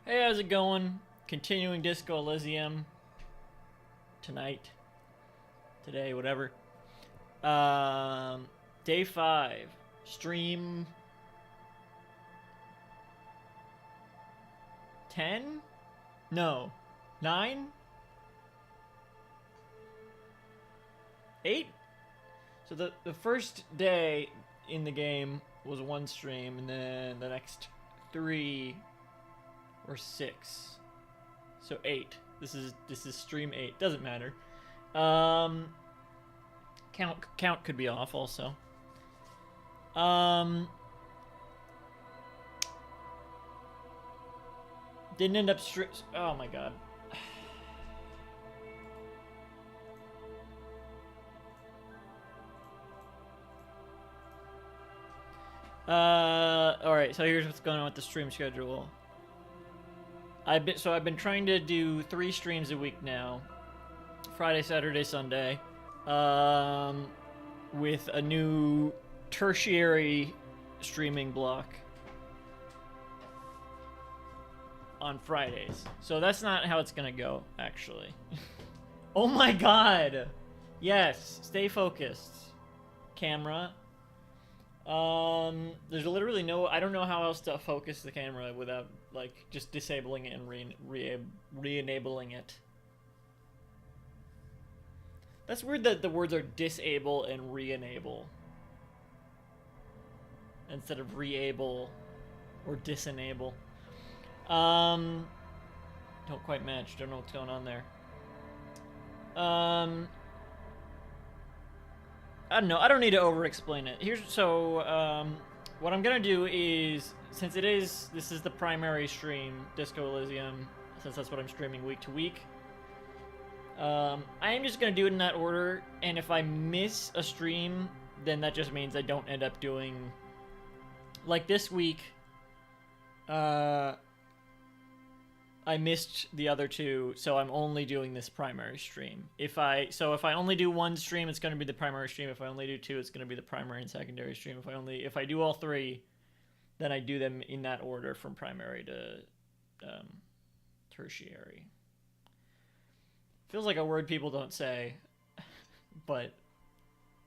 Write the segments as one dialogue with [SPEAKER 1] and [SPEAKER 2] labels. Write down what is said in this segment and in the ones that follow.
[SPEAKER 1] Hey, how's it going? Continuing Disco Elysium tonight, today, whatever. Day 5, stream 10? No, 9? 8? So the first day in the game was one stream, and then the next 3 or 6. So 8. This is stream 8. Doesn't matter. Count could be off also. Didn't end up oh my god. Alright, so here's what's going on with the stream schedule. I've been trying to do 3 streams a week now. Friday, Saturday, Sunday. With a new tertiary streaming block on Fridays. So that's not how it's gonna go, actually. Oh my god! Yes, stay focused. Camera. There's literally no... I don't know how else to focus the camera without, like, just disabling it and re-enabling it. That's weird that the words are disable and re-enable instead of re-able or disenable. Don't quite match. Don't know what's going on there. I don't know. I don't need to over-explain it. What I'm gonna do is, since this is the primary stream, Disco Elysium, since that's what I'm streaming week to week, I am just gonna do it in that order, and if I miss a stream, then that just means I don't end up doing, like this week, I missed the other 2, so I'm only doing this primary stream. If I only do 1 stream, it's going to be the primary stream. If I only do 2, it's going to be the primary and secondary stream. If I do all 3, then I do them in that order from primary to tertiary. Feels like a word people don't say, but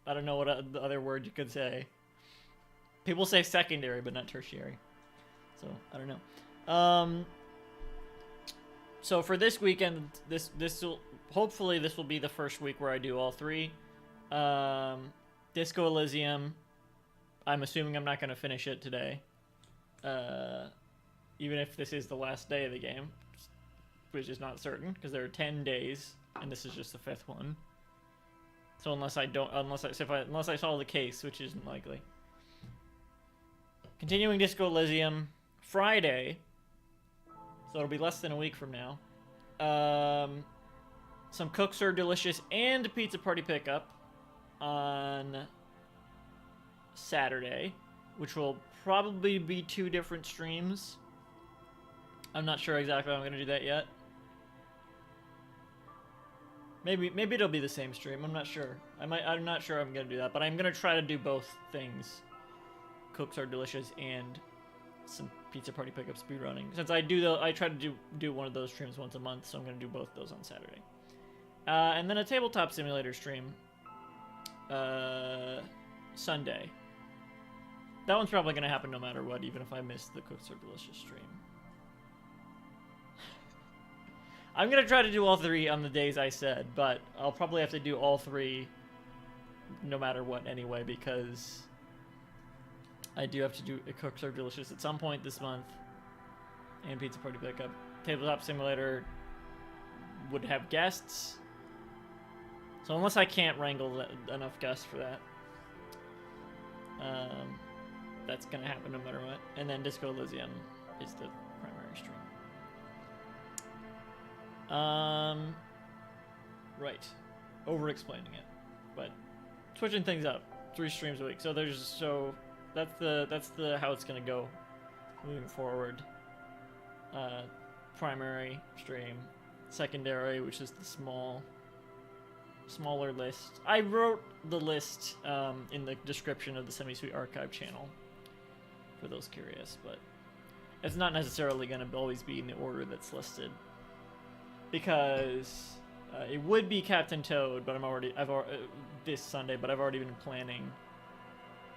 [SPEAKER 1] I don't know what other word you could say. People say secondary, but not tertiary. So I don't know. So for this weekend, hopefully this will be the first week where I do all 3. Disco Elysium, I'm assuming I'm not going to finish it today. Even if this is the last day of the game, which is not certain, because there are 10 days, and this is just the 5th one. So unless I solve the case, which isn't likely. Continuing Disco Elysium, Friday... So it'll be less than a week from now. Some Cook Serve Delicious and Pizza Party Pickup on Saturday, which will probably be 2 different streams. I'm not sure exactly how I'm going to do that yet. Maybe it'll be the same stream. I'm not sure. I'm not sure I'm going to do that, but I'm going to try to do both things. Cook Serve Delicious and some Pizza Party Pickup speedrunning. Since I try to do one of those streams once a month, so I'm going to do both those on Saturday. And then a Tabletop Simulator stream Sunday. That one's probably going to happen no matter what, even if I miss the Cook Serve Delicious stream. I'm going to try to do all 3 on the days I said, but I'll probably have to do all 3 no matter what anyway, because I do have to do a Cook Serve Delicious at some point this month, and Pizza Party Pickup. Tabletop Simulator would have guests, so unless I can't wrangle enough guests for that, that's gonna happen no matter what. And then Disco Elysium is the primary stream. Right, over-explaining it, but switching things up. 3 streams a week. That's the how it's gonna go moving forward. Primary stream, secondary, which is the smaller list. I wrote the list in the description of the Semi-Sweet Archive channel for those curious, but It's not necessarily going to always be in the order that's listed. Because it would be Captain Toad, but this Sunday, but I've already been planning.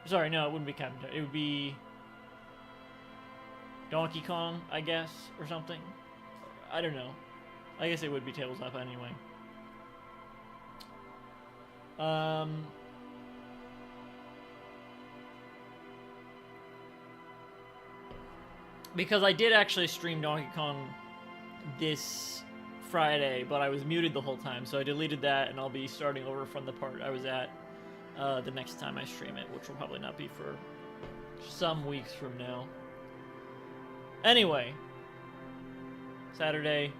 [SPEAKER 1] Sorry, no, it wouldn't be Captain Toad. It would be Donkey Kong, I guess, or something. I don't know. I guess it would be Tabletop anyway. Because I did actually stream Donkey Kong this Friday, but I was muted the whole time, so I deleted that, and I'll be starting over from the part I was at the next time I stream it, which will probably not be for some weeks from now. Anyway, Friday,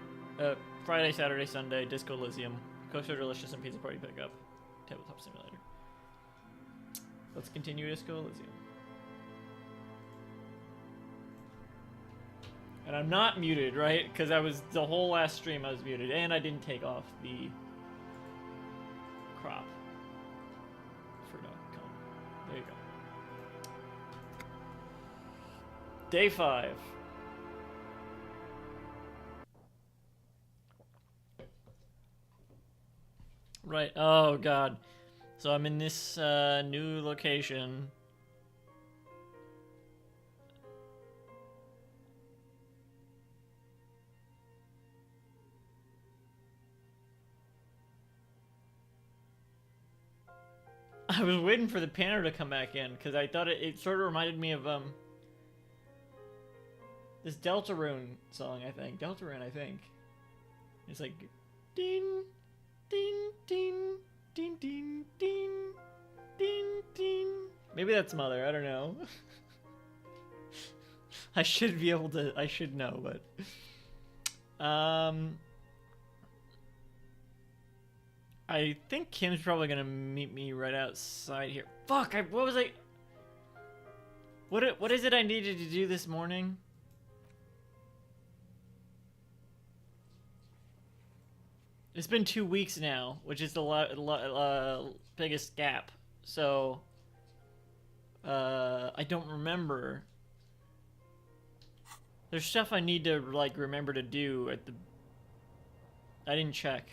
[SPEAKER 1] Saturday, Sunday, Disco Elysium, Kosher Delicious, and Pizza Party Pickup, Tabletop Simulator. Let's continue Disco Elysium. And I'm not muted, right? Because the whole last stream I was muted, and I didn't take off the crop for Donkey Kong. There you go. Day 5. Right. Oh god. So I'm in this new location. I was waiting for the panel to come back in because I thought it sort of reminded me of this Deltarune song. I think Deltarune. I think it's like ding, ding, ding, ding, ding, ding, ding, ding. Maybe that's Mother. I don't know. I should be able to. I should know, but I think Kim's probably gonna meet me right outside here. Fuck! What was I? What is it I needed to do this morning? It's been 2 weeks now, which is the biggest gap. So I don't remember. There's stuff I need to like remember to do at the. I didn't check.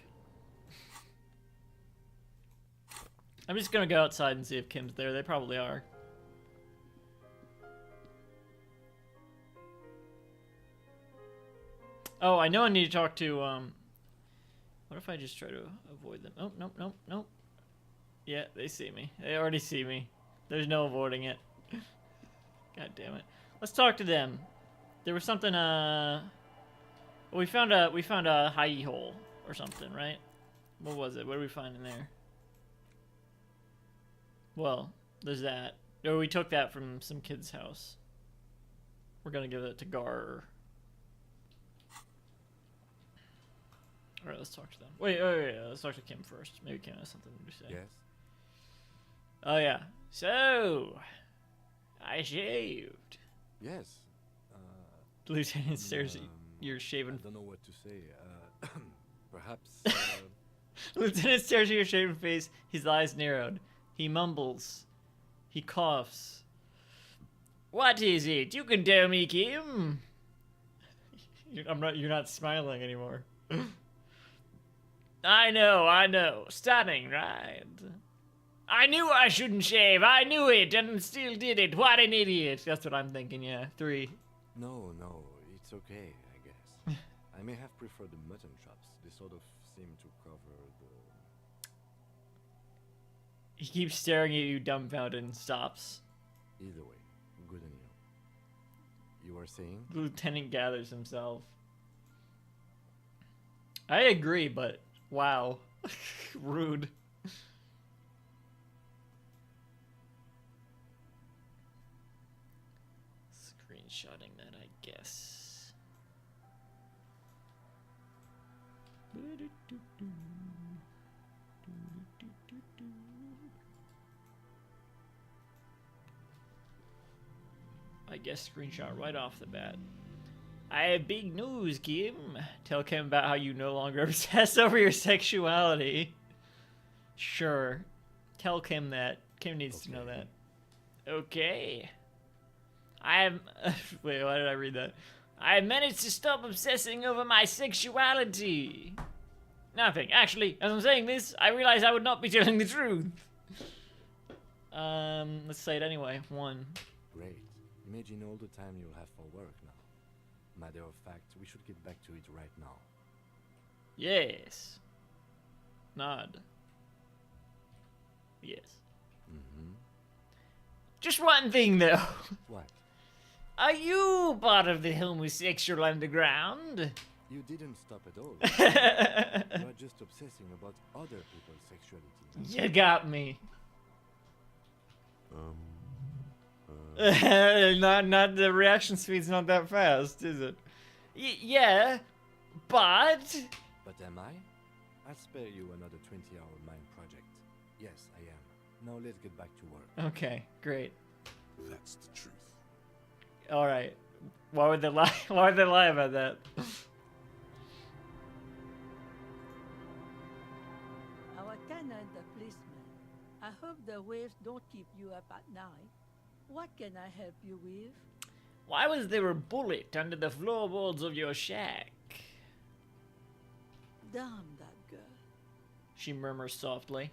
[SPEAKER 1] I'm just gonna go outside and see if Kim's there. They probably are. Oh, I know I need to talk to, what if I just try to avoid them? Oh, nope, nope, nope. Yeah, they see me. They already see me. There's no avoiding it. God damn it. Let's talk to them. There was something, we found a hidey hole or something, right? What was it? What did we find in there? Well, there's that. Or we took that from some kid's house. We're gonna give it to Gar. Alright, let's talk to them. Wait, let's talk to Kim first. Maybe Kim has something to say.
[SPEAKER 2] Yes?
[SPEAKER 1] Oh, yeah. So, I shaved.
[SPEAKER 2] Yes.
[SPEAKER 1] Lieutenant stares at your shaven...
[SPEAKER 2] I don't know what to say. Perhaps...
[SPEAKER 1] Lieutenant stares at your shaven face, his eyes narrowed. He mumbles. He coughs. What is it? You can tell me, Kim. You're not smiling anymore. I know. Stunning, right? I knew I shouldn't shave. I knew it and still did it. What an idiot. That's what I'm thinking, yeah. 3.
[SPEAKER 2] No, it's okay, I guess. I may have preferred the mutton chops. They sort of seem to cover the...
[SPEAKER 1] He keeps staring at you dumbfounded and stops.
[SPEAKER 2] Either way, good on you. You were saying?
[SPEAKER 1] The lieutenant gathers himself. I agree, but wow. Rude. Screenshotting that, I guess. I guess screenshot right off the bat. I have big news, Kim. Tell Kim about how you no longer obsess over your sexuality. Sure. Tell Kim that. Kim needs to know that. Okay. I'm. Wait, why did I read that? I managed to stop obsessing over my sexuality. Nothing. Actually, as I'm saying this, I realize I would not be telling the truth. Let's say it anyway. 1.
[SPEAKER 2] Great. Imagine all the time you'll have for work now. Matter of fact, we should get back to it right now.
[SPEAKER 1] Yes. Nod. Yes.
[SPEAKER 2] Mm-hmm.
[SPEAKER 1] Just one thing, though.
[SPEAKER 2] What?
[SPEAKER 1] Are you part of the homosexual underground?
[SPEAKER 2] You didn't stop at all. You are just obsessing about other people's sexuality.
[SPEAKER 1] You got me. Not the reaction speed's not that fast, is it? Yeah, but
[SPEAKER 2] But am I? I'll spare you another 20-hour mine project. Yes, I am. Now let's get back to work.
[SPEAKER 1] okay, great.
[SPEAKER 3] That's the truth.
[SPEAKER 1] All right. Why would they lie? Why would they lie about that?
[SPEAKER 4] Our tenant, the policeman. I hope the waves don't keep you up at night. What can I help you with?
[SPEAKER 1] Why was there a bullet under the floorboards of your shack?
[SPEAKER 4] Damn that girl.
[SPEAKER 1] She murmurs softly.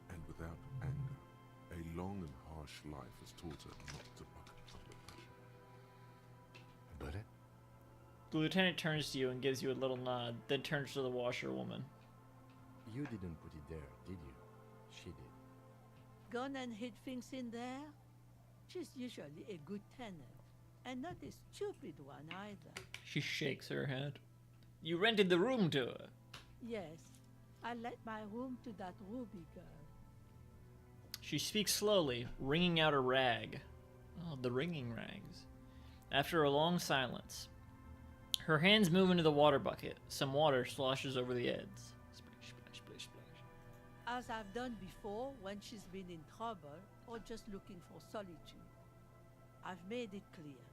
[SPEAKER 3] And without anger, a long and harsh life has taught her not to bucket under pressure.
[SPEAKER 2] But
[SPEAKER 1] The lieutenant turns to you and gives you a little nod, then turns to the washerwoman.
[SPEAKER 2] you didn't put it there, did you? She did.
[SPEAKER 4] Gone and hid things in there? She's usually a good tenant, and not a stupid one either.
[SPEAKER 1] She shakes her head. You rented the room to her.
[SPEAKER 4] Yes, I let my room to that Ruby girl.
[SPEAKER 1] She speaks slowly, wringing out a rag. Oh, the wringing rags. After a long silence, her hands move into the water bucket. Some water sloshes over the edge. Splash, splash, splash, splash.
[SPEAKER 4] As I've done before when she's been in trouble or just looking for solitude. I've made it clear.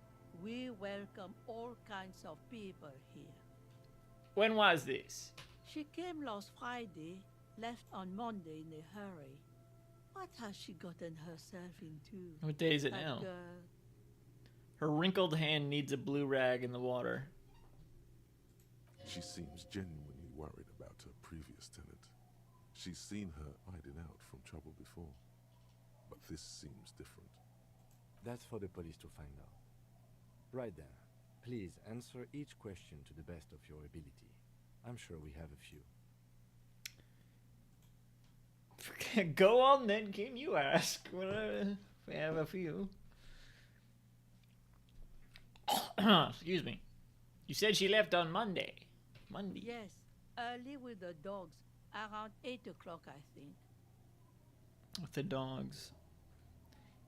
[SPEAKER 4] We welcome all kinds of people here.
[SPEAKER 1] When was this?
[SPEAKER 4] She came last Friday, left on Monday in a hurry. What has she gotten herself into?
[SPEAKER 1] What day is it
[SPEAKER 4] That
[SPEAKER 1] now?
[SPEAKER 4] girl.
[SPEAKER 1] Her wrinkled hand needs a blue rag in the water.
[SPEAKER 3] She seems genuinely worried about her previous tenant. She's seen her hiding out from trouble before. But this seems different.
[SPEAKER 2] That's for the police to find out. Right then. Please answer each question to the best of your ability. I'm sure we have a few.
[SPEAKER 1] Go on then, can you ask? We have a few. Excuse me. You said she left on Monday. Monday?
[SPEAKER 4] Yes, early with the dogs, around 8 o'clock, I think.
[SPEAKER 1] With the dogs.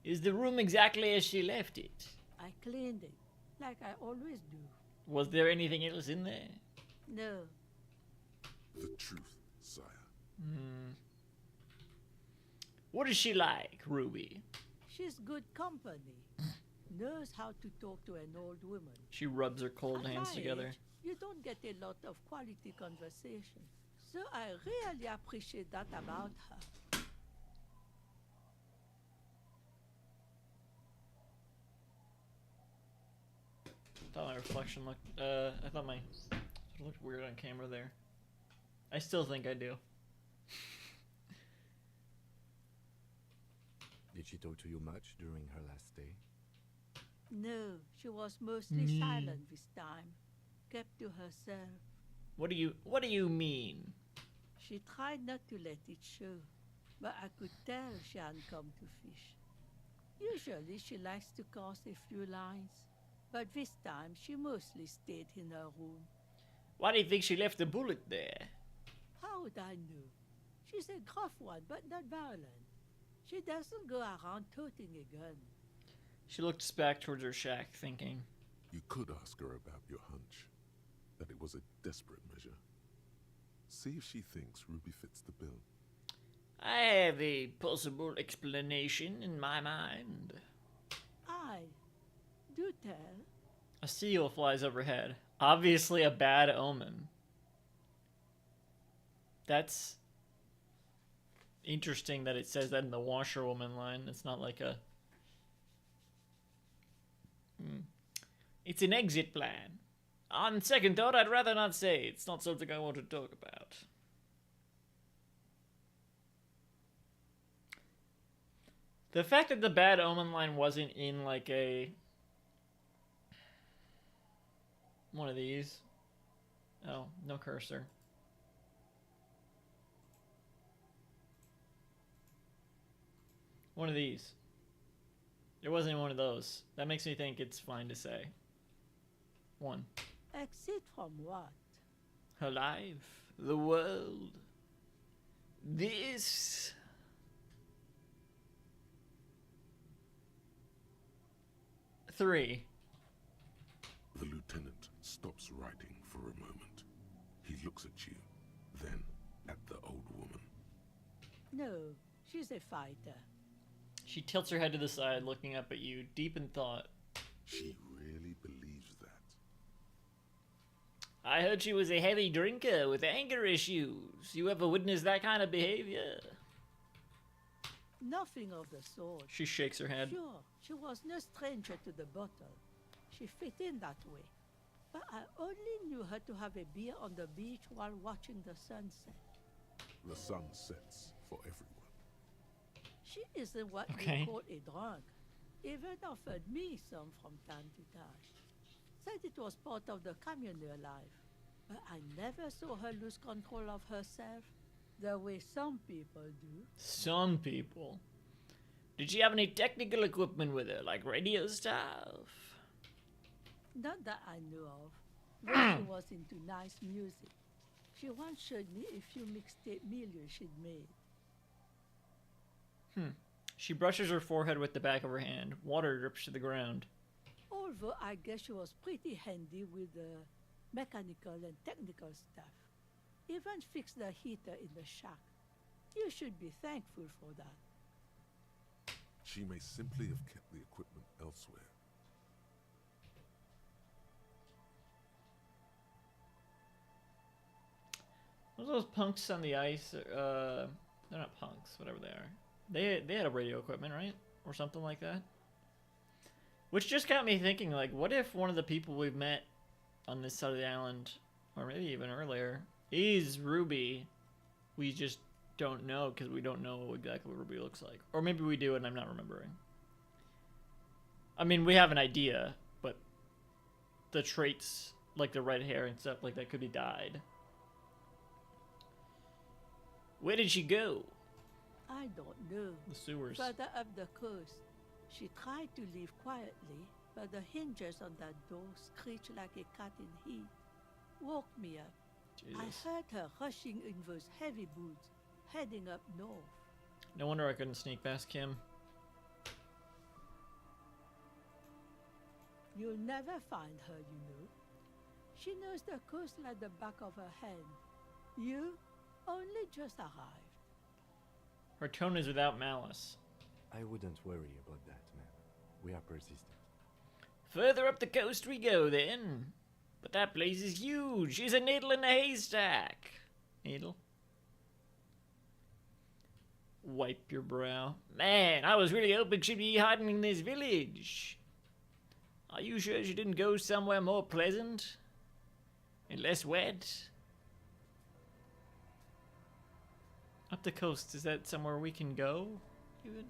[SPEAKER 1] Is the room exactly as she left it?
[SPEAKER 4] I cleaned it, like I always do.
[SPEAKER 1] Was there anything else in there?
[SPEAKER 4] No,
[SPEAKER 3] The truth, sire.
[SPEAKER 1] What is she like, Ruby?
[SPEAKER 4] she's good company. Knows how to talk to an old woman.
[SPEAKER 1] She rubs her cold
[SPEAKER 4] At
[SPEAKER 1] hands
[SPEAKER 4] my
[SPEAKER 1] together.
[SPEAKER 4] age, you don't get a lot of quality conversation. So I really appreciate that about her.
[SPEAKER 1] I thought my reflection looked, I thought my, it looked weird on camera there. I still think I do.
[SPEAKER 2] Did she talk to you much during her last day?
[SPEAKER 4] No, she was mostly silent this time. Kept to herself.
[SPEAKER 1] What do you mean?
[SPEAKER 4] She tried not to let it show, but I could tell she hadn't come to fish. Usually she likes to cast a few lines, but this time she mostly stayed in her room.
[SPEAKER 1] Why do you think she left the bullet there?
[SPEAKER 4] How would I know? She's a gruff one, but not violent. She doesn't go around toting a gun.
[SPEAKER 1] She looks back towards her shack, thinking.
[SPEAKER 3] You could ask her about your hunch, that it was a desperate measure. See if she thinks Ruby fits the bill.
[SPEAKER 1] I have a possible explanation in my mind.
[SPEAKER 4] Aye, do tell.
[SPEAKER 1] A seal flies overhead. Obviously a bad omen. That's interesting that it says that in the washerwoman line. It's not like a It's an exit plan. On second thought, I'd rather not say. It's not something I want to talk about. The fact that the bad omen line wasn't in like a one of these. Oh, no cursor. One of these. It wasn't in one of those. That makes me think it's fine to say. One.
[SPEAKER 4] Exit from what?
[SPEAKER 1] Her life. The world. This. Three.
[SPEAKER 3] The lieutenant stops writing for a moment. He looks at you, then at the old woman.
[SPEAKER 4] No, she's a fighter.
[SPEAKER 1] She tilts her head to the side, looking up at you, deep in thought.
[SPEAKER 3] She really believes that.
[SPEAKER 1] I heard she was a heavy drinker with anger issues. You ever witnessed that kind of behavior?
[SPEAKER 4] Nothing of the sort.
[SPEAKER 1] She shakes her head.
[SPEAKER 4] Sure, she was no stranger to the bottle. She fit in that way. But I only knew her to have a beer on the beach while watching the sunset.
[SPEAKER 3] The sun sets for everyone.
[SPEAKER 4] She isn't what
[SPEAKER 1] Okay.
[SPEAKER 4] we call a drunk. Even offered me some from time to time. Said it was part of the communal life. But I never saw her lose control of herself the way some people do.
[SPEAKER 1] Some people. Did she have any technical equipment with her, like radio stuff?
[SPEAKER 4] Not that I knew of. But she was into nice music. She once showed me a few mixtape millions she'd made.
[SPEAKER 1] She brushes her forehead with the back of her hand. Water drips to the ground.
[SPEAKER 4] Although I guess she was pretty handy with the mechanical and technical stuff. Even fixed the heater in the shack. You should be thankful for that.
[SPEAKER 3] She may simply have kept the equipment elsewhere.
[SPEAKER 1] What are those punks on the ice? They're not punks, whatever they are. They had a radio equipment, right? Or something like that. Which just got me thinking, like, what if one of the people we've met on this side of the island, or maybe even earlier, is Ruby? We just don't know because we don't know exactly what Ruby looks like. Or maybe we do and I'm not remembering. I mean, we have an idea, but the traits, like the red hair and stuff like that, could be dyed. Where did she go?
[SPEAKER 4] I don't know.
[SPEAKER 1] The sewers.
[SPEAKER 4] Further up the coast. She tried to leave quietly, but the hinges on that door screeched like a cat in heat. Woke me up.
[SPEAKER 1] Jesus.
[SPEAKER 4] I heard her rushing in those heavy boots, heading up north.
[SPEAKER 1] No wonder I couldn't sneak past Kim.
[SPEAKER 4] You'll never find her, you know. She knows the coast like the back of her hand. You only just arrived.
[SPEAKER 1] Her tone is without malice.
[SPEAKER 2] I wouldn't worry about that, man. We are persistent.
[SPEAKER 1] Further up the coast we go, then. But that place is huge. She's a needle in a haystack. Needle? Wipe your brow. Man, I was really hoping she'd be hiding in this village. Are you sure she didn't go somewhere more pleasant? And less wet? Up the coast, is that somewhere we can go? Even?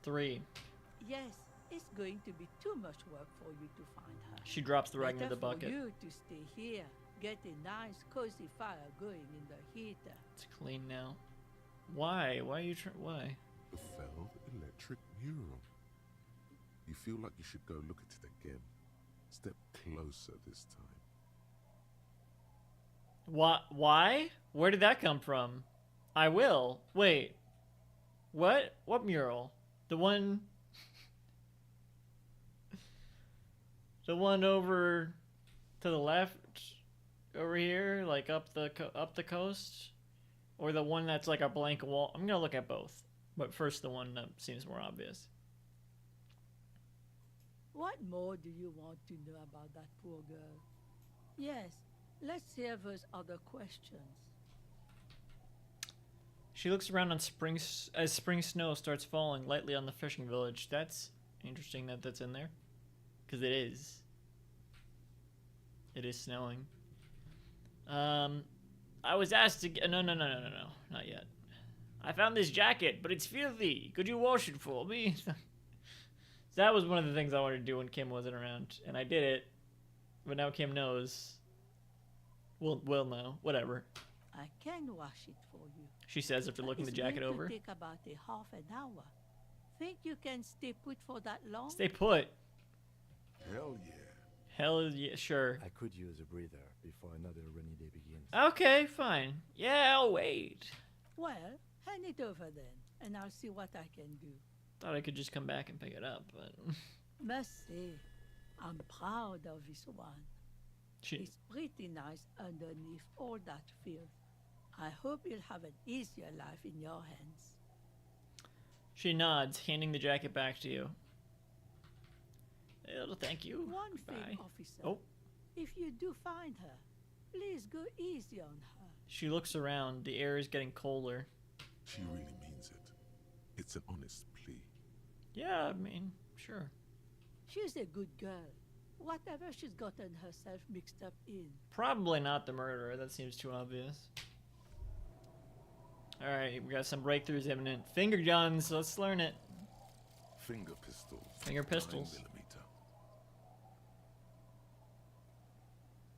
[SPEAKER 1] Three.
[SPEAKER 4] Yes, it's going to be too much work for you to find her.
[SPEAKER 1] She drops the rag into
[SPEAKER 4] Better
[SPEAKER 1] the bucket.
[SPEAKER 4] for you to stay here. Get a nice cozy fire going in the heater.
[SPEAKER 1] It's clean now. Why? Why are you why?
[SPEAKER 3] The felled electric mural. You feel like you should go look at it again. Step closer this time.
[SPEAKER 1] What? Why? Where did that come from? I will. Wait. What? What mural? The one... the one over to the left? Over here? Like up the coast? Or the one that's like a blank wall? I'm gonna look at both. But first the one that seems more obvious.
[SPEAKER 4] What more do you want to know about that poor girl? Yes, let's hear those other questions.
[SPEAKER 1] She looks around on as spring snow starts falling lightly on the fishing village. That's interesting that that's in there. Because it is. It is snowing. I was asked to get... No, not yet. I found this jacket, but it's filthy. Could you wash it for me? That was one of the things I wanted to do when Kim wasn't around, and I did it. But now Kim knows. We'll know. Whatever.
[SPEAKER 4] I can wash it for you.
[SPEAKER 1] She says after looking the jacket over.
[SPEAKER 4] It's going to take about a half an hour. Think you can stay put for that long?
[SPEAKER 1] Stay put.
[SPEAKER 3] Hell yeah.
[SPEAKER 1] Hell yeah, sure.
[SPEAKER 2] I could use a breather before another rainy day begins.
[SPEAKER 1] Okay, fine. Yeah, I'll wait.
[SPEAKER 4] Well, hand it over then, and I'll see what I can do.
[SPEAKER 1] Thought I could just come back and pick it up, but...
[SPEAKER 4] Must say, I'm proud of this one. It's pretty nice underneath all that filth. I hope you'll have an easier life in your hands.
[SPEAKER 1] She nods, handing the jacket back to you. Oh, thank you.
[SPEAKER 4] One
[SPEAKER 1] Goodbye.
[SPEAKER 4] thing, officer.
[SPEAKER 1] Oh.
[SPEAKER 4] If you do find her, please go easy on her.
[SPEAKER 1] She looks around. The air is getting colder.
[SPEAKER 3] She really means it. It's an honest plea.
[SPEAKER 1] Yeah, I mean, sure.
[SPEAKER 4] She's a good girl. Whatever she's gotten herself mixed up in.
[SPEAKER 1] Probably not the murderer. That seems too obvious. Alright, we got some breakthroughs imminent. Finger guns. Let's learn it.
[SPEAKER 3] Finger pistols.
[SPEAKER 1] Finger pistols.
[SPEAKER 3] 9mm.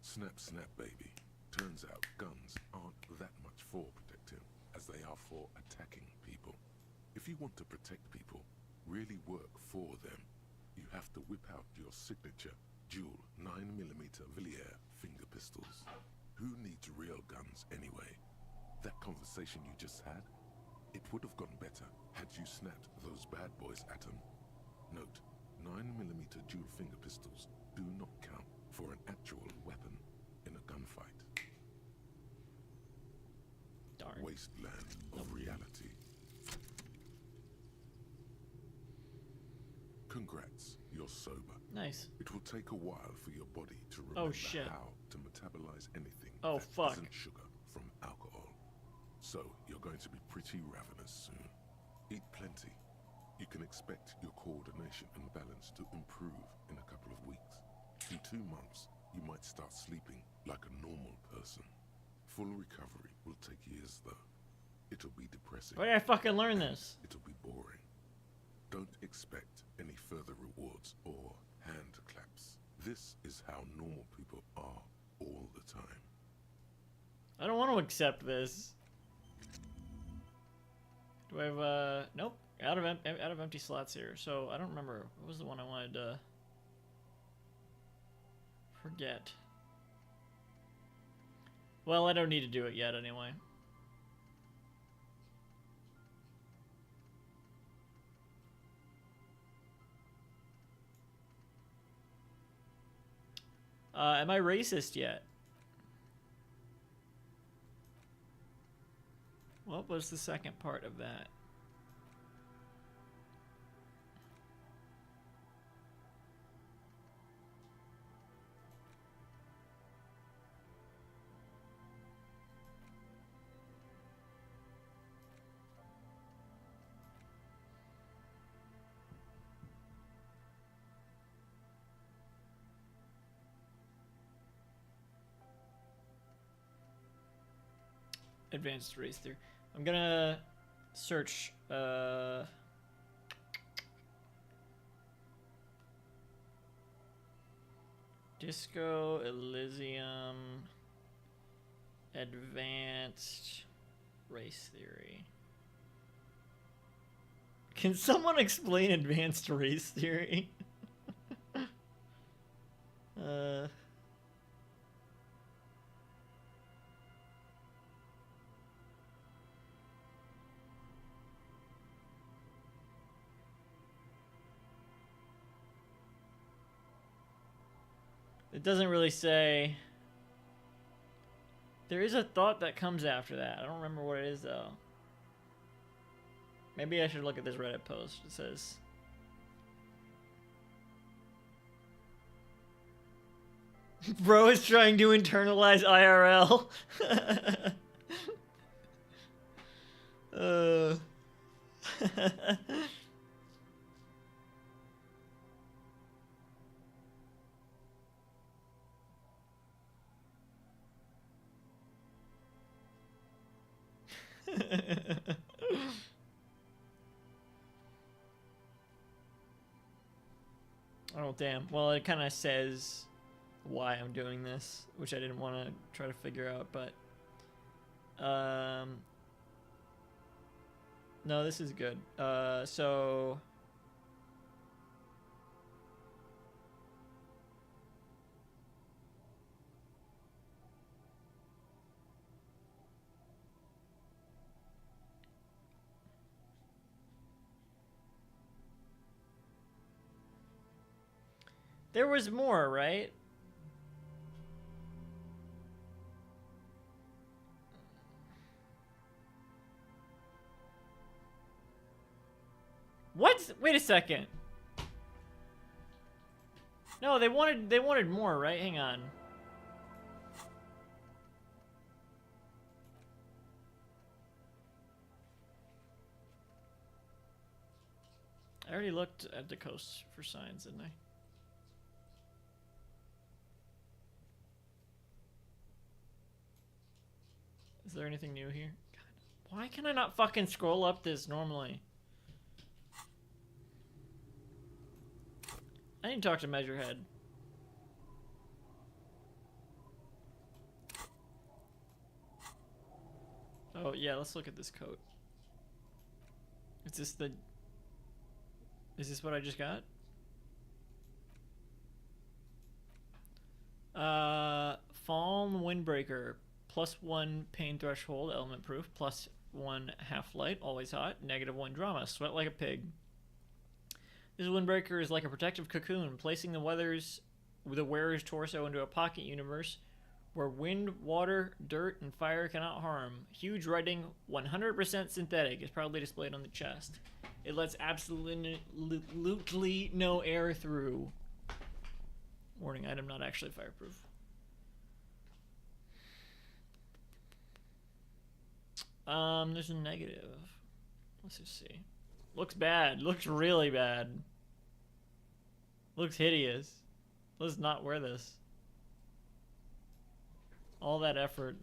[SPEAKER 3] Snap, snap, baby. Turns out guns aren't that much for protecting as they are for attacking people. If you want to protect people, really work for them, you have to whip out your signature dual 9mm Villiers finger pistols. Who needs real guns anyway? That conversation you just had, it would have gone better had you snapped those bad boys at them. Note, 9mm dual finger pistols do not count for an actual weapon in a gunfight.
[SPEAKER 1] Darn.
[SPEAKER 3] Wasteland of reality. Congrats, you're sober.
[SPEAKER 1] Nice.
[SPEAKER 3] It will take a while for your body to remember how to metabolize anything that isn't sugar from alcohol. So you're going to be pretty ravenous soon. Eat plenty. You can expect your coordination and balance to improve in a couple of weeks. In 2 months, you might start sleeping like a normal person. Full recovery will take years though. It'll be depressing.
[SPEAKER 1] Where did I fucking learn this?
[SPEAKER 3] It'll be boring. Don't expect any further rewards or hand claps. This is how normal people are all the time.
[SPEAKER 1] I don't want to accept this. Do I have nope. Out of empty slots here. So I don't remember. What was the one I wanted to forget? Well, I don't need to do it yet anyway. Am I racist yet? What was the second part of that? Advanced race theory. I'm gonna search Disco Elysium advanced race theory. Can someone explain advanced race theory? It doesn't really say. There is a thought that comes after that. I don't remember what it is though. Maybe I should look at this Reddit post. It says, bro is trying to internalize IRL. Uh. Oh, damn. Well, it kind of says why I'm doing this, which I didn't want to try to figure out, but no, this is good. So there was more, right? What? Wait a second. No, they wanted more, right? Hang on. I already looked at the coast for signs, didn't I? Is there anything new here? God, why can I not fucking scroll up this normally? I need to talk to Measurehead. Oh, yeah, let's look at this coat. Is this what I just got? Fallen Windbreaker. +1 pain threshold, element proof. +1 half light, always hot. -1 drama, sweat like a pig. This windbreaker is like a protective cocoon, placing the wearer's torso into a pocket universe where wind, water, dirt, and fire cannot harm. Huge writing, 100% synthetic, is proudly displayed on the chest. It lets absolutely no air through. Warning item, not actually fireproof. There's a negative. Let's just see. Looks bad. Looks really bad. Looks hideous. Let's not wear this. All that effort.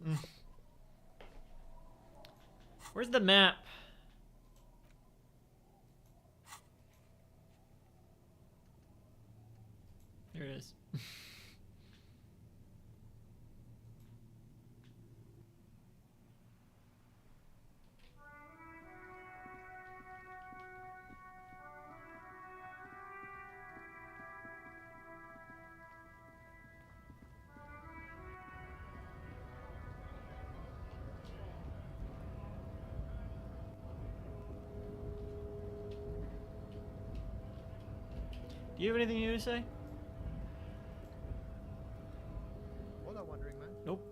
[SPEAKER 1] Where's the map? Here it is. Do you have anything new to say?
[SPEAKER 5] What are wondering, man?
[SPEAKER 1] Nope.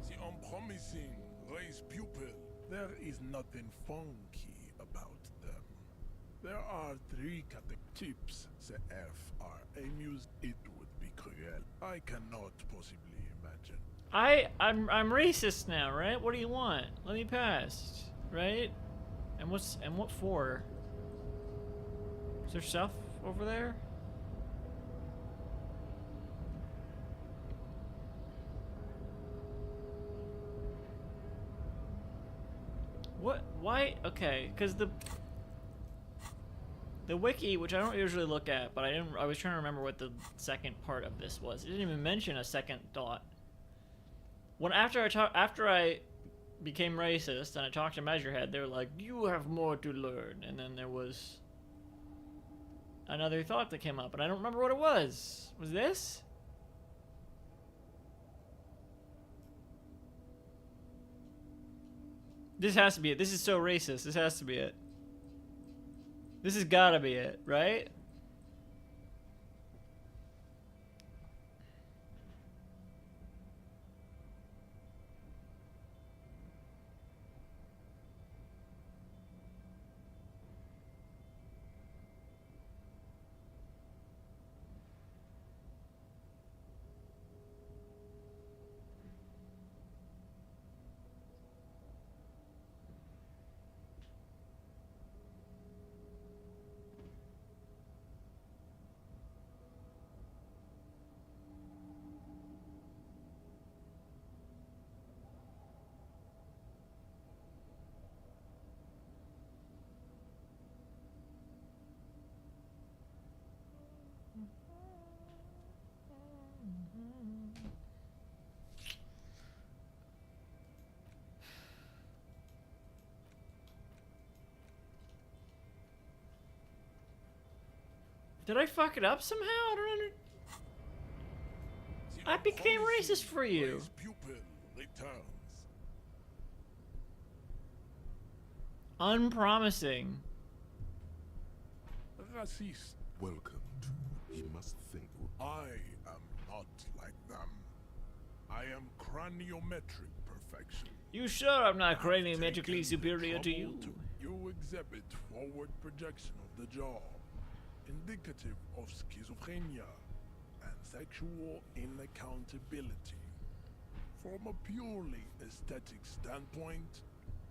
[SPEAKER 6] The unpromising race pupil. There is nothing funky about them. There are 3 chips. The F are amused. It would be cruel. I cannot possibly imagine.
[SPEAKER 1] I'm racist now, right? What do you want? Let me pass, right? And what for? Is there stuff over there? What? Why? Okay, because the wiki, which I don't usually look at, but I was trying to remember what the second part of this was. It didn't even mention a second thought. When after I became racist and I talked to Measurehead, they were like, "You have more to learn," and then there was another thought that came up, and I don't remember what it was. Was this? This has to be it. This is so racist. This has to be it. This has gotta be it, right? Did I fuck it up somehow? I don't under. I became racist for you.
[SPEAKER 6] Pupil returns.
[SPEAKER 1] Unpromising.
[SPEAKER 6] Racist.
[SPEAKER 3] Welcome to. He must think.
[SPEAKER 6] I am not like them. I am craniometric perfection.
[SPEAKER 1] You sure I'm not
[SPEAKER 6] I've taken
[SPEAKER 1] craniometrically
[SPEAKER 6] the
[SPEAKER 1] superior to you?
[SPEAKER 6] trouble You exhibit forward projection of the jaw, indicative of schizophrenia and sexual inaccountability. From a purely aesthetic standpoint,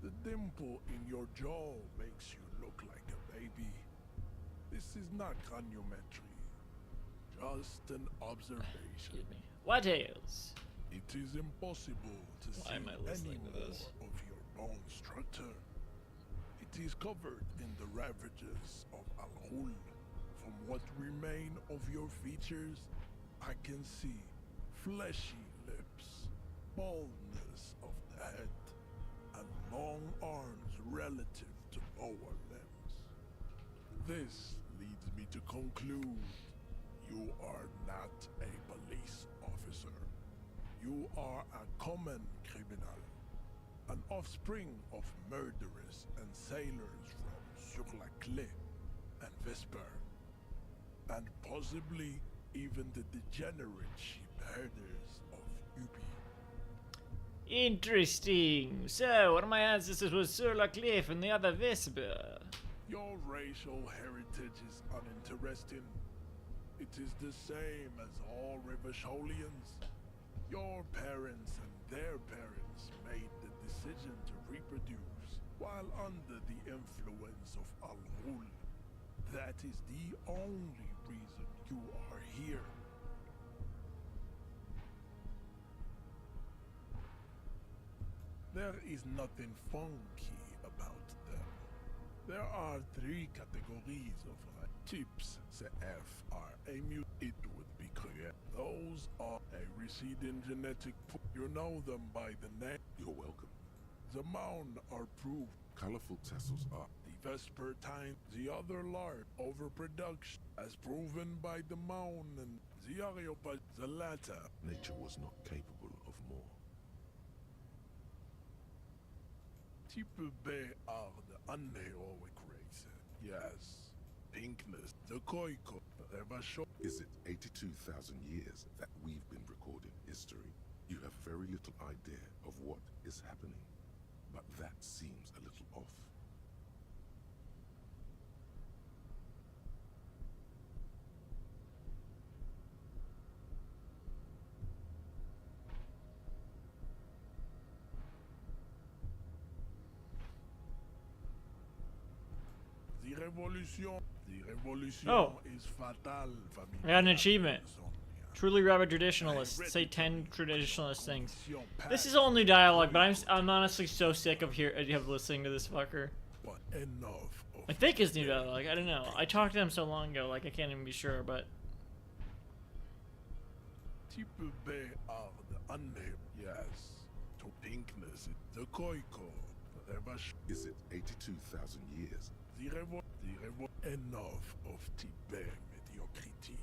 [SPEAKER 6] the dimple in your jaw makes you look like a baby. This is not craniometry, just an observation.
[SPEAKER 1] Excuse me. What else?
[SPEAKER 6] It is impossible to
[SPEAKER 1] Why
[SPEAKER 6] see
[SPEAKER 1] am I
[SPEAKER 6] any
[SPEAKER 1] listening to
[SPEAKER 6] more
[SPEAKER 1] this?
[SPEAKER 6] of your bone structure. It is covered in the ravages of Al-Hul. From what remain of your features, I can see fleshy lips, baldness of the head, and long arms relative to lower limbs. This leads me to conclude you are not a police officer. You are a common criminal, an offspring of murderers and sailors from Sur la Clé and Vesper, and possibly even the degenerate sheep herders of Ubi.
[SPEAKER 1] Interesting. So, one of my ancestors was Sur la Cliff and the other Vesper.
[SPEAKER 6] Your racial heritage is uninteresting. It is the same as all Rivasholians. Your parents and their parents made the decision to reproduce while under the influence of Al-Hul. That is the only reason you are here. There is nothing funky about them. There are three categories of types. It would be clear. Those are a receding genetic. You know them by the name.
[SPEAKER 3] You're welcome.
[SPEAKER 6] The Maun are proved.
[SPEAKER 3] Colorful tassels are.
[SPEAKER 6] The Vespertine, the other large overproduction, as proven by the Maun and the Areopag, the latter.
[SPEAKER 3] Nature was not capable of more.
[SPEAKER 6] Type B are the unheroic race. Yes. Pinkness, the Koiko, the Revasho.
[SPEAKER 3] Is it 82,000 years that we've been recording history? You have very little idea of what is happening. But that seems a little off.
[SPEAKER 6] The revolution
[SPEAKER 1] Oh.
[SPEAKER 6] is fatal, famille.
[SPEAKER 1] I got an achievement. Truly rabid traditionalists. Say 10 traditionalist things. This is all new dialogue, but I'm honestly so sick of listening to this fucker.
[SPEAKER 6] But enough of
[SPEAKER 1] I think it's new dialogue. I don't know. I talked to him so long ago, like I can't even be sure. But
[SPEAKER 6] Type B are the unnamed. Yes. To pinkness, the Koiko, the Revash.
[SPEAKER 3] Is it 82,000 years?
[SPEAKER 6] Enough of type B mediocrity.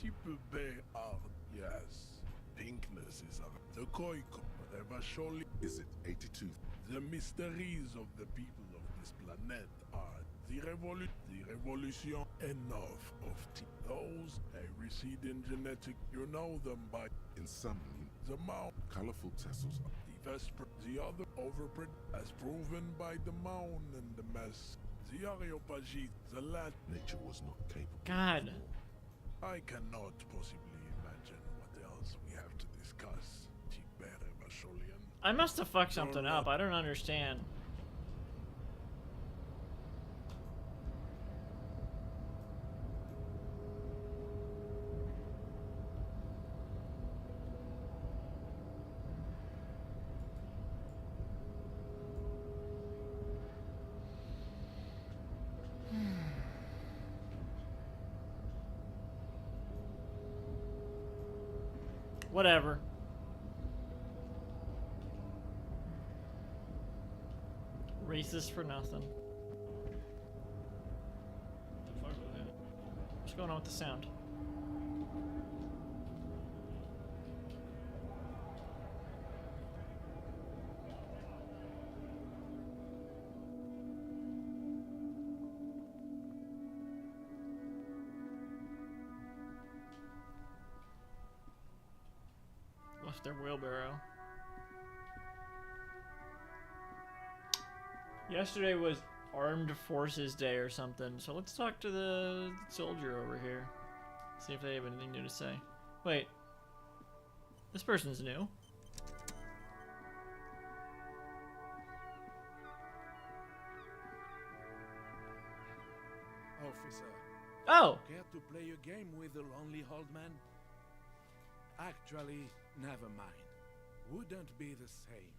[SPEAKER 6] Type B are, yes. Pinkness is the Koiko, the Revasholi.
[SPEAKER 3] Is it 82?
[SPEAKER 6] The mysteries of the people of this planet are the revolution. Enough of those a receding genetic. You know them by
[SPEAKER 3] In some,
[SPEAKER 6] the Mount,
[SPEAKER 3] colorful tassels are.
[SPEAKER 6] the Vesper, the other overprint, as proven by the Mound and the Mess, the Areopagite, the Lat.
[SPEAKER 3] Nature was not capable.
[SPEAKER 1] God,
[SPEAKER 6] I cannot possibly imagine what else we have to discuss. Tibere Vasholian.
[SPEAKER 1] I must have fucked something up. I don't understand. Whatever. Racist for nothing. The fuck was that? What's going on with the sound? Left their wheelbarrow. Yesterday was Armed Forces Day or something, so let's talk to the soldier over here. See if they have anything new to say. Wait. This person's new.
[SPEAKER 7] Officer,
[SPEAKER 1] Oh!
[SPEAKER 7] care to play a game with the lonely old man? Actually, never mind. Wouldn't be the same.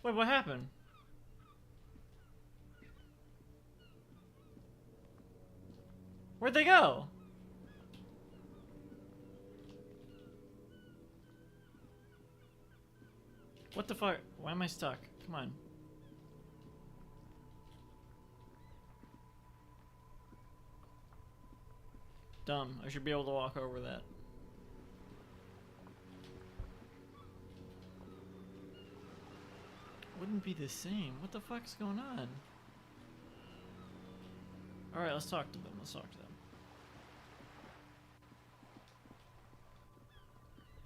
[SPEAKER 1] Wait, what happened? Where'd they go? What the fuck? Why am I stuck? Come on. Dumb. I should be able to walk over that. Wouldn't be the same. What the fuck's going on? Alright, let's talk to them. Let's talk to them.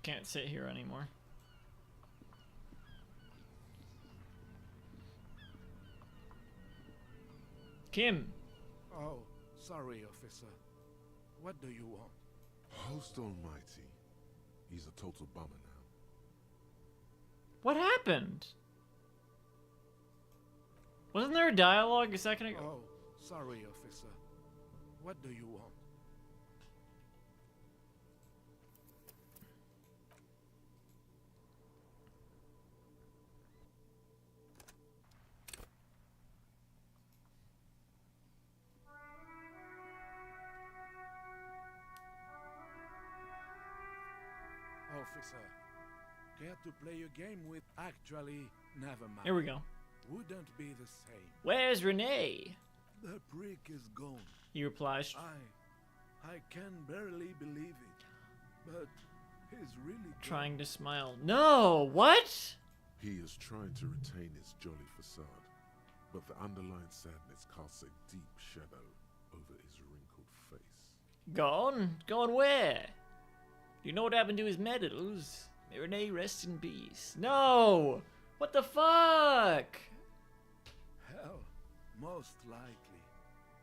[SPEAKER 1] Can't sit here anymore. Kim!
[SPEAKER 7] Oh, sorry, officer. What do you want?
[SPEAKER 3] Host Almighty. He's a total bummer now.
[SPEAKER 1] What happened? Wasn't there a dialogue a second ago?
[SPEAKER 7] Oh, sorry, officer. What do you want? Officer, care to play a game with? Actually, never mind.
[SPEAKER 1] Here we go.
[SPEAKER 7] Wouldn't be the same.
[SPEAKER 1] Where's Renee?
[SPEAKER 7] The prick is gone.
[SPEAKER 1] He replies.
[SPEAKER 7] I can barely believe it, but he's really gone.
[SPEAKER 1] Trying to smile. No! What?
[SPEAKER 3] He is trying to retain his jolly facade, but the underlying sadness casts a deep shadow over his wrinkled face.
[SPEAKER 1] Gone? Gone where? Do you know what happened to his medals? May Renee rest in peace. No! What the fuck?
[SPEAKER 7] Hell, most likely.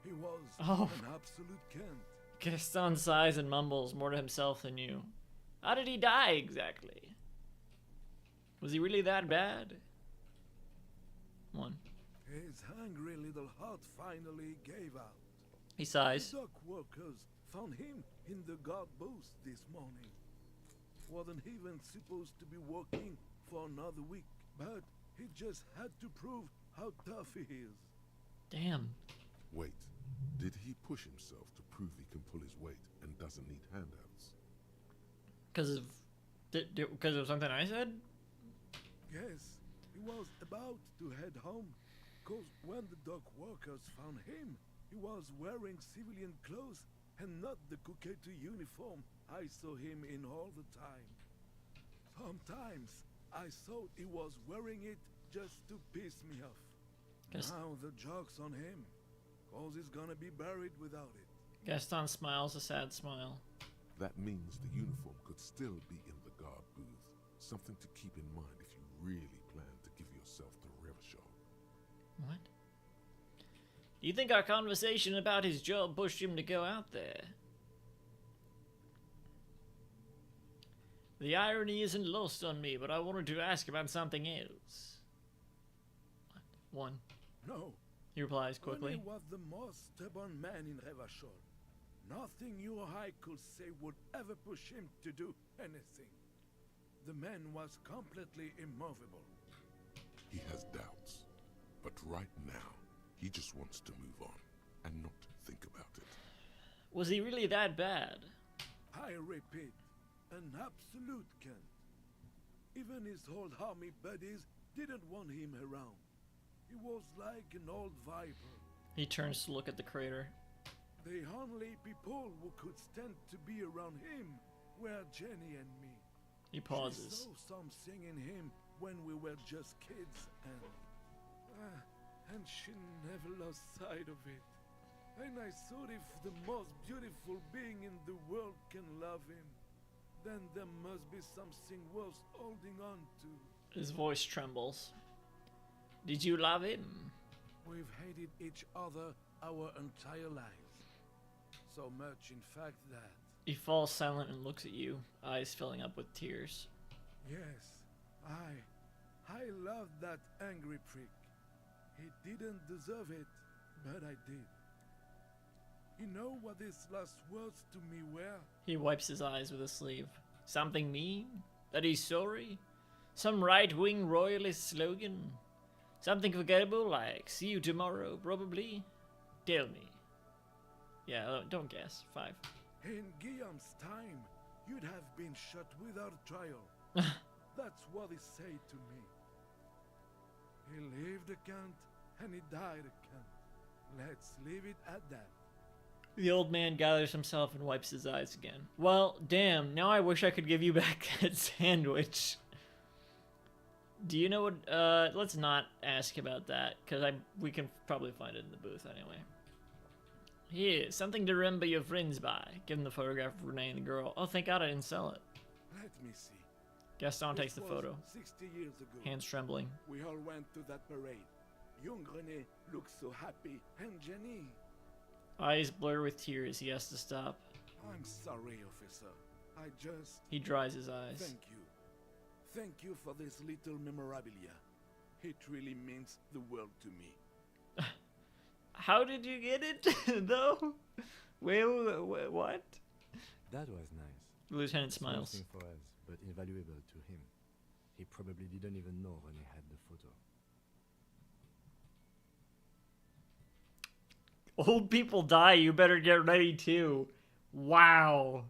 [SPEAKER 7] He was
[SPEAKER 1] Oh.
[SPEAKER 7] an absolute cunt.
[SPEAKER 1] Gaston sighs and mumbles more to himself than you. How did he die exactly? Was he really that bad? One.
[SPEAKER 7] His hungry little heart finally gave out.
[SPEAKER 1] He sighs.
[SPEAKER 7] Dock workers found him in the guard booth this morning. Wasn't even supposed to be working for another week, but he just had to prove how tough he is.
[SPEAKER 1] Damn.
[SPEAKER 3] Wait, did he push himself to prove he can pull his weight and doesn't need handouts?
[SPEAKER 1] Because of something I said?
[SPEAKER 7] Yes, he was about to head home, cause when the dock workers found him, he was wearing civilian clothes and not the Kuketu uniform I saw him in all the time. Sometimes I thought he was wearing it just to piss me off. Now the joke's on him, cause he's gonna be buried without it.
[SPEAKER 1] Gaston smiles a sad smile.
[SPEAKER 3] That means the uniform could still be in the guard booth. Something to keep in mind if you really plan to give yourself to Revachol.
[SPEAKER 1] What? Do you think our conversation about his job pushed him to go out there? The irony isn't lost on me, but I wanted to ask about something else. One.
[SPEAKER 7] No,
[SPEAKER 1] He replies quickly.
[SPEAKER 7] He was the most stubborn man in Revachol. Nothing you or I could say would ever push him to do anything. The man was completely immovable.
[SPEAKER 3] He has doubts, but right now, he just wants to move on and not think about it.
[SPEAKER 1] Was he really that bad?
[SPEAKER 7] I repeat, an absolute cunt. Even his old army buddies didn't want him around. He was like an old viper.
[SPEAKER 1] He turns to look at the crater.
[SPEAKER 7] The only people who could stand to be around him were Jenny and me.
[SPEAKER 1] He
[SPEAKER 7] She
[SPEAKER 1] pauses.
[SPEAKER 7] saw something in him when we were just kids, and she never lost sight of it. And I thought if the most beautiful being in the world can love him, then there must be something worth holding on to.
[SPEAKER 1] His voice trembles. Did you love him?
[SPEAKER 7] We've hated each other our entire lives. So much, in fact, that...
[SPEAKER 1] He falls silent and looks at you, eyes filling up with tears.
[SPEAKER 7] Yes, I loved that angry prick. He didn't deserve it, but I did. You know what his last words to me were?
[SPEAKER 1] He wipes his eyes with his sleeve. Something mean? That he's sorry? Some right-wing royalist slogan? Something forgettable like, see you tomorrow, probably? Tell me. Yeah, don't guess. 5.
[SPEAKER 7] In Guillaume's time, you'd have been shot without trial. That's what he said to me. He lived a cunt, and he died a cunt. Let's leave it at that.
[SPEAKER 1] The old man gathers himself and wipes his eyes again. Well, damn, now I wish I could give you back that sandwich. Do you know what, let's not ask about that, because we can probably find it in the booth anyway. Here, something to remember your friends by. Give him the photograph of Renee and the girl. Oh, thank God I didn't sell it.
[SPEAKER 7] Let me see.
[SPEAKER 1] Gaston takes the
[SPEAKER 7] This
[SPEAKER 1] photo,
[SPEAKER 7] was 60 years ago.
[SPEAKER 1] hands trembling.
[SPEAKER 7] We all went to that parade. Young René looked so happy, and Jenny...
[SPEAKER 1] Eyes blur with tears, he has to stop.
[SPEAKER 7] I'm sorry, officer. I just...
[SPEAKER 1] He dries his eyes.
[SPEAKER 7] Thank you. Thank you for this little memorabilia. It really means the world to me.
[SPEAKER 1] How did you get it, though? Wait, what?
[SPEAKER 2] That was nice.
[SPEAKER 1] The lieutenant smiles.
[SPEAKER 2] Something for us, but invaluable to him. He probably didn't even know when he had the photo.
[SPEAKER 1] Old people die, you better get ready too. Wow.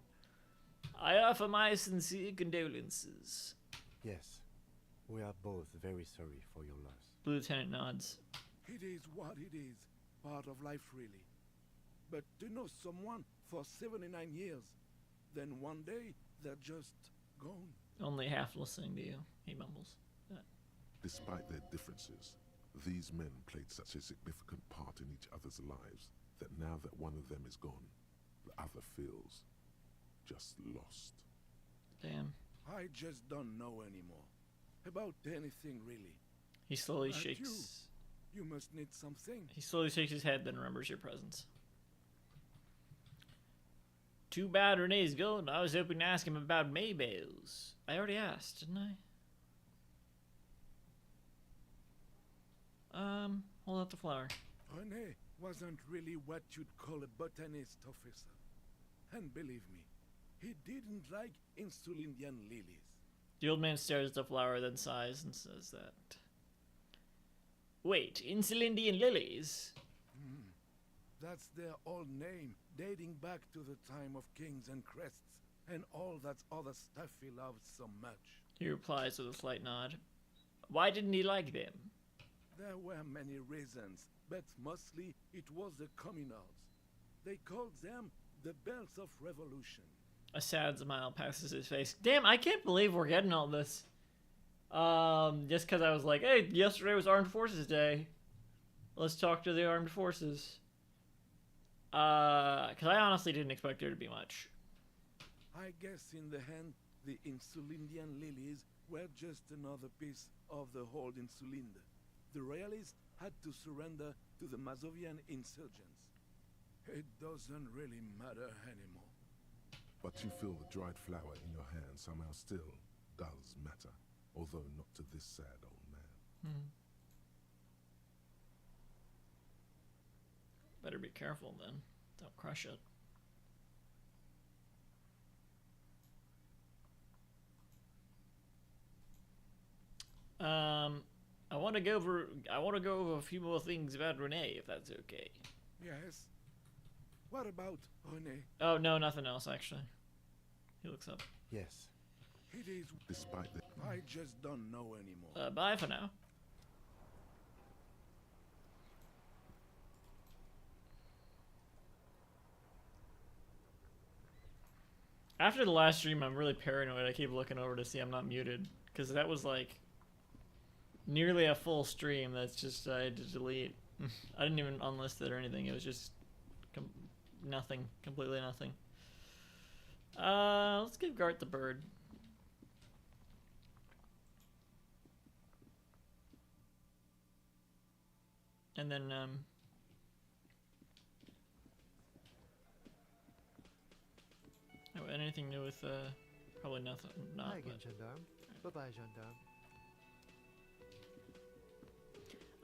[SPEAKER 1] I offer my sincere condolences.
[SPEAKER 2] Yes, we are both very sorry for your loss.
[SPEAKER 1] The lieutenant nods.
[SPEAKER 7] It is what it is. Part of life, really. But to know someone for 79 years, then one day they're just gone.
[SPEAKER 1] Only half listening to you, he mumbles.
[SPEAKER 3] Despite their differences, these men played such a significant part in each other's lives that now that one of them is gone, the other feels just lost.
[SPEAKER 1] Damn.
[SPEAKER 7] I just don't know anymore. About anything, really.
[SPEAKER 1] He slowly
[SPEAKER 7] And
[SPEAKER 1] shakes.
[SPEAKER 7] You must need something.
[SPEAKER 1] He slowly shakes his head, then remembers your presence. Too bad Renee's gone. I was hoping to ask him about Maybells. I already asked, didn't I? Hold out the flower.
[SPEAKER 7] René wasn't really what you'd call a botanist, officer. And believe me, he didn't like Insulindian lilies.
[SPEAKER 1] The old man stares at the flower, then sighs and says that. Wait, Insulindian lilies?
[SPEAKER 7] That's their old name, dating back to the time of kings and crests, and all that other stuff he loved so much.
[SPEAKER 1] He replies with a slight nod. Why didn't he like them?
[SPEAKER 7] There were many reasons, but mostly it was the communals. They called them the Bells of Revolution.
[SPEAKER 1] A sad smile passes his face. Damn, I can't believe we're getting all this. Just because I was like, hey, yesterday was Armed Forces Day. Let's talk to the Armed Forces. Because I honestly didn't expect there to be much.
[SPEAKER 7] I guess in the end, the Insulindian lilies were just another piece of the whole Insulinde. The royalists had to surrender to the Mazovian insurgents. It doesn't really matter anymore.
[SPEAKER 3] But you feel the dried flower in your hand somehow still does matter, although not to this sad old man.
[SPEAKER 1] Better be careful then. Don't crush it. I want to go over a few more things about Renee, if that's okay.
[SPEAKER 7] Yes? What about René?
[SPEAKER 1] Oh no, nothing else actually. He looks up.
[SPEAKER 2] Yes.
[SPEAKER 7] It is...
[SPEAKER 3] Despite the...
[SPEAKER 7] I just don't know anymore.
[SPEAKER 1] Bye for now. After the last stream, I'm really paranoid. I keep looking over to see I'm not muted. Because that was like nearly a full stream that's just I had to delete. I didn't even unlist it or anything. It was just nothing. Completely nothing. Let's give Gart the bird. And then, oh, anything new with, probably nothing, not,
[SPEAKER 5] Hi again,
[SPEAKER 1] but
[SPEAKER 5] gendarme. Bye-bye, gendarme.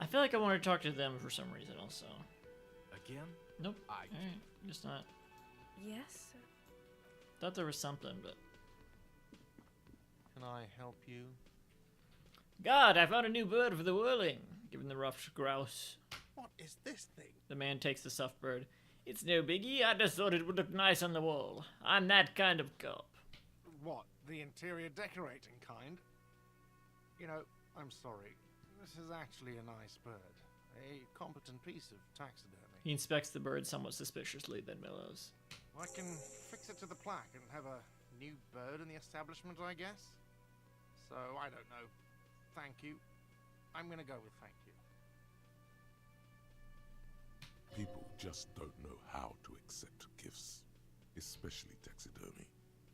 [SPEAKER 1] I feel like I want to talk to them for some reason also.
[SPEAKER 2] Again?
[SPEAKER 1] Nope.
[SPEAKER 2] I
[SPEAKER 1] Alright, just not.
[SPEAKER 8] Yes, sir.
[SPEAKER 1] Thought there was something, but...
[SPEAKER 9] Can I help you?
[SPEAKER 1] God, I found a new bird for the whirling. Given the rough grouse.
[SPEAKER 9] What is this thing?
[SPEAKER 1] The man takes the stuffed bird. It's no biggie, I just thought it would look nice on the wall. I'm that kind of cop.
[SPEAKER 9] What, the interior decorating kind? You know, I'm sorry. This is actually a nice bird. A competent piece of taxidermy.
[SPEAKER 1] He inspects the bird somewhat suspiciously, then mellows.
[SPEAKER 9] I can fix it to the plaque and have a new bird in the establishment, I guess. So, I don't know. Thank you. I'm gonna go with thank you.
[SPEAKER 3] People just don't know how to accept gifts, especially taxidermy.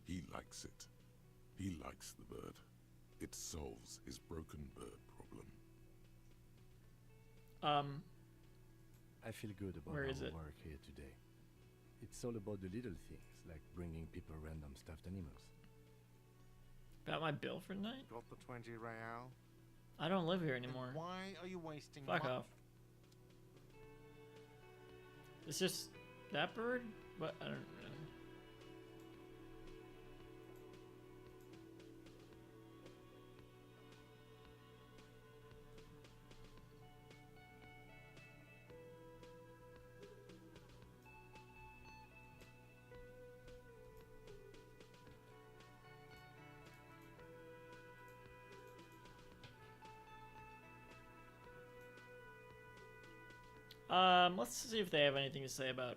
[SPEAKER 3] He likes it. He likes the bird. It solves his broken bird problem.
[SPEAKER 2] I feel good about
[SPEAKER 1] Where is
[SPEAKER 2] our
[SPEAKER 1] it?
[SPEAKER 2] work here today. It's all about the little things, like bringing people random stuffed animals.
[SPEAKER 1] About my bill for tonight?
[SPEAKER 9] Got the 20 real?
[SPEAKER 1] I don't live here
[SPEAKER 9] Then
[SPEAKER 1] anymore.
[SPEAKER 9] why are you wasting
[SPEAKER 1] Fuck
[SPEAKER 9] money?
[SPEAKER 1] off. It's just that bird? But I don't know. Let's see if they have anything to say about.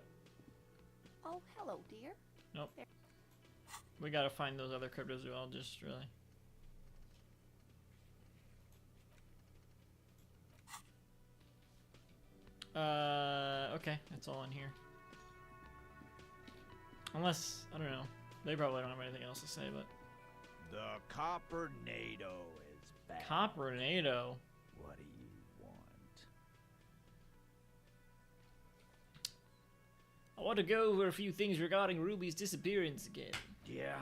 [SPEAKER 8] Oh, hello, dear.
[SPEAKER 1] Nope. We gotta find those other cryptozoologists, really. Okay, that's all in here. Unless, I don't know. They probably don't have anything else to say, but.
[SPEAKER 10] The Coppernado is back.
[SPEAKER 1] Coppernado.
[SPEAKER 10] What do you want?
[SPEAKER 1] I want to go over a few things regarding Ruby's disappearance again.
[SPEAKER 10] Yeah?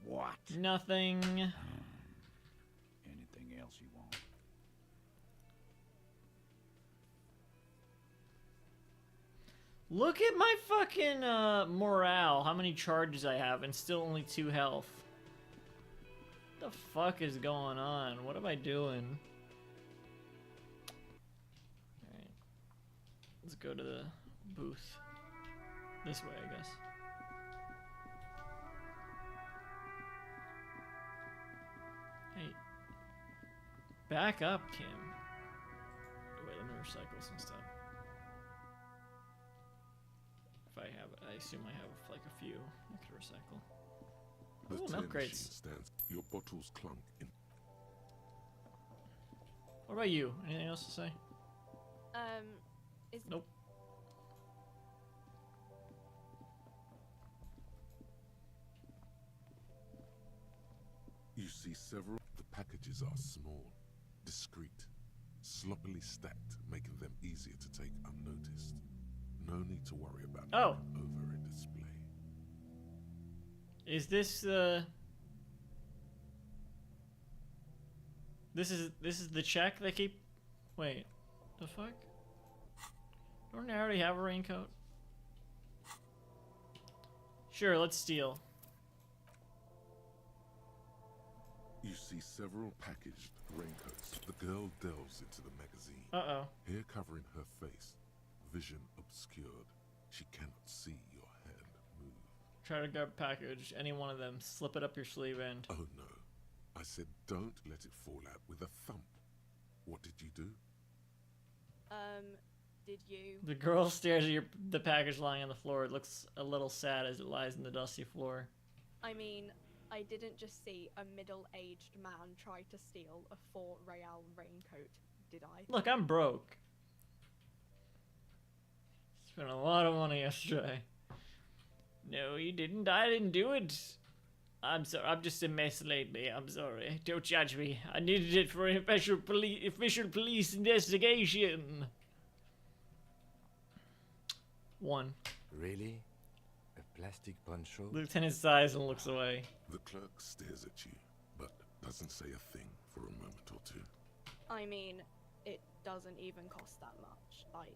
[SPEAKER 10] What?
[SPEAKER 1] Nothing.
[SPEAKER 10] Anything else you want?
[SPEAKER 1] Look at my fucking morale. How many charges I have and still only 2 health. What the fuck is going on? What am I doing? Alright. Let's go to the booth. This way, I guess. Hey. Back up, Kim. Wait, let me recycle some stuff. If I have, I assume I have like a few I could recycle.
[SPEAKER 3] The
[SPEAKER 1] Ooh,
[SPEAKER 3] tin
[SPEAKER 1] milk
[SPEAKER 3] machine
[SPEAKER 1] crates.
[SPEAKER 3] stands. Your bottles clunk in.
[SPEAKER 1] What about you? Anything else to say?
[SPEAKER 8] Is
[SPEAKER 1] Nope.
[SPEAKER 3] You see several. The packages are small, discreet, sloppily stacked, making them easier to take unnoticed. No need to worry about
[SPEAKER 1] Oh.
[SPEAKER 3] going over a display.
[SPEAKER 1] Is this the? This is the check they keep. Wait, the fuck? Don't I already have a raincoat? Sure, let's steal.
[SPEAKER 3] You see several packaged raincoats. The girl delves into the magazine.
[SPEAKER 1] Uh-oh.
[SPEAKER 3] Hair covering her face, vision obscured. She cannot see your hand move.
[SPEAKER 1] Try to grab a package. Any one of them. Slip it up your sleeve and.
[SPEAKER 3] Oh no. I said don't let it fall out with a thump. What did you do?
[SPEAKER 8] did you?
[SPEAKER 1] The girl stares at the package lying on the floor. It looks a little sad as it lies on the dusty floor.
[SPEAKER 8] I mean, I didn't just see a middle-aged man try to steal a 4 real raincoat, did I?
[SPEAKER 1] Look, I'm broke. Spent a lot of money yesterday. No, you didn't. I didn't do it. I'm sorry. I'm just a mess lately. I'm sorry. Don't judge me. I needed it for an official police investigation. 1.
[SPEAKER 2] Really? A plastic poncho?
[SPEAKER 1] Lieutenant sighs and looks away.
[SPEAKER 3] The clerk stares at you, but doesn't say a thing for a moment or two.
[SPEAKER 8] I mean, it doesn't even cost that much. Like,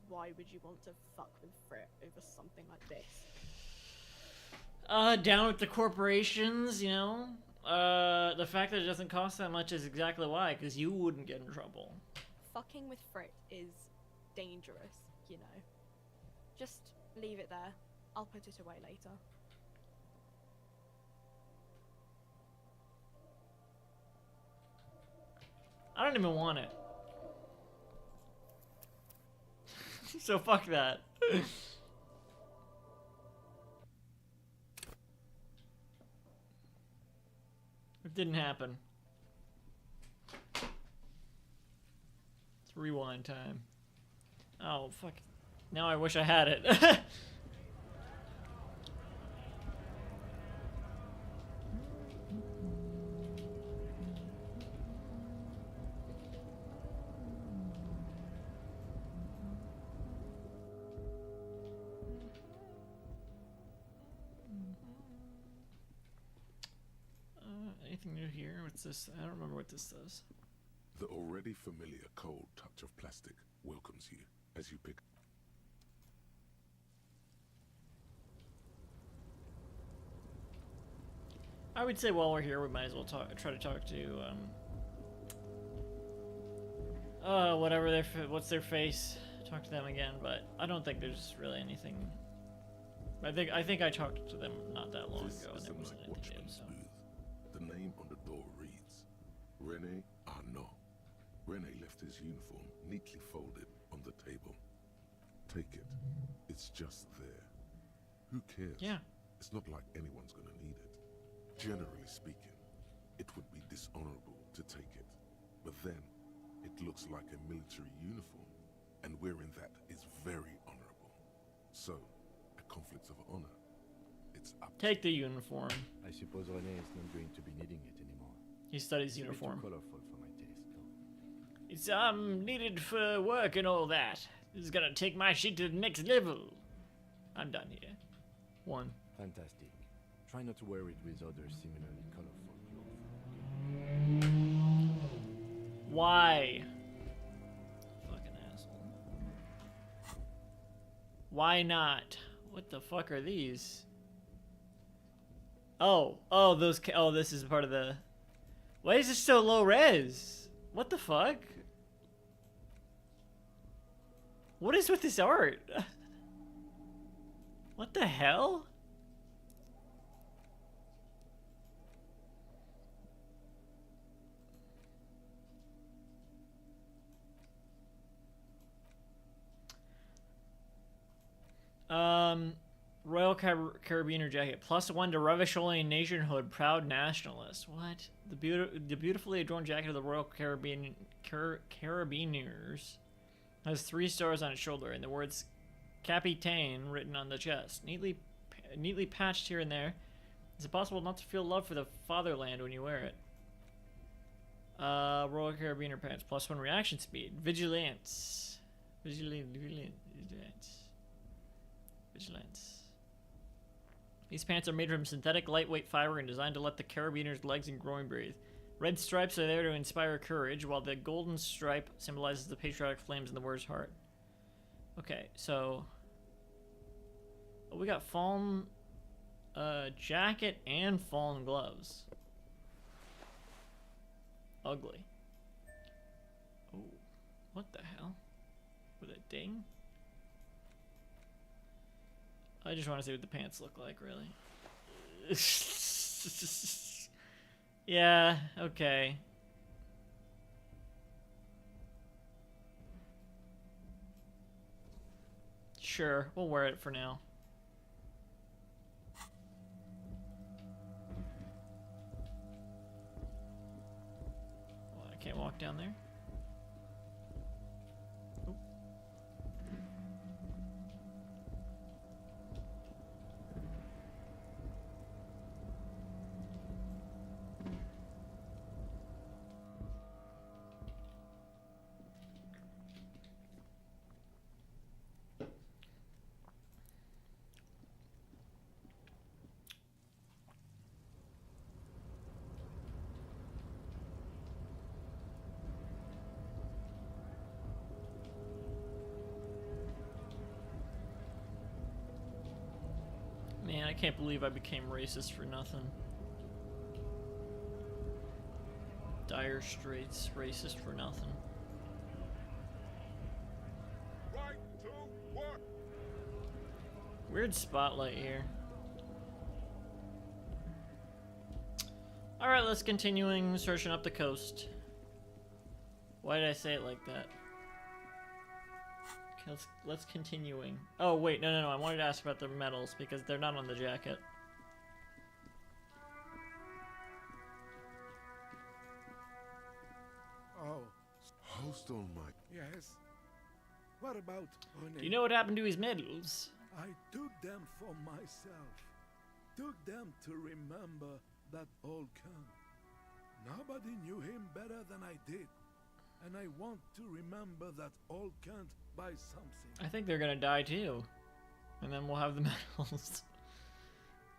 [SPEAKER 8] why would you want to fuck with Frit over something like this?
[SPEAKER 1] Down with the corporations, you know? The fact that it doesn't cost that much is exactly why, because you wouldn't get in trouble.
[SPEAKER 8] Fucking with Frit is dangerous, you know. Just leave it there. I'll put it away later.
[SPEAKER 1] I don't even want it. So fuck that. It didn't happen. It's rewind time. Oh, fuck. Now I wish I had it. Anything new here? What's this? I don't remember what this does.
[SPEAKER 3] The already familiar cold touch of plastic welcomes you as you pick.
[SPEAKER 1] I would say while we're here, we might as well try to talk to whatever what's their face. Talk to them again, but I don't think there's really anything. I think I talked to them not that long ago, and there wasn't anything new. So.
[SPEAKER 3] The name on the door reads René Arnaud. René left his uniform neatly folded on the table. Take it. It's just there. Who cares?
[SPEAKER 1] Yeah.
[SPEAKER 3] It's not like anyone's gonna need it. Generally speaking, it would be dishonorable to take it. But then, it looks like a military uniform, and wearing that is very honorable. So, a conflict of honor. It's up
[SPEAKER 1] Take the uniform.
[SPEAKER 2] I suppose René is not going to be needing it anymore.
[SPEAKER 1] He studies
[SPEAKER 2] It's a bit
[SPEAKER 1] uniform.
[SPEAKER 2] too colorful for my taste, though.
[SPEAKER 1] It's needed for work and all that. This is gonna take my shit to the next level. I'm done here. 1.
[SPEAKER 2] Fantastic. Try not to wear it with other similarly colorful clothes.
[SPEAKER 1] Why? Fucking asshole. Why not? What the fuck are these? Oh, this is part of the... Why is this so low res? What the fuck? What is with this art? What the hell? Royal Carabiner jacket. +1 to Revacholian nationhood. Proud nationalist. What? The beautifully adorned jacket of the Royal Carabiners has 3 stars on its shoulder and the words Capitaine written on the chest. Neatly patched here and there. Is it possible not to feel love for the fatherland when you wear it? Royal Carabiner pants. +1 reaction speed. Vigilance. Vigilance. These pants are made from synthetic lightweight fiber and designed to let the carabiners' legs and groin breathe. Red stripes are there to inspire courage, while the golden stripe symbolizes the patriotic flames in the warrior's heart. Okay, so... Oh, we got fallen jacket and fallen gloves. Ugly. Oh, what the hell? With a ding? I just want to see what the pants look like, really. Yeah, okay. Sure, we'll wear it for now. down there. Oop. Man, I can't believe I became racist for nothing. Dire Straits, racist for nothing.
[SPEAKER 3] Right to work.
[SPEAKER 1] Weird spotlight here. Alright, let's continuing searching up the coast. Why did I say it like that? Okay, let's continuing. Oh wait, no, I wanted to ask about the medals because they're not on the jacket.
[SPEAKER 7] Oh,
[SPEAKER 3] Host on my.
[SPEAKER 7] yes. What about her
[SPEAKER 1] Do you know what happened to his medals?
[SPEAKER 7] I took them for myself. Took them to remember that old cunt. Nobody knew him better than I did. And I want to remember that old cunt by something.
[SPEAKER 1] I think they're gonna die too. And then we'll have the medals.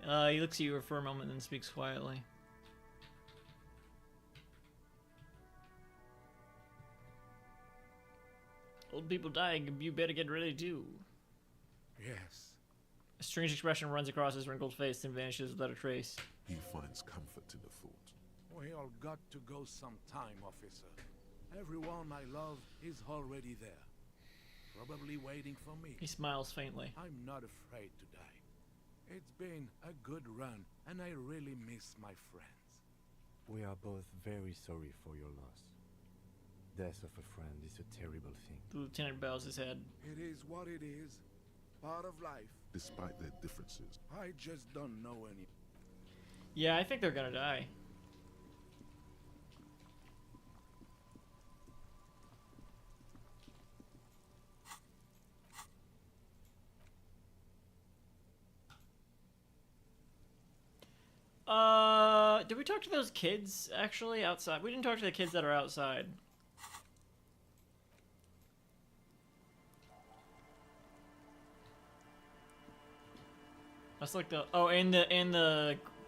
[SPEAKER 1] He looks at you for a moment and then speaks quietly. Old people dying, you better get ready too.
[SPEAKER 7] Yes.
[SPEAKER 1] A strange expression runs across his wrinkled face and vanishes without a trace.
[SPEAKER 3] He finds comfort in the thought.
[SPEAKER 7] We all got to go sometime, officer. Everyone I love is already there. Probably waiting for me.
[SPEAKER 1] He smiles faintly.
[SPEAKER 7] I'm not afraid to die. It's been a good run, and I really miss my friends.
[SPEAKER 2] We are both very sorry for your loss. Death of a friend is a terrible thing.
[SPEAKER 1] The lieutenant bows his head.
[SPEAKER 7] It is what it is. Part of life.
[SPEAKER 3] Despite their differences,
[SPEAKER 7] I just don't know any.
[SPEAKER 1] Yeah, I think they're gonna die. Did we talk to those kids actually outside? We didn't talk to the kids that are outside. That's like the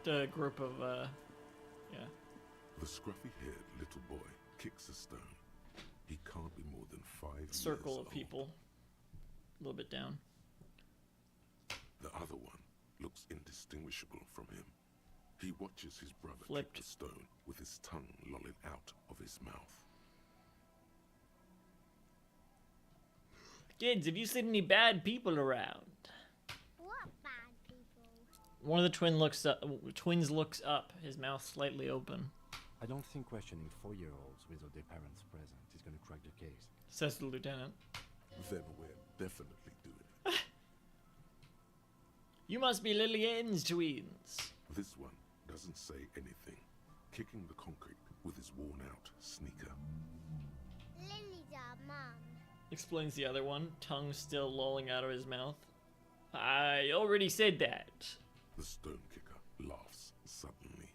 [SPEAKER 1] the group of yeah.
[SPEAKER 3] the scruffy-haired little boy kicks a stone. He can't be more than 5
[SPEAKER 1] Circle
[SPEAKER 3] years
[SPEAKER 1] of
[SPEAKER 3] old.
[SPEAKER 1] people. A little bit down.
[SPEAKER 3] The other one looks indistinguishable from him. He watches his brother
[SPEAKER 1] Flipped.
[SPEAKER 3] kick the stone with his tongue lolling out of his mouth.
[SPEAKER 1] Kids, have you seen any bad people around?
[SPEAKER 11] What bad people?
[SPEAKER 1] One of the twins looks up, his mouth slightly open.
[SPEAKER 2] I don't think questioning 4-year-olds without their parents present is going to crack the case.
[SPEAKER 1] Says the lieutenant.
[SPEAKER 3] Then we're definitely doing it.
[SPEAKER 1] You must be Lillian's twins.
[SPEAKER 3] This one doesn't say anything, kicking the concrete with his worn-out sneaker.
[SPEAKER 11] Lily's our mum.
[SPEAKER 1] Explains the other one, tongue still lolling out of his mouth. I already said that.
[SPEAKER 3] The stone kicker laughs suddenly.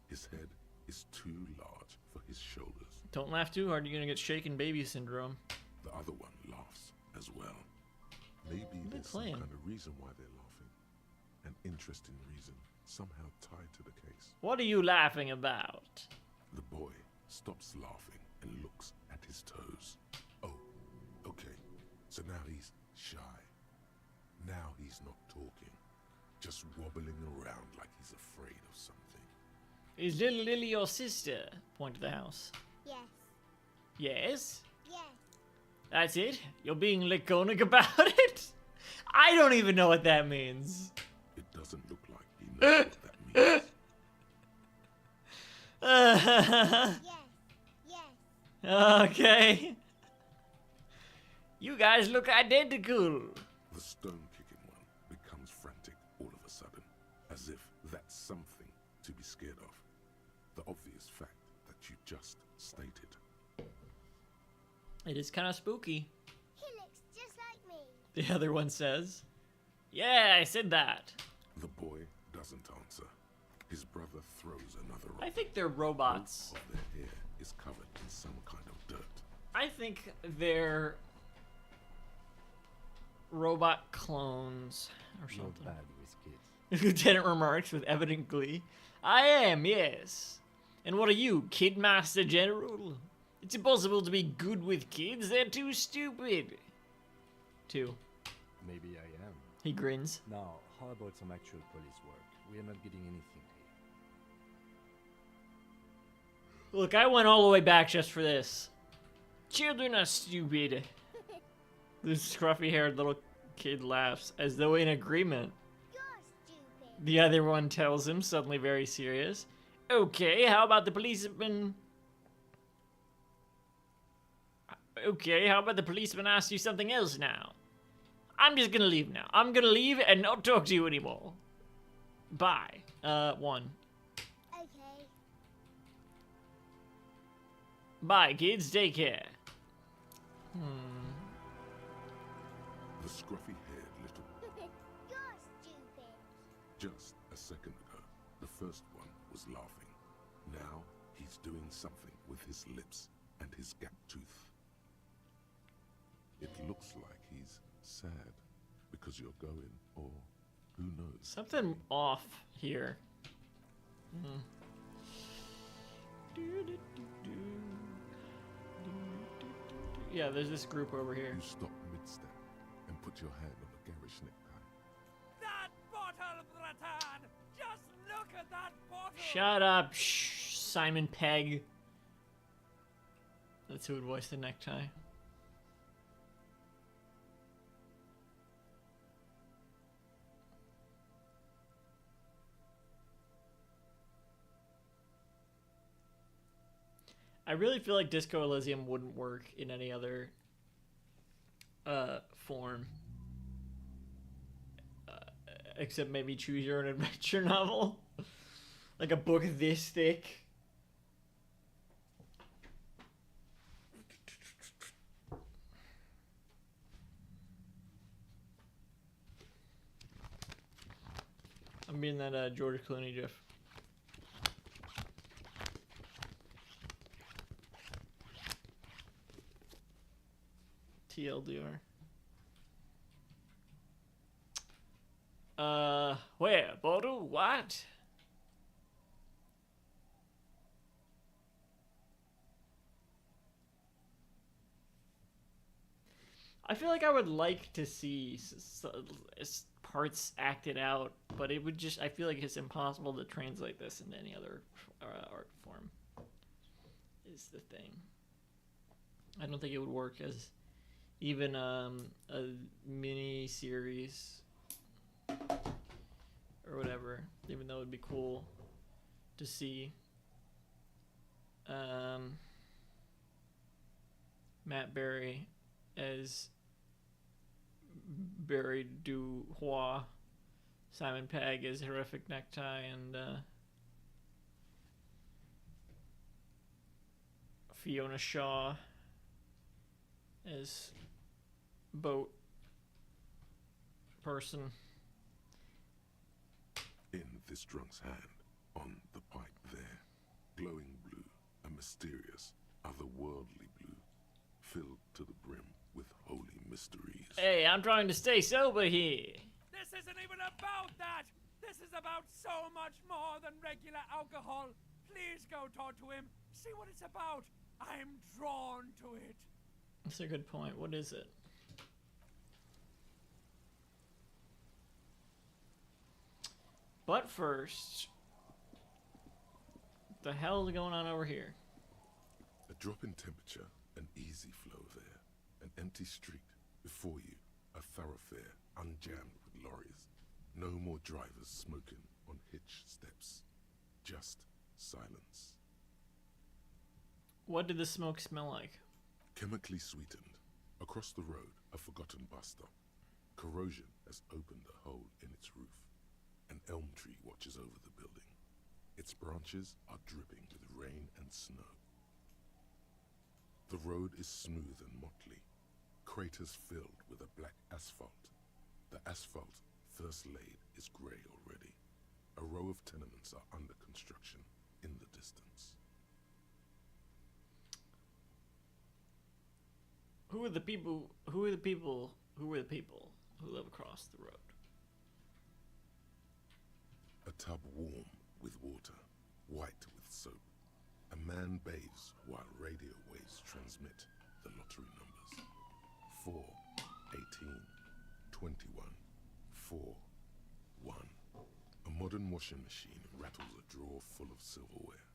[SPEAKER 3] His head is too large for his shoulders.
[SPEAKER 1] Don't laugh too hard, you're gonna get shaken baby syndrome.
[SPEAKER 3] The other one laughs as well. Maybe
[SPEAKER 1] they
[SPEAKER 3] there's some
[SPEAKER 1] playing?
[SPEAKER 3] kind of reason why they're laughing. An interesting reason, somehow tied to the case.
[SPEAKER 1] What are you laughing about?
[SPEAKER 3] The boy stops laughing and looks at his toes. Oh, okay. So now he's shy. Now he's not talking. Just wobbling around like he's afraid of something.
[SPEAKER 1] Is little Lily your sister? Point to the house.
[SPEAKER 11] Yes.
[SPEAKER 1] Yes?
[SPEAKER 11] Yes.
[SPEAKER 1] That's it? You're being laconic about it? I don't even know what that means.
[SPEAKER 3] It doesn't look like he knows what that means.
[SPEAKER 11] Yes. Yes.
[SPEAKER 1] Okay. You guys look identical.
[SPEAKER 3] The stone-kicking one becomes frantic all of a sudden, as if that's something to be scared of. The obvious fact that you just stated.
[SPEAKER 1] It is kind of spooky.
[SPEAKER 11] He looks just like me.
[SPEAKER 1] The other one says. Yeah, I said that.
[SPEAKER 3] The boy doesn't answer. His brother throws another rock.
[SPEAKER 1] I think they're robots.
[SPEAKER 3] Most of their hair is covered in some kind of dirt.
[SPEAKER 1] I think they're robot clones or
[SPEAKER 2] Not
[SPEAKER 1] something.
[SPEAKER 2] bad with kids.
[SPEAKER 1] Lieutenant remarks with evident glee. I am, yes. And what are you, Kid Master General? It's impossible to be good with kids. They're too stupid. 2.
[SPEAKER 2] Maybe I am.
[SPEAKER 1] He grins.
[SPEAKER 2] Now, how about some actual police work? We are not getting anything here.
[SPEAKER 1] Look, I went all the way back just for this. Children are stupid. This scruffy-haired little kid laughs, as though in agreement.
[SPEAKER 11] You're stupid.
[SPEAKER 1] The other one tells him, suddenly very serious. Okay, how about the policeman... Okay, how about the policeman ask you something else now? I'm just gonna leave now. I'm gonna leave and not talk to you anymore. Bye. 1.
[SPEAKER 11] Okay.
[SPEAKER 1] Bye, kids. Take care.
[SPEAKER 3] The scruffy-haired little...
[SPEAKER 11] You're stupid.
[SPEAKER 3] Just a second ago, the first one was laughing. Now, he's doing something with his lips and his gap tooth. It looks like he's sad because you're going, or who knows.
[SPEAKER 1] Something off here. Yeah, there's this group over here.
[SPEAKER 3] You stop mid-step and put your hand on the garish necktie.
[SPEAKER 10] That bottle, Bratan! Just look at that bottle!
[SPEAKER 1] Shut up, Simon Pegg. That's who would voice the necktie. I really feel like Disco Elysium wouldn't work in any other form. Except maybe choose your own adventure novel. Like a book this thick. I'm being that George Clooney gif. TLDR. Where? Bottle? What? I feel like I would like to see parts acted out, but it would just, I feel like it's impossible to translate this into any other art form, is the thing. I don't think it would work as even a mini series or whatever, even though it'd be cool to see. Matt Berry as Barry Duhois, Simon Pegg as Horrific Necktie, and Fiona Shaw as boat person.
[SPEAKER 3] In this drunk's hand, on the pipe there, glowing blue, a mysterious, otherworldly blue, filled to the brim with holy mysteries.
[SPEAKER 1] Hey, I'm trying to stay sober here.
[SPEAKER 10] This isn't even about that! This is about so much more than regular alcohol! Please go talk to him, see what it's about! I'm drawn to it!
[SPEAKER 1] That's a good point. What is it? But first, what the hell is going on over here?
[SPEAKER 3] A drop in temperature, an easy flow there, an empty street. Before you, a thoroughfare unjammed with lorries. No more drivers smoking on hitch steps. Just silence.
[SPEAKER 1] What did the smoke smell like?
[SPEAKER 3] Chemically sweetened. Across the road, a forgotten bus stop. Corrosion has opened a hole in its roof. An elm tree watches over the building. Its branches are dripping with rain and snow. The road is smooth and motley, craters filled with a black asphalt. The asphalt, first laid, is grey already. A row of tenements are under construction in the distance.
[SPEAKER 1] Who are the people who live across the road?
[SPEAKER 3] A tub warm with water, white with soap. A man bathes while radio waves transmit the lottery numbers. 4, 18, 21, 4, 1. A modern washing machine rattles a drawer full of silverware.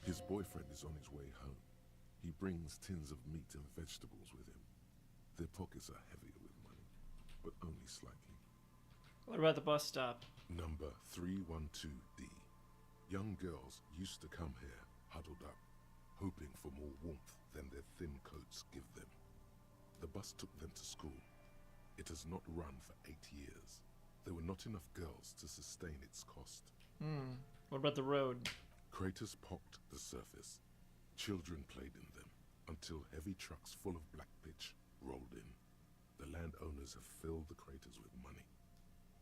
[SPEAKER 3] His boyfriend is on his way home. He brings tins of meat and vegetables with him. Their pockets are heavier with money, but only slightly.
[SPEAKER 1] What about the bus stop?
[SPEAKER 3] Number 312D. Young girls used to come here, huddled up, hoping for more warmth than their thin coats give them. The bus took them to school. It has not run for 8 years. There were not enough girls to sustain its cost.
[SPEAKER 1] What about the road?
[SPEAKER 3] Craters pocked the surface. Children played in them until heavy trucks full of black pitch rolled in. The landowners have filled the craters with money.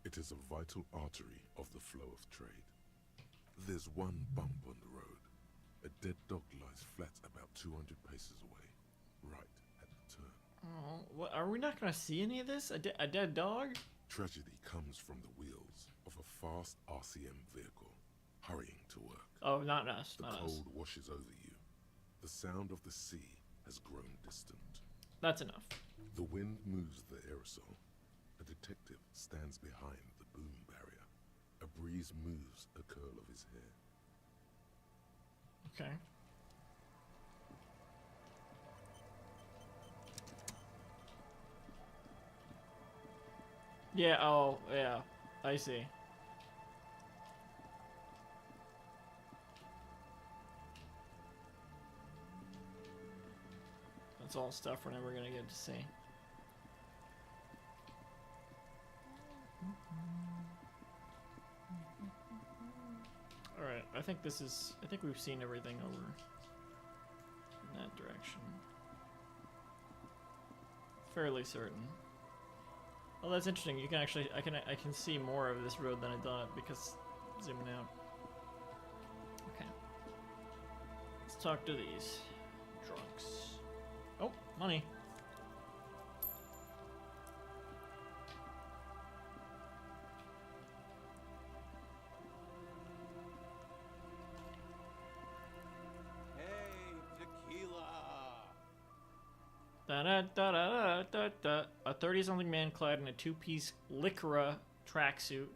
[SPEAKER 3] It is a vital artery of the flow of trade. There's one bump on the road. A dead dog lies flat about 200 paces away, right at the turn.
[SPEAKER 1] Oh, what, are we not gonna see any of this? A dead dog?
[SPEAKER 3] Tragedy comes from the wheels of a fast RCM vehicle, hurrying to work.
[SPEAKER 1] Oh, not us.
[SPEAKER 3] The
[SPEAKER 1] Not
[SPEAKER 3] cold
[SPEAKER 1] us.
[SPEAKER 3] washes over you. The sound of the sea has grown distant.
[SPEAKER 1] That's enough.
[SPEAKER 3] The wind moves the aerosol. A detective stands behind the boom barrier. A breeze moves a curl of his hair.
[SPEAKER 1] Okay. Yeah, oh, yeah. I see. That's all stuff we're never gonna get to see. Alright, I think we've seen everything over in that direction. Fairly certain. Oh, that's interesting. You can actually, I can see more of this road than I thought because zooming out. Okay. Let's talk to these drunks. Oh, money. Da-da-da-da-da-da. A 30-something man clad in a two-piece lycra tracksuit,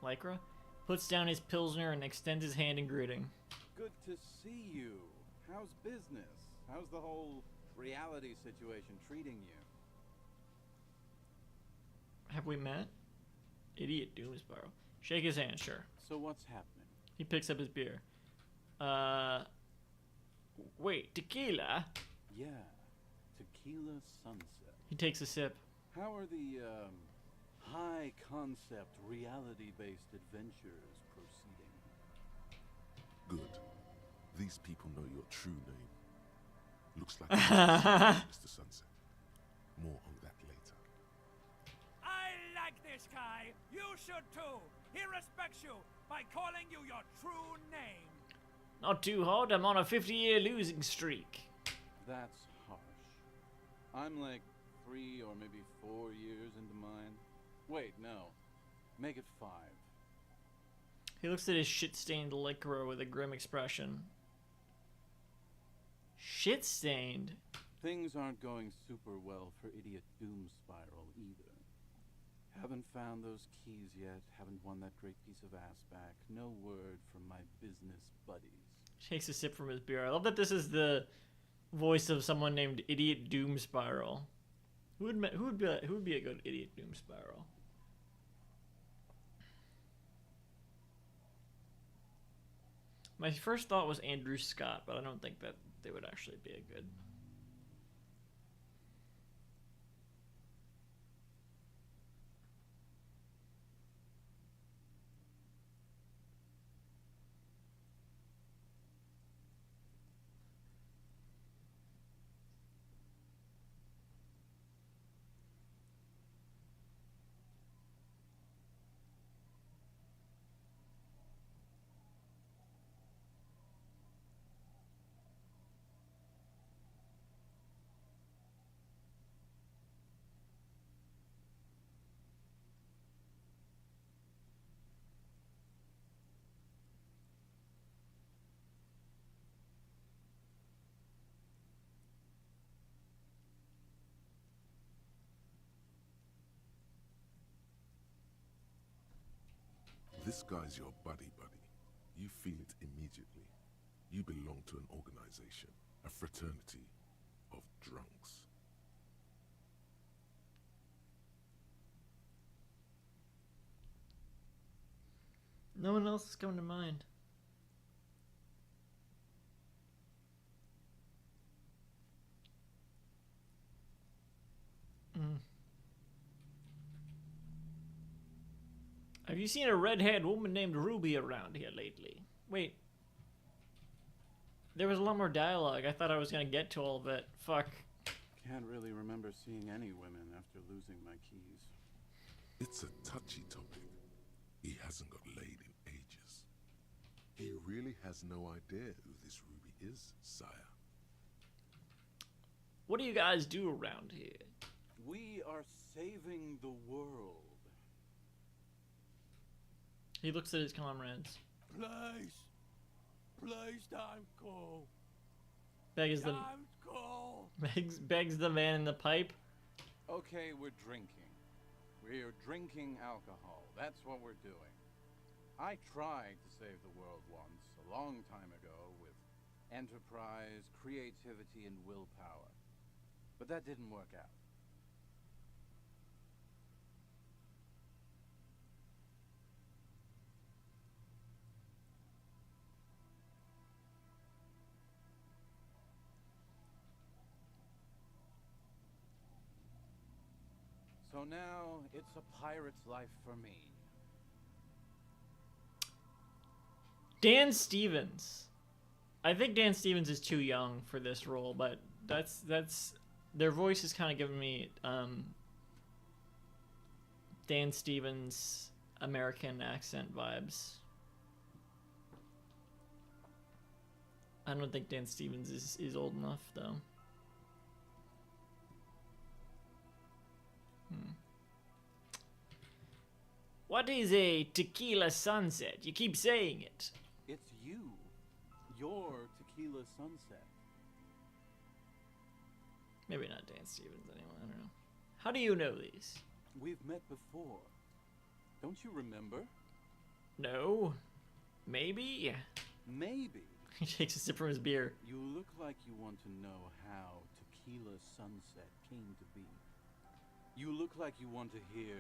[SPEAKER 1] lycra, puts down his pilsner and extends his hand in greeting.
[SPEAKER 12] Good to see you. How's business? How's the whole reality situation treating you?
[SPEAKER 1] Have we met? Idiot Doomsbarrow. Shake his hand, sure.
[SPEAKER 12] So what's happening?
[SPEAKER 1] He picks up his beer. Wait, tequila?
[SPEAKER 12] Yeah, tequila sunset.
[SPEAKER 1] He takes a sip.
[SPEAKER 12] How are the, high-concept, reality-based adventures proceeding?
[SPEAKER 3] Good. These people know your true name. Looks like Mr. Sunset. More on that later.
[SPEAKER 10] I like this guy. You should too. He respects you by calling you your true name.
[SPEAKER 1] Not too hard. I'm on a 50-year losing streak.
[SPEAKER 12] That's harsh. I'm like 3 or maybe 4 years into mine. Wait, no. Make it 5.
[SPEAKER 1] He looks at his shit-stained lycra with a grim expression. Shit-stained?
[SPEAKER 12] Things aren't going super well for Idiot Doom Spiral either. Haven't found those keys yet, haven't won that great piece of ass back. No word from my business buddies.
[SPEAKER 1] Takes a sip from his beer. I love that this is the voice of someone named Idiot Doom Spiral. Who would be a good Idiot Doom Spiral? My first thought was Andrew Scott, but I don't think that they would actually be a good.
[SPEAKER 3] This guy's your buddy. You feel it immediately. You belong to an organization, a fraternity of drunks.
[SPEAKER 1] No one else is coming to mind. Have you seen a red-haired woman named Ruby around here lately? Wait. There was a lot more dialogue. I thought I was gonna get to all of it. Fuck.
[SPEAKER 12] Can't really remember seeing any women after losing my keys.
[SPEAKER 3] It's a touchy topic. He hasn't got laid in ages. He really has no idea who this Ruby is, sire.
[SPEAKER 1] What do you guys do around here?
[SPEAKER 12] We are saving the world.
[SPEAKER 1] He looks at his comrades.
[SPEAKER 10] Please don't go.
[SPEAKER 1] Begs the
[SPEAKER 10] Don't go.
[SPEAKER 1] begs the man in the pipe.
[SPEAKER 12] Okay, we're drinking. We're drinking alcohol. That's what we're doing. I tried to save the world once, a long time ago, with enterprise, creativity, and willpower. But that didn't work out. So now, it's a pirate's life for me.
[SPEAKER 1] Dan Stevens. I think Dan Stevens is too young for this role, but that's their voice is kind of giving me Dan Stevens American accent vibes. I don't think Dan Stevens is old enough though. What is a tequila sunset? You keep saying it.
[SPEAKER 12] It's you. Your tequila sunset.
[SPEAKER 1] Maybe not Dan Stevens anyway, I don't know. How do you know these?
[SPEAKER 12] We've met before. Don't you remember?
[SPEAKER 1] No. Maybe?
[SPEAKER 12] Maybe.
[SPEAKER 1] He takes a sip from his beer.
[SPEAKER 12] You look like you want to know how tequila sunset came to be. You look like you want to hear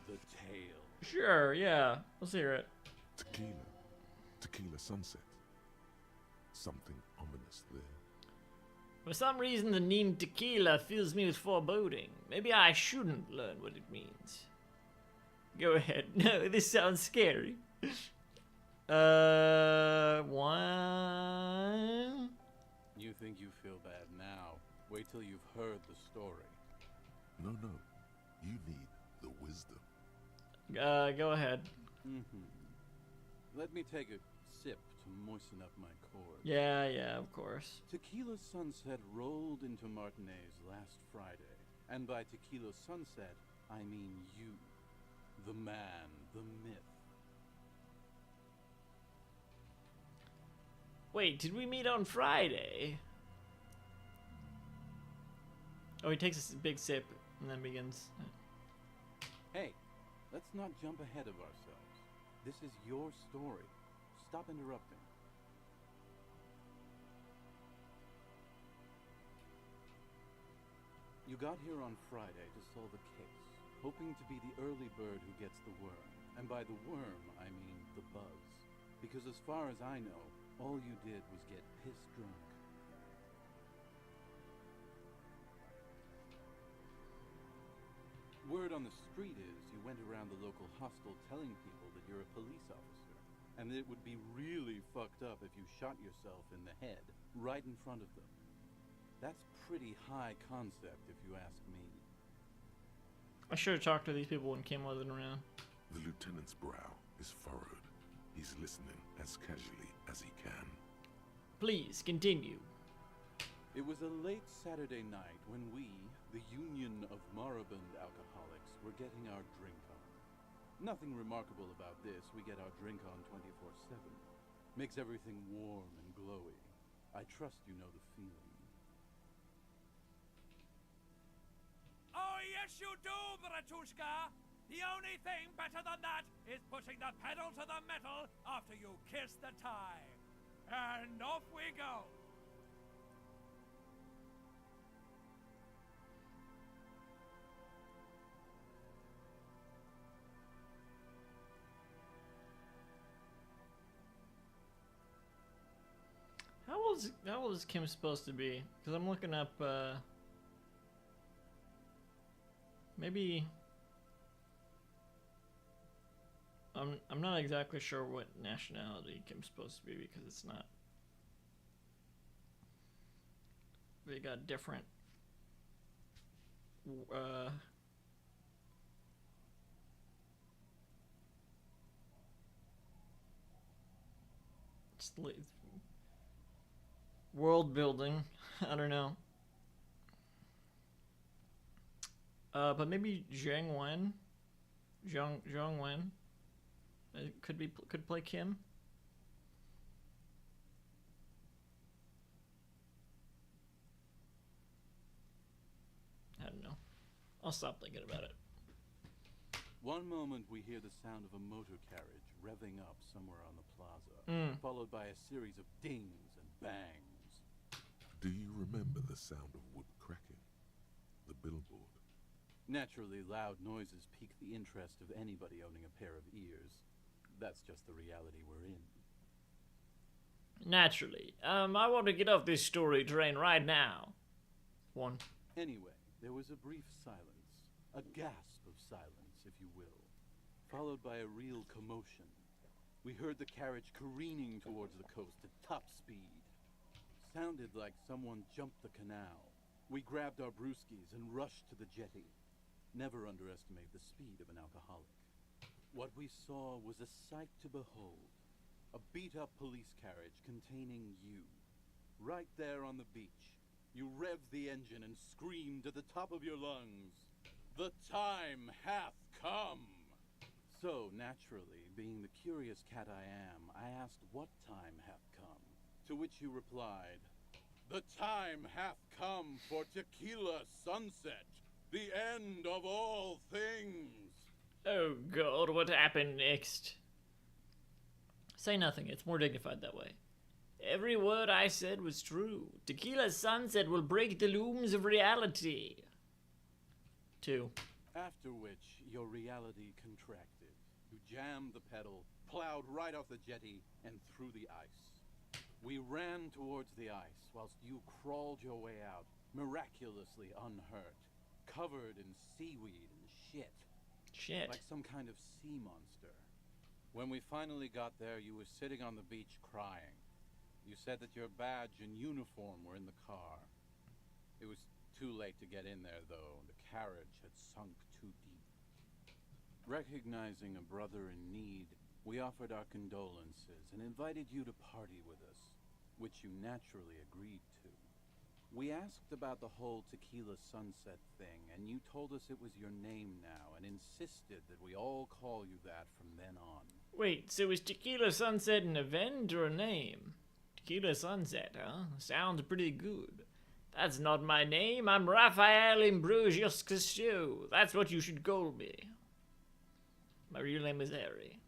[SPEAKER 12] the tale.
[SPEAKER 1] Sure, yeah. Let's hear it.
[SPEAKER 3] Tequila sunset. Something ominous there.
[SPEAKER 1] For some reason, the name tequila fills me with foreboding. Maybe I shouldn't learn what it means. Go ahead. No, this sounds scary. One.
[SPEAKER 12] You think you feel bad now. Wait till you've heard the story.
[SPEAKER 3] No. You need the wisdom.
[SPEAKER 1] Go ahead.
[SPEAKER 12] Let me take a sip to moisten up my cord.
[SPEAKER 1] Yeah, of course.
[SPEAKER 12] Tequila sunset rolled into Martinez last Friday. And by tequila sunset, I mean you. The man, the myth.
[SPEAKER 1] Wait, did we meet on Friday? Oh, he takes a big sip and then begins.
[SPEAKER 12] Hey, let's not jump ahead of ourselves. This is your story. Stop interrupting. You got here on Friday to solve a case, hoping to be the early bird who gets the worm. And by the worm, I mean the buzz. Because as far as I know, all you did was get piss drunk. Word on the street is you went around the local hostel telling people that you're a police officer, and that it would be really fucked up if you shot yourself in the head, right in front of them. That's pretty high concept, if you ask me.
[SPEAKER 1] I should have talked to these people when Kim wasn't around.
[SPEAKER 3] The lieutenant's brow is furrowed. He's listening as casually as he can.
[SPEAKER 1] Please, continue.
[SPEAKER 12] It was a late Saturday night when we, the Union of Moribund Alcoholics, were getting our drink on. Nothing remarkable about this. We get our drink on 24/7. Makes everything warm and glowy. I trust you know the feeling.
[SPEAKER 10] Oh, yes, you do, Bratushka. The only thing better than that is putting the pedal to the metal after you kiss the tie. And off we go.
[SPEAKER 1] How old is Kim supposed to be? Because I'm looking up, maybe... I'm not exactly sure what nationality Kim's supposed to be because it's not. They got different world building. I don't know. But maybe Zhang Wen. Zhang Wen. Could play Kim. I don't know. I'll stop thinking about it.
[SPEAKER 12] One moment we hear the sound of a motor carriage revving up somewhere on the plaza, followed by a series of dings and bangs.
[SPEAKER 3] Do you remember the sound of wood cracking? The billboard?
[SPEAKER 12] Naturally, loud noises pique the interest of anybody owning a pair of ears. That's just the reality we're in.
[SPEAKER 1] Naturally. I want to get off this story train right now. One.
[SPEAKER 12] Anyway, there was a brief silence. A gasp of silence, if you will. Followed by a real commotion. We heard the carriage careening towards the coast at top speed. Sounded like someone jumped the canal. We grabbed our brewskis and rushed to the jetty. Never underestimate the speed of an alcoholic. What we saw was a sight to behold. A beat-up police carriage containing you. Right there on the beach. You revved the engine and screamed at the top of your lungs, "The time hath come!" So, naturally, being the curious cat I am, I asked what time hath come. To which you replied, "The time hath come for tequila sunset, the end of all things."
[SPEAKER 1] Oh god, what happened next? Say nothing, it's more dignified that way. Every word I said was true. Tequila sunset will break the looms of reality. 2.
[SPEAKER 12] After which, your reality contracted. You jammed the pedal, plowed right off the jetty, and through the ice. We ran towards the ice, whilst you crawled your way out, miraculously unhurt, covered in seaweed and shit.
[SPEAKER 1] Shit.
[SPEAKER 12] Like some kind of sea monster. When we finally got there, you were sitting on the beach crying. You said that your badge and uniform were in the car. It was too late to get in there, though. The carriage had sunk too deep. Recognizing a brother in need, we offered our condolences and invited you to party with us, which you naturally agreed to. We asked about the whole tequila sunset thing, and you told us it was your name now, and insisted that we all call you that from then on.
[SPEAKER 1] Wait, so is Tequila Sunset an event or a name? Tequila Sunset, huh? Sounds pretty good. That's not my name. I'm Raphael Ambrosius Castillo. That's what you should call me. My real name is Harry.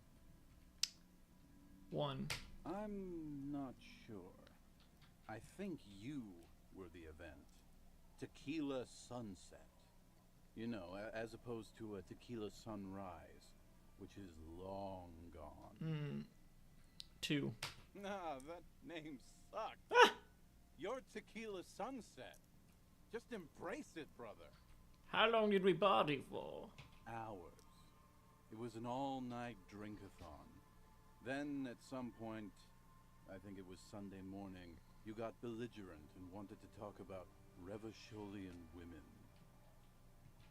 [SPEAKER 1] 1.
[SPEAKER 12] I'm not sure. I think you were the event. Tequila sunset. You know, as opposed to a tequila sunrise, which is long gone.
[SPEAKER 1] 2.
[SPEAKER 12] Nah, that name sucks. Your tequila sunset. Just embrace it, brother.
[SPEAKER 1] How long did we party for?
[SPEAKER 12] Hours. It was an all-night drink-a-thon. Then, at some point, I think it was Sunday morning, you got belligerent and wanted to talk about Revacholian women.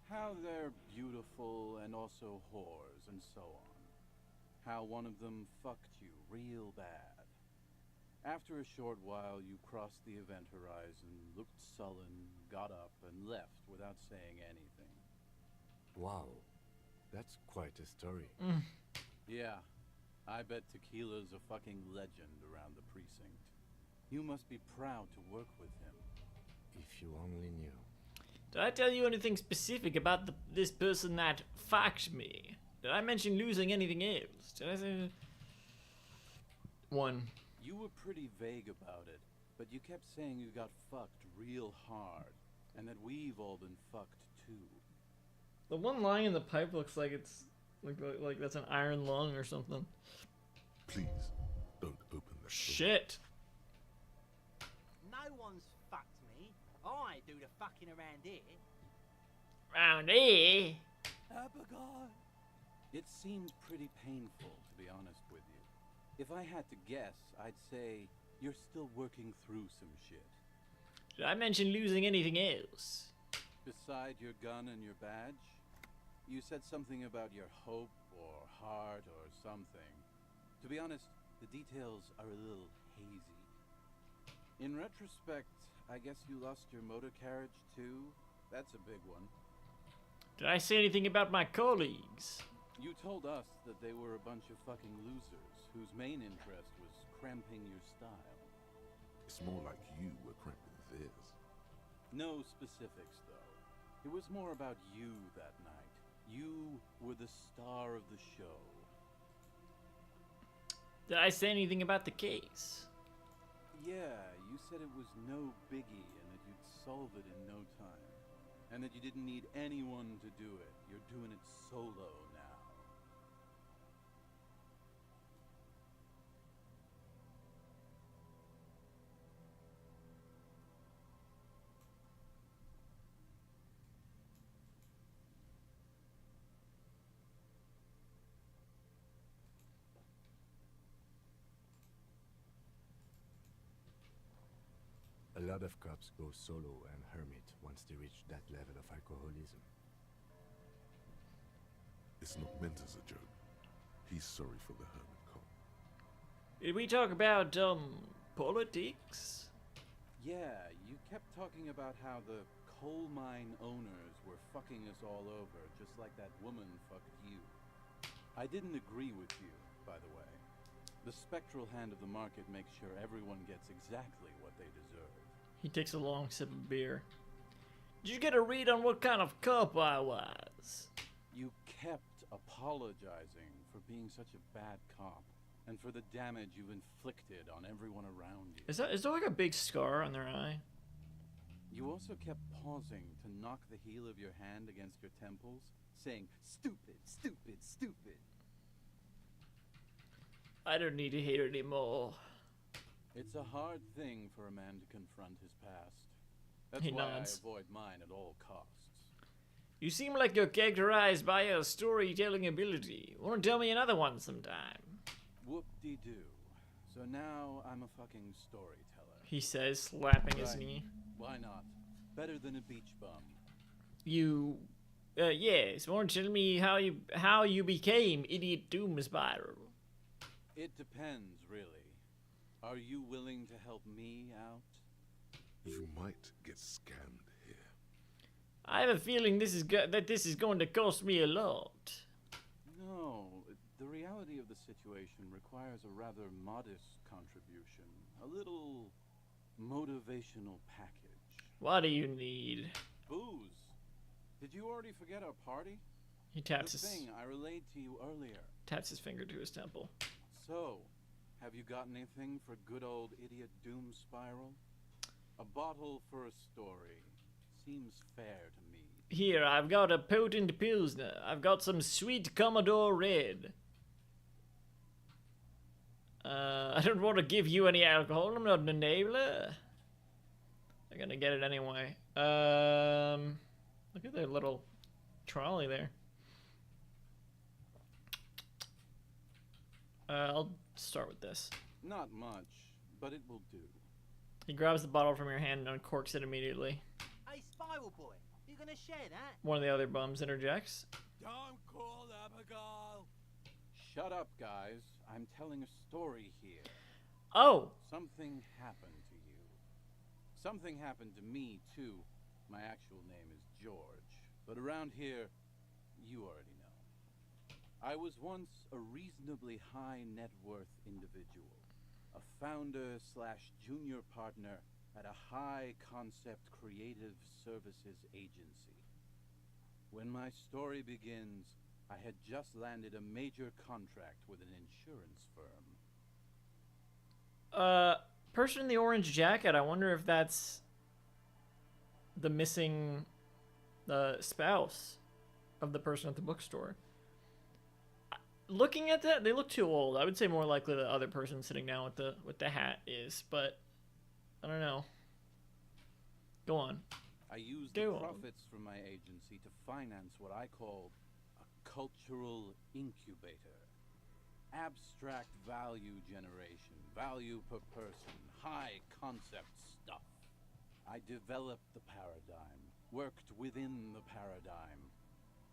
[SPEAKER 12] How they're beautiful and also whores and so on. How one of them fucked you real bad. After a short while, you crossed the event horizon, looked sullen, got up, and left without saying anything.
[SPEAKER 2] Wow, that's quite a story.
[SPEAKER 12] Yeah, I bet Tequila's a fucking legend around the precinct. You must be proud to work with him.
[SPEAKER 2] If you only knew.
[SPEAKER 1] Did I tell you anything specific about this person that fucked me? Did I mention losing anything else? Did I say... 1.
[SPEAKER 12] You were pretty vague about it, but you kept saying you got fucked real hard, and that we've all been fucked too.
[SPEAKER 1] The one lying in the pipe looks like it's like that's an iron lung or something.
[SPEAKER 3] Please, don't open that door.
[SPEAKER 1] Shit.
[SPEAKER 13] No one's fucked me. I do the fucking around here.
[SPEAKER 1] Round here?
[SPEAKER 13] Abigail.
[SPEAKER 12] It seemed pretty painful, to be honest with you. If I had to guess, I'd say you're still working through some shit.
[SPEAKER 1] Did I mention losing anything else?
[SPEAKER 12] Beside your gun and your badge, you said something about your hope or heart or something. To be honest, the details are a little hazy. In retrospect, I guess you lost your motor carriage too? That's a big one.
[SPEAKER 1] Did I say anything about my colleagues?
[SPEAKER 12] You told us that they were a bunch of fucking losers whose main interest was cramping your style.
[SPEAKER 3] It's more like you were cramping theirs.
[SPEAKER 12] No specifics, though. It was more about you that night. You were the star of the show.
[SPEAKER 1] Did I say anything about the case?
[SPEAKER 12] Yeah, you said it was no biggie and that you'd solve it in no time. And that you didn't need anyone to do it. You're doing it solo now.
[SPEAKER 2] A lot of cops go solo and hermit once they reach that level of alcoholism.
[SPEAKER 3] It's not meant as a joke. He's sorry for the hermit cop.
[SPEAKER 1] Did we talk about, politics?
[SPEAKER 12] Yeah, you kept talking about how the coal mine owners were fucking us all over, just like that woman fucked you. I didn't agree with you, by the way. The spectral hand of the market makes sure everyone gets exactly what they deserve.
[SPEAKER 1] He takes a long sip of beer. Did you get a read on what kind of cop I was?
[SPEAKER 12] You kept apologizing for being such a bad cop, and for the damage you've inflicted on everyone around you.
[SPEAKER 1] Is there like a big scar on their eye?
[SPEAKER 12] You also kept pausing to knock the heel of your hand against your temples, saying, "Stupid, stupid, stupid."
[SPEAKER 1] I don't need to hear it anymore.
[SPEAKER 12] It's a hard thing for a man to confront his past. That's
[SPEAKER 1] He
[SPEAKER 12] why
[SPEAKER 1] nods.
[SPEAKER 12] I avoid mine at all costs.
[SPEAKER 1] You seem like you're characterized by your storytelling ability. Want to tell me another one sometime?
[SPEAKER 12] Whoop-de-doo. So now I'm a fucking storyteller.
[SPEAKER 1] He says, slapping his
[SPEAKER 12] Right.
[SPEAKER 1] knee.
[SPEAKER 12] Why not? Better than a beach bum.
[SPEAKER 1] Yes. Want to tell me how you became Idiot Doom Spiral?
[SPEAKER 12] It depends, really. Are you willing to help me out?
[SPEAKER 3] You might get scammed here.
[SPEAKER 1] I have a feeling this is going to cost me a lot.
[SPEAKER 12] No, the reality of the situation requires a rather modest contribution. A little motivational package.
[SPEAKER 1] What do you need?
[SPEAKER 12] Booze. Did you already forget our party?
[SPEAKER 1] He taps
[SPEAKER 12] The
[SPEAKER 1] his
[SPEAKER 12] thing I relayed to you earlier.
[SPEAKER 1] taps his finger to his temple.
[SPEAKER 12] So, have you got anything for good old Idiot Doom Spiral? A bottle for a story. Seems fair to me.
[SPEAKER 1] Here, I've got a potent pilsner. I've got some sweet Commodore Red. I don't want to give you any alcohol. I'm not an enabler. They're gonna get it anyway. Look at their little trolley there. I'll start with this.
[SPEAKER 12] Not much, but it will do.
[SPEAKER 1] He grabs the bottle from your hand and uncorks it immediately.
[SPEAKER 13] Hey, Spiral Boy, you gonna share that?
[SPEAKER 1] One of the other bums interjects.
[SPEAKER 10] Don't call Abigail.
[SPEAKER 12] Shut up, guys. I'm telling a story here.
[SPEAKER 1] Oh!
[SPEAKER 12] Something happened to you. Something happened to me, too. My actual name is George. But around here, you already know. I was once a reasonably high net worth individual. A founder/junior partner at a high-concept creative services agency. When my story begins, I had just landed a major contract with an insurance firm.
[SPEAKER 1] Person in the orange jacket, I wonder if that's the missing spouse of the person at the bookstore. Looking at that, they look too old. I would say more likely the other person sitting down with the hat is, but I don't know. Go on.
[SPEAKER 12] I used the profits from my agency to finance what I call a cultural incubator. Abstract value generation, value per person, high concept stuff. I developed the paradigm, worked within the paradigm,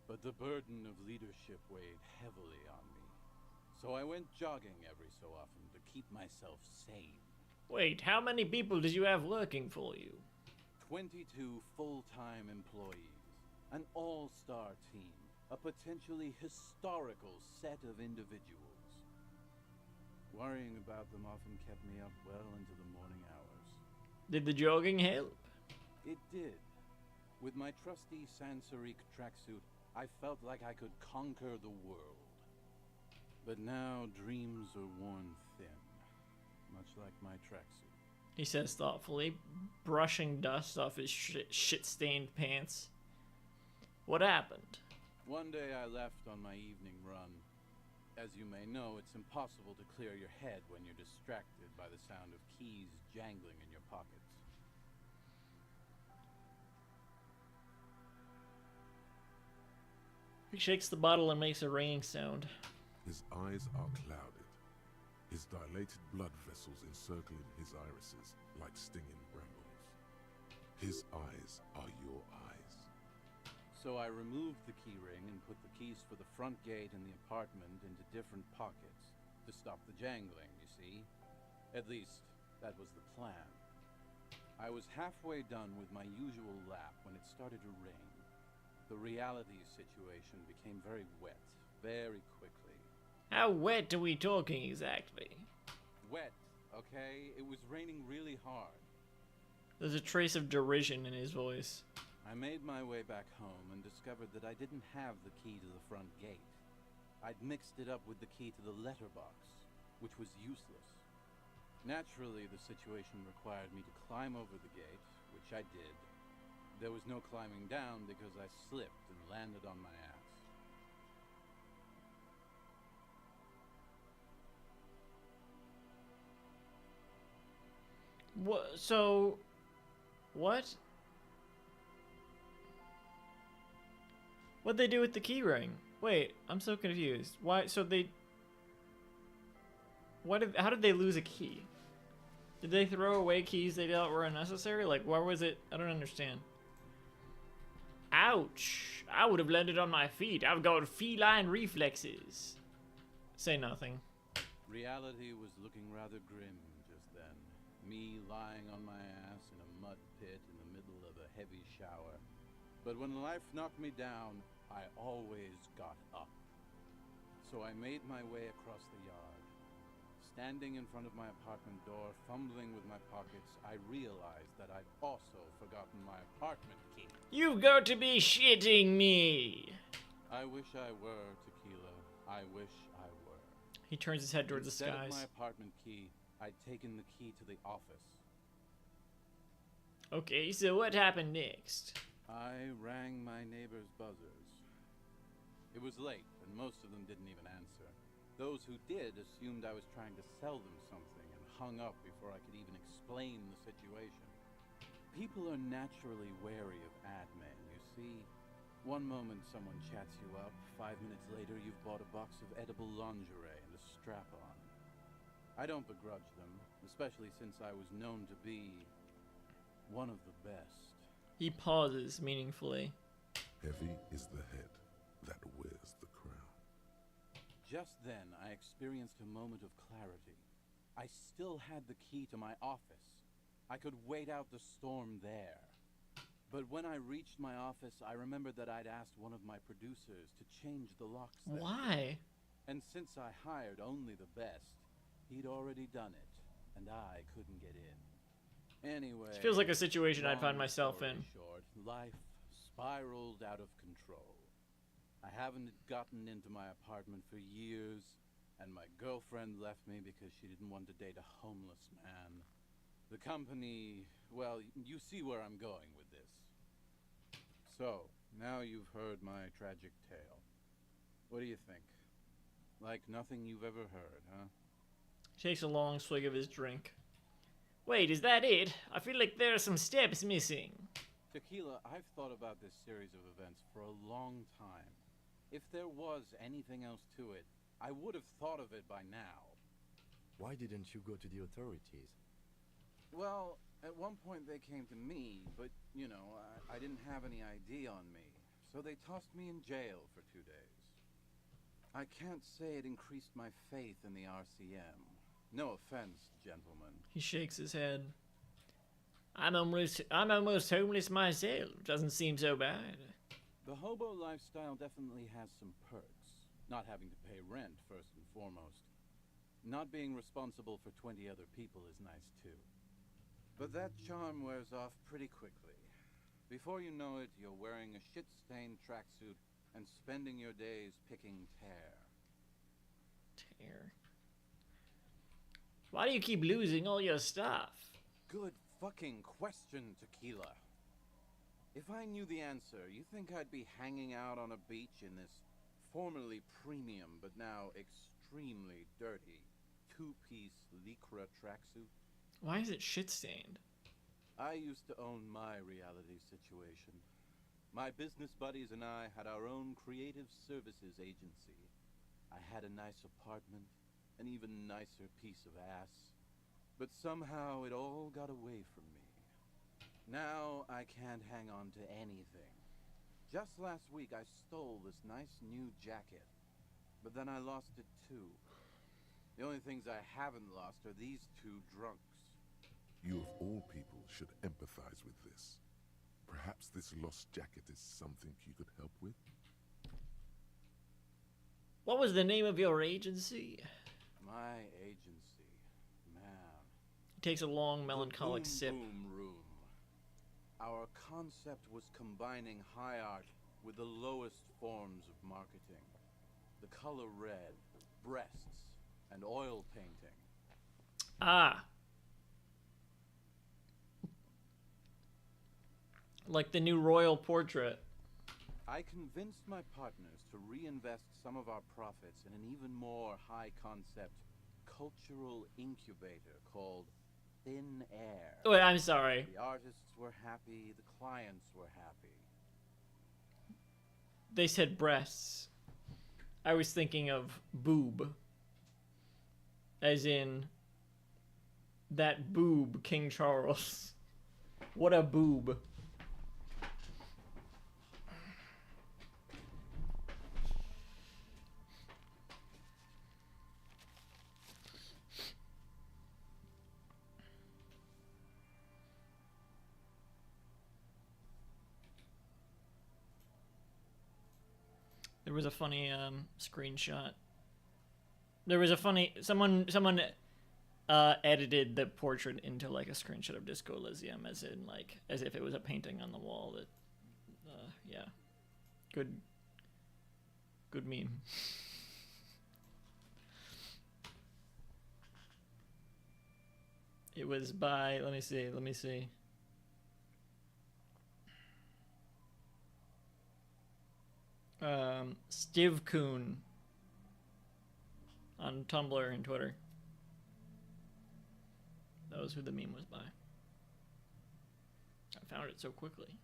[SPEAKER 12] but the burden of leadership weighed heavily on me. So I went jogging every so often to keep myself sane.
[SPEAKER 1] Wait, how many people did you have working for you?
[SPEAKER 12] 22 full-time employees, an all-star team, a potentially historical set of individuals. Worrying about them often kept me up well into the morning hours.
[SPEAKER 1] Did the jogging help?
[SPEAKER 12] It did. With my trusty Sansarique tracksuit, I felt like I could conquer the world. But now dreams are worn thin, much like my tracksuit.
[SPEAKER 1] He says thoughtfully, brushing dust off his shit-stained pants. What happened?
[SPEAKER 12] One day I left on my evening run. As you may know, it's impossible to clear your head when you're distracted by the sound of keys jangling in your pockets.
[SPEAKER 1] He shakes the bottle and makes a ringing sound.
[SPEAKER 3] His eyes are clouded. His dilated blood vessels encircling his irises like stinging brambles. His eyes are your eyes.
[SPEAKER 12] So I removed the key ring and put the keys for the front gate and the apartment into different pockets to stop the jangling, you see. At least, that was the plan. I was halfway done with my usual lap when it started to rain. The reality situation became very wet, very quickly.
[SPEAKER 1] How wet are we talking exactly?
[SPEAKER 12] Wet, okay? It was raining really hard.
[SPEAKER 1] There's a trace of derision in his voice.
[SPEAKER 12] I made my way back home and discovered that I didn't have the key to the front gate. I'd mixed it up with the key to the letterbox, which was useless. Naturally, the situation required me to climb over the gate, which I did. There was no climbing down because I slipped and landed on my ass.
[SPEAKER 1] What? So, what? What'd they do with the key ring? Wait, I'm so confused. Why? So they. How did they lose a key? Did they throw away keys they thought were unnecessary? Like, why was it? I don't understand. Ouch! I would have landed on my feet. I've got feline reflexes. Say nothing.
[SPEAKER 12] Reality was looking rather grim just then. Me lying on my ass in a mud pit in the middle of a heavy shower. But when life knocked me down, I always got up. So I made my way across the yard. Standing in front of my apartment door, fumbling with my pockets, I realized that I'd also forgotten my apartment key.
[SPEAKER 1] You've got to be shitting me!
[SPEAKER 12] I wish I were, Tequila. I wish I were.
[SPEAKER 1] He turns his head towards the skies.
[SPEAKER 12] Instead of my apartment key, I'd taken the key to the office.
[SPEAKER 1] Okay, so what happened next?
[SPEAKER 12] I rang my neighbor's buzzers. It was late, and most of them didn't even answer. Those who did assumed I was trying to sell them something and hung up before I could even explain the situation. People are naturally wary of ad men, you see. One moment someone chats you up, 5 minutes later you've bought a box of edible lingerie and a strap-on. I don't begrudge them, especially since I was known to be one of the best.
[SPEAKER 1] He pauses meaningfully.
[SPEAKER 3] Heavy is the head that wears the crown.
[SPEAKER 12] Just then, I experienced a moment of clarity. I still had the key to my office. I could wait out the storm there. But when I reached my office, I remembered that I'd asked one of my producers to change the locks there.
[SPEAKER 1] Why?
[SPEAKER 12] And since I hired only the best, he'd already done it, and I couldn't get in. Anyway,
[SPEAKER 1] This feels like a situation I'd find
[SPEAKER 12] long
[SPEAKER 1] myself
[SPEAKER 12] story
[SPEAKER 1] in.
[SPEAKER 12] short, life spiraled out of control. I haven't gotten into my apartment for years, and my girlfriend left me because she didn't want to date a homeless man. The company, well, you see where I'm going with this. So, now you've heard my tragic tale. What do you think? Like nothing you've ever heard, huh?
[SPEAKER 1] Takes a long swig of his drink. Wait, is that it? I feel like there are some steps missing.
[SPEAKER 12] Tequila, I've thought about this series of events for a long time. If there was anything else to it, I would have thought of it by now.
[SPEAKER 2] Why didn't you go to the authorities?
[SPEAKER 12] Well, at one point they came to me, but, you know, I didn't have any ID on me. So they tossed me in jail for 2 days. I can't say it increased my faith in the RCM. No offense, gentlemen.
[SPEAKER 1] He shakes his head. I'm almost homeless myself. Doesn't seem so bad.
[SPEAKER 12] The hobo lifestyle definitely has some perks. Not having to pay rent, first and foremost. Not being responsible for 20 other people is nice, too. But that charm wears off pretty quickly. Before you know it, you're wearing a shit-stained tracksuit and spending your days picking tear.
[SPEAKER 1] Tear. Why do you keep losing all your stuff?
[SPEAKER 12] Good fucking question, Tequila. If I knew the answer, you think I'd be hanging out on a beach in this formerly premium but now extremely dirty two-piece lycra tracksuit?
[SPEAKER 1] Why is it shit-stained?
[SPEAKER 12] I used to own my reality situation. My business buddies and I had our own creative services agency. I had a nice apartment, an even nicer piece of ass, but somehow it all got away from me. Now I can't hang on to anything. Just last week I stole this nice new jacket, but then I lost it too. The only things I haven't lost are these two drunks.
[SPEAKER 3] You of all people should empathize with this. Perhaps this lost jacket is something you could help with?
[SPEAKER 1] What was the name of your agency?
[SPEAKER 12] My agency, man.
[SPEAKER 1] He takes a long,
[SPEAKER 12] The
[SPEAKER 1] melancholic
[SPEAKER 12] Boom
[SPEAKER 1] sip.
[SPEAKER 12] Boom Room. Our concept was combining high art with the lowest forms of marketing. The color red, breasts, and oil painting.
[SPEAKER 1] Ah. Like the new royal portrait.
[SPEAKER 12] I convinced my partners to reinvest some of our profits in an even more high-concept cultural incubator called Thin Air.
[SPEAKER 1] Wait, I'm sorry.
[SPEAKER 12] The artists were happy, the clients were happy.
[SPEAKER 1] They said breasts. I was thinking of boob. As in that boob, King Charles. What a boob. There was a funny screenshot. There was a funny someone edited the portrait into like a screenshot of Disco Elysium, as in like as if it was a painting on the wall. That yeah, good meme. It was by let me see. Stiv Kuhn on Tumblr and Twitter. That was who the meme was by. I found it so quickly.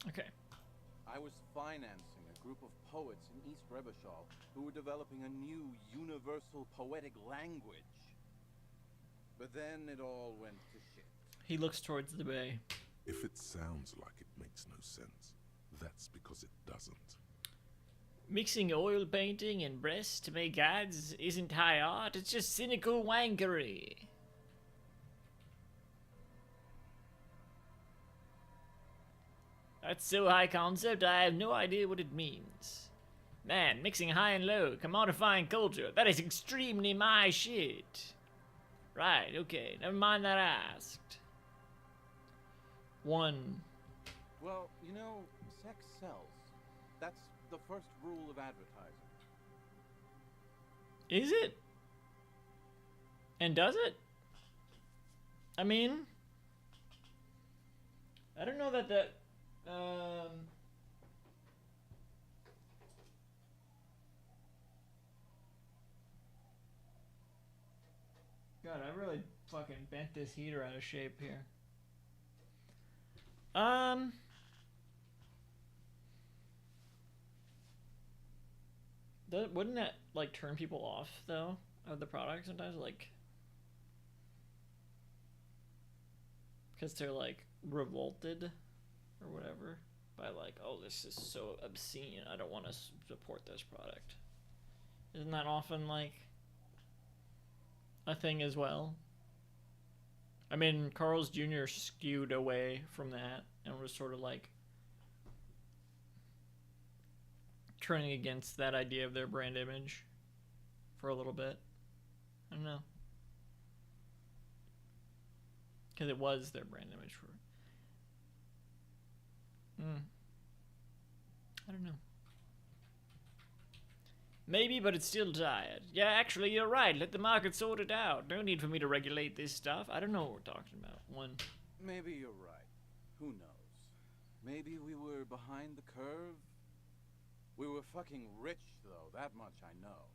[SPEAKER 1] Okay.
[SPEAKER 12] I was financing a group of poets in East Rebishal who were developing a new universal poetic language. But then it all went to shit.
[SPEAKER 1] He looks towards the bay.
[SPEAKER 3] If it sounds like it makes no sense, that's because it doesn't.
[SPEAKER 1] Mixing oil painting and breasts to make ads isn't high art, it's just cynical wankery. That's so high concept, I have no idea what it means. Man, mixing high and low, commodifying culture, that is extremely my shit. Right, okay, never mind that I asked. 1.
[SPEAKER 12] Well, you know, sex sells. That's the first rule of advertising.
[SPEAKER 1] Is it? And does it? I mean, I don't know that God, I really fucking bent this heater out of shape here. Wouldn't that like turn people off though of the product sometimes, like because they're like revolted or whatever by like, oh, this is so obscene, I don't want to support this product. Isn't that often like a thing as well? I mean, Carl's Jr. skewed away from that and was sort of like turning against that idea of their brand image for a little bit. I don't know. Because it was their brand image for... I don't know. Maybe, but it's still tired. Yeah, actually, you're right. Let the market sort it out. No need for me to regulate this stuff. I don't know what we're talking about. 1.
[SPEAKER 12] Maybe you're right. Who knows? Maybe we were behind the curve. We were fucking rich, though. That much I know.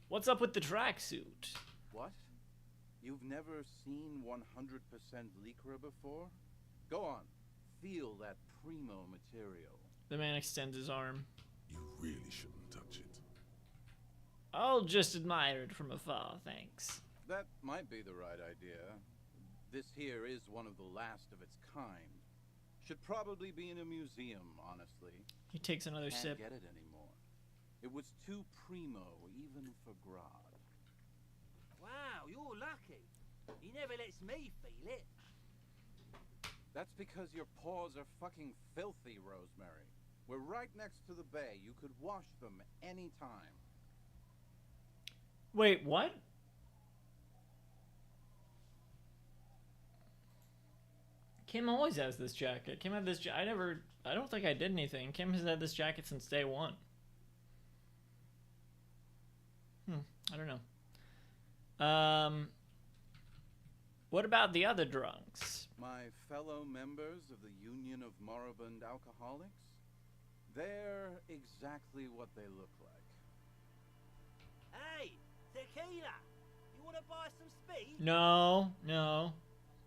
[SPEAKER 1] What's up with the tracksuit?
[SPEAKER 12] What? You've never seen 100% Lycra before? Go on. Feel that primo material.
[SPEAKER 1] The man extends his arm.
[SPEAKER 3] You really shouldn't touch it.
[SPEAKER 1] I'll just admire it from afar, thanks.
[SPEAKER 12] That might be the right idea. This here is one of the last of its kind. Should probably be in a museum, honestly.
[SPEAKER 1] He takes another sip.
[SPEAKER 12] Can't get it anymore. It was too primo, even for Grodd.
[SPEAKER 13] Wow, you're lucky. He never lets me feel it.
[SPEAKER 12] That's because your paws are fucking filthy, Rosemary. We're right next to the bay. You could wash them anytime.
[SPEAKER 1] Wait, what? Kim always has this jacket. Kim had this I don't think I did anything. Kim has had this jacket since day 1. I don't know. What about the other drunks?
[SPEAKER 12] My fellow members of the Union of Moribund Alcoholics? They're exactly what they look like.
[SPEAKER 13] Hey, tequila! You want to buy some speed?
[SPEAKER 1] No.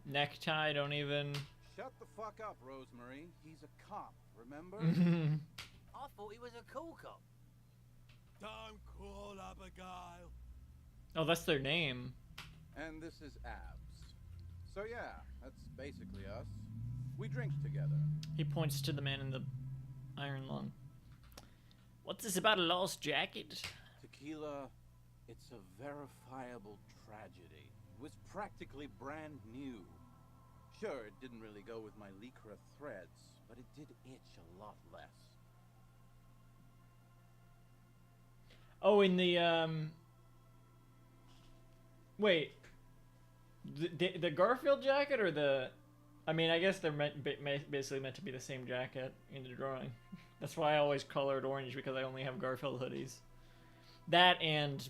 [SPEAKER 1] Necktie, don't even...
[SPEAKER 12] Shut the fuck up, Rosemary. He's a cop, remember?
[SPEAKER 13] I thought he was a cool cop.
[SPEAKER 6] Damn cool, Abigail.
[SPEAKER 1] Oh, that's their name.
[SPEAKER 12] And this is Abs. So yeah, that's basically us. We drink together.
[SPEAKER 1] He points to the man in the iron lung. What's this about a lost jacket?
[SPEAKER 12] Tequila, it's a verifiable tragedy. It was practically brand new. Sure, it didn't really go with my Lycra threads, but it did itch a lot less.
[SPEAKER 1] Oh, in the, Wait. The Garfield jacket or the... I mean, I guess they're basically meant to be the same jacket in the drawing. That's why I always colored orange, because I only have Garfield hoodies. That and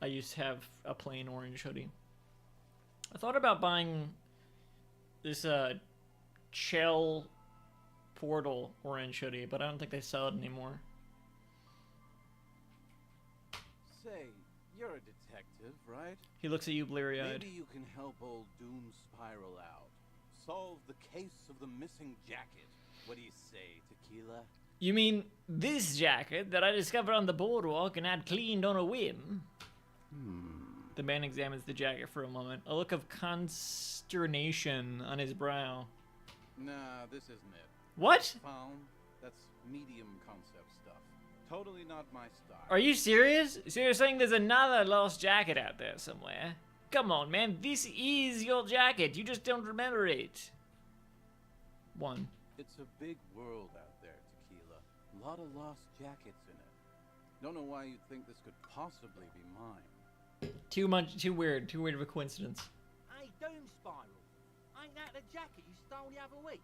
[SPEAKER 1] I used to have a plain orange hoodie. I thought about buying this Shell Portal orange hoodie, but I don't think they sell it anymore.
[SPEAKER 12] Say, you're a detective, right?
[SPEAKER 1] He looks at you bleary-eyed.
[SPEAKER 12] Maybe you can help old Doom Spiral out. Solve the case of the missing jacket. What do you say, Tequila?
[SPEAKER 1] You mean this jacket that I discovered on the boardwalk and had cleaned on a whim? The man examines the jacket for a moment, a look of consternation on his brow.
[SPEAKER 12] Nah, this isn't it.
[SPEAKER 1] What?
[SPEAKER 12] Found? That's medium concept stuff. Totally not my style.
[SPEAKER 1] Are you serious? So you're saying there's another lost jacket out there somewhere? Come on, man, this is your jacket. You just don't remember it. One.
[SPEAKER 12] It's a big world out there, Tequila. A lot of lost jackets in it. Don't know why you'd think this could possibly be mine.
[SPEAKER 1] Too weird of a coincidence.
[SPEAKER 13] Hey, Doom Spiral. Ain't that the jacket you stole the other week?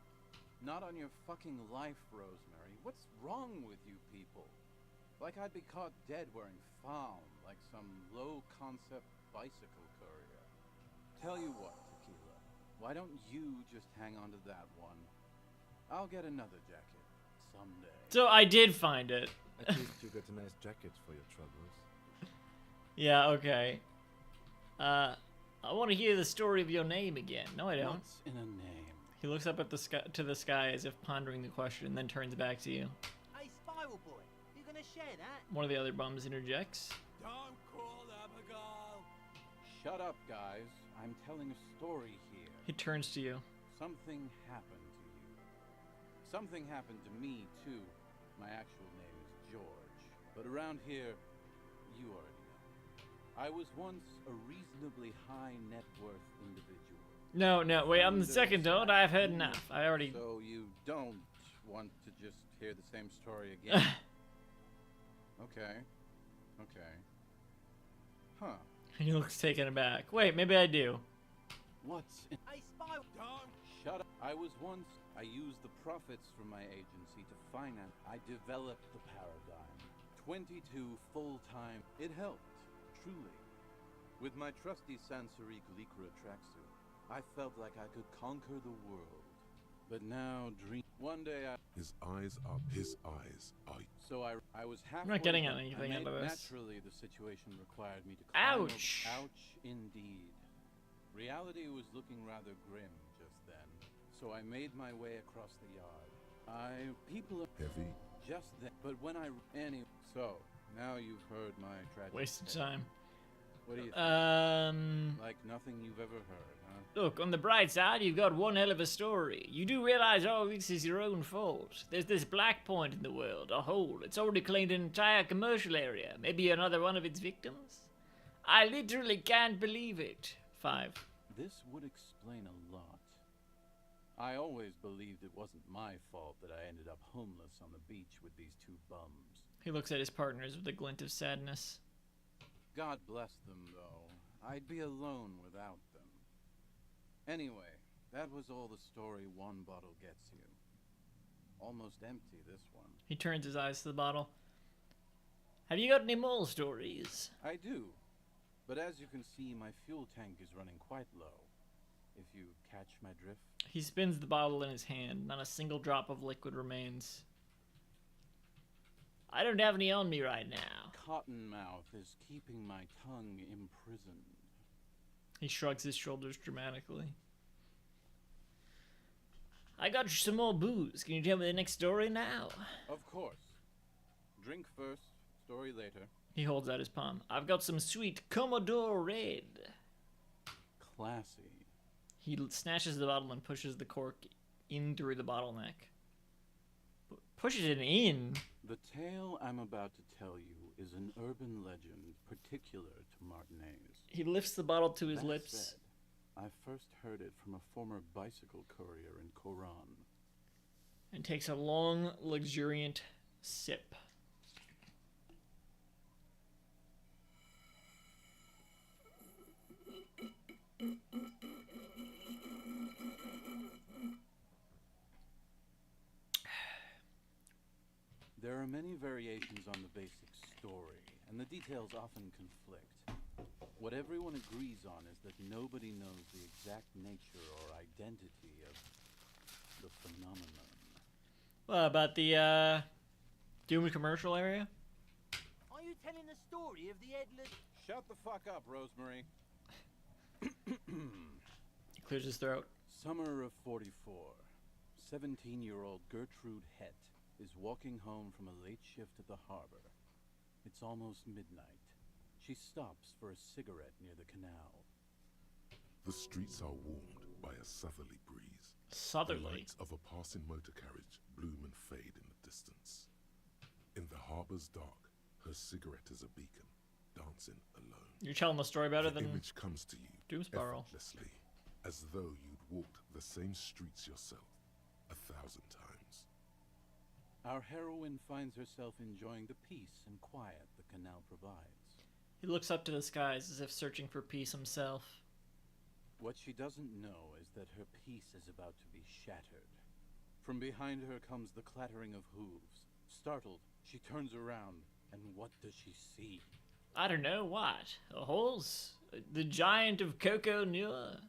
[SPEAKER 12] Not on your fucking life, Rosemary. What's wrong with you people? Like I'd be caught dead wearing found, like some low-concept bicycle courier. Tell you what, Tequila. Why don't you just hang on to that one? I'll get another jacket someday.
[SPEAKER 1] So I did find it.
[SPEAKER 2] At least you got a nice jacket for your troubles.
[SPEAKER 1] Yeah, okay. I want to hear the story of your name again. No, I don't.
[SPEAKER 12] What's in a name?
[SPEAKER 1] He looks up at the sky, to the sky as if pondering the question, and then turns back to you.
[SPEAKER 13] Hey, Spiral Boy, you gonna share that?
[SPEAKER 1] One of the other bums interjects.
[SPEAKER 10] Don't call Abigail.
[SPEAKER 12] Shut up, guys. I'm telling a story here.
[SPEAKER 1] He turns to you.
[SPEAKER 12] Something happened to you. Something happened to me, too. My actual name is George. But around here, you already know. I was once a reasonably high net worth individual.
[SPEAKER 1] No, wait, on the second note, I've heard enough. I already...
[SPEAKER 12] So you don't want to just hear the same story again? Okay. Huh.
[SPEAKER 1] He looks taken aback. Wait, maybe I do.
[SPEAKER 12] What's in...
[SPEAKER 13] Hey, Spiral.
[SPEAKER 10] Don't.
[SPEAKER 12] Shut up. I used the profits from my agency to finance. I developed the paradigm. 22 full-time. It helped, truly. With my trusty Sansaric Lycra tracksuit, I felt like I could conquer the world. But now, one day
[SPEAKER 3] His eyes are...
[SPEAKER 12] So I was halfway...
[SPEAKER 1] I'm not getting anything out of this.
[SPEAKER 12] Naturally, the situation required me to...
[SPEAKER 1] Ouch!
[SPEAKER 12] Ouch, indeed. Reality was looking rather grim just then. So I made my way across the yard. People...
[SPEAKER 3] Heavy?
[SPEAKER 12] Just then. But when So, now you've heard my tragic...
[SPEAKER 1] Waste of time.
[SPEAKER 12] What do you think? Like nothing you've ever heard, huh?
[SPEAKER 1] Look, on the bright side, you've got one hell of a story. You do realize all this is your own fault. There's this black point in the world, a hole. It's already claimed an entire commercial area. Maybe another one of its victims? I literally can't believe it. 5.
[SPEAKER 12] This would explain a lot. I always believed it wasn't my fault that I ended up homeless on the beach with these two bums.
[SPEAKER 1] He looks at his partners with a glint of sadness.
[SPEAKER 12] God bless them, though. I'd be alone without them. Anyway, that was all the story one bottle gets you. Almost empty, this one.
[SPEAKER 1] He turns his eyes to the bottle. Have you got any more stories?
[SPEAKER 12] I do. But as you can see, my fuel tank is running quite low. If you catch my drift.
[SPEAKER 1] He spins the bottle in his hand. Not a single drop of liquid remains. I don't have any on me right now.
[SPEAKER 12] Cottonmouth is keeping my tongue imprisoned.
[SPEAKER 1] He shrugs his shoulders dramatically. I got you some more booze. Can you tell me the next story now?
[SPEAKER 12] Of course. Drink first, story later.
[SPEAKER 1] He holds out his palm. I've got some sweet Commodore Red.
[SPEAKER 12] Classy.
[SPEAKER 1] He snatches the bottle and pushes the cork in through the bottleneck. Pushes it in?
[SPEAKER 12] The tale I'm about to tell you is an urban legend particular to Martinez.
[SPEAKER 1] He lifts the bottle to his
[SPEAKER 12] That
[SPEAKER 1] lips.
[SPEAKER 12] said, I first heard it from a former bicycle courier in Koran.
[SPEAKER 1] And takes a long, luxuriant sip.
[SPEAKER 12] There are many variations on the basic story, and the details often conflict. What everyone agrees on is that nobody knows the exact nature or identity of the phenomenon.
[SPEAKER 1] Well, about the, Doom commercial area?
[SPEAKER 13] Are you telling the story of the headless...
[SPEAKER 12] Shut the fuck up, Rosemary.
[SPEAKER 1] He clears his throat.
[SPEAKER 12] Summer of 44. 17-year-old Gertrude Het is walking home from a late shift at the harbor. It's almost midnight. She stops for a cigarette near the canal.
[SPEAKER 3] The streets are warmed by a southerly breeze.
[SPEAKER 1] Southerly?
[SPEAKER 3] The lights of a passing motor carriage bloom and fade in the distance. In the harbor's dark, her cigarette is a beacon, dancing alone.
[SPEAKER 1] You're telling the story better than
[SPEAKER 3] The image comes to you
[SPEAKER 1] Doomsbarrel.
[SPEAKER 3] effortlessly, as though you'd walked the same streets yourself 1,000 times.
[SPEAKER 12] Our heroine finds herself enjoying the peace and quiet the canal provides.
[SPEAKER 1] He looks up to the skies as if searching for peace himself.
[SPEAKER 12] What she doesn't know is that her peace is about to be shattered. From behind her comes the clattering of hooves. Startled, she turns around, and what does she see?
[SPEAKER 1] I don't know, what? A horse? The giant of Coco Nua?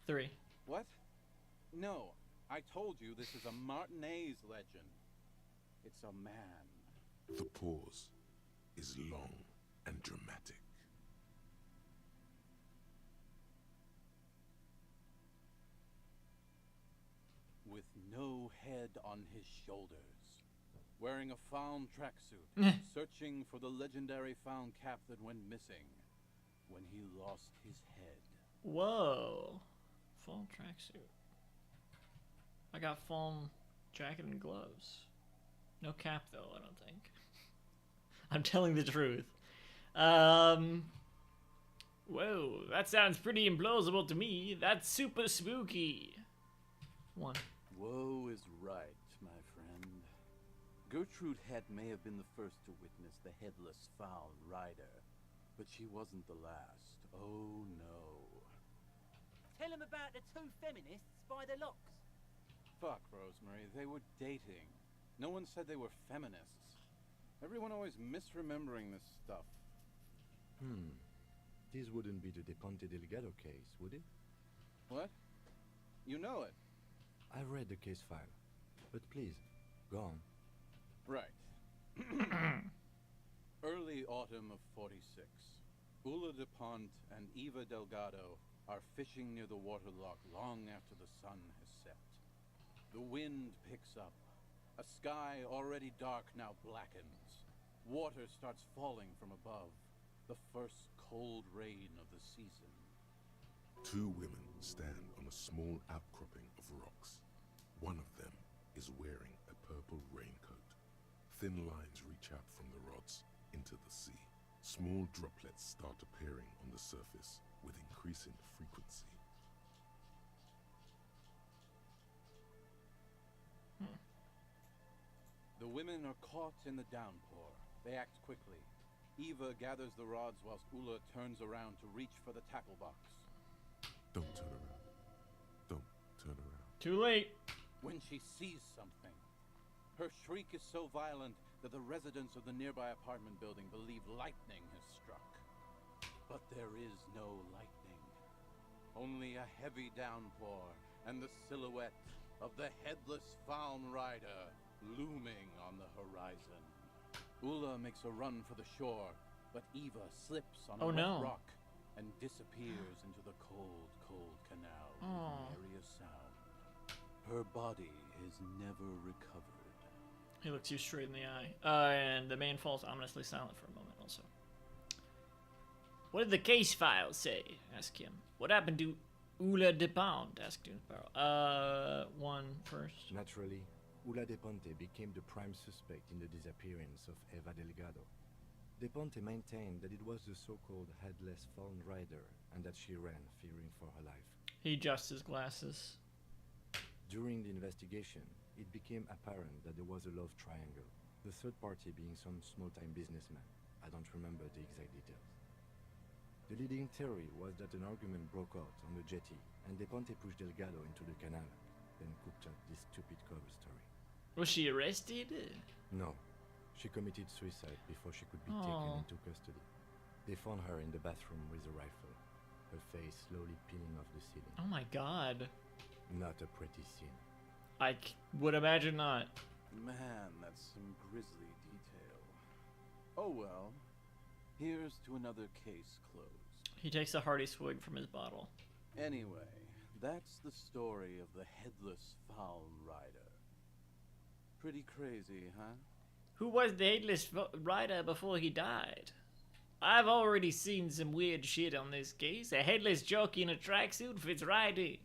[SPEAKER 1] 3.
[SPEAKER 12] What? No, I told you this is a Martinez legend. It's a man.
[SPEAKER 3] The pause is long and dramatic.
[SPEAKER 12] With no head on his shoulders, wearing a found tracksuit, searching for the legendary found cap that went missing when he lost his head.
[SPEAKER 1] Whoa. Full tracksuit. I got full jacket and gloves. No cap though, I don't think. I'm telling the truth. Whoa, that sounds pretty implausible to me. That's super spooky. 1.
[SPEAKER 12] Woe is right, my friend. Gertrude Het may have been the first to witness the headless found rider, but she wasn't the last. Oh no.
[SPEAKER 13] Tell him about the two feminists by the locks.
[SPEAKER 12] Fuck, Rosemary, they were dating. No one said they were feminists. Everyone always misremembering this stuff.
[SPEAKER 2] This wouldn't be the De Ponte Delgado case, would it?
[SPEAKER 12] What? You know it?
[SPEAKER 2] I've read the case file, but please, go on.
[SPEAKER 12] Right. Early autumn of 46. Ula de Ponte and Eva Delgado are fishing near the waterlock long after the sun has set. The wind picks up. A sky already dark now blackens. Water starts falling from above. The first cold rain of the season.
[SPEAKER 3] 2 women stand on a small outcropping of rocks. One of them is wearing a purple raincoat. Thin lines reach out from the rods into the sea. Small droplets start appearing on the surface with increasing frequency.
[SPEAKER 12] The women are caught in the downpour. They act quickly. Eva gathers the rods whilst Ula turns around to reach for the tackle box.
[SPEAKER 3] Don't turn around. Don't turn around.
[SPEAKER 1] Too late.
[SPEAKER 12] When she sees something, her shriek is so violent that the residents of the nearby apartment building believe lightning has struck. But there is no lightning. Only a heavy downpour and the silhouette of the headless found rider looming on the horizon. Ula makes a run for the shore, but Eva slips on a rough rock and disappears into the cold, cold canal with nary a sound. Her body is never recovered.
[SPEAKER 1] He looks you straight in the eye. And the man falls ominously silent for a moment also. What did the case file say? Ask him. What happened to Ula de Ponte? Ask Doomsbarrel. 1 first.
[SPEAKER 2] Naturally, Ula de Ponte became the prime suspect in the disappearance of Eva Delgado. De Ponte maintained that it was the so-called headless found rider and that she ran, fearing for her life.
[SPEAKER 1] He adjusts his glasses.
[SPEAKER 2] During the investigation, it became apparent that there was a love triangle, the third party being some small-time businessman. I don't remember the exact details. The leading theory was that an argument broke out on the jetty, and De Ponte pushed Delgado into the canal, then cooked up this stupid cover story.
[SPEAKER 1] Was she arrested?
[SPEAKER 2] No. She committed suicide before she could be taken into custody. They found her in the bathroom with a rifle, her face slowly peeling off the ceiling.
[SPEAKER 1] Oh my god.
[SPEAKER 2] Not a pretty scene.
[SPEAKER 1] I would imagine not.
[SPEAKER 12] Man, that's some grisly detail. Oh well. Here's to another case closed.
[SPEAKER 1] He takes a hearty swig from his bottle.
[SPEAKER 12] Anyway, That's the story of the Headless Fowl Rider. Pretty crazy, huh?
[SPEAKER 1] Who was the Headless Rider before he died? I've already seen some weird shit on this case. A headless jockey in a tracksuit fits right in.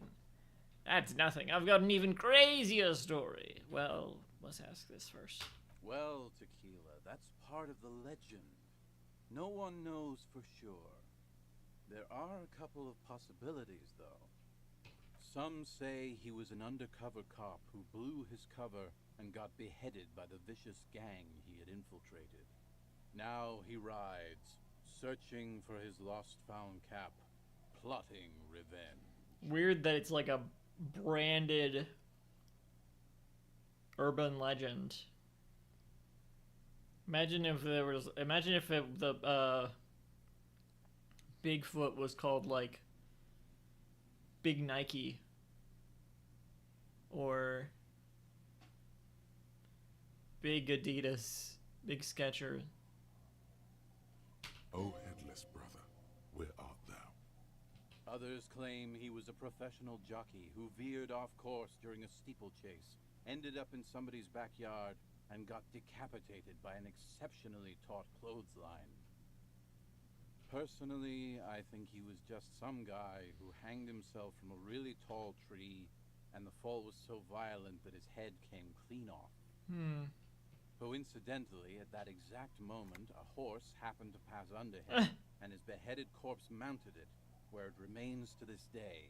[SPEAKER 1] That's nothing. I've got an even crazier story. Well, let's ask this first.
[SPEAKER 12] Well, Tequila, that's part of the legend. No one knows for sure. There are a couple of possibilities, though. Some say he was an undercover cop who blew his cover and got beheaded by the vicious gang he had infiltrated. Now he rides, searching for his lost found cap, plotting revenge.
[SPEAKER 1] Weird that it's like a branded urban legend. Imagine if the Bigfoot was called like Big Nike or Big Adidas, Big Skechers.
[SPEAKER 3] O headless brother, where art thou?
[SPEAKER 12] Others claim he was a professional jockey who veered off course during a steeplechase, ended up in somebody's backyard, and got decapitated by an exceptionally taut clothesline. Personally, I think he was just some guy who hanged himself from a really tall tree, and the fall was so violent that his head came clean off. Coincidentally, at that exact moment, a horse happened to pass under him, and his beheaded corpse mounted it, where it remains to this day.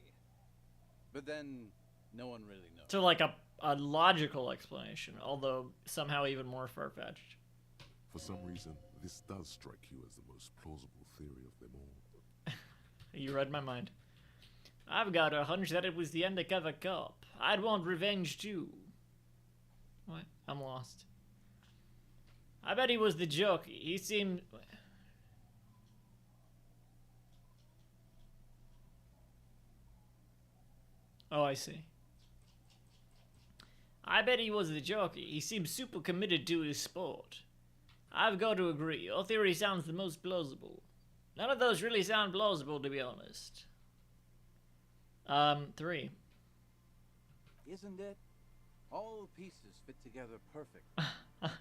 [SPEAKER 12] But then, no one really knows.
[SPEAKER 1] So like a logical explanation, although somehow even more far-fetched.
[SPEAKER 3] For some reason, this does strike you as the most plausible theory of them all.
[SPEAKER 1] You read my mind. I've got a hunch that it was the undercover cop. I'd want revenge too. What? I'm lost. I bet he was the jockey. He seemed... Oh, I see. I bet he was the jockey. He seems super committed to his sport. I've got to agree. Your theory sounds the most plausible. None of those really sound plausible, to be honest. 3.
[SPEAKER 12] Isn't it? All the pieces fit together perfect.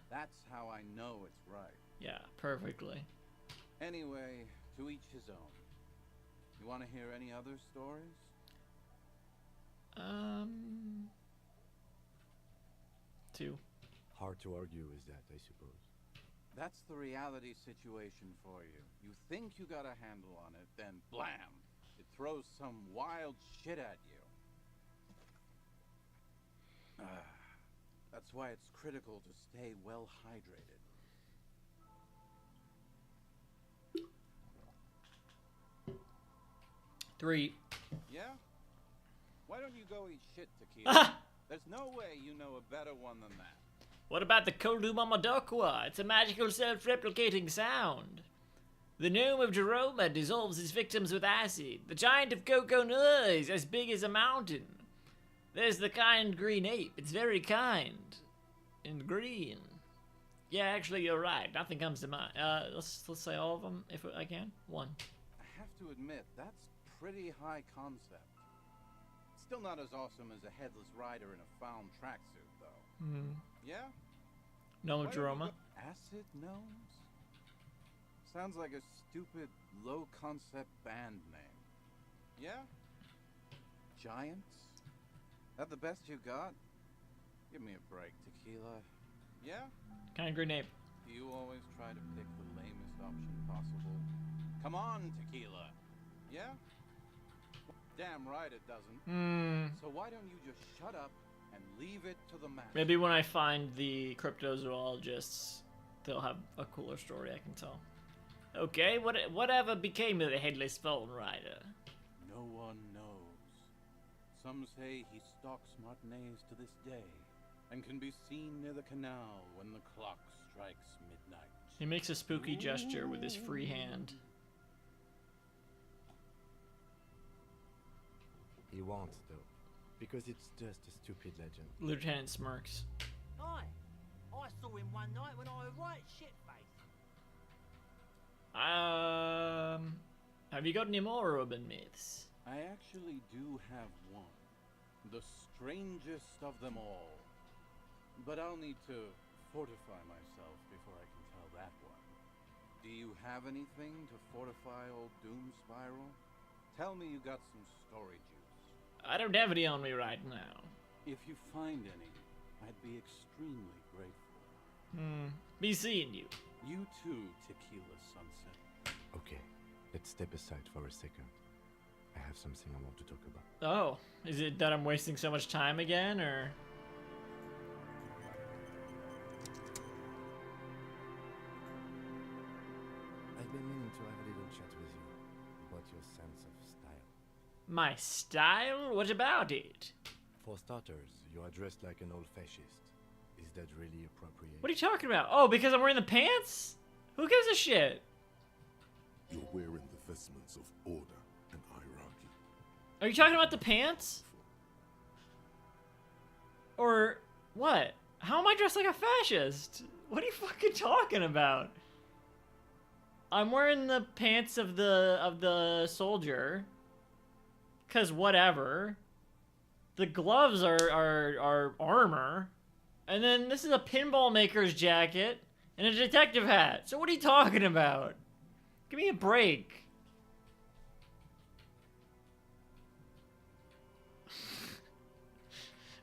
[SPEAKER 12] That's how I know it's right.
[SPEAKER 1] Yeah, perfectly.
[SPEAKER 12] Anyway, to each his own. You want to hear any other stories?
[SPEAKER 1] 2.
[SPEAKER 2] Hard to argue with that, I suppose.
[SPEAKER 12] That's the reality situation for you. You think you got a handle on it, then blam! It throws some wild shit at you. That's why it's critical to stay well hydrated.
[SPEAKER 1] Three.
[SPEAKER 12] Yeah? Why don't you go eat shit, Tequila? There's no way you know a better one than that.
[SPEAKER 1] What about the Koldu Mamadokwa? It's a magical self-replicating sound. The gnome of Jeroma dissolves his victims with acid. The giant of Coconut is as big as a mountain. There's the kind green ape. It's very kind. And green. Yeah, actually, you're right. Nothing comes to mind. Let's say all of them, if I can. 1.
[SPEAKER 12] I have to admit, that's pretty high concept. Still not as awesome as a headless rider in a found tracksuit, though. Yeah?
[SPEAKER 1] Gnome of Jeroma.
[SPEAKER 12] Acid gnomes? Sounds like a stupid, low-concept band name. Yeah? Giants? That the best you got? Give me a break, Tequila. Yeah?
[SPEAKER 1] Kind green ape.
[SPEAKER 12] Do you always try to pick the lamest option possible? Come on, Tequila. Yeah? Damn right it doesn't. So why don't you just shut up and leave it to the man?
[SPEAKER 1] Maybe when I find the cryptozoologists, they'll have a cooler story I can tell. Okay, whatever became of the Headless Fowl Rider?
[SPEAKER 12] No one knows. Some say he stalks Martinez to this day, and can be seen near the canal when the clock strikes midnight.
[SPEAKER 1] He makes a spooky gesture with his free hand.
[SPEAKER 2] He won't, though, because it's just a stupid legend.
[SPEAKER 1] Lieutenant smirks.
[SPEAKER 13] Aye, I saw him one night when I was right shit-faced.
[SPEAKER 1] Have you got any more urban myths?
[SPEAKER 12] I actually do have one. The strangest of them all. But I'll need to fortify myself before I can tell that one. Do you have anything to fortify old Doom Spiral? Tell me you got some story juice.
[SPEAKER 1] I don't have any on me right now.
[SPEAKER 12] If you find any, I'd be extremely grateful.
[SPEAKER 1] Be seeing you.
[SPEAKER 12] You too, Tequila Sunset.
[SPEAKER 2] Okay, let's step aside for a second. I have something I want to talk about.
[SPEAKER 1] Oh, is it that I'm wasting so much time again, or?
[SPEAKER 2] I've been meaning to have a little chat with you about your sense of style.
[SPEAKER 1] My style? What about it?
[SPEAKER 2] For starters, you are dressed like an old fascist. Is that really appropriate?
[SPEAKER 1] What are you talking about? Oh, because I'm wearing the pants? Who gives a shit?
[SPEAKER 3] You're wearing the vestments of order and hierarchy.
[SPEAKER 1] Are you talking about the pants? Or what? How am I dressed like a fascist? What are you fucking talking about? I'm wearing the pants of the soldier. 'Cause whatever. The gloves are armor. And then this is a pinball maker's jacket and a detective hat. So what are you talking about? Give me a break.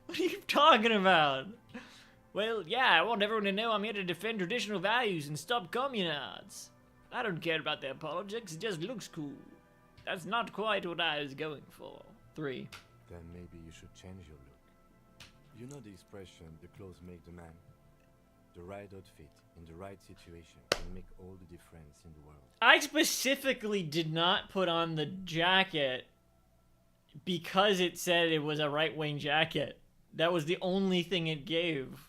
[SPEAKER 1] What are you talking about? Well, yeah, I want everyone to know I'm here to defend traditional values and stop communards. I don't care about their politics, it just looks cool. That's not quite what I was going for. 3.
[SPEAKER 2] Then maybe you should change your look. You know the expression, the clothes make the man? The right outfit in the right situation can make all the difference in the world.
[SPEAKER 1] I specifically did not put on the jacket because it said it was a right-wing jacket. That was the only thing it gave.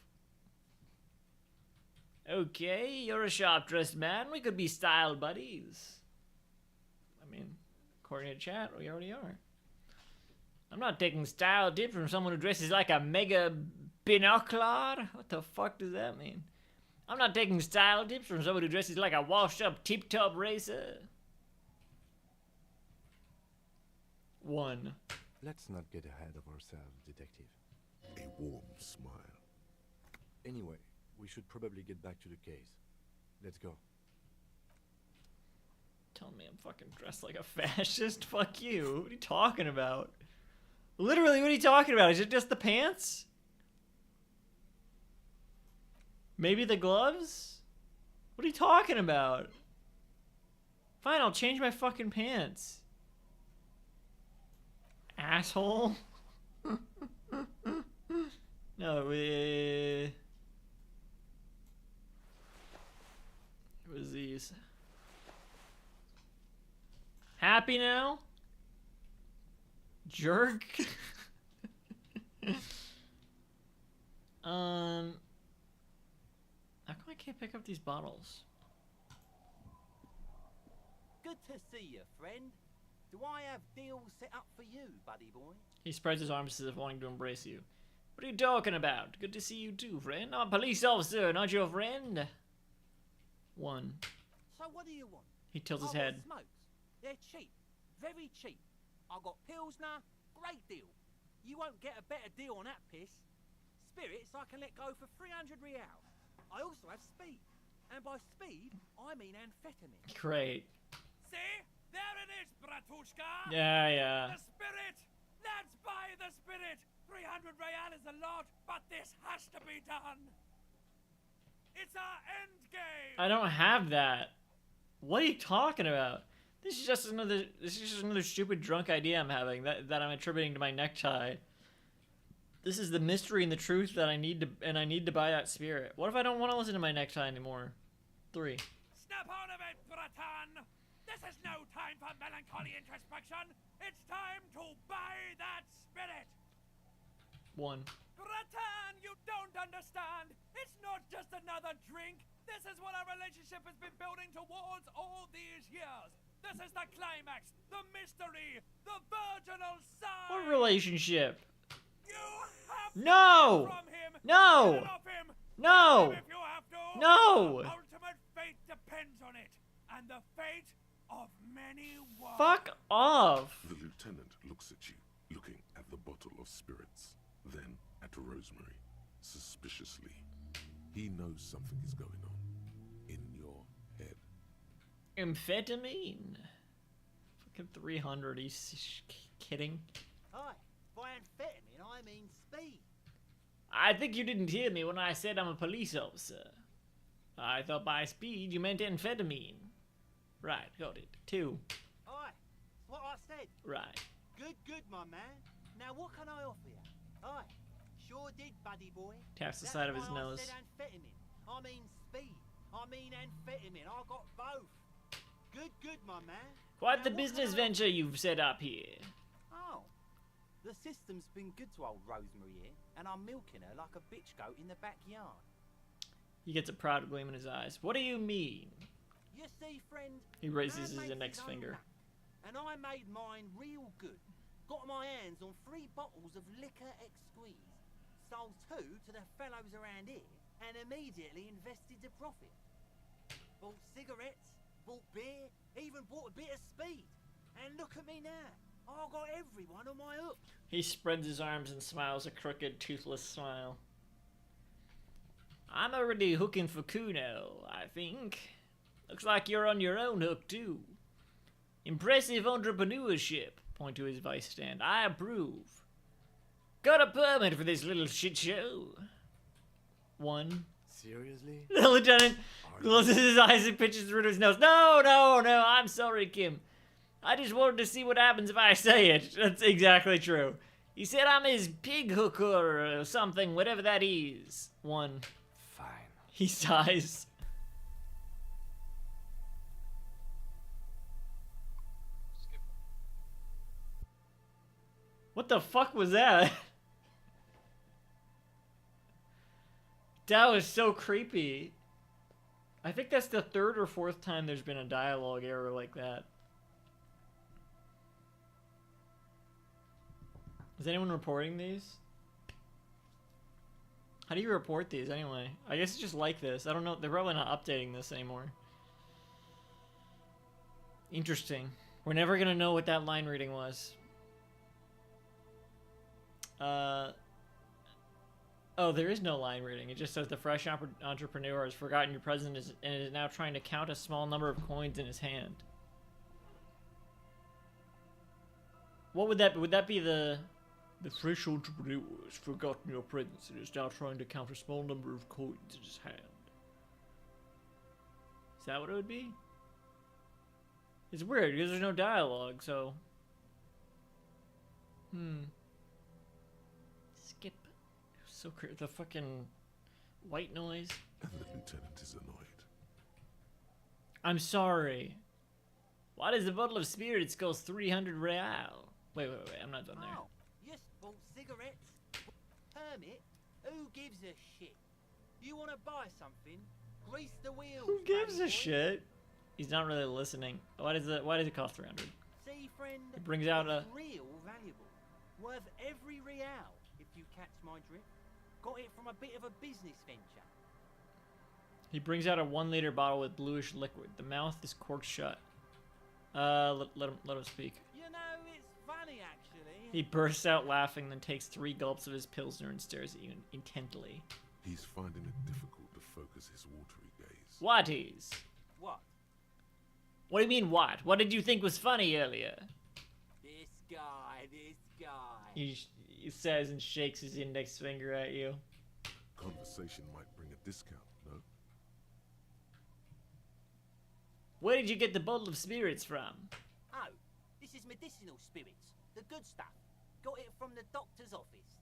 [SPEAKER 1] Okay, you're a sharp-dressed man. We could be style buddies. I mean, according to chat, we already are. I'm not taking style tips from someone who dresses like a mega binocular. What the fuck does that mean? I'm not taking style tips from someone who dresses like a washed-up tip-top racer. 1.
[SPEAKER 2] Let's not get ahead of ourselves, detective.
[SPEAKER 3] A warm smile.
[SPEAKER 2] Anyway, we should probably get back to the case. Let's go.
[SPEAKER 1] Tell me I'm fucking dressed like a fascist? Fuck you. What are you talking about? Literally, what are you talking about? Is it just the pants? Maybe the gloves? What are you talking about? Fine, I'll change my fucking pants. Asshole. No, it was these. Happy now? Jerk? How come I can't pick up these bottles?
[SPEAKER 13] Good to see you, friend. Do I have deals set up for you, buddy boy?
[SPEAKER 1] He spreads his arms as if wanting to embrace you. What are you talking about? Good to see you too, friend. I'm a police officer, not your friend. 1.
[SPEAKER 13] So what do you want?
[SPEAKER 1] He tilts his
[SPEAKER 13] I want
[SPEAKER 1] head.
[SPEAKER 13] Smokes. They're cheap. Very cheap. I got Pilsner. Great deal. You won't get a better deal on that piss. Spirits I can let go for 300 reals. I also have speed. And by speed, I mean amphetamine.
[SPEAKER 1] Great.
[SPEAKER 10] See? There it is, Bratushka!
[SPEAKER 1] Yeah.
[SPEAKER 10] The spirit! Let's buy the spirit! 300 real is a lot, but this has to be done! It's our end game!
[SPEAKER 1] I don't have that. What are you talking about? This is just another stupid drunk idea I'm having that I'm attributing to my necktie. This is the mystery and the truth that I need to buy that spirit. What if I don't want to listen to my necktie anymore? 3.
[SPEAKER 10] Snap out of it, Bratan! This is no time for melancholy introspection! It's time to buy that spirit!
[SPEAKER 1] 1.
[SPEAKER 10] Bratan, you don't understand! It's not just another drink! This is what our relationship has been building towards all these years! This is the climax, the mystery, the virginal sign!
[SPEAKER 1] What relationship?
[SPEAKER 10] You have to
[SPEAKER 1] No!
[SPEAKER 10] get from him!
[SPEAKER 1] No!
[SPEAKER 10] Get off him!
[SPEAKER 1] No!
[SPEAKER 10] Kill him if you have to!
[SPEAKER 1] No!
[SPEAKER 10] The ultimate fate depends on it! And the fate of many worlds.
[SPEAKER 1] Fuck off.
[SPEAKER 3] The lieutenant looks at you, looking at the bottle of spirits, then at Rosemary, suspiciously. He knows something is going on in your head.
[SPEAKER 1] Amphetamine. Fucking 300. He's kidding.
[SPEAKER 13] Hi, by amphetamine I mean speed.
[SPEAKER 1] I think you didn't hear me when I said I'm a police officer. I thought by speed you meant amphetamine. Right, got it. 2.
[SPEAKER 13] Hi, that's what I said.
[SPEAKER 1] Right.
[SPEAKER 13] Good, my man. Now what can I offer you? Hi, sure did, buddy boy.
[SPEAKER 1] Taps the
[SPEAKER 13] That's
[SPEAKER 1] side of his
[SPEAKER 13] why
[SPEAKER 1] nose.
[SPEAKER 13] I said amphetamine. I mean speed. I mean amphetamine. I got both. Good, my man.
[SPEAKER 1] Quite
[SPEAKER 13] Now,
[SPEAKER 1] the
[SPEAKER 13] what
[SPEAKER 1] business
[SPEAKER 13] can I-
[SPEAKER 1] venture you've set up here.
[SPEAKER 13] Oh, the system's been good to old Rosemary here, and I'm milking her like a bitch goat in the backyard.
[SPEAKER 1] He gets a proud gleam in his eyes. What do you mean?
[SPEAKER 13] You see, friend,
[SPEAKER 1] He raises
[SPEAKER 13] man
[SPEAKER 1] his
[SPEAKER 13] makes
[SPEAKER 1] index
[SPEAKER 13] own
[SPEAKER 1] finger.
[SPEAKER 13] luck, and I made mine real good. Got my hands on 3 bottles of liquor exquise, sold 2 to the fellows around here, and immediately invested the profit. Bought cigarettes, bought beer, even bought a bit of speed. And look at me now. I got everyone on my hook.
[SPEAKER 1] He spreads his arms and smiles a crooked, toothless smile. I'm already hooking for Kuno, I think. Looks like you're on your own hook, too. Impressive entrepreneurship. Point to his vice stand. I approve. Got a permit for this little shit show. 1.
[SPEAKER 2] Seriously?
[SPEAKER 1] The lieutenant closes his eyes and pitches through his nose. No, I'm sorry, Kim. I just wanted to see what happens if I say it. That's exactly true. He said I'm his pig hooker or something, whatever that is. 1.
[SPEAKER 2] Fine.
[SPEAKER 1] He sighs. What the fuck was that? That was so creepy. I think that's the 3rd or 4th time there's been a dialogue error like that. Is anyone reporting these? How do you report these anyway? I guess it's just like this. I don't know. They're probably not updating this anymore. Interesting. We're never gonna know what that line reading was. Oh, there is no line reading. It just says the fresh entrepreneur has forgotten your presence and is now trying to count a small number of coins in his hand. What would that be? Would that be the fresh entrepreneur has forgotten your presence and is now trying to count a small number of coins in his hand? Is that what it would be? It's weird because there's no dialogue, so. Skip. So the fucking white noise.
[SPEAKER 3] And the lieutenant is annoyed.
[SPEAKER 1] I'm sorry. Why does a bottle of spirits cost 300 real? Wait, I'm not done there.
[SPEAKER 13] Oh, yes, bought cigarettes, permit. Who gives a shit? You want to buy something? Grease the wheels.
[SPEAKER 1] Who gives
[SPEAKER 13] buddy
[SPEAKER 1] a
[SPEAKER 13] boy.
[SPEAKER 1] shit? He's not really listening. Why does it cost 300?
[SPEAKER 13] See, friend,
[SPEAKER 1] It brings out
[SPEAKER 13] it's
[SPEAKER 1] a-
[SPEAKER 13] real valuable, worth every real, if you catch my drift. Got it from a bit of a business venture.
[SPEAKER 1] He brings out a 1-liter bottle with bluish liquid. The mouth is corked shut. Let him speak.
[SPEAKER 13] You know, it's funny actually.
[SPEAKER 1] He bursts out laughing, then takes 3 gulps of his pilsner and stares at you intently.
[SPEAKER 3] He's finding it difficult to focus his watery gaze.
[SPEAKER 1] What is?
[SPEAKER 13] What?
[SPEAKER 1] What do you mean what? What did you think was funny earlier?
[SPEAKER 13] This guy.
[SPEAKER 1] He says and shakes his index finger at you.
[SPEAKER 3] Conversation might bring a discount, no?
[SPEAKER 1] Where did you get the bottle of spirits from?
[SPEAKER 13] Oh, this is medicinal spirits. The good stuff. Got it from the doctor's office.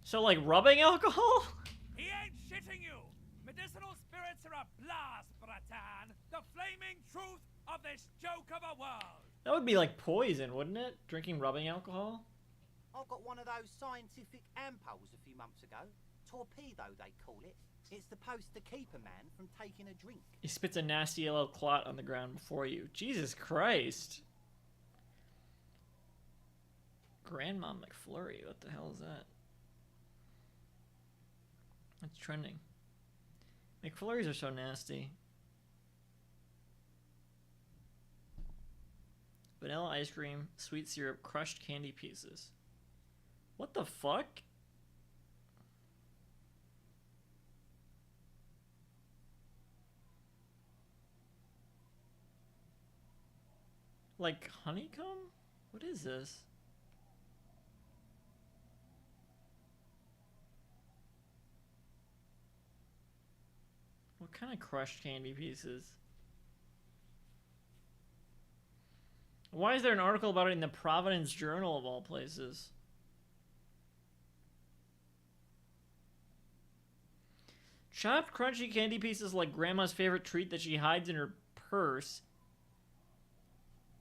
[SPEAKER 1] So like rubbing alcohol?
[SPEAKER 10] He ain't shitting you! Medicinal spirits are a blast, Bratan! The flaming truth of this joke of a world!
[SPEAKER 1] That would be like poison, wouldn't it? Drinking rubbing alcohol?
[SPEAKER 13] I got one of those scientific ampoules a few months ago. Torpedo, they call it. It's supposed to keep a man from taking a drink.
[SPEAKER 1] He spits a nasty yellow clot on the ground before you. Jesus Christ. Grandma McFlurry, what the hell is that? That's trending. McFlurries are so nasty. Vanilla ice cream, sweet syrup, crushed candy pieces. What the fuck? Like honeycomb? What is this? What kind of crushed candy pieces? Why is there an article about it in the Providence Journal of all places? Chopped crunchy candy pieces like grandma's favorite treat that she hides in her purse,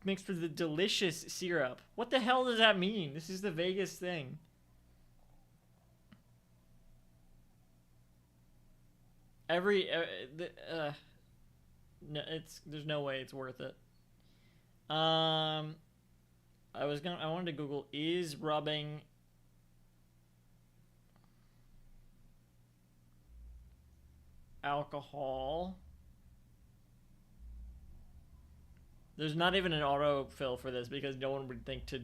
[SPEAKER 1] mixed with the delicious syrup. What the hell does that mean? This is the vaguest thing. No, there's no way it's worth it. I wanted to Google, is rubbing alcohol? There's not even an autofill for this because no one would think to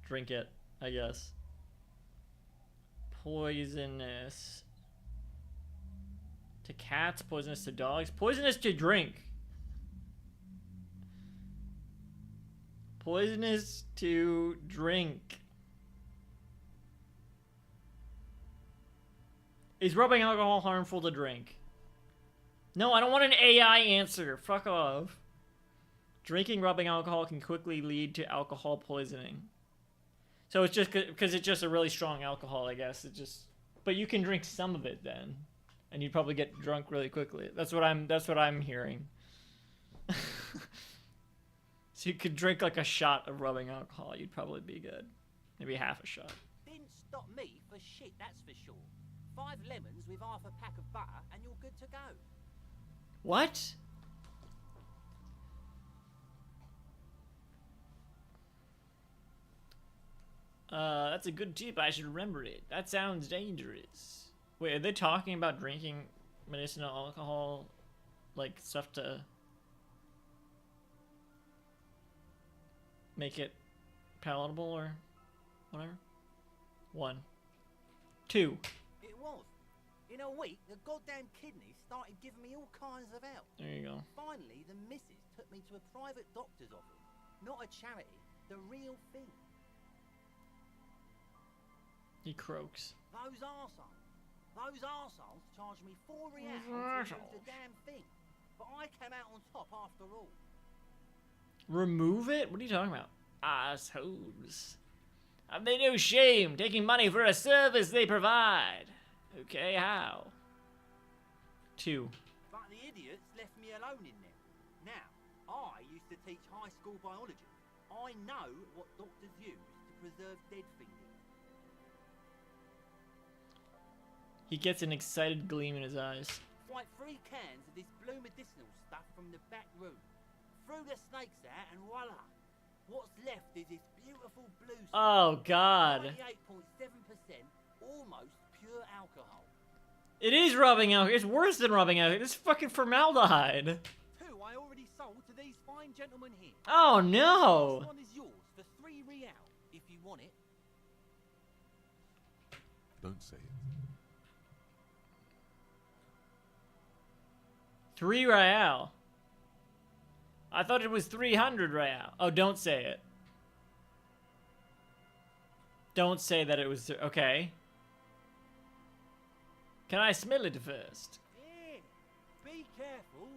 [SPEAKER 1] drink it, I guess. Poisonous to cats, poisonous to dogs, poisonous to drink. Poisonous to drink. Is rubbing alcohol harmful to drink? No, I don't want an AI answer. Fuck off. Drinking rubbing alcohol can quickly lead to alcohol poisoning. So it's just because it's just a really strong alcohol, I guess. It just, but you can drink some of it then, and you'd probably get drunk really quickly. That's what I'm hearing. So you could drink like a shot of rubbing alcohol, you'd probably be good. Maybe half a shot.
[SPEAKER 13] Didn't stop me for shit, that's for sure. 5 lemons with half a pack of butter and you're good to go.
[SPEAKER 1] What? That's a good tip. I should remember it. That sounds dangerous. Wait, are they talking about drinking medicinal alcohol, like stuff to make it palatable or whatever? 1. 2.
[SPEAKER 13] It was. In a week, the goddamn kidneys started giving me all kinds of help.
[SPEAKER 1] There you go.
[SPEAKER 13] Finally, the missus took me to a private doctor's office. Not a charity, the real thing.
[SPEAKER 1] He croaks.
[SPEAKER 13] Those arseholes charged me 4 reals to use the damn thing. But I came out on top after all.
[SPEAKER 1] Remove it? What are you talking about? Assholes. Have they no shame taking money for a service they provide? Okay, how? 2.
[SPEAKER 13] But the idiots left me alone in there. Now, I used to teach high school biology. I know what doctors use to preserve dead things.
[SPEAKER 1] He gets an excited gleam in his eyes.
[SPEAKER 13] Like 3 cans of this blue medicinal stuff from the back room. Threw the snakes out and voila. What's left is this beautiful blue stuff.
[SPEAKER 1] Oh, God.
[SPEAKER 13] 98.7% almost pure alcohol.
[SPEAKER 1] It is rubbing alcohol. It's worse than rubbing alcohol. It's fucking formaldehyde.
[SPEAKER 13] 2 I already sold to these fine gentlemen here.
[SPEAKER 1] Oh, no.
[SPEAKER 13] This one is yours for 3 real if you want it.
[SPEAKER 3] Don't say it.
[SPEAKER 1] 3 real. I thought it was 300 real. Oh, don't say it. Don't say that it was... Okay. Can I smell it first?
[SPEAKER 13] Yeah. Be careful.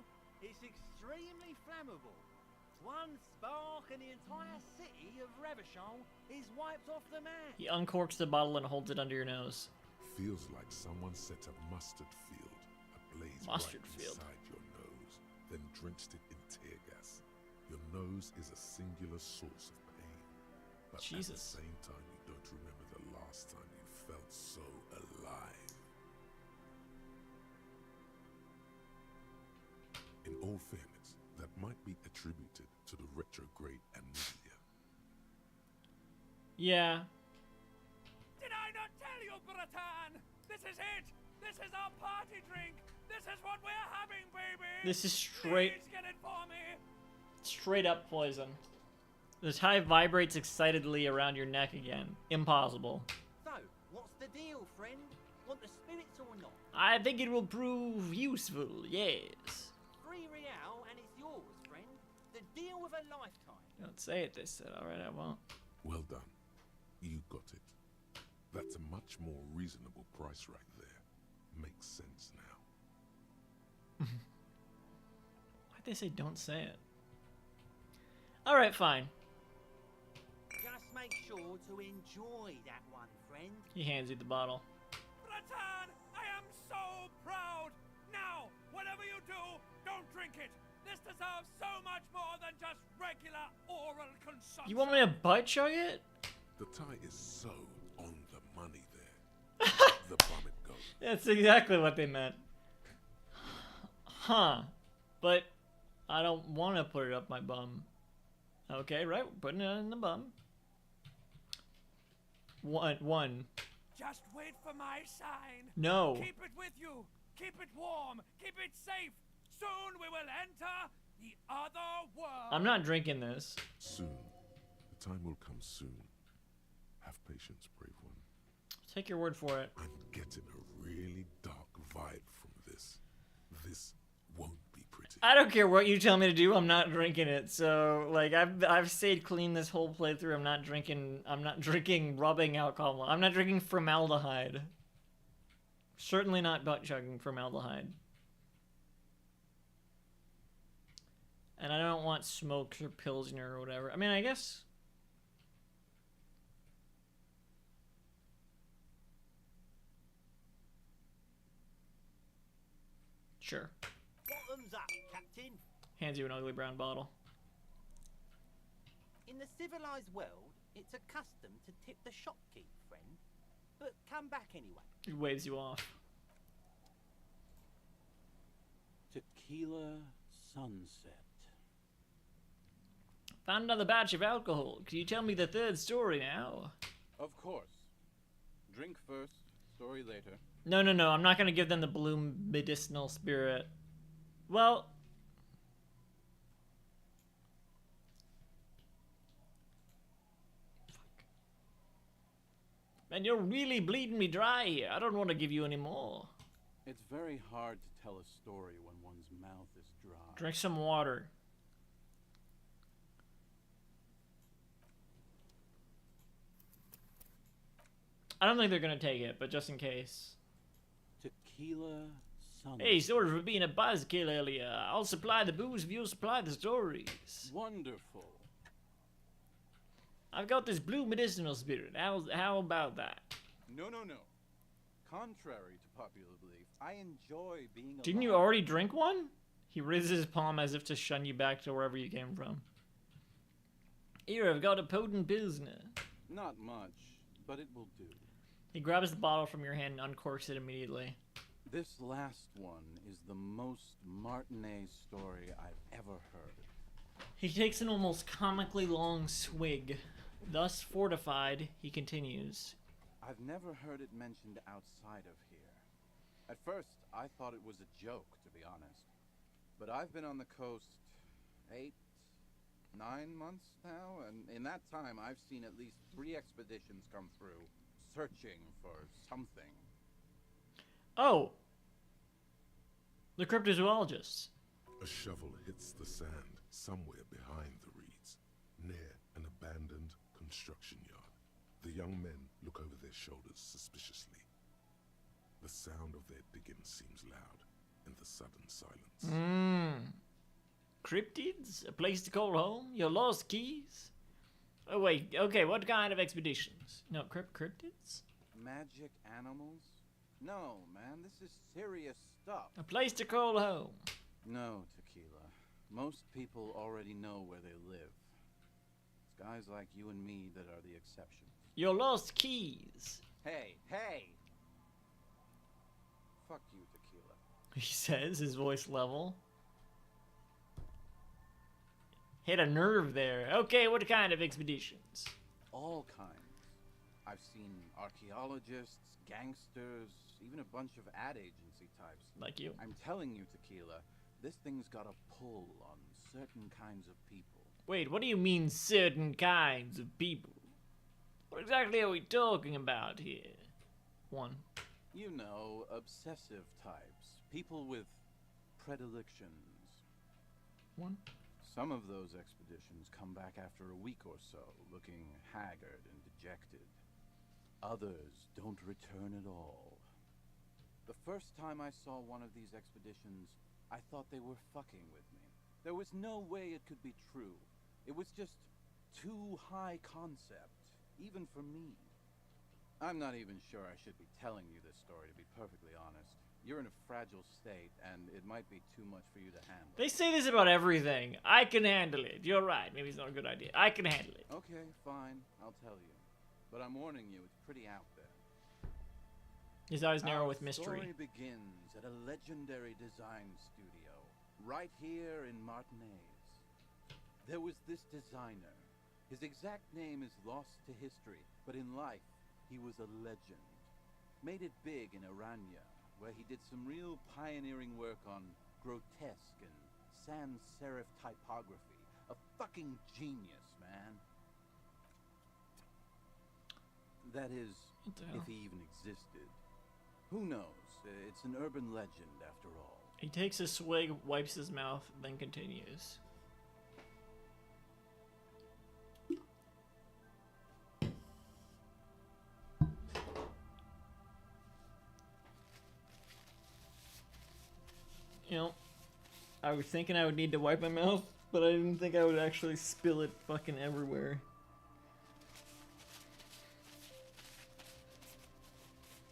[SPEAKER 13] It's extremely flammable. 1 spark and the entire city of Revachon is wiped off the map.
[SPEAKER 1] He uncorks the bottle and holds it under your nose.
[SPEAKER 3] Feels like someone set a mustard field ablaze
[SPEAKER 1] Mustard
[SPEAKER 3] right
[SPEAKER 1] field.
[SPEAKER 3] inside your nose, then drenched it in tear gas. Your nose is a singular source of pain, but
[SPEAKER 1] Jesus.
[SPEAKER 3] at the same time, you don't remember the last time you felt so alive. In all fairness, that might be attributed to the retrograde amnesia.
[SPEAKER 1] Yeah.
[SPEAKER 10] Did I not tell you, Bratan? This is it! This is our party drink! This is what we're having, baby!
[SPEAKER 1] This is straight...
[SPEAKER 10] Please get it for me!
[SPEAKER 1] Straight up poison. The tie vibrates excitedly around your neck again. Impossible.
[SPEAKER 13] So, what's the deal, friend? Want the spirits or not?
[SPEAKER 1] I think it will prove useful, yes.
[SPEAKER 13] 3 real and it's yours, friend. The deal of a lifetime.
[SPEAKER 1] Don't say it, they said. Alright, I won't.
[SPEAKER 3] Well done. You got it. That's a much more reasonable price right there. Makes sense now.
[SPEAKER 1] Why'd they say don't say it? Alright, fine.
[SPEAKER 13] Just make sure to enjoy that one, friend.
[SPEAKER 1] He hands you the bottle.
[SPEAKER 10] Bratan, I am so proud. Now, whatever you do, don't drink it. This deserves so much more than just regular oral consumption.
[SPEAKER 1] You want me to butt chug it?
[SPEAKER 3] The tie is so on the money there. The bum it goes.
[SPEAKER 1] That's exactly what they meant. Huh. But I don't want to put it up my bum. Okay, right. Putting it in the bum. One.
[SPEAKER 10] Just wait for my sign.
[SPEAKER 1] No.
[SPEAKER 10] Keep it with you. Keep it warm. Keep it safe. Soon we will enter the other world.
[SPEAKER 1] I'm not drinking this.
[SPEAKER 3] Soon. The time will come soon. Have patience, brave one.
[SPEAKER 1] Take your word for it.
[SPEAKER 3] I'm getting a really dark vibe from this. This won't be pretty.
[SPEAKER 1] I don't care what you tell me to do. I'm not drinking it. So, like, I've stayed clean this whole playthrough. I'm not drinking rubbing alcohol. I'm not drinking formaldehyde. Certainly not butt chugging formaldehyde. And I don't want smokes or pilsner or whatever. I mean, I guess. Sure.
[SPEAKER 13] Bottoms up, Captain.
[SPEAKER 1] Hands you an ugly brown bottle.
[SPEAKER 13] In the civilized world, it's a custom to tip the shopkeep, friend. But come back anyway.
[SPEAKER 1] He waves you off.
[SPEAKER 12] Tequila sunset.
[SPEAKER 1] Found another batch of alcohol. Can you tell me the third story now?
[SPEAKER 12] Of course. Drink first, story later.
[SPEAKER 1] No. I'm not going to give them the blue medicinal spirit. Well. Man, you're really bleeding me dry here. I don't want to give you any more.
[SPEAKER 12] It's very hard to tell a story when one's mouth is dry.
[SPEAKER 1] Drink some water. I don't think they're going to take it, but just in case.
[SPEAKER 12] Tequila sunset.
[SPEAKER 1] Hey, sorry for being a buzzkill earlier. I'll supply the booze if you'll supply the stories.
[SPEAKER 12] Wonderful.
[SPEAKER 1] I've got this blue medicinal spirit. How about that?
[SPEAKER 12] No. Contrary to popular belief, I enjoy being alive.
[SPEAKER 1] Didn't you already drink one? He raises his palm as if to shun you back to wherever you came from. Here, I've got a potent pilsner.
[SPEAKER 12] Not much, but it will do.
[SPEAKER 1] He grabs the bottle from your hand and uncorks it immediately.
[SPEAKER 12] This last one is the most Martinet story I've ever heard.
[SPEAKER 1] He takes an almost comically long swig. Thus fortified, he continues.
[SPEAKER 12] I've never heard it mentioned outside of here. At first, I thought it was a joke, to be honest. But I've been on the coast 8, 9 months now, and in that time, I've seen at least 3 expeditions come through, searching for something.
[SPEAKER 1] Oh! The cryptozoologists.
[SPEAKER 3] A shovel hits the sand somewhere behind the reeds, near an abandoned construction yard. The young men look over their shoulders suspiciously. The sound of their digging seems loud in the sudden silence.
[SPEAKER 1] Cryptids? A place to call home? Your lost keys? Oh wait, okay, what kind of expeditions? No, cryptids?
[SPEAKER 12] Magic animals? No, man, this is serious stuff.
[SPEAKER 1] A place to call home.
[SPEAKER 12] No, Tequila. Most people already know where they live. It's guys like you and me that are the exception.
[SPEAKER 1] Your lost keys.
[SPEAKER 12] Hey! Fuck you, Tequila.
[SPEAKER 1] He says, his voice level. Hit a nerve there. Okay, what kind of expeditions?
[SPEAKER 12] All kinds. I've seen archaeologists, gangsters, even a bunch of ad agency types.
[SPEAKER 1] Like you.
[SPEAKER 12] I'm telling you, Tequila, this thing's got a pull on certain kinds of people.
[SPEAKER 1] Wait, what do you mean certain kinds of people? What exactly are we talking about here? 1.
[SPEAKER 12] You know, obsessive types. People with predilections.
[SPEAKER 1] 1.
[SPEAKER 12] Some of those expeditions come back after a week or so, looking haggard and dejected. Others don't return at all. The first time I saw one of these expeditions, I thought they were fucking with me. There was no way it could be true. It was just too high concept, even for me. I'm not even sure I should be telling you this story, to be perfectly honest. You're in a fragile state, and it might be too much for you to handle.
[SPEAKER 1] They say this about everything. I can handle it. You're right. Maybe it's not a good idea. I can handle it.
[SPEAKER 12] Okay, fine. I'll tell you. But I'm warning you, it's pretty out there.
[SPEAKER 1] His eyes narrow
[SPEAKER 12] Our
[SPEAKER 1] with mystery.
[SPEAKER 12] story begins at a legendary design studio, right here in Martinez. There was this designer. His exact name is lost to history, but in life, he was a legend. Made it big in Aranya, where he did some real pioneering work on grotesque and sans serif typography. A fucking genius, man. That is, if he even existed. Who knows? It's an urban legend, after all.
[SPEAKER 1] He takes a swig, wipes his mouth, then continues. You know, I was thinking I would need to wipe my mouth, but I didn't think I would actually spill it fucking everywhere.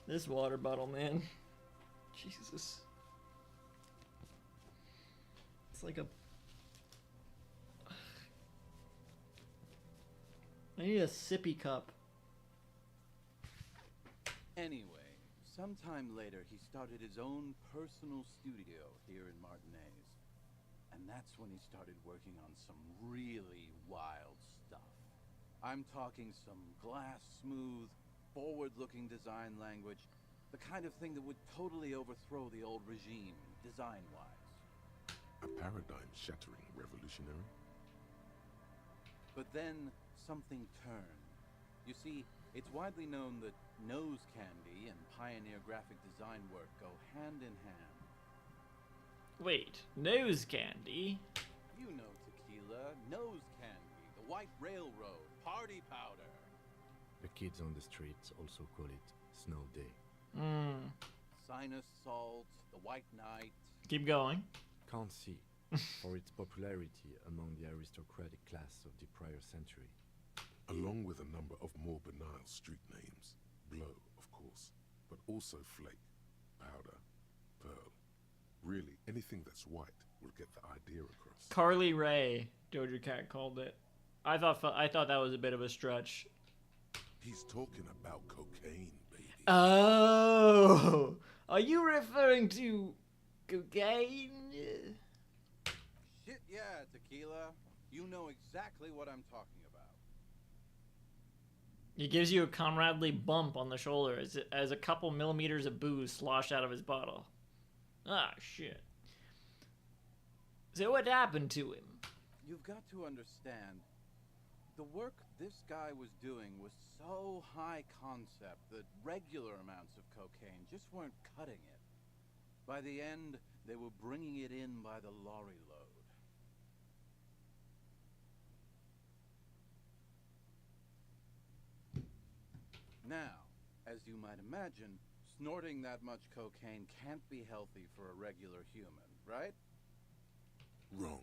[SPEAKER 1] This water bottle, man. Jesus. It's like a... I need a sippy cup.
[SPEAKER 12] Anyway, sometime later he started his own personal studio here in Martinez. And that's when he started working on some really wild stuff. I'm talking some glass-smooth, forward-looking design language, the kind of thing that would totally overthrow the old regime, design-wise.
[SPEAKER 3] A paradigm-shattering revolutionary?
[SPEAKER 12] But then, something turned. You see, it's widely known that nose candy and pioneer graphic design work go hand in hand.
[SPEAKER 1] Wait, nose candy?
[SPEAKER 12] You know tequila, nose candy, the white railroad, party powder.
[SPEAKER 2] The kids on the streets also call it Snow Day.
[SPEAKER 12] Sinus salt, the white knight.
[SPEAKER 1] Keep going.
[SPEAKER 2] Can't see, for its popularity among the aristocratic class of the prior century.
[SPEAKER 3] Along with a number of more banal street names. Blow, of course, but also flake, powder, pearl. Really, anything that's white will get the idea across.
[SPEAKER 1] Carly Rae, Doja Cat called it. I thought that was a bit of a stretch.
[SPEAKER 3] He's talking about cocaine, baby.
[SPEAKER 1] Oh, are you referring to cocaine?
[SPEAKER 12] Shit, yeah, tequila. You know exactly what I'm talking about.
[SPEAKER 1] He gives you a comradely bump on the shoulder as a couple millimeters of booze slosh out of his bottle. Ah, shit. So what happened to him?
[SPEAKER 12] You've got to understand, the work this guy was doing was so high concept that regular amounts of cocaine just weren't cutting it. By the end, they were bringing it in by the lorry load. Now, as you might imagine, snorting that much cocaine can't be healthy for a regular human, right?
[SPEAKER 3] Wrong.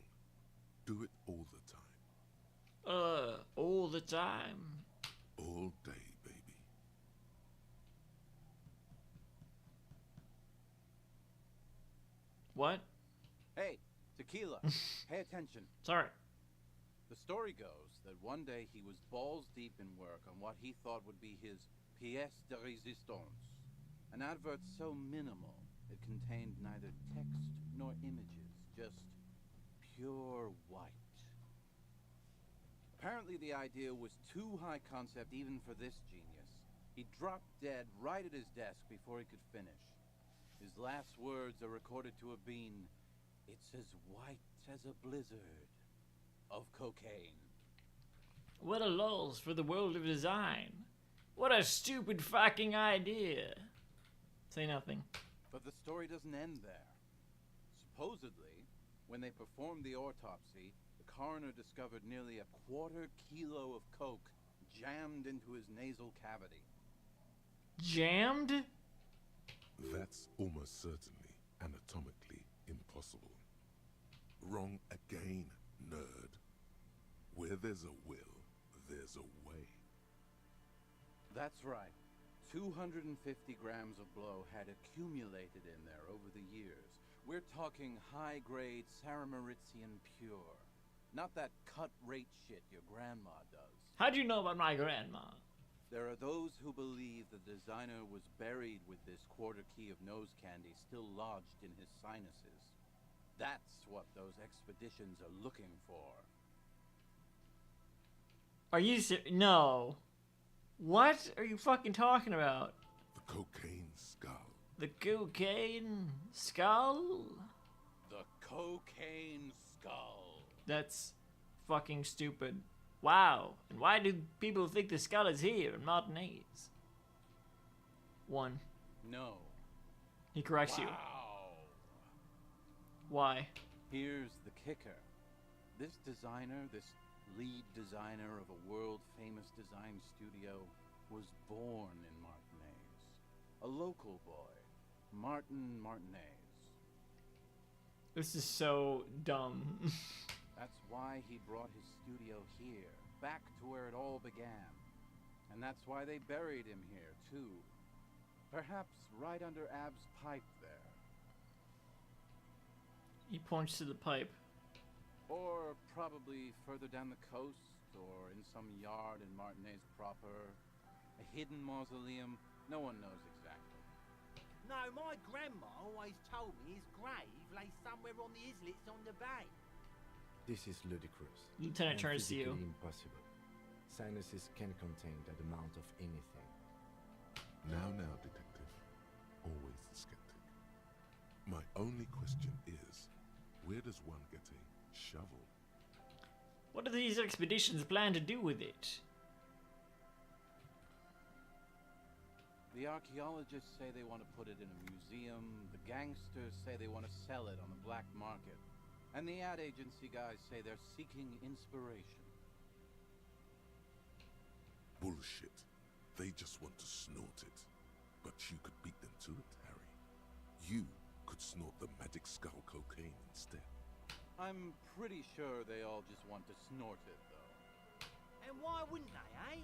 [SPEAKER 3] Do it all the time.
[SPEAKER 1] All the time.
[SPEAKER 3] All day, baby.
[SPEAKER 1] What?
[SPEAKER 12] Hey, tequila, pay attention.
[SPEAKER 1] Sorry.
[SPEAKER 12] The story goes that one day he was balls deep in work on what he thought would be his pièce de résistance, an advert so minimal it contained neither text nor images, just pure white. Apparently the idea was too high concept even for this genius. He dropped dead right at his desk before he could finish. His last words are recorded to have been, "It's as white as a blizzard. of cocaine.
[SPEAKER 1] What a lulz for the world of design. What a stupid fucking idea. Say nothing.
[SPEAKER 12] But the story doesn't end there. Supposedly, when they performed the autopsy, the coroner discovered nearly a quarter kilo of coke jammed into his nasal cavity.
[SPEAKER 1] Jammed?
[SPEAKER 3] That's almost certainly anatomically impossible. Wrong again, nerd. Where there's a will, there's a way.
[SPEAKER 12] That's right. 250 grams of blow had accumulated in there over the years. We're talking high-grade Saramaritsian pure. Not that cut-rate shit your grandma does.
[SPEAKER 1] How'd you know about my grandma?
[SPEAKER 12] There are those who believe the designer was buried with this quarter key of nose candy still lodged in his sinuses. That's what those expeditions are looking for.
[SPEAKER 1] Are you no. What are you fucking talking about?
[SPEAKER 3] The cocaine skull.
[SPEAKER 1] The cocaine skull?
[SPEAKER 12] The cocaine skull.
[SPEAKER 1] That's fucking stupid. Wow. And why do people think the skull is here in Martinez? 1.
[SPEAKER 12] No.
[SPEAKER 1] He corrects you. Why?
[SPEAKER 12] Here's the kicker. This designer, this lead designer of a world-famous design studio, was born in Martinez. A local boy, Martin Martinez.
[SPEAKER 1] This is so dumb.
[SPEAKER 12] That's why he brought his studio here, back to where it all began. And that's why they buried him here, too. Perhaps right under Ab's pipe there.
[SPEAKER 1] He points to the pipe.
[SPEAKER 12] Or probably further down the coast, or in some yard in Martinez proper. A hidden mausoleum, no one knows exactly.
[SPEAKER 13] No, my grandma always told me his grave lay somewhere on the islets on the bay.
[SPEAKER 2] This is ludicrous.
[SPEAKER 1] Lieutenant
[SPEAKER 2] and
[SPEAKER 1] turns to you.
[SPEAKER 2] physically impossible. Sinuses can contain that amount of anything.
[SPEAKER 3] Now, detective. Always the skeptic. My only question is, where does one get a shovel?
[SPEAKER 1] What do these expeditions plan to do with it?
[SPEAKER 12] The archaeologists say they want to put it in a museum, the gangsters say they want to sell it on the black market, and the ad agency guys say they're seeking inspiration.
[SPEAKER 3] Bullshit. They just want to snort it. But you could beat them to it, Harry. You could snort the magic skull cocaine instead.
[SPEAKER 12] I'm pretty sure they all just want to snort it, though.
[SPEAKER 13] And why wouldn't they, eh?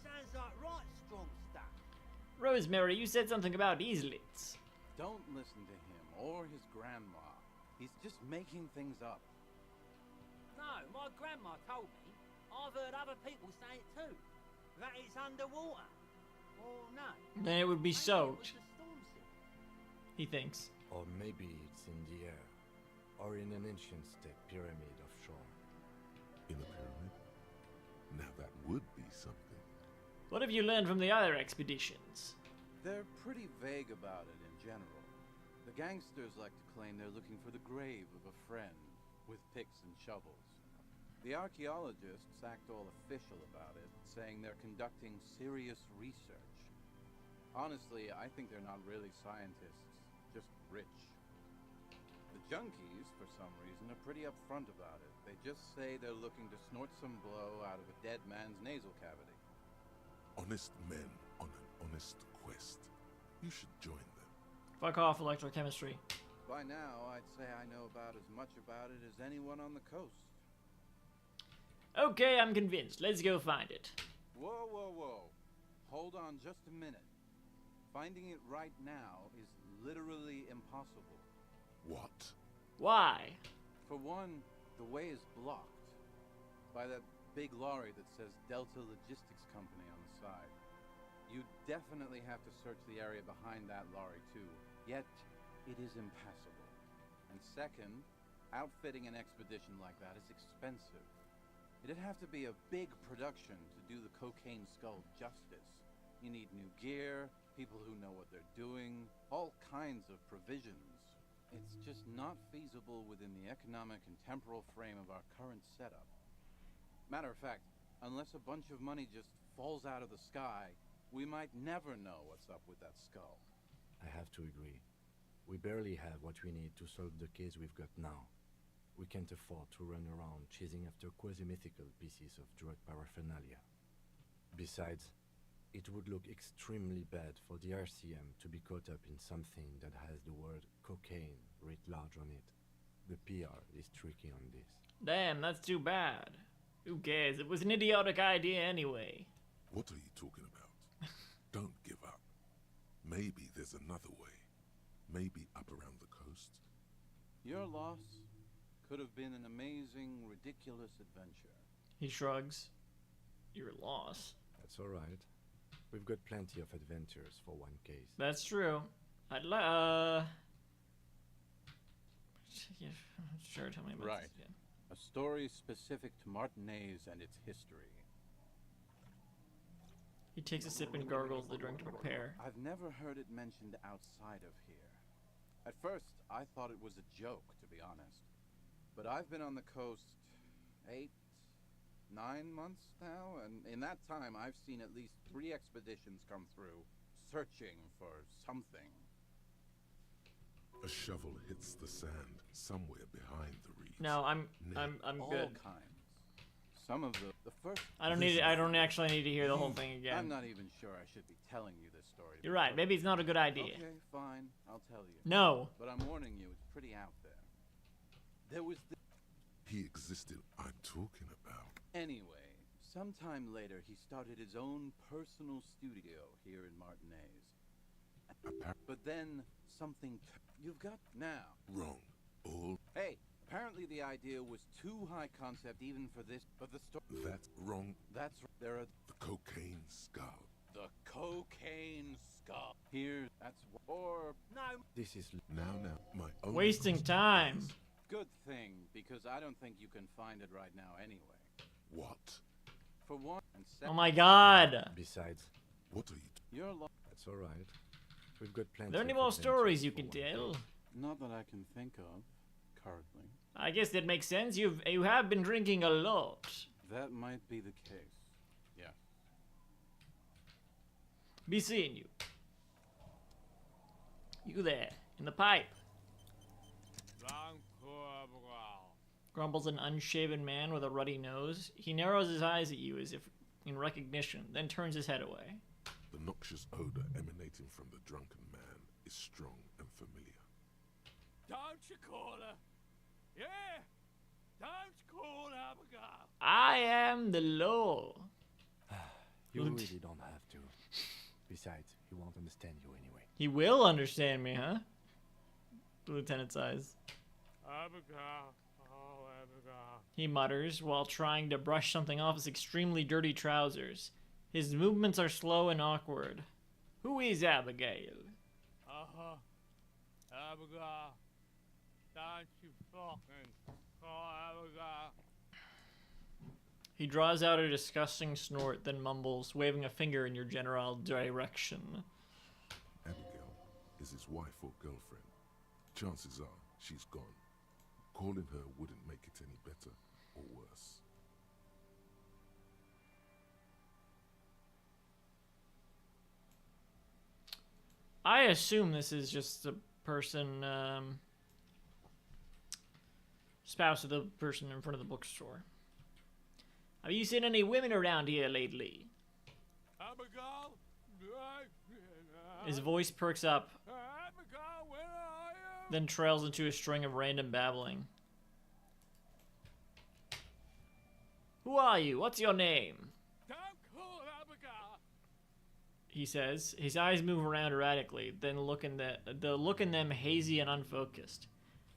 [SPEAKER 13] Sounds like right strong stuff.
[SPEAKER 1] Rosemary, you said something about islets.
[SPEAKER 12] Don't listen to him or his grandma. He's just making things up.
[SPEAKER 13] No, my grandma told me. I've heard other people say it too. That it's underwater. Or no.
[SPEAKER 1] Then it would be
[SPEAKER 13] maybe
[SPEAKER 1] soaked.
[SPEAKER 13] it was the storm sewer.
[SPEAKER 1] He thinks.
[SPEAKER 2] Or maybe it's in the air. Or in an ancient state pyramid offshore.
[SPEAKER 3] In a pyramid? Now that would be something.
[SPEAKER 1] What have you learned from the other expeditions?
[SPEAKER 12] They're pretty vague about it in general. The gangsters like to claim they're looking for the grave of a friend, with picks and shovels. The archaeologists act all official about it, saying they're conducting serious research. Honestly, I think they're not really scientists, just rich. The junkies, for some reason, are pretty upfront about it. They just say they're looking to snort some blow out of a dead man's nasal cavity.
[SPEAKER 3] Honest men on an honest quest. You should join them.
[SPEAKER 1] Fuck off, electrochemistry.
[SPEAKER 12] By now, I'd say I know about as much about it as anyone on the coast.
[SPEAKER 1] Okay, I'm convinced. Let's go find it.
[SPEAKER 12] Whoa, whoa, whoa. Hold on just a minute. Finding it right now is literally impossible.
[SPEAKER 3] What?
[SPEAKER 1] Why?
[SPEAKER 12] For one, the way is blocked by that big lorry that says Delta Logistics Company on the side. You definitely have to search the area behind that lorry too, yet it is impassable. And second, outfitting an expedition like that is expensive. It'd have to be a big production to do the cocaine skull justice. You need new gear, people who know what they're doing, all kinds of provisions. It's just not feasible within the economic and temporal frame of our current setup. Matter of fact, unless a bunch of money just falls out of the sky, we might never know what's up with that skull.
[SPEAKER 2] I have to agree. We barely have what we need to solve the case we've got now. We can't afford to run around chasing after quasi-mythical pieces of drug paraphernalia. Besides, it would look extremely bad for the RCM to be caught up in something that has the word cocaine writ large on it. The PR is tricky on this.
[SPEAKER 1] Damn, that's too bad. Who cares? It was an idiotic idea anyway.
[SPEAKER 3] What are you talking about? Don't give up. Maybe there's another way. Maybe up around the coast.
[SPEAKER 12] Your loss could have been an amazing, ridiculous adventure.
[SPEAKER 1] He shrugs. Your loss.
[SPEAKER 2] That's all right. We've got plenty of adventures for one case.
[SPEAKER 1] That's true. I'd yeah, sure, tell me about
[SPEAKER 12] Right.
[SPEAKER 1] this again.
[SPEAKER 12] A story specific to Martinez and its history.
[SPEAKER 1] He takes a sip and gargles the drink to prepare.
[SPEAKER 12] I've never heard it mentioned outside of here. At first, I thought it was a joke, to be honest. But I've been on the coast 8, 9 months now, and in that time I've seen at least 3 expeditions come through, searching for something.
[SPEAKER 3] A shovel hits the sand somewhere behind the reeds.
[SPEAKER 1] No, I'm
[SPEAKER 12] All
[SPEAKER 1] good.
[SPEAKER 12] kinds. Some of the first...
[SPEAKER 1] I don't actually need to hear the whole thing again.
[SPEAKER 12] I'm not even sure I should be telling you this story.
[SPEAKER 1] You're right. Maybe it's not a good idea.
[SPEAKER 12] Okay, fine. I'll tell you.
[SPEAKER 1] No.
[SPEAKER 12] But I'm warning you, it's pretty out there. There was the...
[SPEAKER 3] He existed. I'm talking about.
[SPEAKER 12] Anyway, sometime later, he started his own personal studio here in Martinez. But then something... You've got now.
[SPEAKER 3] Wrong. All.
[SPEAKER 12] Hey, apparently the idea was too high concept even for this, but the story...
[SPEAKER 3] That's wrong.
[SPEAKER 12] That's... There are...
[SPEAKER 3] The cocaine skull.
[SPEAKER 12] The cocaine skull. Here, that's... Or...
[SPEAKER 13] No.
[SPEAKER 2] This is...
[SPEAKER 3] Now, my own...
[SPEAKER 1] Wasting time.
[SPEAKER 12] Good thing, because I don't think you can find it right now anyway.
[SPEAKER 3] What?
[SPEAKER 12] For one, and
[SPEAKER 1] Oh
[SPEAKER 12] second...
[SPEAKER 1] my god.
[SPEAKER 2] Besides,
[SPEAKER 3] What are you...
[SPEAKER 12] You're
[SPEAKER 2] that's all right. We've got plenty.
[SPEAKER 1] Are there any
[SPEAKER 2] of
[SPEAKER 1] more
[SPEAKER 2] adventures
[SPEAKER 1] stories you
[SPEAKER 2] for
[SPEAKER 1] can
[SPEAKER 2] one
[SPEAKER 1] tell?
[SPEAKER 2] case.
[SPEAKER 12] Not that I can think of, currently.
[SPEAKER 1] I guess that makes sense. You have been drinking a lot.
[SPEAKER 12] That might be the case. Yeah.
[SPEAKER 1] Be seeing you. You there, in the pipe. Grumbles an unshaven man with a ruddy nose. He narrows his eyes at you as if in recognition, then turns his head away.
[SPEAKER 3] The noxious odor emanating from the drunken man is strong and familiar.
[SPEAKER 10] Don't you call her? Yeah! Don't call Abigail!
[SPEAKER 1] I am the law.
[SPEAKER 2] You really don't have to. Besides, he won't understand you anyway.
[SPEAKER 1] He will understand me, huh? The lieutenant's eyes.
[SPEAKER 10] Abigail. Oh, Abigail.
[SPEAKER 1] He mutters while trying to brush something off his extremely dirty trousers. His movements are slow and awkward. Who is Abigail?
[SPEAKER 10] Uh-huh. Abigail. Don't you fucking call Abigail.
[SPEAKER 1] He draws out a disgusting snort, then mumbles, waving a finger in your general direction.
[SPEAKER 3] Abigail is his wife or girlfriend. Chances are she's gone. Calling her wouldn't make it any better or worse.
[SPEAKER 1] I assume this is just the person, spouse of the person in front of the bookstore. Have you seen any women around here lately?
[SPEAKER 10] Abigail?
[SPEAKER 1] His voice perks up,
[SPEAKER 10] Abigail, where are you?
[SPEAKER 1] then trails into a string of random babbling. Who are you? What's your name?
[SPEAKER 10] Don't call Abigail.
[SPEAKER 1] He says. His eyes move around erratically, then the look in them hazy and unfocused.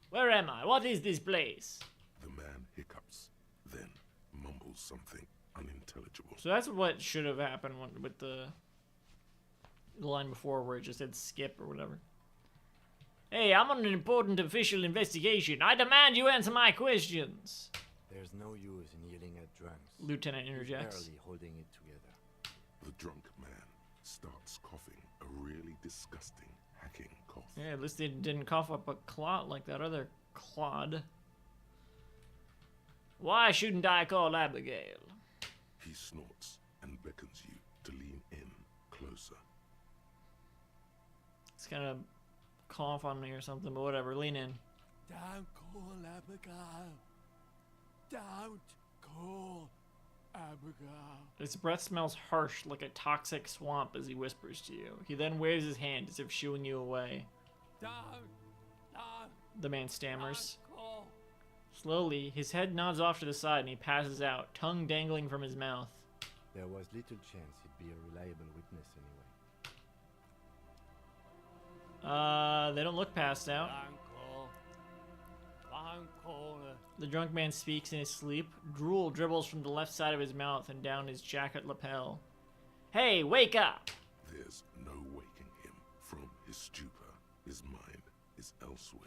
[SPEAKER 1] Where am I? What is this place?
[SPEAKER 3] The man hiccups, then mumbles something unintelligible.
[SPEAKER 1] So that's what should have happened with the line before where it just said skip or whatever. Hey, I'm on an important official investigation. I demand you answer my questions.
[SPEAKER 2] There's no use in yelling at drunks.
[SPEAKER 1] Lieutenant
[SPEAKER 2] He's
[SPEAKER 1] interjects.
[SPEAKER 2] barely holding it together.
[SPEAKER 3] The drunk man starts coughing a really disgusting, hacking cough.
[SPEAKER 1] Yeah, at least they didn't cough up a clot like that other clod. Why shouldn't I call Abigail?
[SPEAKER 3] He snorts and beckons you to lean in closer.
[SPEAKER 1] It's gonna cough on me or something, but whatever. Lean in.
[SPEAKER 10] Don't call Abigail. Don't call Abigail.
[SPEAKER 1] His breath smells harsh like a toxic swamp as he whispers to you. He then waves his hand as if shooing you away.
[SPEAKER 10] Don't.
[SPEAKER 1] The man stammers.
[SPEAKER 10] Don't call.
[SPEAKER 1] Slowly, his head nods off to the side and he passes out, tongue dangling from his mouth.
[SPEAKER 2] There was little chance he'd be a reliable witness anyway.
[SPEAKER 1] They don't look passed out.
[SPEAKER 10] Don't call. Don't call her.
[SPEAKER 1] The drunk man speaks in his sleep. Drool dribbles from the left side of his mouth and down his jacket lapel. Hey, wake up!
[SPEAKER 3] There's no waking him from his stupor. His mind is elsewhere.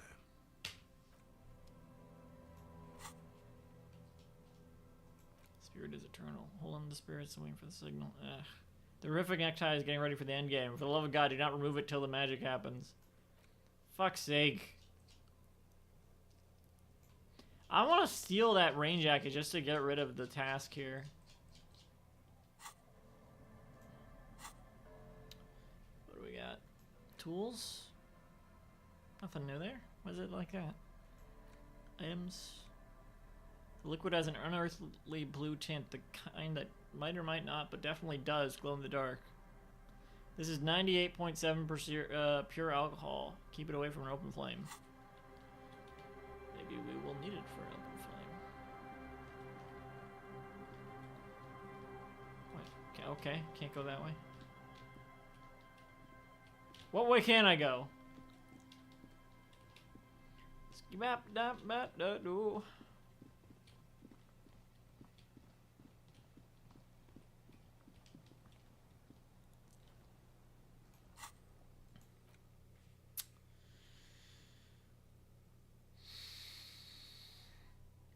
[SPEAKER 1] Spirit is eternal. Hold on to the spirits and wait for the signal. Ugh. The horrific necktie is getting ready for the end game. For the love of God, do not remove it till the magic happens. Fuck's sake. I want to steal that rain jacket just to get rid of the task here. What do we got? Tools? Nothing new there? Why is it like that? Items. The liquid has an unearthly blue tint, the kind that might or might not, but definitely does glow in the dark. This is 98.7% pure alcohol. Keep it away from an open flame. Maybe we will need it for an open flame. Wait, okay, can't go that way. What way can I go? Skibap-dap-bat-da-doo.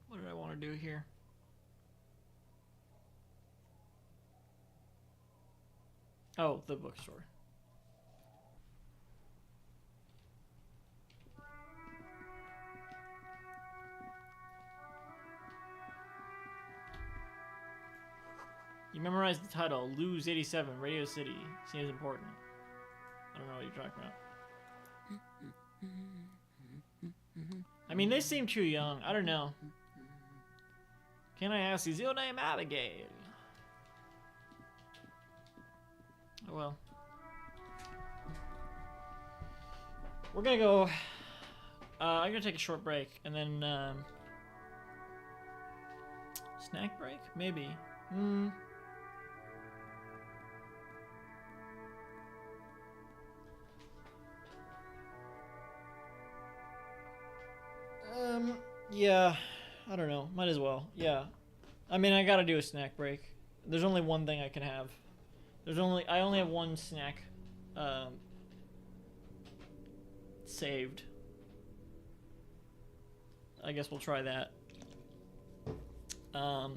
[SPEAKER 1] What did I want to do here? Oh, the bookstore. You memorized the title, Lose 87, Radio City. Seems important. I don't know what you're talking about. I mean, they seem too young. I don't know. Can I ask, is your name Abigail? Oh well. We're gonna go... I'm gonna take a short break, and then... snack break? Maybe. Yeah, I don't know. Might as well. Yeah. I mean, I gotta do a snack break. There's only one thing I can have. I only have one snack, saved. I guess we'll try that. I'll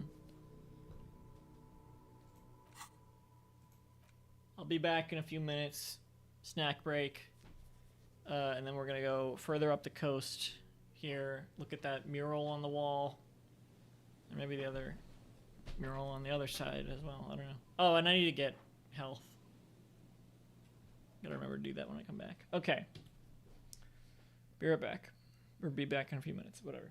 [SPEAKER 1] be back in a few minutes. Snack break. And then we're gonna go further up the coast here. Look at that mural on the wall. And maybe the other mural on the other side as well. I don't know. Oh, and I need to get health. Gotta remember to do that when I come back. Okay. Be right back. Or be back in a few minutes. Whatever.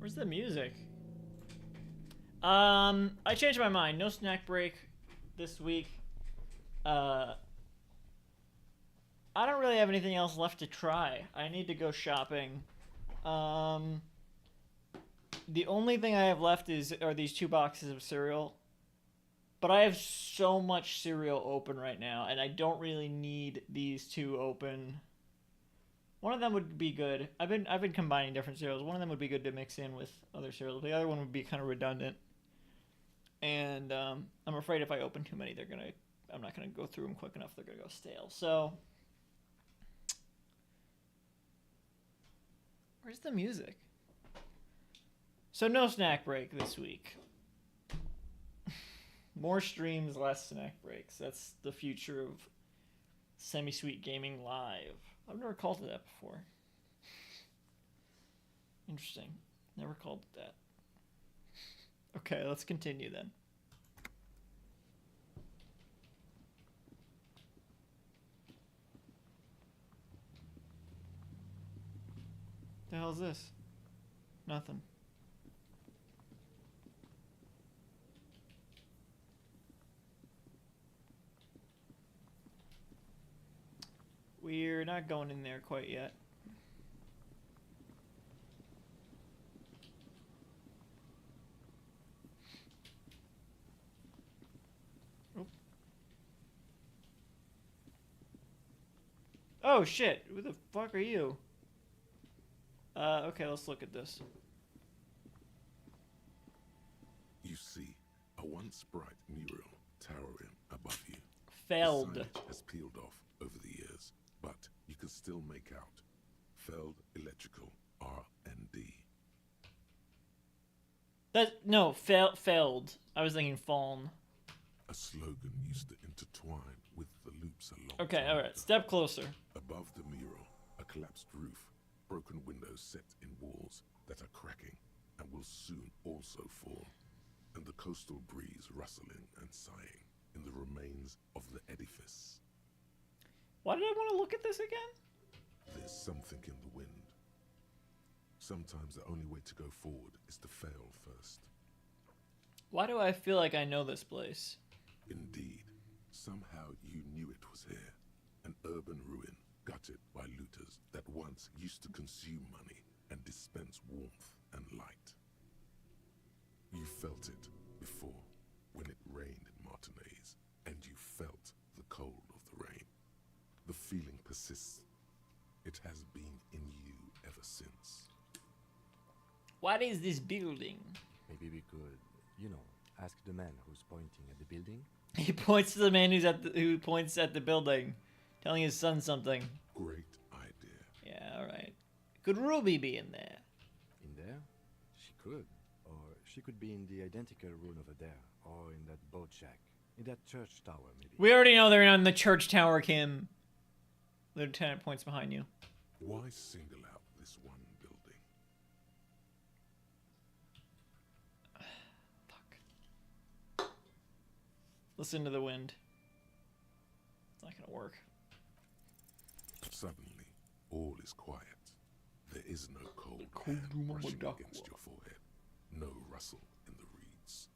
[SPEAKER 1] Where's the music? I changed my mind. No snack break this week. I don't really have anything else left to try. I need to go shopping. The only thing I have left are these 2 boxes of cereal. But I have so much cereal open right now, and I don't really need these 2 open. One of them would be good. I've been combining different cereals. One of them would be good to mix in with other cereals. The other one would be kind of redundant. And I'm afraid if I open too many, I'm not gonna go through them quick enough. They're gonna go stale. So, where's the music? So no snack break this week. More streams, less snack breaks. That's the future of Semi-Sweet Gaming Live. I've never called it that before. Interesting. Never called it that. Okay, let's continue then. The hell is this? Nothing. We're not going in there quite yet. Oh shit, who the fuck are you? Okay, let's look at this.
[SPEAKER 3] You see a once bright mural towering above you.
[SPEAKER 1] Feld.
[SPEAKER 3] The signage has peeled off over the years, but you can still make out Feld Electrical R&D.
[SPEAKER 1] Feld. I was thinking Fallen.
[SPEAKER 3] A slogan used to intertwine with the loops along.
[SPEAKER 1] Okay, alright, step closer.
[SPEAKER 3] Above the mural, a collapsed roof, broken windows set in walls that are cracking and will soon also fall, and the coastal breeze rustling and sighing in the remains of the edifice.
[SPEAKER 1] Why did I want to look at this again?
[SPEAKER 3] There's something in the wind. Sometimes the only way to go forward is to fail first.
[SPEAKER 1] Why do I feel like I know this place?
[SPEAKER 3] Indeed, somehow you knew it was here. An urban ruin gutted by looters that once used to consume money and dispense warmth and light. You felt it before, when it rained in Martinez, and you felt the cold of the rain. The feeling persists. It has been in you ever since.
[SPEAKER 1] What is this building?
[SPEAKER 2] Maybe we could, ask the man who's pointing at the building.
[SPEAKER 1] He points to the man who points at the building, telling his son something.
[SPEAKER 3] Great idea.
[SPEAKER 1] Yeah, alright. Could Ruby be in there?
[SPEAKER 2] In there? She could. Or she could be in the identical room over there. Or in that boat shack. In that church tower, maybe.
[SPEAKER 1] We already know they're in the church tower, Kim. Lieutenant points behind you.
[SPEAKER 3] Why single out this one building?
[SPEAKER 1] Fuck. Listen to the wind. It's not gonna work.
[SPEAKER 3] Suddenly, all is quiet. There is no cold
[SPEAKER 1] Cold
[SPEAKER 3] hand
[SPEAKER 1] room of a
[SPEAKER 3] brushing
[SPEAKER 1] duck
[SPEAKER 3] against
[SPEAKER 1] walk.
[SPEAKER 3] your forehead. No rustle in the reeds.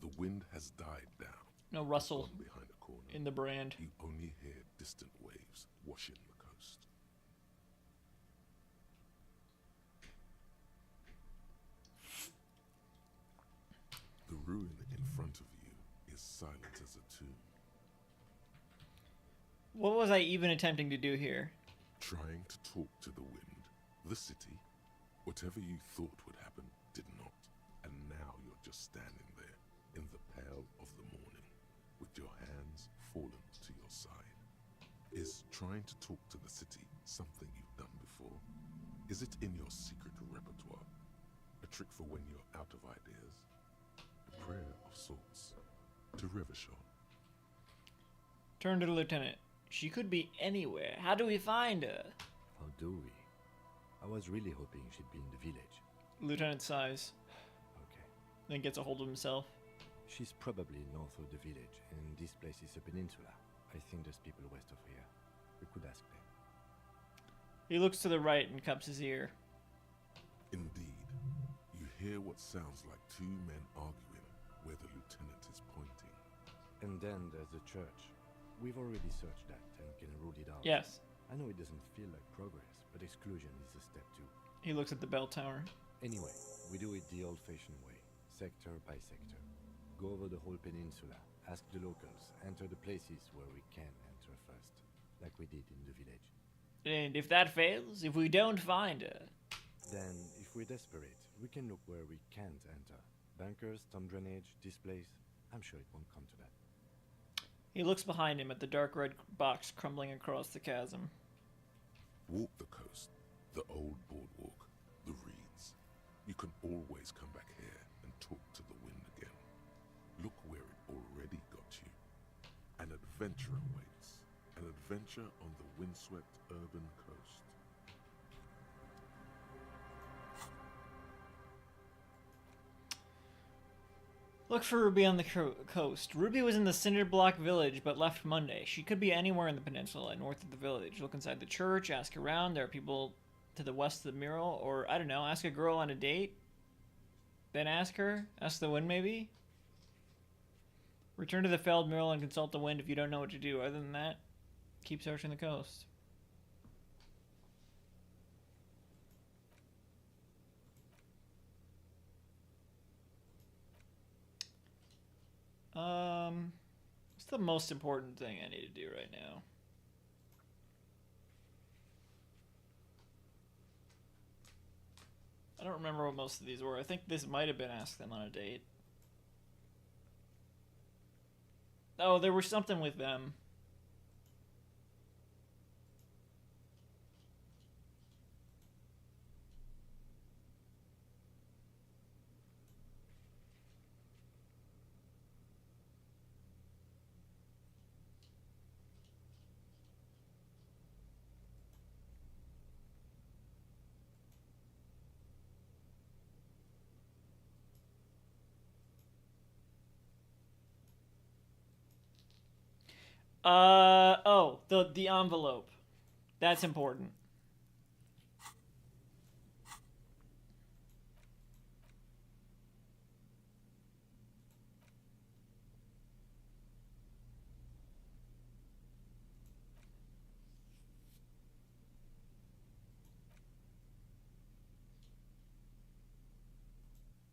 [SPEAKER 3] The wind has died down.
[SPEAKER 1] No rustle
[SPEAKER 3] Gone behind a corner.
[SPEAKER 1] in the brand.
[SPEAKER 3] You only hear distant waves washing the coast. The ruin in front of you is silent as a tomb.
[SPEAKER 1] What was I even attempting to do here?
[SPEAKER 3] Trying to talk to the wind, the city, whatever you thought would happen did not. And now you're just standing there in the pale of the morning with your hands fallen to your side. Is trying to talk to the city something you've done before? Is it in your secret repertoire? A trick for when you're out of ideas? A prayer of sorts to Rivershaw?
[SPEAKER 1] Turn to the lieutenant. She could be anywhere. How do we find her?
[SPEAKER 2] How do we? I was really hoping she'd be in the village.
[SPEAKER 1] Lieutenant sighs,
[SPEAKER 2] Okay.
[SPEAKER 1] then gets a hold of himself.
[SPEAKER 2] She's probably north of the village, and this place is a peninsula. I think there's people west of here. We could ask them.
[SPEAKER 1] He looks to the right and cups his ear.
[SPEAKER 3] Indeed, you hear what sounds like two men arguing where the lieutenant is pointing.
[SPEAKER 2] And then there's the church. We've already searched that and can rule it out.
[SPEAKER 1] Yes.
[SPEAKER 2] I know it doesn't feel like progress, but exclusion is a step too.
[SPEAKER 1] He looks at the bell tower.
[SPEAKER 2] Anyway, we do it the old-fashioned way, sector by sector. Go over the whole peninsula, ask the locals, enter the places where we can enter first, like we did in the village.
[SPEAKER 1] And if that fails, if we don't find her...
[SPEAKER 2] Then, if we're desperate, we can look where we can't enter. Bunkers, storm drainage, this place. I'm sure it won't come to that.
[SPEAKER 1] He looks behind him at the dark red box crumbling across the chasm.
[SPEAKER 3] Walk the coast, the old boardwalk, the reeds. You can always come back here and talk to the wind again. Look where it already got you. An adventure awaits. An adventure on the windswept urban coast.
[SPEAKER 1] Look for Ruby on the coast. Ruby was in the cinder block village, but left Monday. She could be anywhere in the peninsula, north of the village. Look inside the church, ask around. There are people to the west of the mural, or, I don't know, ask a girl on a date. Then ask her. Ask the wind, maybe? Return to the failed mural and consult the wind if you don't know what to do. Other than that, keep searching the coast. What's the most important thing I need to do right now? I don't remember what most of these were. I think this might have been ask them on a date. Oh, there was something with them. Oh, the envelope. That's important.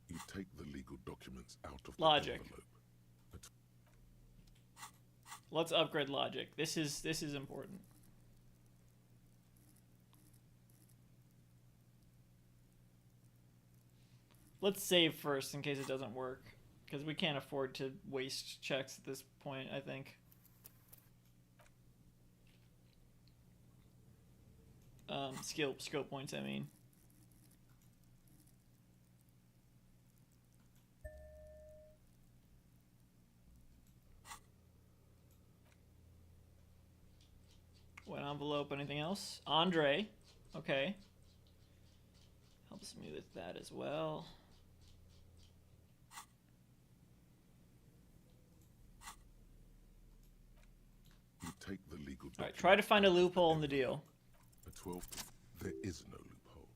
[SPEAKER 3] You take the legal documents out of the
[SPEAKER 1] Logic.
[SPEAKER 3] envelope.
[SPEAKER 1] Let's upgrade logic. This is important. Let's save first in case it doesn't work, because we can't afford to waste checks at this point, I think. Skill points, I mean. Wet envelope, anything else? Andre. Okay. Helps me with that as well.
[SPEAKER 3] You take the legal
[SPEAKER 1] Alright, try to find a loophole in the deal.
[SPEAKER 3] There is no loophole.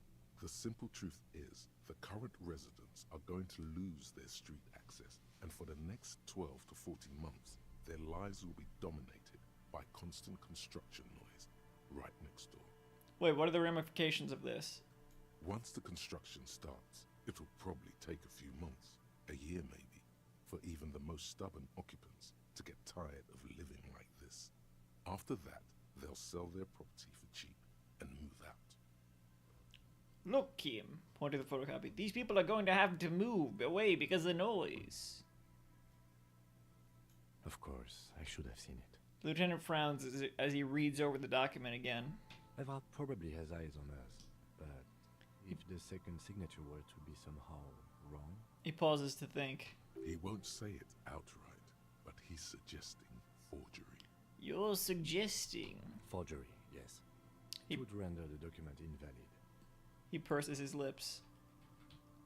[SPEAKER 3] The simple truth is, the current residents are going to lose their street access, and for the next 12 to 14 months, their lives will be dominated by constant construction noise right next door.
[SPEAKER 1] Wait, what are the ramifications of this?
[SPEAKER 3] Once the construction starts, it will probably take a few months, a year maybe, for even the most stubborn occupants to get tired of living like this. After that, they'll sell their property for cheap and move out.
[SPEAKER 1] Look, Kim, pointing to the photocopy. These people are going to have to move away because of the noise.
[SPEAKER 2] Of course, I should have seen it.
[SPEAKER 1] The lieutenant frowns as he reads over the document again.
[SPEAKER 2] Eval probably has eyes on us, but if the second signature were to be somehow wrong...
[SPEAKER 1] He pauses to think.
[SPEAKER 3] He won't say it outright, but he's suggesting forgery.
[SPEAKER 1] You're suggesting...
[SPEAKER 2] Forgery, yes. It would render the document invalid.
[SPEAKER 1] He purses his lips.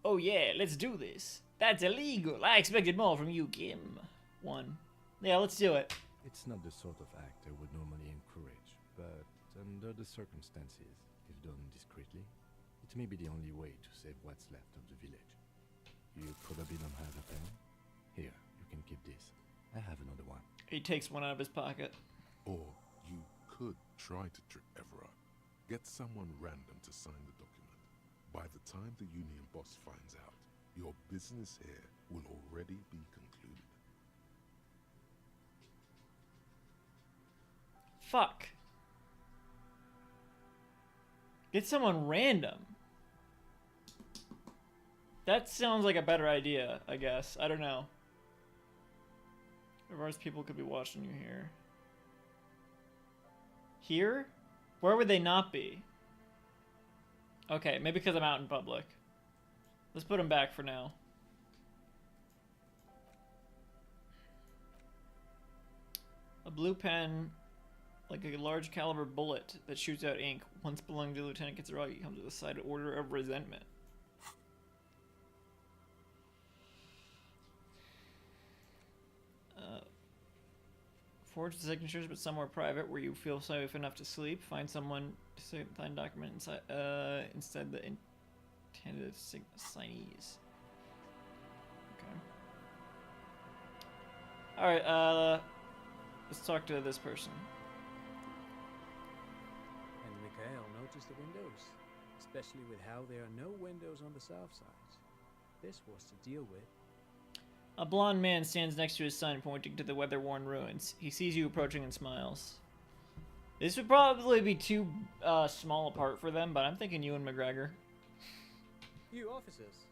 [SPEAKER 1] Oh yeah, let's do this. That's illegal. I expected more from you, Kim. 1. Yeah, let's do it.
[SPEAKER 2] It's not the sort of act I would normally encourage, but under the circumstances, if done discreetly, it may be the only way to save what's left of the village. You probably don't have a pen. Here, you can keep this. I have another one.
[SPEAKER 1] He takes one out of his pocket.
[SPEAKER 3] Or you could try to trick Everard. Get someone random to sign the document. By the time the union boss finds out, your business here will already be concluded.
[SPEAKER 1] Fuck. Get someone random. That sounds like a better idea, I guess. I don't know. Everard's people could be watching you here. Here? Where would they not be? Okay, maybe because I'm out in public. Let's put him back for now. A blue pen, like a large caliber bullet that shoots out ink. Once belonging to Lieutenant Kitsuragi, comes with a side order of resentment. Forge the signatures, but somewhere private where you feel safe enough to sleep. Find someone to sign document inside, instead the intended signees. Okay. Alright, let's talk to this person.
[SPEAKER 14] And Mikhail noticed the windows, especially with how there are no windows on the south side. This was to deal with.
[SPEAKER 1] A blond man stands next to his son, pointing to the weather-worn ruins. He sees you approaching and smiles. This would probably be too small apart for them, but I'm thinking you and McGregor.
[SPEAKER 14] You officers,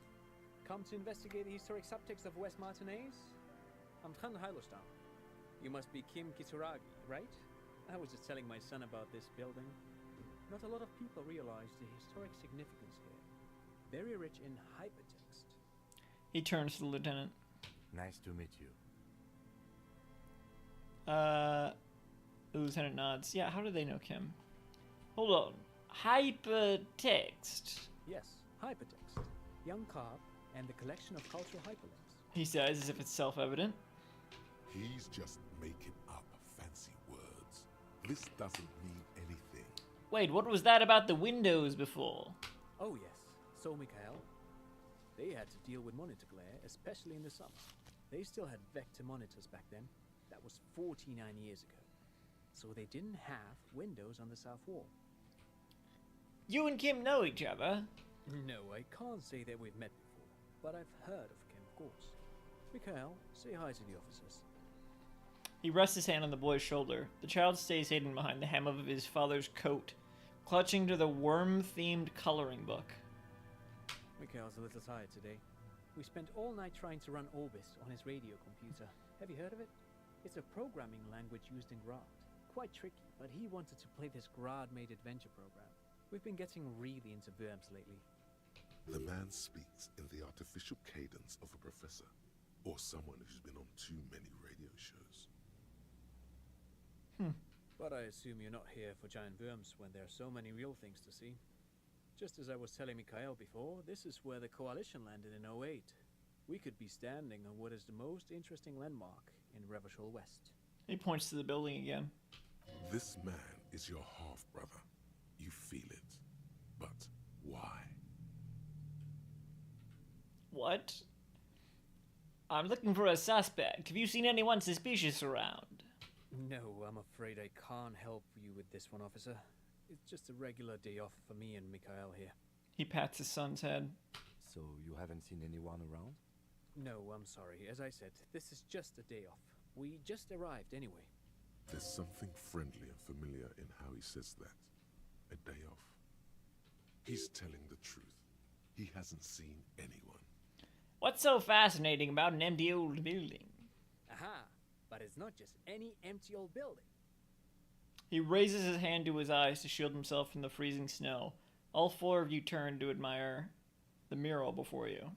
[SPEAKER 14] come to investigate the historic subtext of West Martinez? I'm Trond Heilostam. You must be Kim Kitsuragi, right? I was just telling my son about this building. Not a lot of people realize the historic significance here. Very rich in hypertext.
[SPEAKER 1] He turns to the lieutenant.
[SPEAKER 2] Nice to meet you.
[SPEAKER 1] The lieutenant nods. Yeah, how do they know Kim? Hold on. Hypertext.
[SPEAKER 14] Yes, hypertext. Young carp and the collection of cultural hyperlinks.
[SPEAKER 1] He says as if it's self-evident.
[SPEAKER 3] He's just making up fancy words. This doesn't mean anything.
[SPEAKER 1] Wait, what was that about the windows before?
[SPEAKER 14] Oh yes, so Mikhail. They had to deal with monitor glare, especially in the summer. They still had vector monitors back then. That was 49 years ago. So they didn't have windows on the south wall.
[SPEAKER 1] You and Kim know each other?
[SPEAKER 14] No, I can't say that we've met before, but I've heard of Kim, of course. Mikhail, say hi to the officers.
[SPEAKER 1] He rests his hand on the boy's shoulder. The child stays hidden behind the hem of his father's coat, clutching to the worm-themed coloring book.
[SPEAKER 14] Mikhail's a little tired today. We spent all night trying to run Orbis on his radio computer. Have you heard of it? It's a programming language used in Grad. Quite tricky, but he wanted to play this Grad-made adventure program. We've been getting really into Worms lately.
[SPEAKER 3] The man speaks in the artificial cadence of a professor, or someone who's been on too many radio shows.
[SPEAKER 14] But I assume you're not here for giant worms when there are so many real things to see. Just as I was telling Mikhail before, this is where the Coalition landed in '08. We could be standing on what is the most interesting landmark in Revachol West.
[SPEAKER 1] He points to the building again.
[SPEAKER 3] This man is your half-brother. You feel it. But why?
[SPEAKER 1] What? I'm looking for a suspect. Have you seen anyone suspicious around?
[SPEAKER 14] No, I'm afraid I can't help you with this one, officer. It's just a regular day off for me and Mikhail here.
[SPEAKER 1] He pats his son's head.
[SPEAKER 2] So you haven't seen anyone around?
[SPEAKER 14] No, I'm sorry. As I said, this is just a day off. We just arrived anyway.
[SPEAKER 3] There's something friendly and familiar in how he says that. A day off. He's telling the truth. He hasn't seen anyone.
[SPEAKER 1] What's so fascinating about an empty old building?
[SPEAKER 14] Aha! But it's not just any empty old building.
[SPEAKER 1] He raises his hand to his eyes to shield himself from the freezing snow. All four of you turn to admire the mural before you.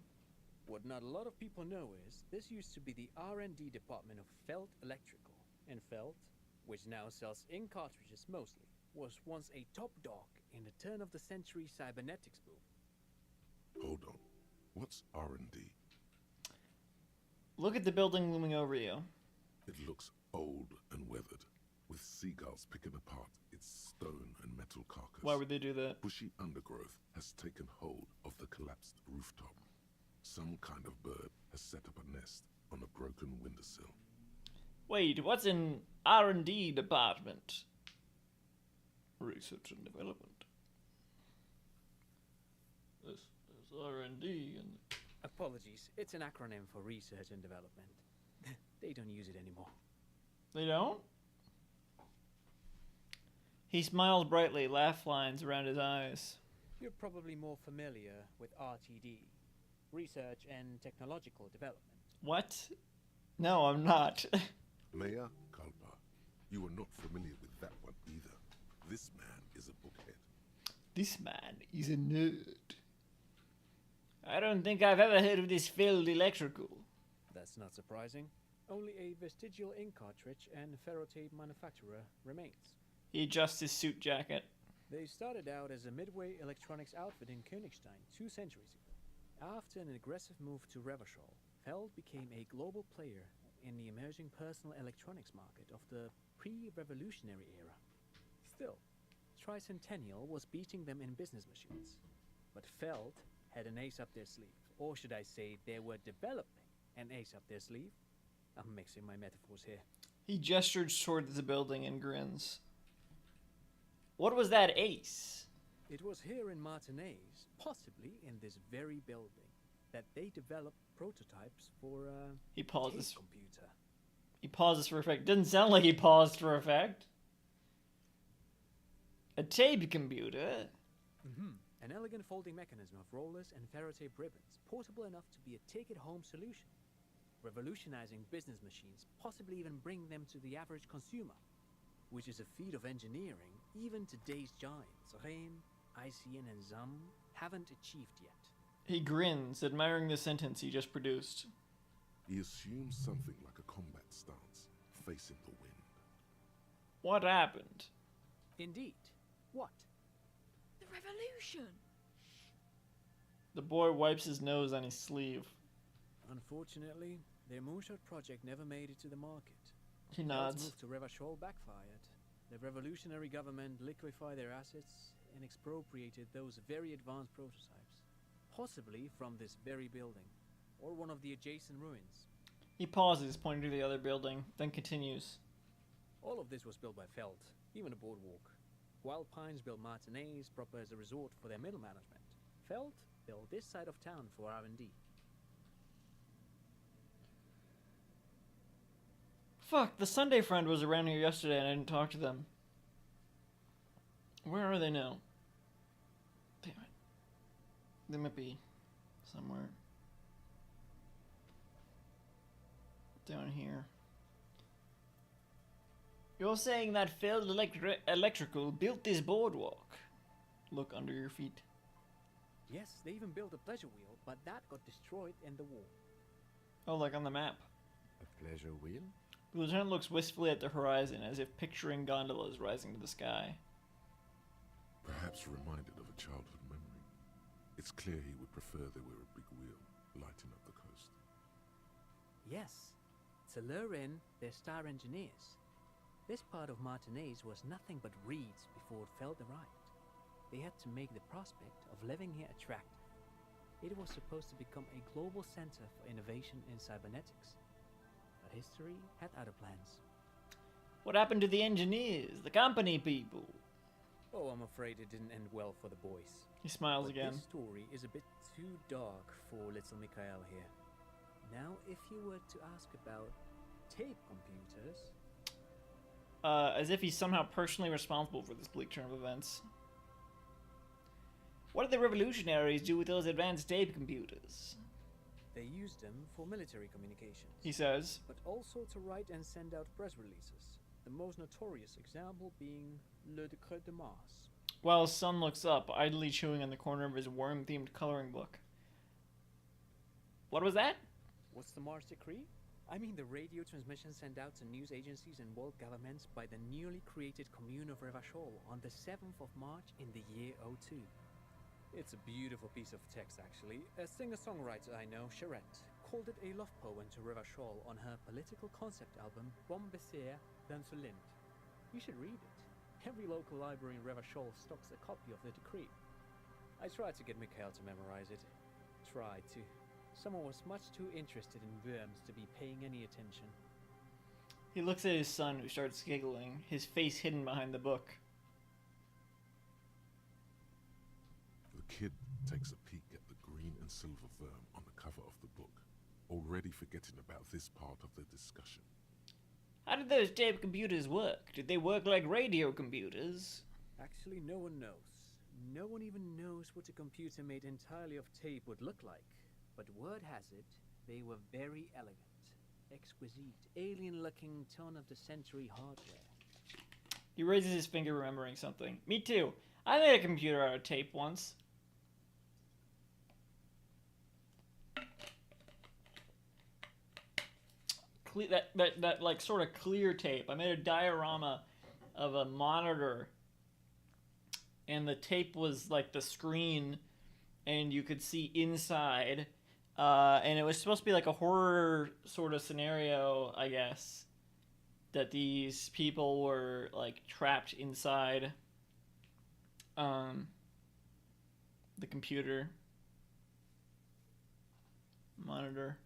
[SPEAKER 14] What not a lot of people know is this used to be the R&D department of Felt Electrical. And Felt, which now sells ink cartridges mostly, was once a top dog in the turn-of-the-century cybernetics boom.
[SPEAKER 3] Hold on. What's R&D?
[SPEAKER 1] Look at the building looming over you.
[SPEAKER 3] It looks old and weathered, with seagulls picking apart its stone and metal carcass.
[SPEAKER 1] Why would they do that?
[SPEAKER 3] Bushy undergrowth has taken hold of the collapsed rooftop. Some kind of bird has set up a nest on a broken windowsill.
[SPEAKER 1] Wait, what's in R&D department? Research and development. There's R&D and...
[SPEAKER 14] Apologies, it's an acronym for research and development. They don't use it anymore.
[SPEAKER 1] They don't? He smiled brightly, laugh lines around his eyes.
[SPEAKER 14] You're probably more familiar with RTD, Research and Technological Development.
[SPEAKER 1] What? No, I'm not.
[SPEAKER 3] Mea culpa. You are not familiar with that one either. This man is a bookhead.
[SPEAKER 1] This man is a nerd. I don't think I've ever heard of this failed electrical.
[SPEAKER 14] That's not surprising. Only a vestigial ink cartridge and ferrotape manufacturer remains.
[SPEAKER 1] He adjusts his suit jacket.
[SPEAKER 14] They started out as a midway electronics outfit in Königstein 2 centuries ago. After an aggressive move to Revachol, Feld became a global player in the emerging personal electronics market of the pre-revolutionary era. Still, Tricentennial was beating them in business machines. But Feld had an ace up their sleeve. Or should I say, they were developing an ace up their sleeve? I'm mixing my metaphors here.
[SPEAKER 1] He gestures towards the building and grins. What was that ace?
[SPEAKER 14] It was here in Martinez, possibly in this very building, that they developed prototypes for a
[SPEAKER 1] He pauses.
[SPEAKER 14] computer.
[SPEAKER 1] He pauses for effect. Didn't sound like he paused for effect. A tape computer?
[SPEAKER 14] Mm-hmm. An elegant folding mechanism of rollers and ferrotape ribbons, portable enough to be a take-it-home solution. Revolutionizing business machines, possibly even bring them to the average consumer, which is a feat of engineering even today's giants, Rehm, ICN and ZAM, haven't achieved yet.
[SPEAKER 1] He grins, admiring the sentence he just produced.
[SPEAKER 3] He assumes something like a combat stance, facing the wind.
[SPEAKER 1] What happened?
[SPEAKER 14] Indeed. What?
[SPEAKER 8] The revolution!
[SPEAKER 1] The boy wipes his nose on his sleeve.
[SPEAKER 14] Unfortunately, their moonshot project never made it to the market.
[SPEAKER 1] He
[SPEAKER 14] Feld's
[SPEAKER 1] nods.
[SPEAKER 14] move to Revachol backfired. The revolutionary government liquefied their assets and expropriated those very advanced prototypes, possibly from this very building, or one of the adjacent ruins.
[SPEAKER 1] He pauses, pointing to the other building, then continues.
[SPEAKER 14] All of this was built by Feld, even a boardwalk. Wild Pines built Martinez proper as a resort for their middle management. Feld built this side of town for R&D.
[SPEAKER 1] Fuck, the Sunday Friend was around here yesterday and I didn't talk to them. Where are they now? Damn it. They might be somewhere. Down here. You're saying that failed electrical built this boardwalk? Look under your feet.
[SPEAKER 14] Yes, they even built a pleasure wheel, but that got destroyed in the war.
[SPEAKER 1] Oh, like on the map.
[SPEAKER 2] A pleasure wheel?
[SPEAKER 1] The lieutenant looks wistfully at the horizon, as if picturing gondolas rising to the sky.
[SPEAKER 3] Perhaps reminded of a childhood memory. It's clear he would prefer there were a big wheel lighting up the coast.
[SPEAKER 14] Yes, to lure in their star engineers. This part of Martinez was nothing but reeds before Feld arrived. They had to make the prospect of living here attractive. It was supposed to become a global center for innovation in cybernetics. But history had other plans.
[SPEAKER 1] What happened to the engineers, the company people?
[SPEAKER 14] Oh, I'm afraid it didn't end well for the boys.
[SPEAKER 1] He smiles
[SPEAKER 14] But
[SPEAKER 1] again.
[SPEAKER 14] This story is a bit too dark for little Mikhail here. Now, if you were to ask about tape computers...
[SPEAKER 1] As if he's somehow personally responsible for this bleak turn of events. What did the revolutionaries do with those advanced tape computers?
[SPEAKER 14] They used them for military communications.
[SPEAKER 1] He says.
[SPEAKER 14] But also to write and send out press releases. The most notorious example being Le Décret de Mars.
[SPEAKER 1] While his son looks up, idly chewing on the corner of his worm-themed coloring book. What was that?
[SPEAKER 14] What's the Mars Decree? I mean the radio transmission sent out to news agencies and world governments by the newly created Commune of Revachol on the 7th of March in the year 02. It's a beautiful piece of text, actually. A singer-songwriter I know, Charette, called it a love poem to Revachol on her political concept album, Bon Baiser d'Insolente. You should read it. Every local library in Revachol stocks a copy of the decree. I tried to get Mikhail to memorize it. Tried to. Someone was much too interested in worms to be paying any attention.
[SPEAKER 1] He looks at his son, who starts giggling, his face hidden behind the book.
[SPEAKER 3] The kid takes a peek at the green and silver worm on the cover of the book, already forgetting about this part of the discussion.
[SPEAKER 1] How did those tape computers work? Did they work like radio computers?
[SPEAKER 14] Actually, no one knows. No one even knows what a computer made entirely of tape would look like. But word has it, they were very elegant. Exquisite, alien-looking turn-of-the-century hardware.
[SPEAKER 1] He raises his finger, remembering something. Me too. I made a computer out of tape once. That like sort of clear tape. I made a diorama of a monitor, and the tape was like the screen, and you could see inside. And it was supposed to be like a horror sort of scenario, I guess, that these people were like trapped inside the computer monitor.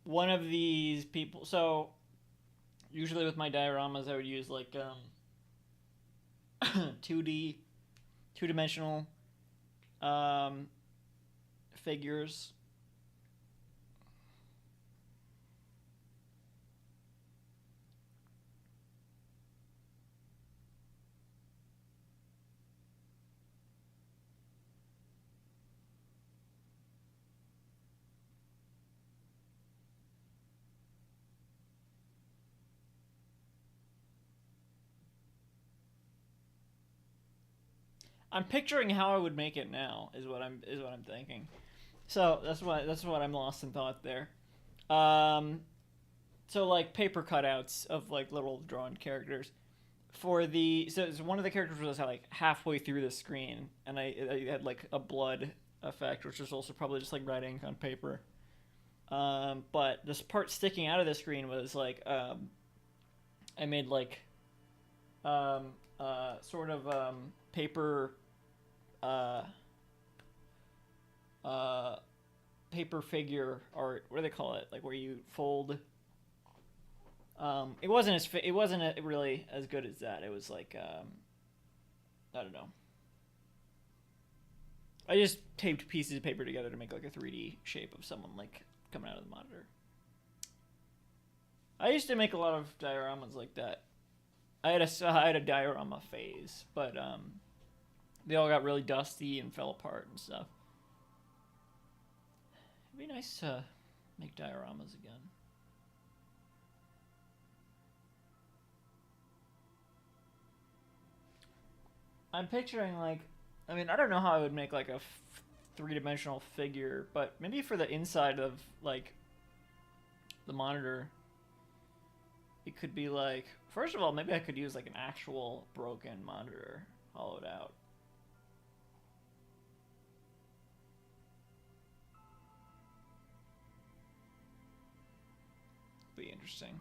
[SPEAKER 1] One of these people, so usually with my dioramas I would use like 2-dimensional figures. I'm picturing how I would make it now is what I'm thinking. So that's what I'm lost in thought there. So like paper cutouts of like little drawn characters. For the so one of the characters was like halfway through the screen, and I had like a blood effect, which was also probably just like red ink on paper. But this part sticking out of the screen was like I made like sort of paper paper figure art. What do they call it? Like where you fold. It wasn't really as good as that. It was like I don't know. I just taped pieces of paper together to make like a 3D shape of someone like coming out of the monitor. I used to make a lot of dioramas like that. I had a diorama phase, but they all got really dusty and fell apart and stuff. It'd be nice to make dioramas again. I'm picturing like, I mean, I don't know how I would make like a three-dimensional figure, but maybe for the inside of like the monitor, it could be like, first of all, maybe I could use like an actual broken monitor, hollowed out. Be interesting.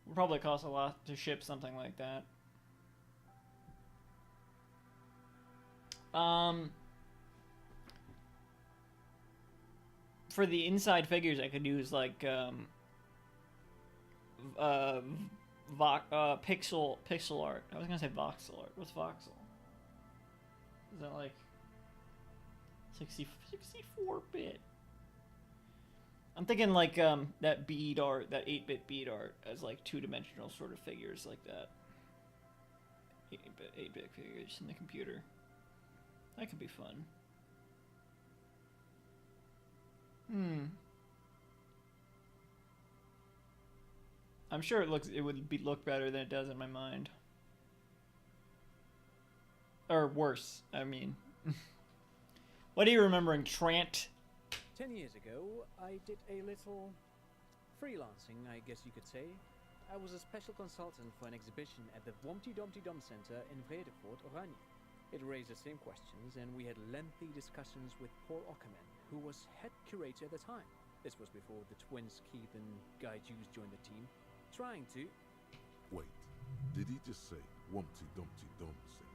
[SPEAKER 1] Would probably cost a lot to ship something like that. For the inside figures, I could use like pixel art. I was gonna say voxel art. What's voxel? Is that like 64-bit? I'm thinking like that bead art, that 8-bit bead art, as like two-dimensional sort of figures like that. 8-bit figures in the computer. That could be fun. I'm sure it would look better than it does in my mind. Or worse, I mean. What are you remembering, Trant?
[SPEAKER 14] 10 years ago, I did a little freelancing, I guess you could say. I was a special consultant for an exhibition at the Wompty Dumpty Dum Center in Vredefort, Oranje. It raised the same questions, and we had lengthy discussions with Paul Ockerman, who was head curator at the time. This was before the twins Keith and Guy Jews joined the team, trying to...
[SPEAKER 3] Wait, did he just say Wumpty Dumpty Dum Center?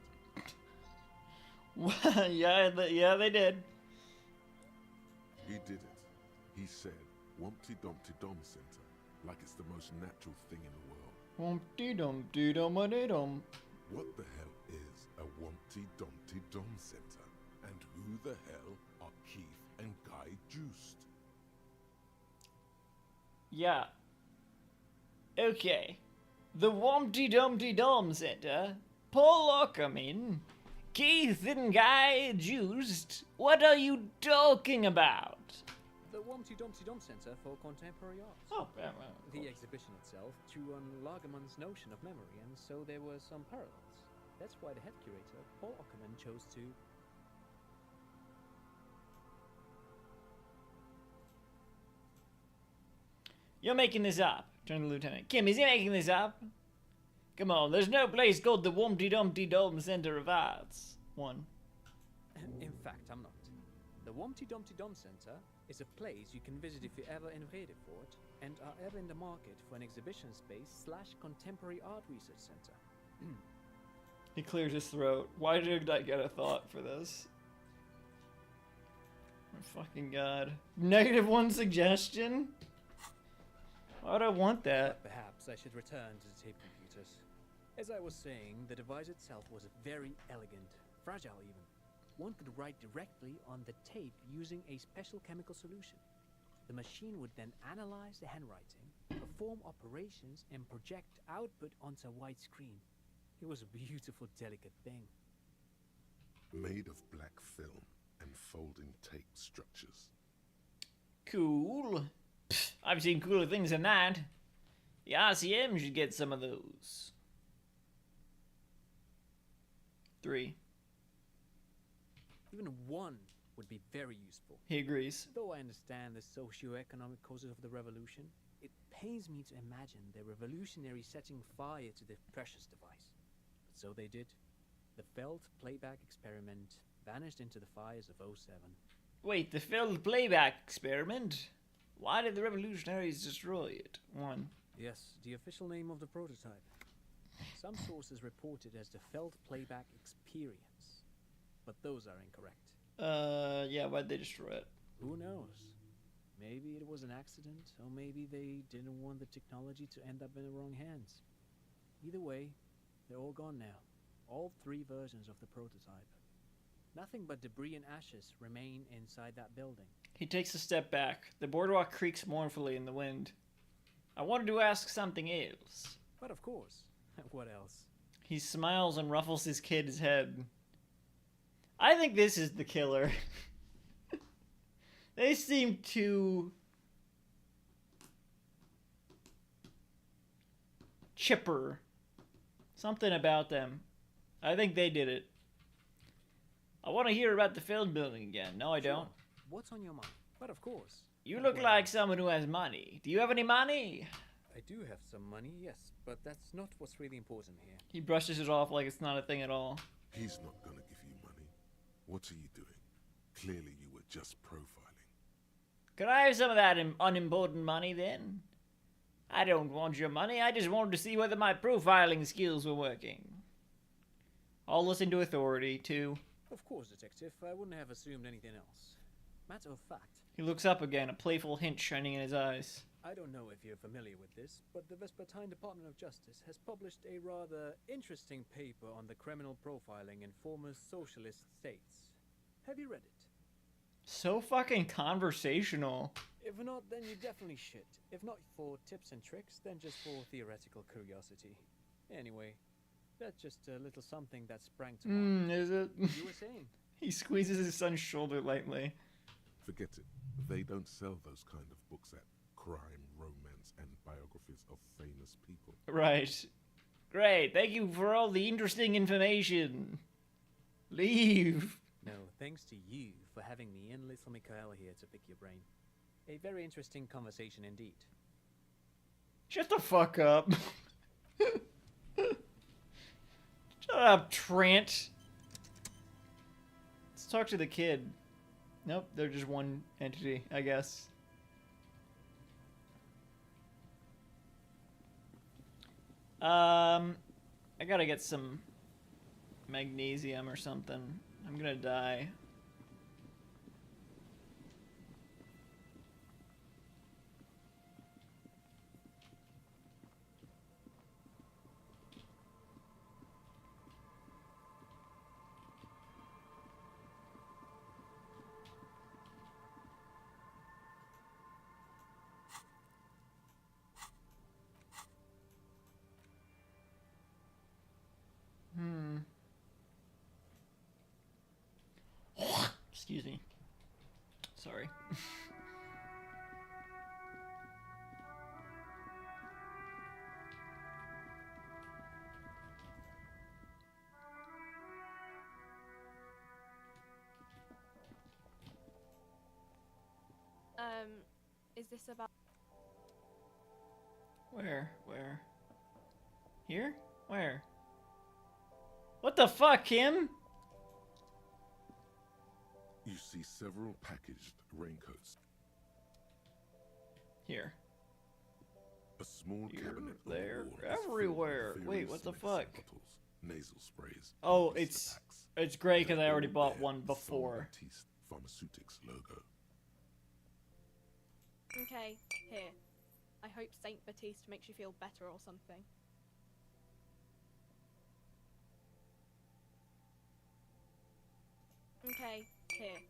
[SPEAKER 1] yeah, they did.
[SPEAKER 3] He did it. He said Wumpty Dumpty Dum Center, like it's the most natural thing in the world.
[SPEAKER 1] Wumpty Dumpty Dum-a-dee-dum.
[SPEAKER 3] What the hell is a Wumpty Dumpty Dum Center? And who the hell are Keith and Guy Juiced?
[SPEAKER 1] Yeah. Okay. The Wumpty Dumpty Dum Center. Paul Ockerman. Keith and Guy Juiced. What are you talking about?
[SPEAKER 14] The Wompty Dumpty Dum Center for Contemporary Art.
[SPEAKER 1] Oh, yeah, well,
[SPEAKER 14] the exhibition itself drew on Lagerman's notion of memory, and so there were some parallels. That's why the head curator, Paul Ockerman, chose to...
[SPEAKER 1] You're making this up, turned to the lieutenant. Kim, is he making this up? Come on, there's no place called the Wumpty Dumpty Dum Center of Arts. One.
[SPEAKER 14] In fact, I'm not. The Wompty Dumpty Dum Center is a place you can visit if you're ever in Vredefort and are ever in the market for an exhibition space / contemporary art research center.
[SPEAKER 1] He clears his throat. Why did I get a thought for this? Oh, fucking God. -1 suggestion? Why would I want that?
[SPEAKER 14] But perhaps I should return to the tape computers. As I was saying, the device itself was very elegant, fragile even. One could write directly on the tape using a special chemical solution. The machine would then analyze the handwriting, perform operations, and project output onto a white screen. It was a beautiful, delicate thing.
[SPEAKER 3] Made of black film and folding tape structures.
[SPEAKER 1] Cool. Pfft, I've seen cooler things than that. The RCM should get some of those. 3.
[SPEAKER 14] Even 1 would be very useful.
[SPEAKER 1] He agrees.
[SPEAKER 14] Though I understand the socio-economic causes of the revolution, it pains me to imagine the revolutionaries setting fire to the precious device. But so they did. The failed playback experiment vanished into the fires of '07.
[SPEAKER 1] Wait, the failed playback experiment? Why did the revolutionaries destroy it? 1.
[SPEAKER 14] Yes, the official name of the prototype. Some sources report it as the failed playback experience. But those are incorrect.
[SPEAKER 1] Yeah, why'd they destroy it?
[SPEAKER 14] Who knows? Maybe it was an accident, or maybe they didn't want the technology to end up in the wrong hands. Either way, they're all gone now. All 3 versions of the prototype. Nothing but debris and ashes remain inside that building.
[SPEAKER 1] He takes a step back. The boardwalk creaks mournfully in the wind. I wanted to ask something else.
[SPEAKER 14] But of course. What else?
[SPEAKER 1] He smiles and ruffles his kid's head. I think this is the killer. They seem too chipper. Something about them. I think they did it. I want to hear about the film building again. No, I don't.
[SPEAKER 14] What's on your mind? But of course.
[SPEAKER 1] You look like someone who has money. Do you have any money?
[SPEAKER 14] I do have some money, yes, but that's not what's really important here.
[SPEAKER 1] He brushes it off like it's not a thing at all.
[SPEAKER 3] He's not gonna give you money. What are you doing? Clearly you were just profiling.
[SPEAKER 1] Could I have some of that unimportant money then? I don't want your money. I just wanted to see whether my profiling skills were working. I'll listen to authority, too.
[SPEAKER 14] Of course, Detective. I wouldn't have assumed anything else. Matter of fact.
[SPEAKER 1] He looks up again, a playful hint shining in his eyes.
[SPEAKER 14] I don't know if you're familiar with this, but the Vespertine Department of Justice has published a rather interesting paper on the criminal profiling in former socialist states. Have you read it?
[SPEAKER 1] So fucking conversational.
[SPEAKER 14] If not, then you definitely should. If not for tips and tricks, then just for theoretical curiosity. Anyway, that's just a little something that sprang to mind.
[SPEAKER 1] Is it?
[SPEAKER 14] You were saying?
[SPEAKER 1] He squeezes his son's shoulder lightly.
[SPEAKER 3] Forget it. They don't sell those kind of books at crime, romance, and biographies of famous
[SPEAKER 1] Right. Great. Thank you for all the interesting information. Leave.
[SPEAKER 14] No, thanks to you for having me and little Mikhail here to pick your brain. A very interesting conversation indeed.
[SPEAKER 1] Shut the fuck up. Shut up, Trent. Let's talk to the kid. Nope, they're just one entity, I guess. I gotta get some magnesium or something. I'm gonna die. Excuse me. Sorry.
[SPEAKER 8] Is this about...
[SPEAKER 1] Where? Here? Where? What the fuck, Kim?
[SPEAKER 3] You see several packaged raincoats.
[SPEAKER 1] Here.
[SPEAKER 3] A small
[SPEAKER 1] Here,
[SPEAKER 3] cabinet on
[SPEAKER 1] there,
[SPEAKER 3] the wall is filled with
[SPEAKER 1] everywhere. Wait,
[SPEAKER 3] various
[SPEAKER 1] what the
[SPEAKER 3] medicine
[SPEAKER 1] fuck?
[SPEAKER 3] bottles, nasal sprays.
[SPEAKER 1] Oh,
[SPEAKER 3] blister
[SPEAKER 1] it's
[SPEAKER 3] packs.
[SPEAKER 1] great because
[SPEAKER 3] They're
[SPEAKER 1] I already
[SPEAKER 3] all
[SPEAKER 1] bought
[SPEAKER 3] bear
[SPEAKER 1] one
[SPEAKER 3] the
[SPEAKER 1] before.
[SPEAKER 3] Saint-Baptiste Pharmaceutics logo.
[SPEAKER 8] Okay, here. I hope Saint Baptiste makes you feel better or something. Okay, here.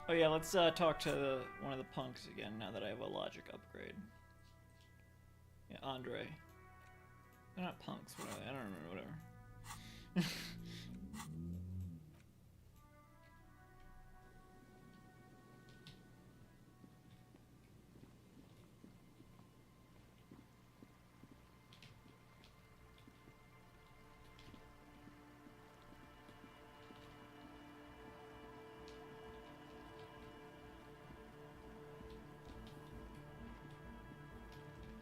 [SPEAKER 1] Oh yeah, let's talk to one of the punks again now that I have a logic upgrade. Yeah, Andre. They're not punks, what are they? I don't remember, whatever.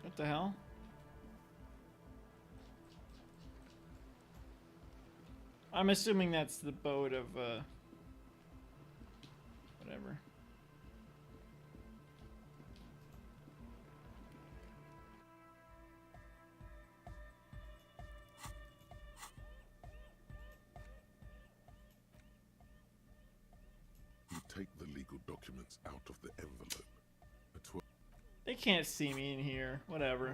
[SPEAKER 1] What the hell? I'm assuming that's the boat of, whatever.
[SPEAKER 3] You take the legal documents out of the envelope.
[SPEAKER 1] They can't see me in here. Whatever.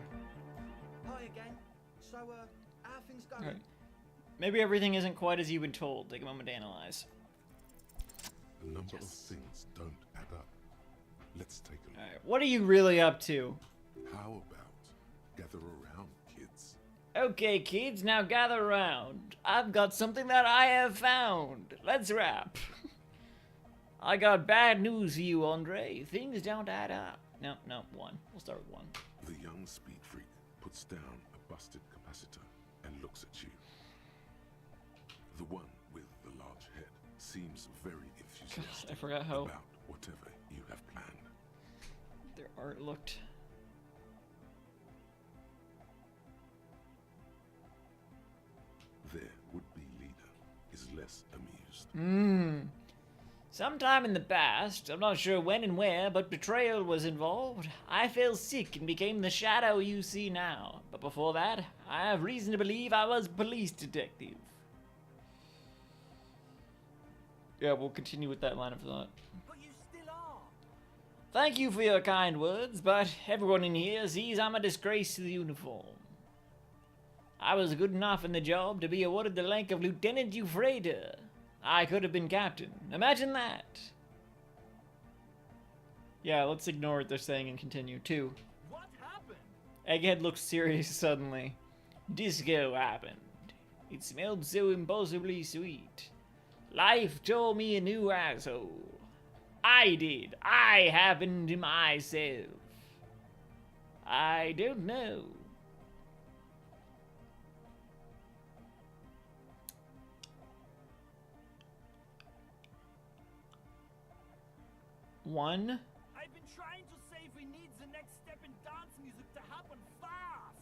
[SPEAKER 13] Hi again. So, how are things going?
[SPEAKER 1] Alright. Maybe everything isn't quite as you've been told. Take a moment to analyze.
[SPEAKER 3] A number of things don't add up. Let's take a look.
[SPEAKER 1] Alright, what are you really up to?
[SPEAKER 3] How about gather around, kids?
[SPEAKER 1] Okay, kids, now gather around. I've got something that I have found. Let's rap. I got bad news for you, Andre. Things don't add up. No, one. We'll start with one.
[SPEAKER 3] The young speed freak puts down a busted capacitor and looks at you. The one with the large head seems very enthusiastic
[SPEAKER 1] I forgot how
[SPEAKER 3] about whatever you have planned.
[SPEAKER 1] their art looked.
[SPEAKER 3] Their would-be leader is less amused.
[SPEAKER 1] Sometime in the past, I'm not sure when and where, but betrayal was involved. I fell sick and became the shadow you see now. But before that, I have reason to believe I was a police detective. Yeah, we'll continue with that line of thought.
[SPEAKER 13] But you still are.
[SPEAKER 1] Thank you for your kind words, but everyone in here sees I'm a disgrace to the uniform. I was good enough in the job to be awarded the rank of Lieutenant Euphrater. I could have been captain. Imagine that. Yeah, let's ignore what they're saying and continue. 2.
[SPEAKER 13] What happened?
[SPEAKER 1] Egghead looks serious suddenly. Disco happened. It smelled so impossibly sweet. Life told me a new asshole. I did. I happened to myself. I don't know. One.
[SPEAKER 13] I've been trying to say we need the next step in dance music to happen fast.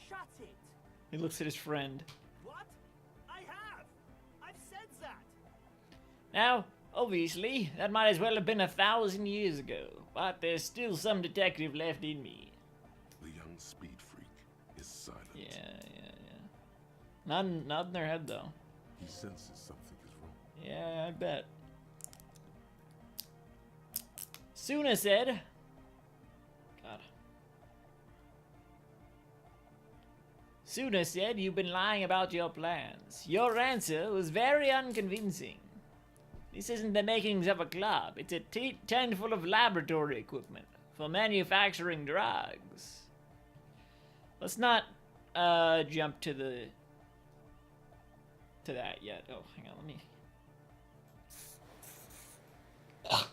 [SPEAKER 13] Shut it.
[SPEAKER 1] He looks at his friend.
[SPEAKER 13] What? I have. I've said that.
[SPEAKER 1] Now, obviously, that might as well have been 1,000 years ago, but there's still some detective left in me.
[SPEAKER 3] The young speed freak is silent.
[SPEAKER 1] Yeah. Not in their head, though.
[SPEAKER 3] He senses something is wrong.
[SPEAKER 1] Yeah, I bet. Suna said... God. Suna said you've been lying about your plans. Your answer was very unconvincing. This isn't the makings of a club. It's a tent full of laboratory equipment for manufacturing drugs. Let's not jump to that yet. Oh, hang on, let me...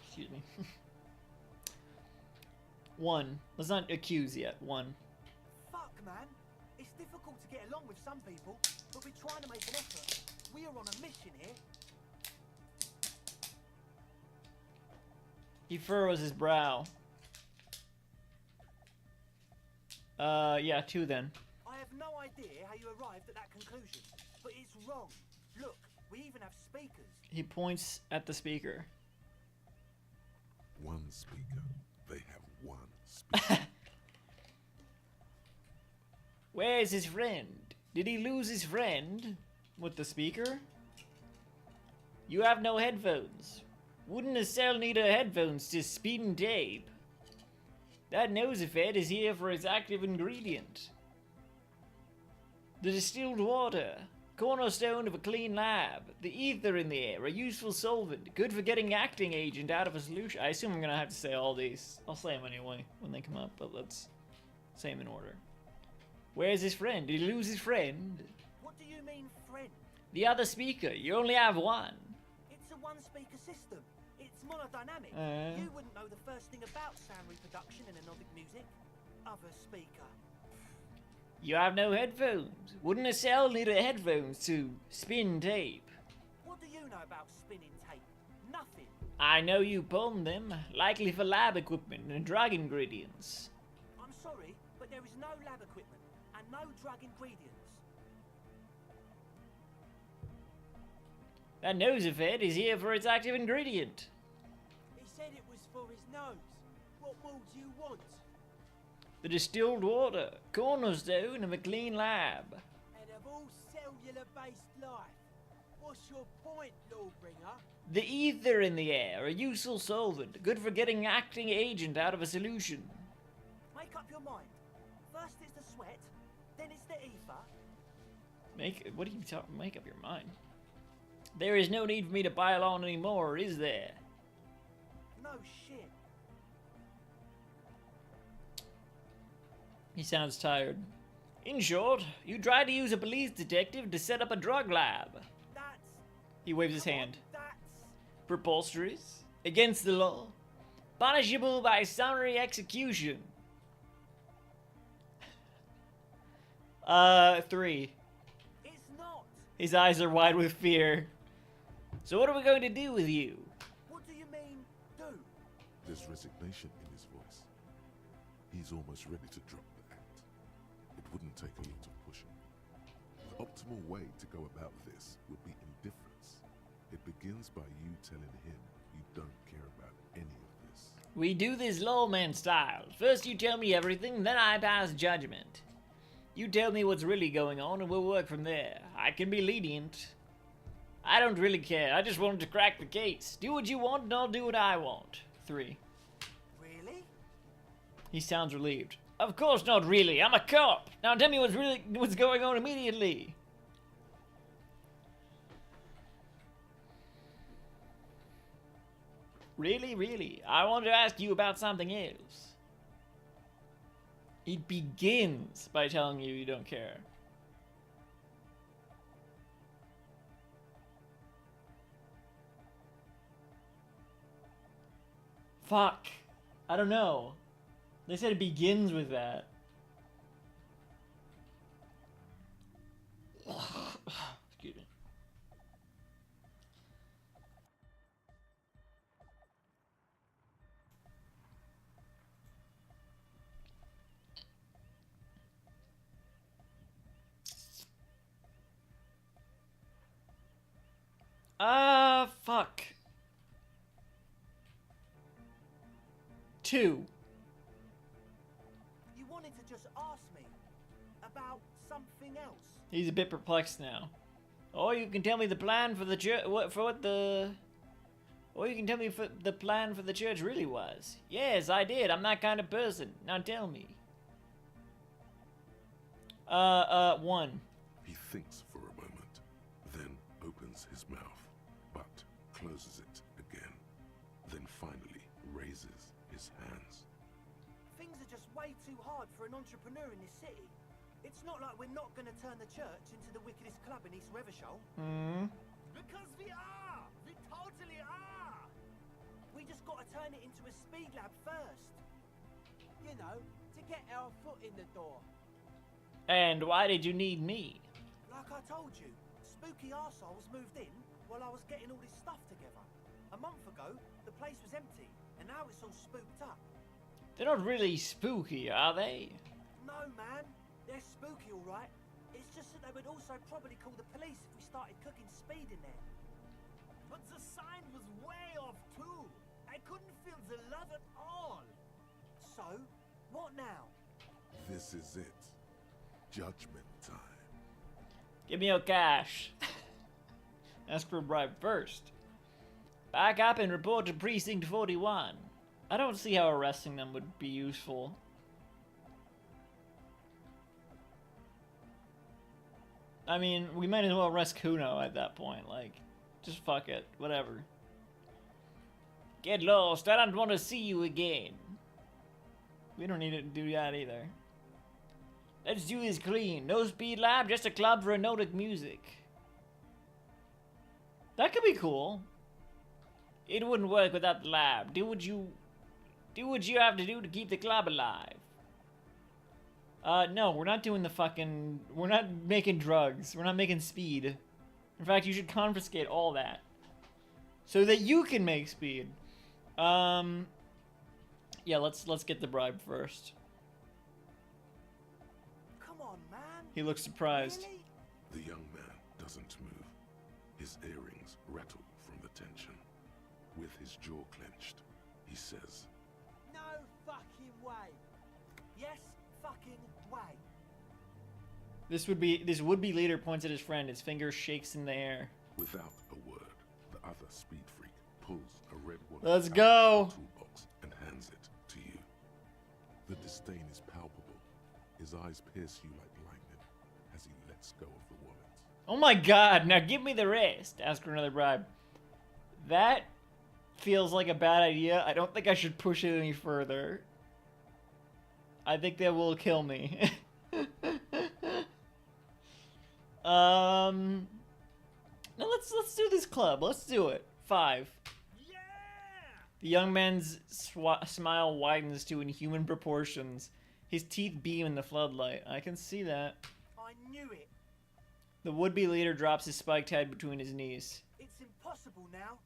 [SPEAKER 1] Excuse me. 1. Let's not accuse yet. 1.
[SPEAKER 13] Fuck, man. It's difficult to get along with some people, but we're trying to make an effort. We are on a mission here.
[SPEAKER 1] He furrows his brow. Yeah, 2 then.
[SPEAKER 13] I have no idea how you arrived at that conclusion, but it's wrong. Look, we even have speakers.
[SPEAKER 1] He points at the speaker.
[SPEAKER 3] One speaker. They have one speaker.
[SPEAKER 1] Where's his friend? Did he lose his friend with the speaker? You have no headphones. Wouldn't a cell need a headphones to spin tape? That nosefed is here for its active ingredient. The distilled water, cornerstone of a clean lab. The ether in the air, a useful solvent, good for getting acting agent out of a solution. I assume I'm gonna have to say all these. I'll say them anyway when they come up, but let's say them in order. Where's his friend? Did he lose his friend?
[SPEAKER 13] What do you mean, friend?
[SPEAKER 1] The other speaker. You only have one.
[SPEAKER 13] It's a one-speaker system. It's monodynamic. You wouldn't know the first thing about sound reproduction in anodic music. Other speaker.
[SPEAKER 1] You have no headphones. Wouldn't a cell need a headphones to spin tape?
[SPEAKER 13] What do you know about spinning tape? Nothing.
[SPEAKER 1] I know you pawn them, likely for lab equipment and drug ingredients.
[SPEAKER 13] I'm sorry, but there is no lab equipment and no drug ingredients.
[SPEAKER 1] That nosefed is here for its active ingredient.
[SPEAKER 13] He said it was for his nose. What more do you want?
[SPEAKER 1] The distilled water, cornerstone of a clean lab.
[SPEAKER 13] And of all cellular-based life, what's your point, Lawbringer?
[SPEAKER 1] The ether in the air, a useful solvent, good for getting acting agent out of a solution.
[SPEAKER 13] Make up your mind. First it's the sweat, then it's the ether.
[SPEAKER 1] What are you talking? Make up your mind. There is no need for me to pile on anymore, is there?
[SPEAKER 13] No shit.
[SPEAKER 1] He sounds tired. In short, you tried to use a police detective to set up a drug lab.
[SPEAKER 13] That's...
[SPEAKER 1] He waves his hand.
[SPEAKER 13] That's...
[SPEAKER 1] Preposterous. Against the law. Punishable by summary execution. 3.
[SPEAKER 13] It's not.
[SPEAKER 1] His eyes are wide with fear. So what are we going to do with you?
[SPEAKER 13] What do you mean, do?
[SPEAKER 3] There's resignation in his voice. He's almost ready to drop the act. It wouldn't take a lot of pushing. The optimal way to go about this would be indifference. It begins by you telling him you don't care about any of this.
[SPEAKER 1] We do this lawman style. First you tell me everything, then I pass judgment. You tell me what's really going on and we'll work from there. I can be lenient. I don't really care. I just wanted to crack the case. Do what you want and I'll do what I want. 3.
[SPEAKER 13] Really?
[SPEAKER 1] He sounds relieved. Of course not really. I'm a cop. Now tell me what's going on immediately. Really, really? I want to ask you about something else. It begins by telling you you don't care. Fuck. I don't know. They said it begins with that. Excuse me. Fuck. 2.
[SPEAKER 13] You wanted to just ask me about something else.
[SPEAKER 1] He's a bit perplexed now. Or you can tell me the plan for the church. Or you can tell me the plan for the church really was. Yes, I did. I'm that kind of person. Now tell me. 1.
[SPEAKER 3] He thinks for a moment, then opens his mouth, but closes it again. Then finally raises his hands.
[SPEAKER 13] Things are just way too hard for an entrepreneur in this city. It's not like we're not going to turn the church into the wickedest club in East Revershoal. Because we are! We totally are! We just got to turn it into a speed lab first. You know, to get our foot in the door.
[SPEAKER 1] And why did you need me?
[SPEAKER 13] Like I told you, spooky arseholes moved in while I was getting all this stuff together. A month ago, the place was empty, and now it's all spooked up.
[SPEAKER 1] They're not really spooky, are they?
[SPEAKER 13] No, man. They're spooky, all right. It's just that they would also probably call the police if we started cooking speed in there.
[SPEAKER 10] But the sign was way off too. I couldn't feel the love at all.
[SPEAKER 13] So, what now?
[SPEAKER 3] This is it. Judgment time.
[SPEAKER 1] Give me your cash. Ask for a bribe first. Back up and report to Precinct 41. I don't see how arresting them would be useful. I mean, we might as well arrest Kuno at that point. Like, just fuck it. Whatever. Get lost. I don't want to see you again. We don't need to do that either. Let's do this clean. No speed lab, just a club for Nordic music. That could be cool. It wouldn't work without the lab. Do what you have to do to keep the club alive. No, we're not doing the fucking... We're not making drugs. We're not making speed. In fact, you should confiscate all that. So that you can make speed. Yeah, let's get the bribe first.
[SPEAKER 13] Come on, man.
[SPEAKER 1] He looks surprised.
[SPEAKER 13] Really?
[SPEAKER 3] The young man doesn't move. His earrings rattle from the tension. With his jaw clenched, he says,
[SPEAKER 13] No fucking way. Yes, fucking way.
[SPEAKER 1] This would-be leader points at his friend. His finger shakes in the air.
[SPEAKER 3] Without a word, the other speed freak pulls a red wallet
[SPEAKER 1] Let's
[SPEAKER 3] out
[SPEAKER 1] go.
[SPEAKER 3] of the toolbox and hands it to you. The disdain is palpable. His eyes pierce you like lightning as he lets go of the wallet.
[SPEAKER 1] Oh my god, now give me the rest. Ask for another bribe. That feels like a bad idea. I don't think I should push it any further. I think that will kill me. No, let's do this club. Let's do it. 5.
[SPEAKER 10] Yeah!
[SPEAKER 1] The young man's smile widens to inhuman proportions. His teeth beam in the floodlight. I can see that.
[SPEAKER 13] I knew it.
[SPEAKER 1] The would-be leader drops his spiked head between his knees.
[SPEAKER 13] It's impossible now.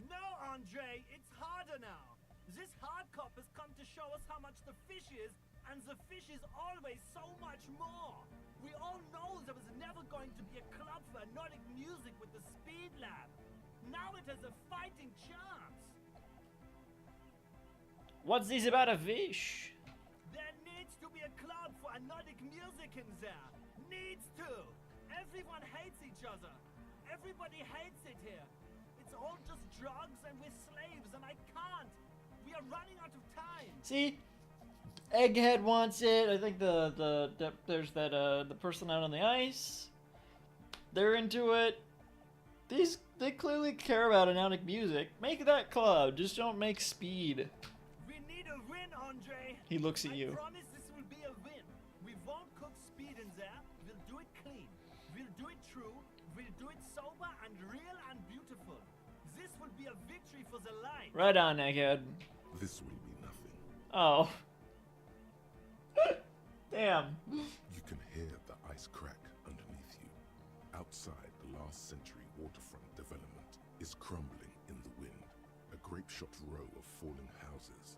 [SPEAKER 10] No, Andre, it's harder now. This hard cop has come to show us how much the fish is, and the fish is always so much more. We all know there was never going to be a club for Nordic music with the Speed Lab. Now it has a fighting chance.
[SPEAKER 1] What's this about a fish?
[SPEAKER 10] There needs to be a club for Nordic music in there. Needs to. Everyone hates each other. Everybody hates it here. It's all just drugs and we're slaves and I can't. We are running out of time.
[SPEAKER 1] See? Egghead wants it. I think there's that the person out on the ice. They're into it. They clearly care about Anautic music. Make that club. Just don't make speed.
[SPEAKER 10] We need a win, Andre.
[SPEAKER 1] He looks at you.
[SPEAKER 10] I promise this will be a win. We won't cook speed in there. We'll do it clean. We'll do it true. We'll do it sober and real and beautiful. This will be a victory for the line.
[SPEAKER 1] Right on, Egghead.
[SPEAKER 3] This will be nothing.
[SPEAKER 1] Oh. Damn.
[SPEAKER 3] You can hear the ice crack underneath you. Outside, the last century waterfront development is crumbling in the wind. A grape-shot row of falling houses.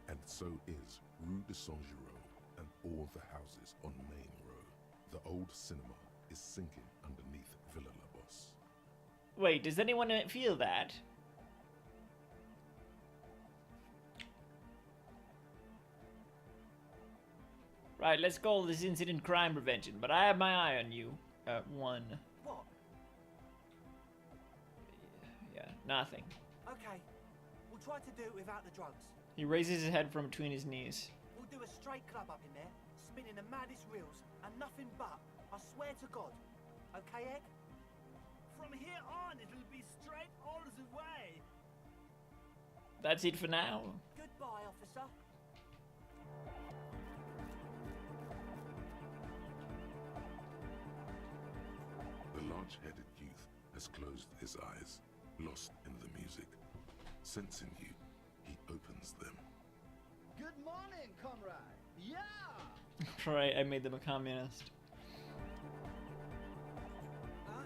[SPEAKER 3] And so is Rue de Saint-Giraud and all the houses on Main Row. The old cinema is sinking underneath Villa La Bosse.
[SPEAKER 1] Wait, does anyone feel that? Right, let's call this incident crime prevention, but I have my eye on you. One.
[SPEAKER 13] What?
[SPEAKER 1] Yeah, nothing.
[SPEAKER 13] Okay, we'll try to do it without the drugs.
[SPEAKER 1] He raises his head from between his knees.
[SPEAKER 13] We'll do a straight club up in there, spinning the maddest reels, and nothing but, I swear to God. Okay, Egg?
[SPEAKER 10] From here on, it'll be straight all the way.
[SPEAKER 1] That's it for now.
[SPEAKER 13] Goodbye, officer.
[SPEAKER 3] The large-headed youth has closed his eyes, lost in the music. Sensing you, he opens them.
[SPEAKER 10] Good morning, comrade. Yeah!
[SPEAKER 1] Right, I made them a communist.
[SPEAKER 13] Huh?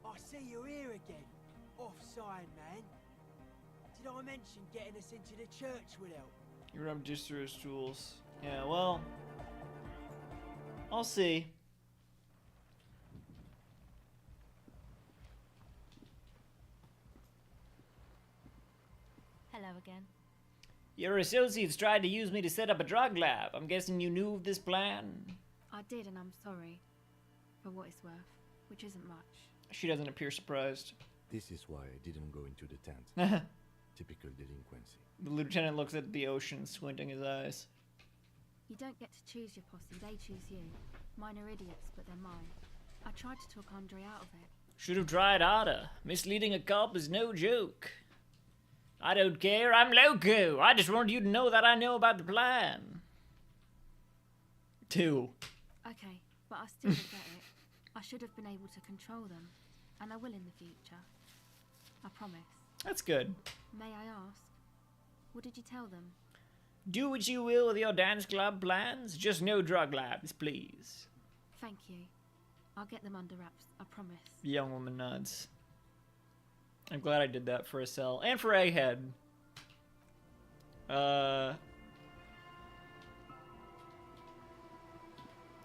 [SPEAKER 13] I see you're here again. Offside, man. Did I mention getting us into the church would help?
[SPEAKER 1] You rubbed just through his tools. Yeah, well, I'll see.
[SPEAKER 15] Hello again.
[SPEAKER 1] Your associates tried to use me to set up a drug lab. I'm guessing you knew of this plan?
[SPEAKER 15] I did, and I'm sorry. For what it's worth, which isn't much.
[SPEAKER 1] She doesn't appear surprised.
[SPEAKER 2] This is why I didn't go into the tent. Typical delinquency.
[SPEAKER 1] The lieutenant looks at the ocean, squinting his eyes.
[SPEAKER 15] You don't get to choose your posse, they choose you. Mine are idiots, but they're mine. I tried to talk Andre out of it.
[SPEAKER 1] Should have tried harder. Misleading a cop is no joke. I don't care, I'm loco. I just wanted you to know that I know about the plan. 2.
[SPEAKER 15] Okay, but I still regret it. I should have been able to control them, and I will in the future. I promise.
[SPEAKER 1] That's good.
[SPEAKER 15] May I ask, what did you tell them?
[SPEAKER 1] Do what you will with your dance club plans, just no drug labs, please.
[SPEAKER 15] Thank you. I'll get them under wraps, I promise.
[SPEAKER 1] The young woman nods. I'm glad I did that for Estelle and for Egghead.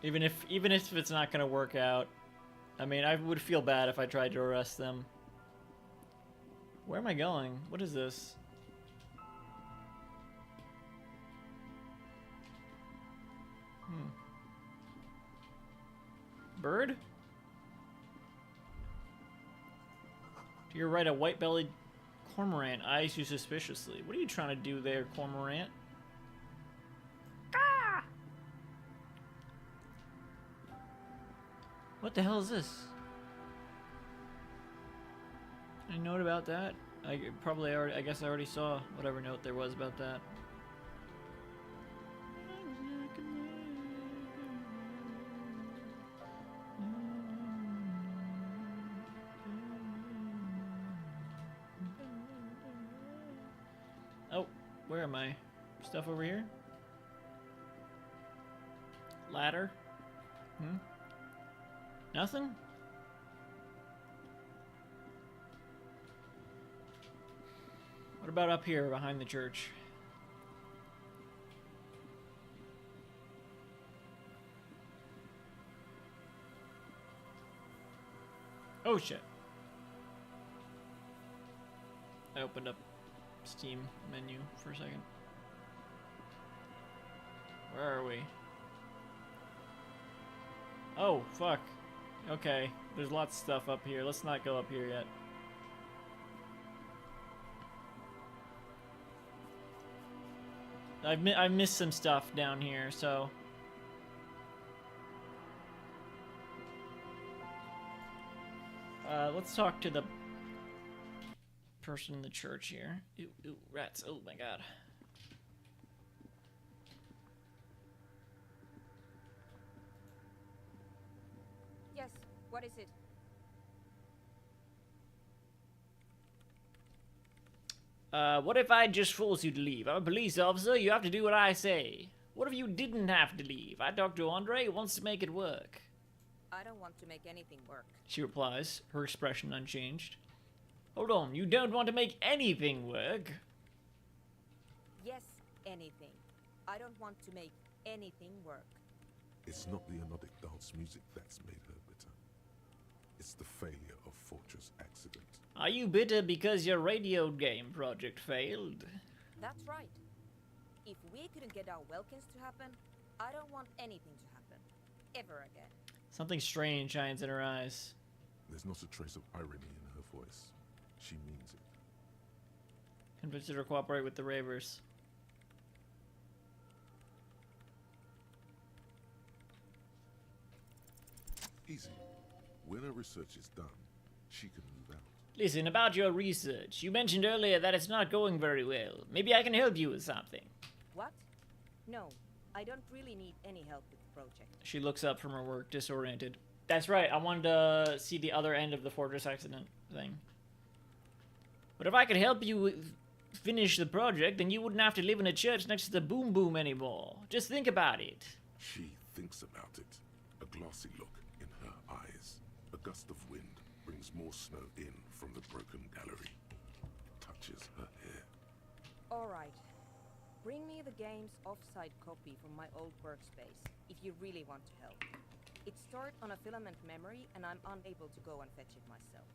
[SPEAKER 1] Even if it's not gonna work out, I mean, I would feel bad if I tried to arrest them. Where am I going? What is this? Bird? To your right, a white-bellied cormorant eyes you suspiciously. What are you trying to do there, cormorant? Ah! What the hell is this? Any note about that? I guess I already saw whatever note there was about that. Oh, where am I? Stuff over here? Ladder? Nothing? What about up here behind the church? Oh shit. I opened up Steam menu for a second. Where are we? Oh, fuck. Okay, there's lots of stuff up here. Let's not go up here yet. I've missed some stuff down here, so... Let's talk to the person in the church here. Ooh, ooh, rats. Oh my god.
[SPEAKER 16] Yes, what is it?
[SPEAKER 1] What if I just force you to leave? I'm a police officer, you have to do what I say. What if you didn't have to leave? I talked to Andre, he wants to make it work.
[SPEAKER 16] I don't want to make anything work.
[SPEAKER 1] She replies, her expression unchanged. Hold on, you don't want to make anything work?
[SPEAKER 16] Yes, anything. I don't want to make anything work.
[SPEAKER 3] It's not the anodic dance music that's made her bitter. It's the failure of Fortress Accident.
[SPEAKER 1] Are you bitter because your radio game project failed?
[SPEAKER 16] That's right. If we couldn't get our Welkins to happen, I don't want anything to happen. Ever again.
[SPEAKER 1] Something strange shines in her eyes.
[SPEAKER 3] There's not a trace of irony in her voice. She means it.
[SPEAKER 1] Convince her to cooperate with the ravers.
[SPEAKER 3] Easy. When her research is done, she can move out.
[SPEAKER 1] Listen, about your research, you mentioned earlier that it's not going very well. Maybe I can help you with something.
[SPEAKER 16] What? No, I don't really need any help with the project.
[SPEAKER 1] She looks up from her work, disoriented. That's right, I wanted to see the other end of the Fortress Accident thing. But if I could help you finish the project, then you wouldn't have to live in a church next to the Boom Boom anymore. Just think about it.
[SPEAKER 3] She thinks about it. A glassy look in her eyes. A gust of wind brings more snow in from the broken gallery. Touches her hair.
[SPEAKER 16] Alright. Bring me the game's off-site copy from my old workspace, if you really want to help. It's stored on a filament memory, and I'm unable to go and fetch it myself.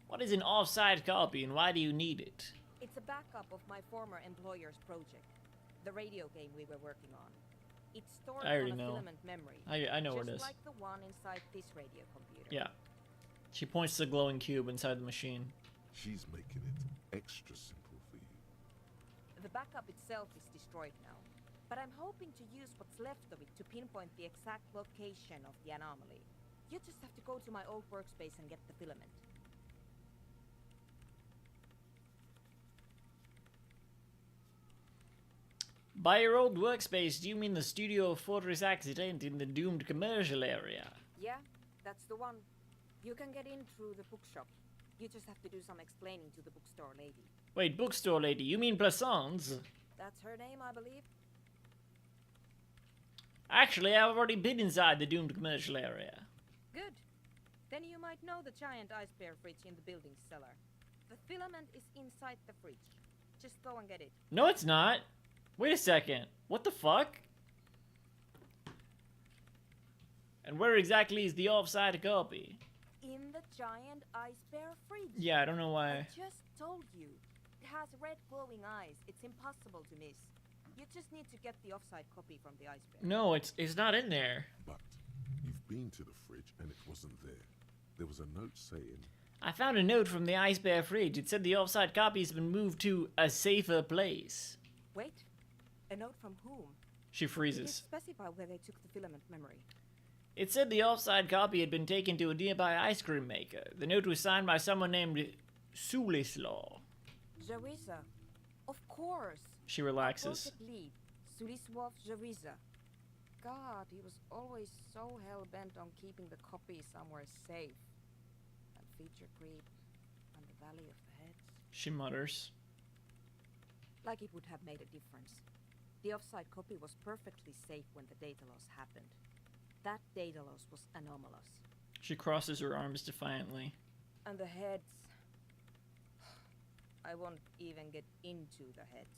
[SPEAKER 1] What is an off-site copy, and why do you need it?
[SPEAKER 16] It's a backup of my former employer's project, the radio game we were working on. It's stored
[SPEAKER 1] I already
[SPEAKER 16] on a
[SPEAKER 1] know.
[SPEAKER 16] filament memory.
[SPEAKER 1] I know where it is.
[SPEAKER 16] Just like the one inside this radio computer.
[SPEAKER 1] Yeah. She points to the glowing cube inside the machine.
[SPEAKER 3] She's making it extra simple for you.
[SPEAKER 16] The backup itself is destroyed now, but I'm hoping to use what's left of it to pinpoint the exact location of the anomaly. You just have to go to my old workspace and get the filament.
[SPEAKER 1] By your old workspace, do you mean the studio of Fortress Accident in the doomed commercial area?
[SPEAKER 16] Yeah, that's the one. You can get in through the bookshop. You just have to do some explaining to the bookstore lady.
[SPEAKER 1] Wait, bookstore lady, you mean Plaisance?
[SPEAKER 16] That's her name, I believe.
[SPEAKER 1] Actually, I've already been inside the doomed commercial area.
[SPEAKER 16] Good. Then you might know the giant ice bear fridge in the building's cellar. The filament is inside the fridge. Just go and get it.
[SPEAKER 1] No, it's not. Wait a second. What the fuck? And where exactly is the offside copy?
[SPEAKER 16] In the giant ice bear fridge.
[SPEAKER 1] Yeah, I don't know why.
[SPEAKER 16] I just told you. It has red glowing eyes. It's impossible to miss. You just need to get the offside copy from the ice bear.
[SPEAKER 1] No, it's not in there.
[SPEAKER 3] But you've been to the fridge and it wasn't there. There was a note saying...
[SPEAKER 1] I found a note from the ice bear fridge. It said the offside copy has been moved to a safer place.
[SPEAKER 16] Wait. A note from whom?
[SPEAKER 1] She freezes.
[SPEAKER 16] Specify where they took the filament memory.
[SPEAKER 1] It said the offside copy had been taken to a nearby ice cream maker. The note was signed by someone named Sulislaw.
[SPEAKER 16] Jariza. Of course.
[SPEAKER 1] She relaxes.
[SPEAKER 16] Project lead, Sulisław Jariza. God, he was always so hell-bent on keeping the copy somewhere safe. And feature creep, and the Valley of the Heads.
[SPEAKER 1] She mutters.
[SPEAKER 16] Like it would have made a difference. The offside copy was perfectly safe when the data loss happened. That data loss was anomalous.
[SPEAKER 1] She crosses her arms defiantly.
[SPEAKER 16] And the heads... I won't even get into the heads.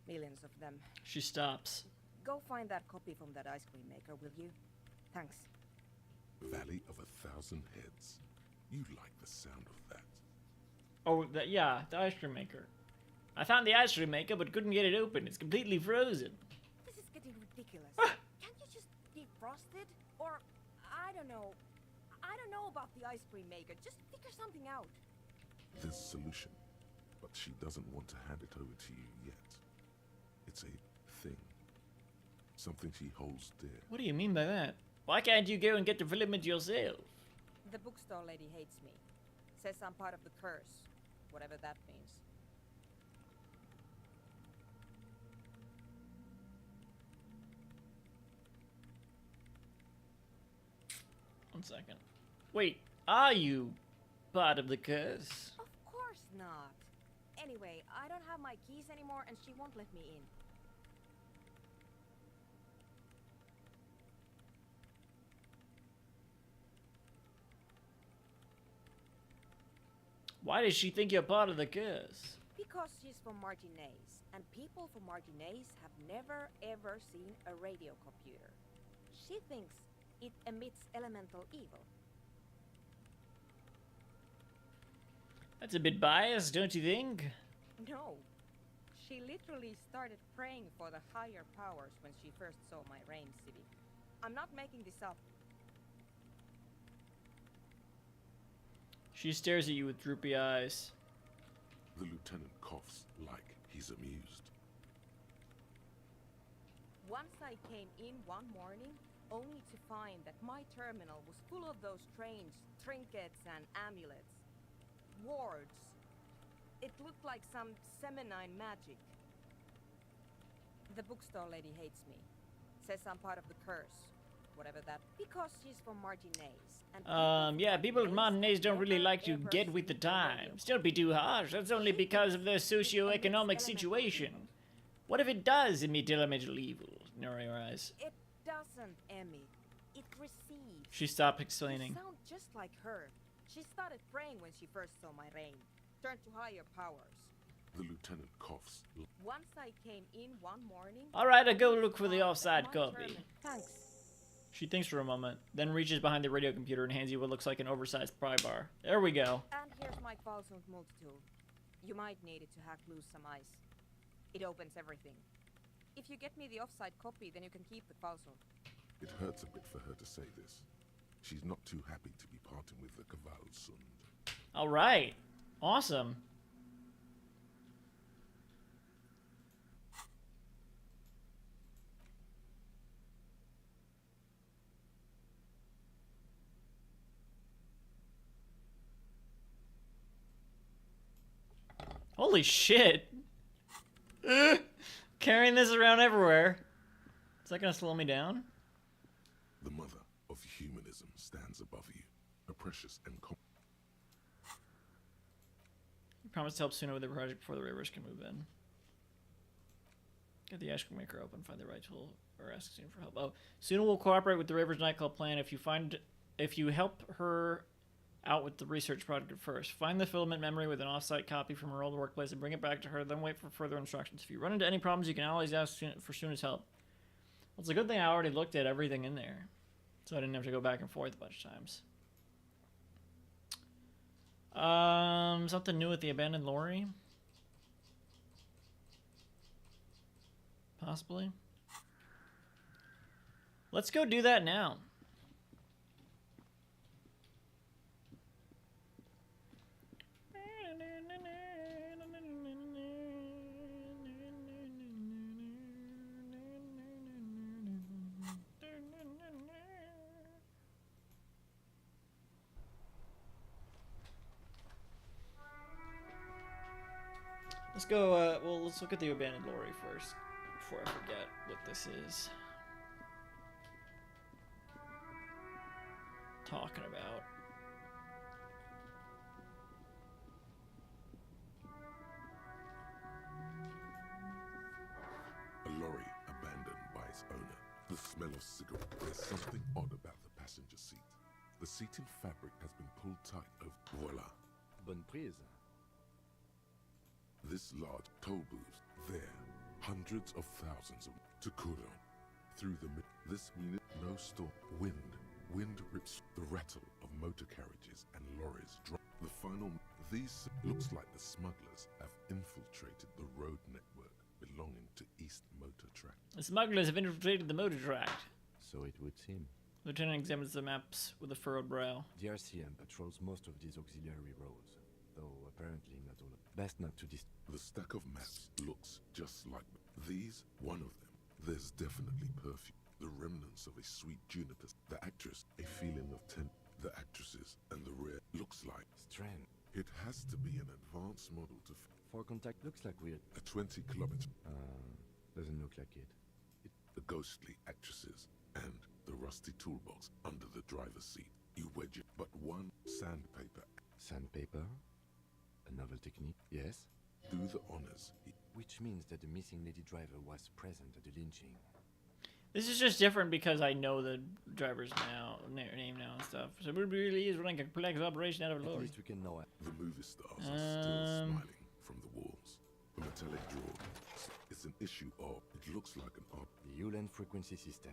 [SPEAKER 16] Millions of them.
[SPEAKER 1] She stops.
[SPEAKER 16] Go find that copy from that ice cream maker, will you? Thanks.
[SPEAKER 3] Valley of 1,000 Heads. You like the sound of that.
[SPEAKER 1] Oh, yeah, the ice cream maker. I found the ice cream maker, but couldn't get it open. It's completely frozen.
[SPEAKER 16] This is getting ridiculous. Can't you just defrost it? Or, I don't know. I don't know about the ice cream maker. Just figure something out.
[SPEAKER 3] There's a solution, but she doesn't want to hand it over to you yet. It's a thing. Something she holds dear.
[SPEAKER 1] What do you mean by that? Why can't you go and get the filament yourself?
[SPEAKER 16] The bookstore lady hates me. Says I'm part of the curse, whatever that means.
[SPEAKER 1] 1 second. Wait, are you part of the curse?
[SPEAKER 16] Of course not. Anyway, I don't have my keys anymore and she won't let me in.
[SPEAKER 1] Why does she think you're part of the curse?
[SPEAKER 16] Because she's from Martinez, and people from Martinez have never ever seen a radio computer. She thinks it emits elemental evil.
[SPEAKER 1] That's a bit biased, don't you think?
[SPEAKER 16] No. She literally started praying for the higher powers when she first saw my rain city. I'm not making this up.
[SPEAKER 1] She stares at you with droopy eyes.
[SPEAKER 3] The lieutenant coughs like he's amused.
[SPEAKER 16] Once I came in one morning, only to find that my terminal was full of those strange trinkets and amulets. Wards. It looked like some Semenine magic. The bookstore lady hates me. Says I'm part of the curse. Whatever that. Because she's from Martinez.
[SPEAKER 1] Yeah, people at Martinez don't really like to get with the times. Don't be too harsh. That's only because of their socio-economic situation. What if it does emit elemental evil? Narrow your eyes.
[SPEAKER 16] It doesn't emit. It receives.
[SPEAKER 1] She stopped explaining.
[SPEAKER 16] You sound just like her. She started praying when she first saw my rain. Turned to higher powers.
[SPEAKER 3] The lieutenant coughs.
[SPEAKER 16] Once I came in one morning...
[SPEAKER 1] Alright, I'll go look for the offside copy.
[SPEAKER 16] Thanks.
[SPEAKER 1] She thinks for a moment, then reaches behind the radio computer and hands you what looks like an oversized pry bar. There we go.
[SPEAKER 16] And here's my Kvalsund multi-tool. You might need it to hack loose some ice. It opens everything. If you get me the offside copy, then you can keep the Kvalsund.
[SPEAKER 3] It hurts a bit for her to say this. She's not too happy to be parting with the Kvalsund.
[SPEAKER 1] Alright. Awesome. Holy shit. Carrying this around everywhere. Is that gonna slow me down?
[SPEAKER 3] The mother of humanism stands above you, a precious and
[SPEAKER 1] You promised to help Suna with the project before the Ravers can move in. Get the ice cream maker open, find the right tool, or ask Suna for help. Oh, Suna will cooperate with the Ravers nightclub plan if you help her out with the research project at first. Find the filament memory with an off-site copy from her old workplace and bring it back to her, then wait for further instructions. If you run into any problems, you can always ask for Suna's help. Well, it's a good thing I already looked at everything in there, so I didn't have to go back and forth a bunch of times. Something new with the abandoned lorry? Possibly. Let's go do that now. Let's go, well, let's look at the abandoned lorry first, before I forget what this is talking about.
[SPEAKER 3] A lorry abandoned by its owner. The smell of cigarette. There's something odd about the passenger seat. The seating fabric has been pulled tight over. Voila.
[SPEAKER 2] Bonne prise.
[SPEAKER 3] This large toll booth. There. Hundreds of thousands of Takuro. Through the this minute no storm. Wind rips the rattle of motor carriages and lorries. The final. These looks like the smugglers have infiltrated the road network belonging to East Motor Tract.
[SPEAKER 1] The smugglers have infiltrated the motor tract.
[SPEAKER 2] So it would seem.
[SPEAKER 1] Lieutenant examines the maps with a furrowed brow.
[SPEAKER 2] The RCM patrols most of these auxiliary roads, though apparently not all of them. Best not to
[SPEAKER 3] The stack of maps looks just like these. One of them. There's definitely perfume. The remnants of a sweet juniper. The actress. A feeling of The actresses and the rear looks like
[SPEAKER 2] Strange.
[SPEAKER 3] it has to be an advanced model to
[SPEAKER 2] For contact looks like weird.
[SPEAKER 3] a 20-kilometer.
[SPEAKER 2] Doesn't look like it.
[SPEAKER 3] The ghostly actresses and the rusty toolbox under the driver's seat. You wedge it, but one sandpaper.
[SPEAKER 2] Sandpaper? A novel technique? Yes.
[SPEAKER 3] Do the honors.
[SPEAKER 2] Which means that the missing lady driver was present at the lynching.
[SPEAKER 1] This is just different because I know the driver's name now and stuff. So it really is running a complex operation out of
[SPEAKER 2] At
[SPEAKER 1] Lord.
[SPEAKER 2] least we can know it.
[SPEAKER 3] The movie stars are still smiling from the walls. The metallic drawer. It's an issue of. It looks like an art.
[SPEAKER 2] The Ulan frequency system.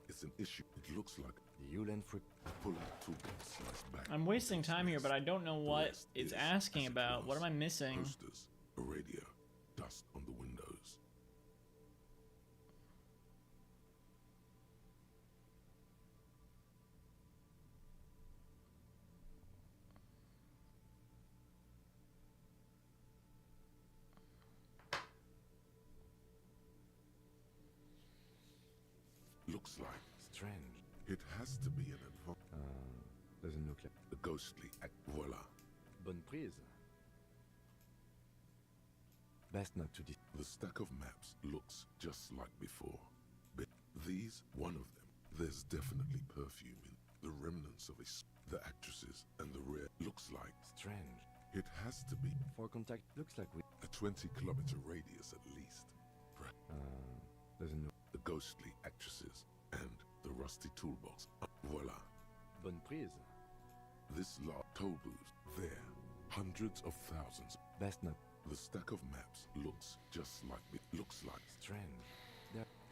[SPEAKER 3] It's an issue. It looks like
[SPEAKER 2] The Ulan
[SPEAKER 3] pull out toolbox slice back.
[SPEAKER 1] I'm wasting time here, but I don't know what
[SPEAKER 3] rest
[SPEAKER 1] it's
[SPEAKER 3] is
[SPEAKER 1] asking
[SPEAKER 3] as it
[SPEAKER 1] about.
[SPEAKER 3] was.
[SPEAKER 1] What am I missing?
[SPEAKER 3] Posters, a radio, dust on the windows. Looks like
[SPEAKER 2] Strange.
[SPEAKER 3] it has to be an advanced.
[SPEAKER 2] Doesn't look like.
[SPEAKER 3] The ghostly act. Voila.
[SPEAKER 2] Bonne prise. Best not to dis.
[SPEAKER 3] The stack of maps looks just like before. But these, one of them, there's definitely perfume in the remnants of the actresses and the rear looks like
[SPEAKER 2] Strange.
[SPEAKER 3] it has to be
[SPEAKER 2] For contact looks like we.
[SPEAKER 3] a 20-kilometer radius at least.
[SPEAKER 2] Doesn't look.
[SPEAKER 3] The ghostly actresses and the rusty toolbox. Voila.
[SPEAKER 2] Bonne prise.
[SPEAKER 3] This large toll booth. There. Hundreds of thousands.
[SPEAKER 2] Best not.
[SPEAKER 3] The stack of maps looks just like it looks like.
[SPEAKER 2] Strange.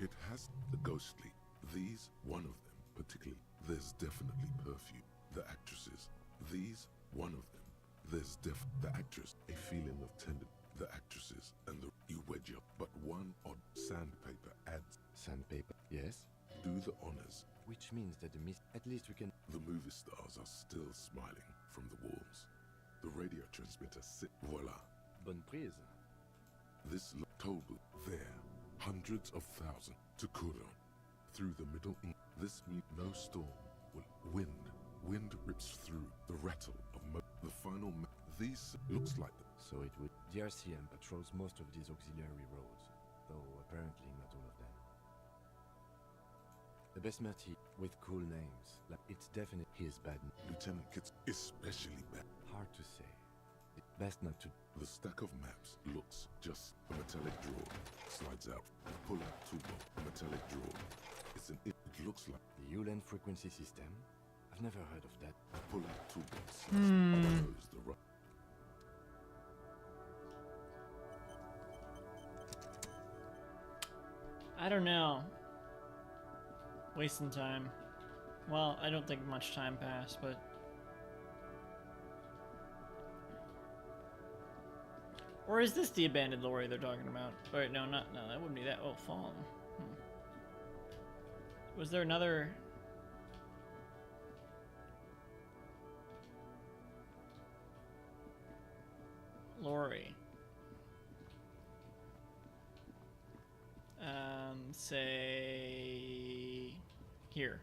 [SPEAKER 3] It has the ghostly. These, one of them, particularly. There's definitely perfume. The actresses. These, one of them. There's the actress. A feeling of tender. The actresses and the you wedge up, but one odd sandpaper adds.
[SPEAKER 2] Sandpaper. Yes.
[SPEAKER 3] Do the honors.
[SPEAKER 2] Which means that the miss. At least we can.
[SPEAKER 3] The movie stars are still smiling from the walls. The radio transmitter sit. Voila.
[SPEAKER 2] Bonne prise.
[SPEAKER 3] This toll booth. There. Hundreds of thousands. To Kuron. Through the middle. This means no storm. Wind. Wind rips through. The rattle of the final. These looks like.
[SPEAKER 2] So it would. The RCM patrols most of these auxiliary roads, though apparently not all of them. The Besmerti with cool names, like it's definitely his bad.
[SPEAKER 3] Lieutenant Kitts especially bad.
[SPEAKER 2] Hard to say. Best not to.
[SPEAKER 3] The stack of maps looks just a metallic drawer. Slides out. Pull out toolbox. A metallic drawer. It looks like
[SPEAKER 2] The Ulan frequency system. I've never heard of that.
[SPEAKER 3] Pull out toolbox. Knows the right.
[SPEAKER 1] I don't know. Wasting time. Well, I don't think much time passed, but... Or is this the abandoned lorry they're talking about? Wait, no, no, that wouldn't be that. Oh, Fallen. Was there another... lorry? Say... here.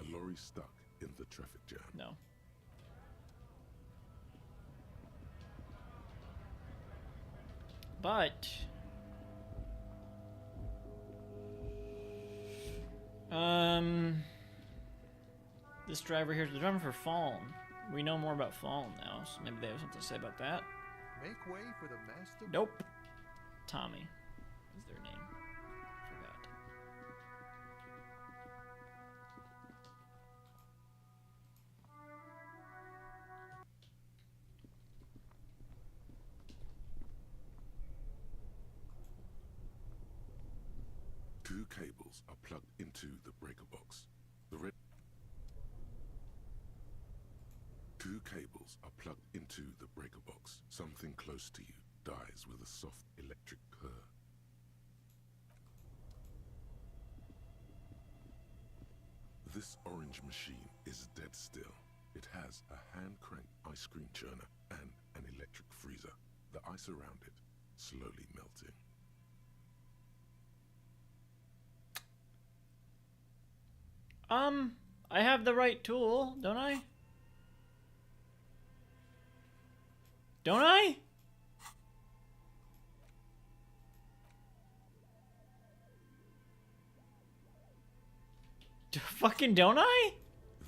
[SPEAKER 3] A lorry stuck in the traffic jam.
[SPEAKER 1] No. But... this driver here is the driver for Fallen. We know more about Fallen now, so maybe they have something to say about that.
[SPEAKER 5] Make way for the master.
[SPEAKER 1] Nope. Tommy is their name. Forgot.
[SPEAKER 3] Two cables are plugged into the breaker box. The red. Two cables are plugged into the breaker box. Something close to you dies with a soft electric purr. This orange machine is dead still. It has a hand-cranked ice cream churner and an electric freezer. The ice around it slowly melting.
[SPEAKER 1] I have the right tool, don't I? Don't I? Fucking don't I?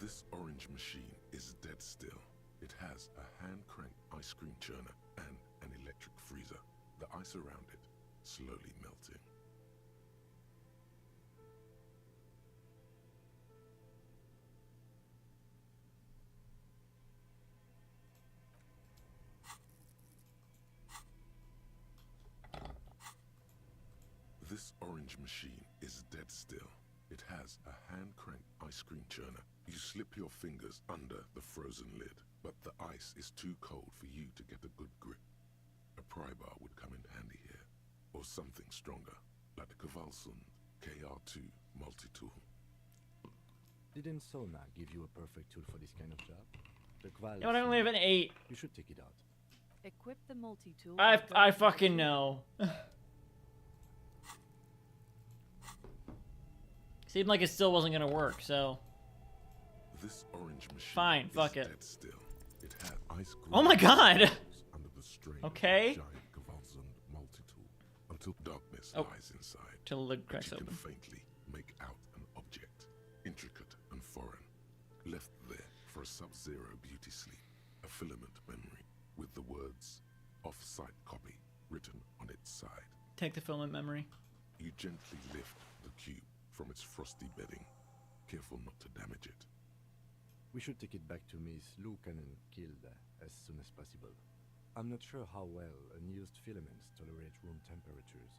[SPEAKER 3] This orange machine is dead still. It has a hand-cranked ice cream churner and an electric freezer. The ice around it slowly melting. This orange machine is dead still. It has a hand-cranked ice cream churner. You slip your fingers under the frozen lid, but the ice is too cold for you to get a good grip. A pry bar would come in handy here, or something stronger, like the Kvalsund KR2 multi-tool.
[SPEAKER 2] Didn't Sona give you a perfect tool for this kind of job? The Kval.
[SPEAKER 1] No, I only have an 8.
[SPEAKER 2] You should take it out.
[SPEAKER 17] Equip the multi-tool.
[SPEAKER 1] I fucking know. Seemed like it still wasn't gonna work, so.
[SPEAKER 3] This orange machine
[SPEAKER 1] fine, fuck
[SPEAKER 3] is
[SPEAKER 1] it.
[SPEAKER 3] dead still. It had ice
[SPEAKER 1] Oh my god!
[SPEAKER 3] under the strain
[SPEAKER 1] Okay.
[SPEAKER 3] of the giant Kvalsund multi-tool until darkness
[SPEAKER 1] Oh.
[SPEAKER 3] lies inside.
[SPEAKER 1] Till the lid
[SPEAKER 3] But
[SPEAKER 1] cracks
[SPEAKER 3] you
[SPEAKER 1] open.
[SPEAKER 3] can faintly make out an object, intricate and foreign, left there for a sub-zero beauty sleep, a filament memory with the words "off-site copy" written on its side.
[SPEAKER 1] Take the filament memory.
[SPEAKER 3] You gently lift the cube from its frosty bedding, careful not to damage it.
[SPEAKER 2] We should take it back to Miss Lukanen killed as soon as possible. I'm not sure how well unused filaments tolerate room temperatures.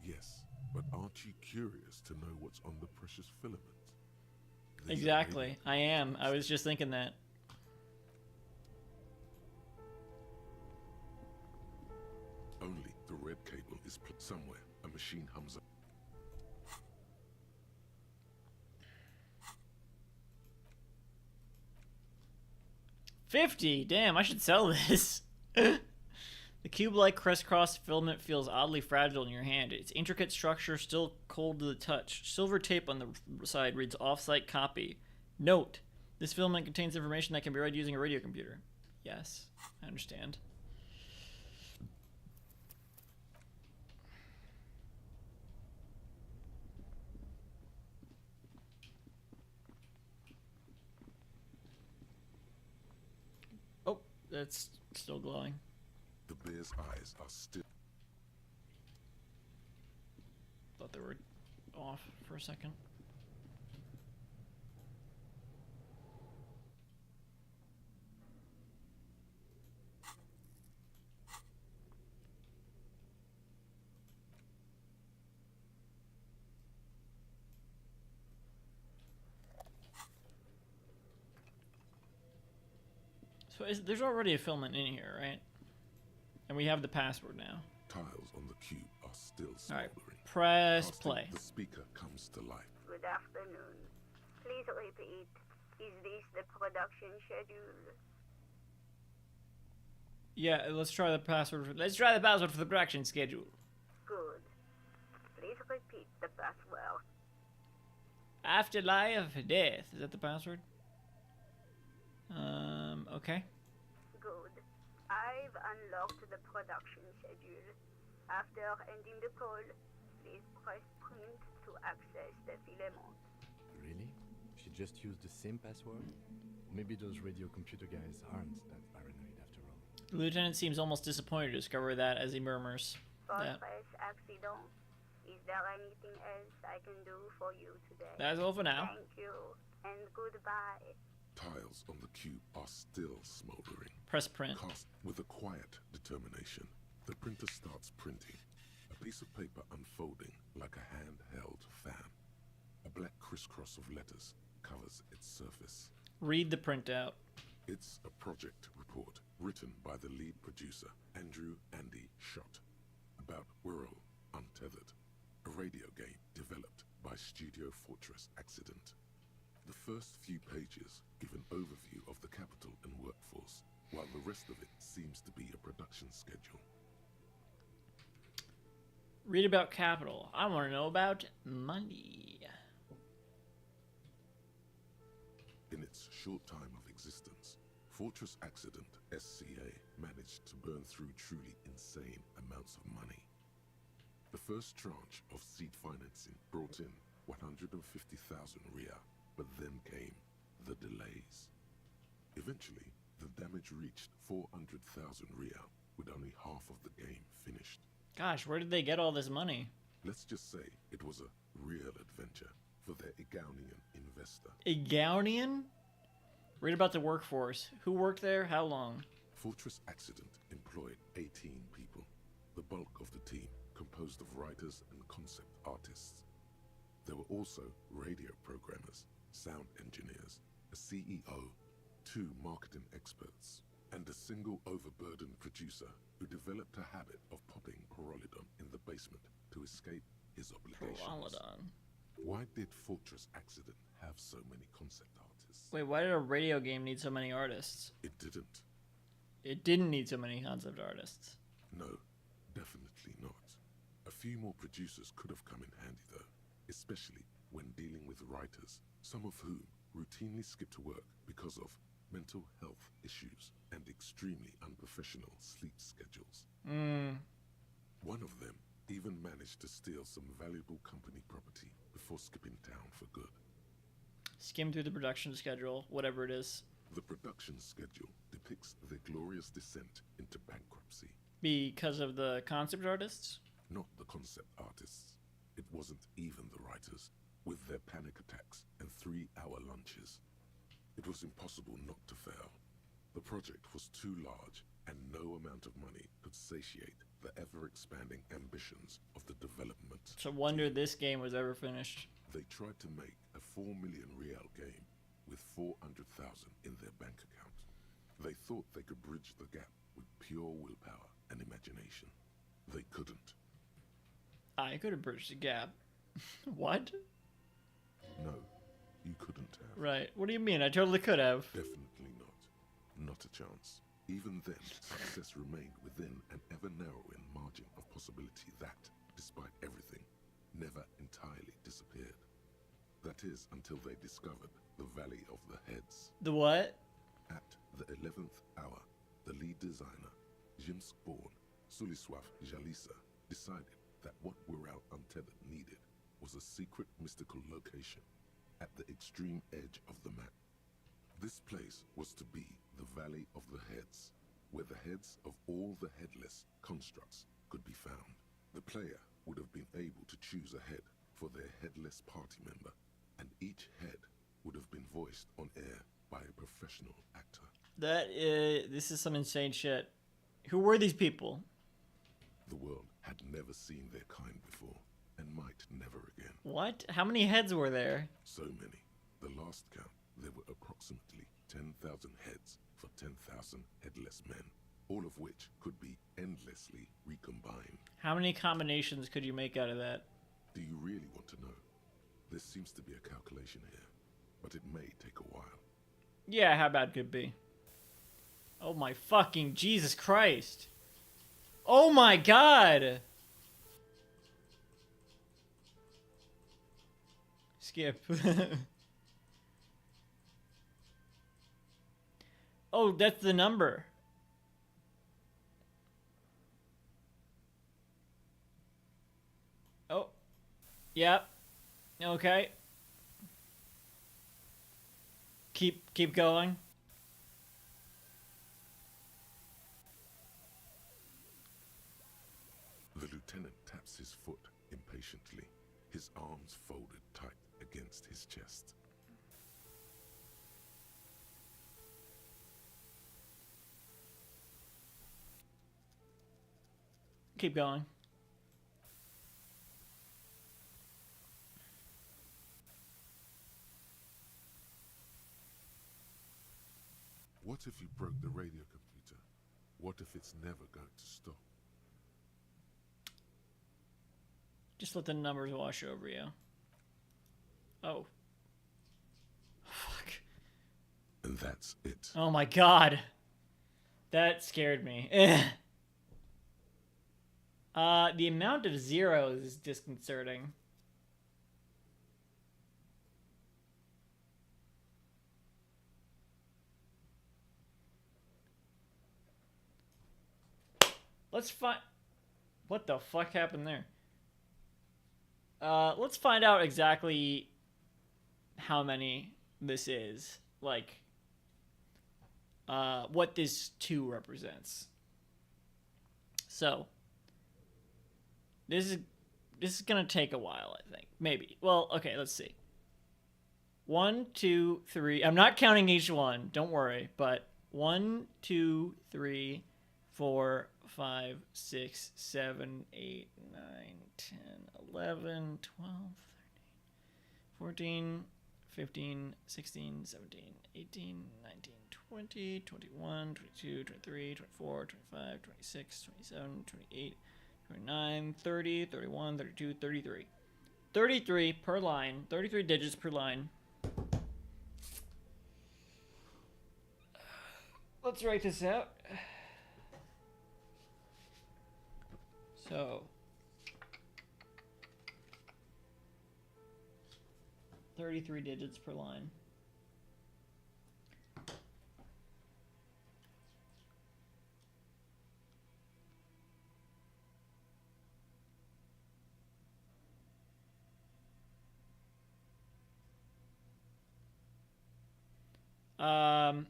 [SPEAKER 3] Yes, but aren't you curious to know what's on the precious filament? These are
[SPEAKER 1] Exactly. I am. I was just thinking that.
[SPEAKER 3] Only the red cable is somewhere. A machine hums up.
[SPEAKER 1] $50. Damn, I should sell this. The cube-like crisscross filament feels oddly fragile in your hand. Its intricate structure still cold to the touch. Silver tape on the side reads "off-site copy." Note: this filament contains information that can be read using a radio computer. Yes, I understand. Oh, that's still glowing.
[SPEAKER 3] The bear's eyes are still.
[SPEAKER 1] Thought they were off for a second. So there's already a filament in here, right? And we have the password now.
[SPEAKER 3] Tiles on the cube are still
[SPEAKER 1] All right,
[SPEAKER 3] smoldering.
[SPEAKER 1] press
[SPEAKER 3] Casting,
[SPEAKER 1] play.
[SPEAKER 3] The speaker comes to life.
[SPEAKER 18] Good afternoon. Please repeat. Is this the production schedule?
[SPEAKER 1] Yeah, let's try the password. Let's try the password for the production schedule.
[SPEAKER 18] Good. Please repeat the password.
[SPEAKER 1] Afterlife death. Is that the password? Okay.
[SPEAKER 18] Good. I've unlocked the production schedule. After ending the call, please press print to access the filament.
[SPEAKER 2] Really? She just used the same password? Maybe those radio computer guys aren't that paranoid after all.
[SPEAKER 1] The lieutenant seems almost disappointed to discover that as he murmurs.
[SPEAKER 18] Press accident. Is there anything else I can do for you today?
[SPEAKER 1] That's all for now.
[SPEAKER 18] Thank you, and goodbye.
[SPEAKER 3] Tiles on the cube are still smoldering.
[SPEAKER 1] Press print.
[SPEAKER 3] Cast with a quiet determination, the printer starts printing. A piece of paper unfolding like a handheld fan. A black crisscross of letters covers its surface.
[SPEAKER 1] Read the printout.
[SPEAKER 3] It's a project report written by the lead producer, Andrew Andy Schott, about Wirral Untethered, a radio game developed by Studio Fortress Accident. The first few pages give an overview of the capital and workforce, while the rest of it seems to be a production schedule.
[SPEAKER 1] Read about capital. I want to know about money.
[SPEAKER 3] its short time of existence, Fortress Accident SCA managed to burn through truly insane amounts of money. The first tranche of seed financing brought in 150,000 Ria, but then came the delays. Eventually, the damage reached 400,000 Ria, with only half of the game finished.
[SPEAKER 1] Gosh, where did they get all this money?
[SPEAKER 3] Let's just say it was a real adventure for their Igaunian investor.
[SPEAKER 1] Igaunian? Read about the workforce. Who worked there? How long?
[SPEAKER 3] Fortress Accident employed 18 people. The bulk of the team composed of writers and concept artists. There were also radio programmers, sound engineers, a CEO, 2 marketing experts, and a single overburdened producer who developed a habit of popping Pyrrolidon in the basement to escape his obligations.
[SPEAKER 1] Pyrrolidon.
[SPEAKER 3] Why did Fortress Accident have so many concept artists?
[SPEAKER 1] Wait, why did a radio game need so many artists?
[SPEAKER 3] It didn't.
[SPEAKER 1] It didn't need so many concept artists.
[SPEAKER 3] No, definitely not. A few more producers could have come in handy though, especially when dealing with writers, some of whom routinely skipped work because of mental health issues and extremely unprofessional sleep schedules. One of them even managed to steal some valuable company property before skipping town for good.
[SPEAKER 1] Skim through the production schedule, whatever it is.
[SPEAKER 3] The production schedule depicts their glorious descent into bankruptcy.
[SPEAKER 1] Because of the concept artists?
[SPEAKER 3] Not the concept artists. It wasn't even the writers, with their panic attacks and 3-hour lunches. It was impossible not to fail. The project was too large, and no amount of money could satiate the ever-expanding ambitions of the development.
[SPEAKER 1] It's a wonder this game was ever finished.
[SPEAKER 3] They tried to make a 4 million real game with 400,000 in their bank account. They thought they could bridge the gap with pure willpower and imagination. They couldn't.
[SPEAKER 1] I could have bridged the gap. What?
[SPEAKER 3] No, you couldn't have.
[SPEAKER 1] Right. What do you mean? I totally could have.
[SPEAKER 3] Definitely not. Not a chance. Even then, success remained within an ever-narrowing margin of possibility that, despite everything, never entirely disappeared. That is, until they discovered the Valley of the Heads.
[SPEAKER 1] The what?
[SPEAKER 3] At the 11th hour, the lead designer, Jimsk-born Suliswaf Jalisa, decided that what Wirral Untethered needed was a secret mystical location at the extreme edge of the map. This place was to be the Valley of the Heads, where the heads of all the headless constructs could be found. The player would have been able to choose a head for their headless party member, and each head would have been voiced on air by a professional actor.
[SPEAKER 1] This is some insane shit. Who were these people?
[SPEAKER 3] The world had never seen their kind before, and might never again.
[SPEAKER 1] What? How many heads were there?
[SPEAKER 3] So many. The last count, there were approximately 10,000 heads for 10,000 headless men, all of which could be endlessly recombined.
[SPEAKER 1] How many combinations could you make out of that?
[SPEAKER 3] Do you really want to know? There seems to be a calculation here, but it may take a while.
[SPEAKER 1] Yeah, how bad could it be? Oh my fucking Jesus Christ. Oh my God! Skip. Oh, that's the number. Oh. Yep. Okay. Keep going.
[SPEAKER 3] The lieutenant taps his foot impatiently, his arms folded tight against his chest.
[SPEAKER 1] Keep going.
[SPEAKER 3] What if you broke the radio computer? What if it's never going to stop?
[SPEAKER 1] Just let the numbers wash over you. Oh. Fuck.
[SPEAKER 3] And that's it.
[SPEAKER 1] Oh my God. That scared me. The amount of zeros is disconcerting. Let's find... What the fuck happened there? Let's find out exactly how many this is. Like, what this 2 represents. So, this is gonna take a while, I think. Maybe. Well, okay, let's see. 1, 2, 3. I'm not counting each one, don't worry, but 1, 2, 3, 4, 5, 6, 7, 8, 9, 10, 11, 12, 13, 14, 15, 16, 17, 18, 19, 20, 21, 22, 23, 24, 25, 26, 27, 28, 29, 30, 31, 32, 33. 33 per line. 33 digits per line. Let's write this out. So, 33 digits per line. Um,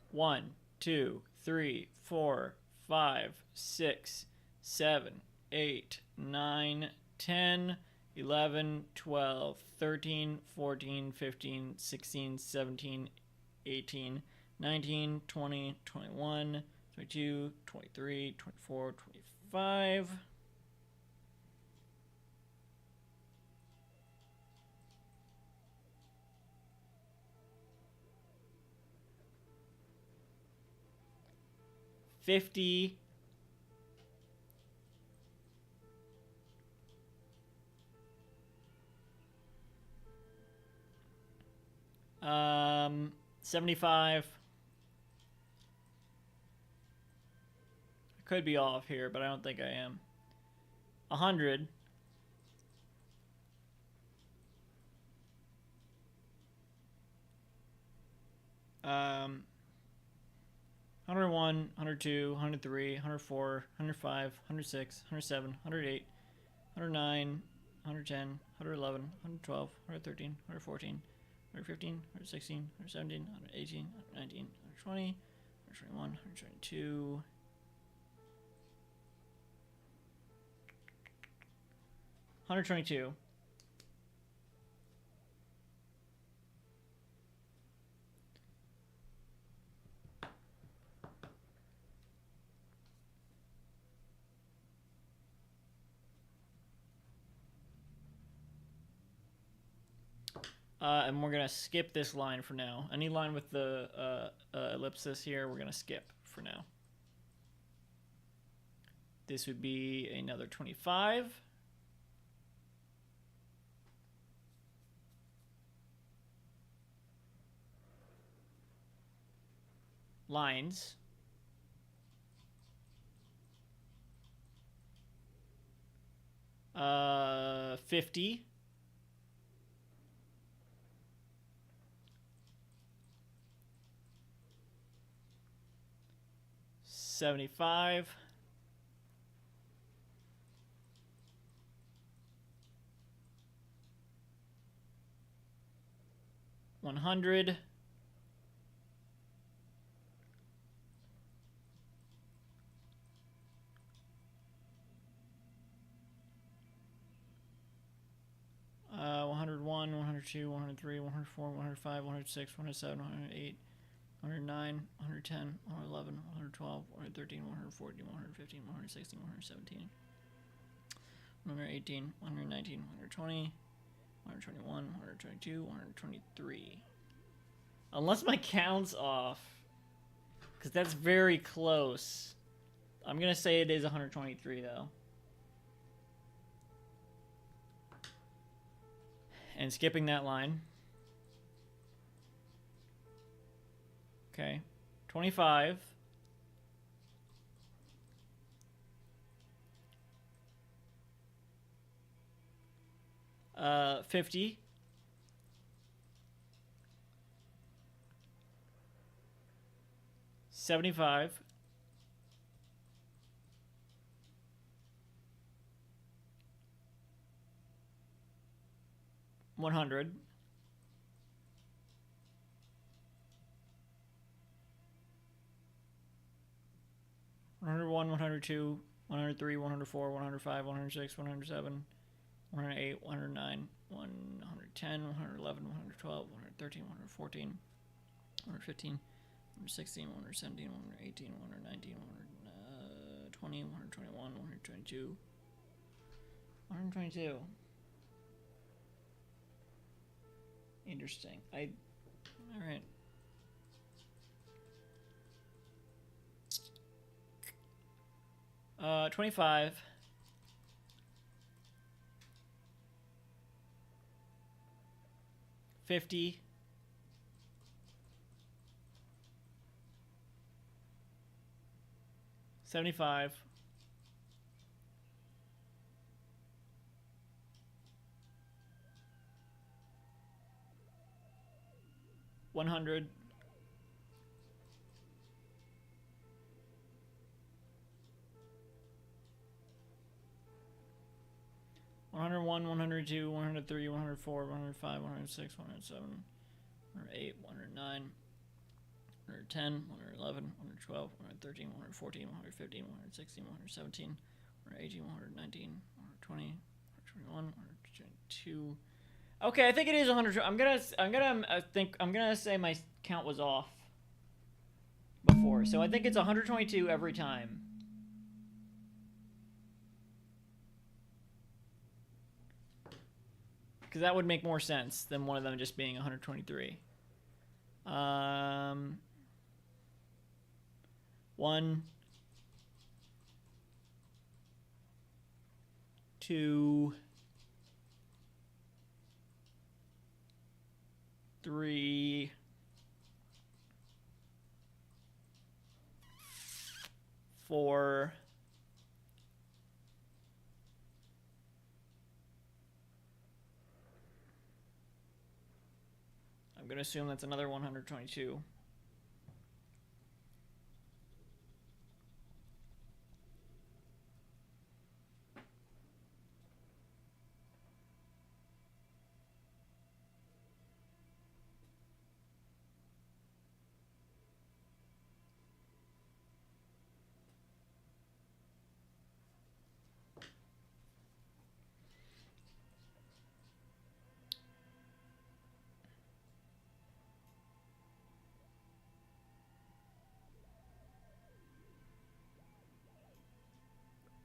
[SPEAKER 1] 1, 2, 3, 4, 5, 6, 7, 8, 9, 10, 11, 12, 13, 14, 15, 16, 17, 18, 19, 20, 21, 22, 23, 24, 25. $50. 75. I could be off here, but I don't think I am. 100. 101, 102, 103, 104, 105, 106, 107, 108, 109, 110, 111, 112, 113, 114, 115, 116, 117, 118, 119, 120, 121, 122. 122. And we're going to skip this line for now. Any line with the ellipsis here, we're going to skip for now. This would be another 25. Lines. Uh, 50. $75. 100. 101, 102, 103, 104, 105, 106, 107, 108, 109, 110, 111, 112, 113, 114, 115, 116, 117, 118, 119, 120, 121, 122, 123. Unless my count's off, because that's very close. I'm going to say it is 123, though. And skipping that line. Okay. 25. 50. 75. 100. 101, 102, 103, 104, 105, 106, 107, 108, 109, 110, 111, 112, 113, 114, 115, 116, 117, 118, 119, 120, 121, 122, 122. Interesting. All right. Uh, 25. 50. 75. 100. 101, 102, 103, 104, 105, 106, 107, 108, 109, 110, 111, 112, 113, 114, 115, 116, 117, 118, 119, 120, 121, 122. Okay, I think it is 100. I'm gonna say my count was off before, so I think it's 122 every time. Because that would make more sense than one of them just being 123. 1, 2, 3, 4, 5. I'm going to assume that's another 122.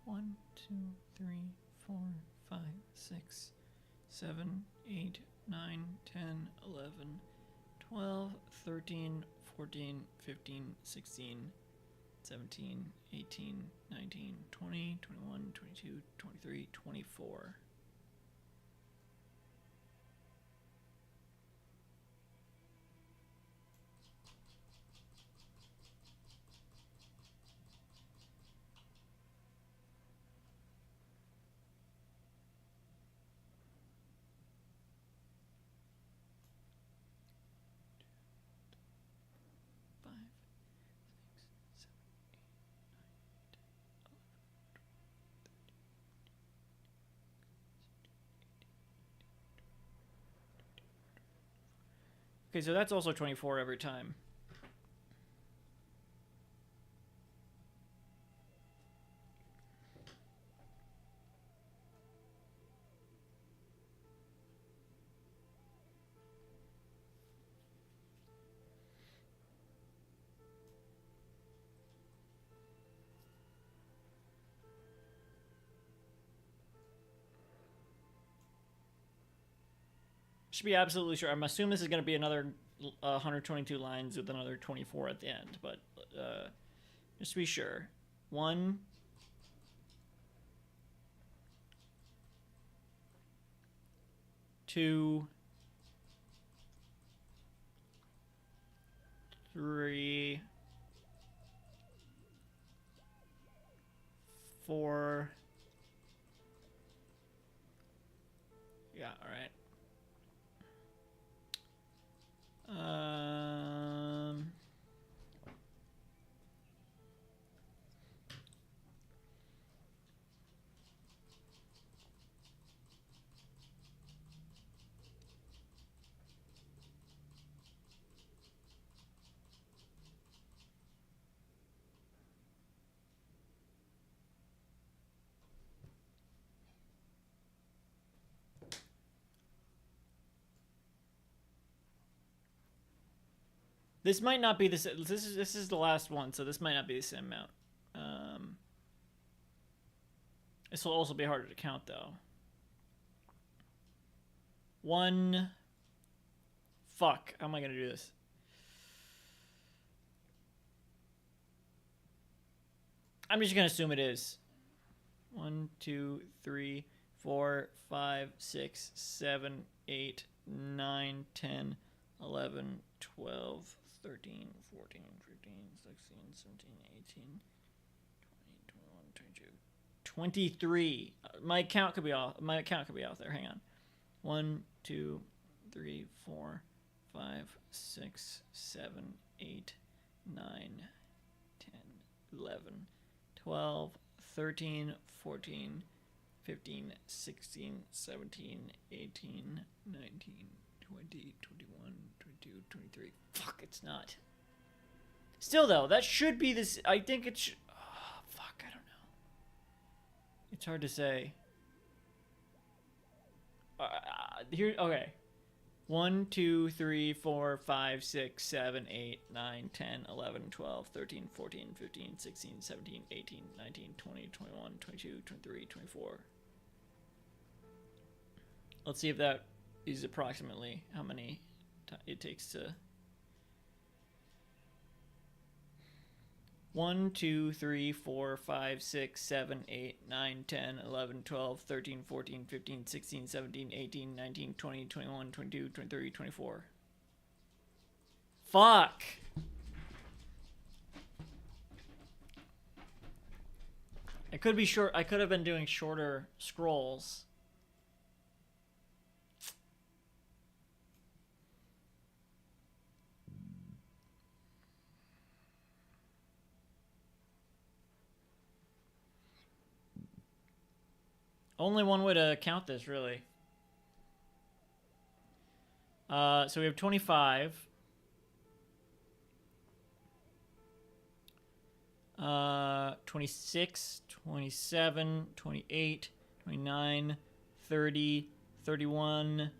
[SPEAKER 1] One, 2, 3, 4, 5, 6, 7, 8, 9, 10, 11, 12, 13, 14, 15, 16, 17, 18, 19, 20, 21, 22, 23, 24. Okay, so that's also 24 every time. Should be absolutely sure. I'm assuming this is going to be another 122 lines with another 24 at the end, but just to be sure. 1, 2, 3, 4. Yeah, all right. This might not be this is the last one, so this might not be the same amount. This will also be harder to count though. One. Fuck. How am I gonna do this? I'm just gonna assume it is. 1, 2, 3, 4, 5, 6, 7, 8, 9, 10, 11, 12, 13, 14, 15, 16, 17, 18, 20, 21, 22, 23. My count could be off. My count could be out there. Hang on. 1, 2, 3, 4, 5, 6, 7, 8, 9, 10, 11, 12, 13, 14, 15, 16, 17, 18, 19, 20, 21, 22, 23. Fuck, it's not. Still, though, that should be this. I think it should. Oh, fuck, I don't know. It's hard to say. Here, okay. 1, 2, 3, 4, 5, 6, 7, 8, 9, 10, 11, 12, 13, 14, 15, 16, 17, 18, 19, 20, 21, 22, 23, 24. Let's see if that is approximately how many it takes to... 1, 2, 3, 4, 5, 6, 7, 8, 9, 10, 11, 12, 13, 14, 15, 16, 17, 18, 19, 20, 21, 22, 23, 24. Fuck! I could be short. I could have been doing shorter scrolls. Only one way to count this, really. So we have 25. 26, 27, 28, 29, 30, 31,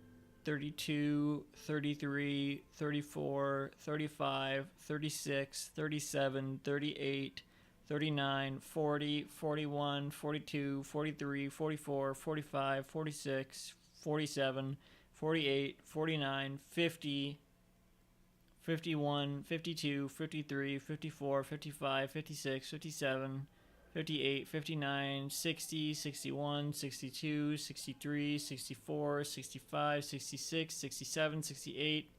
[SPEAKER 1] 32, 33, 34, 35, 36, 37, 38, 39, 40, 41, 42, 43, 44, 45, 46, 47, 48, 49, 50, 51, 52, 53, 54, 55, 56, 57, 58, 59, 60, 61, 62, 63, 64, 65, 66, 67, 68,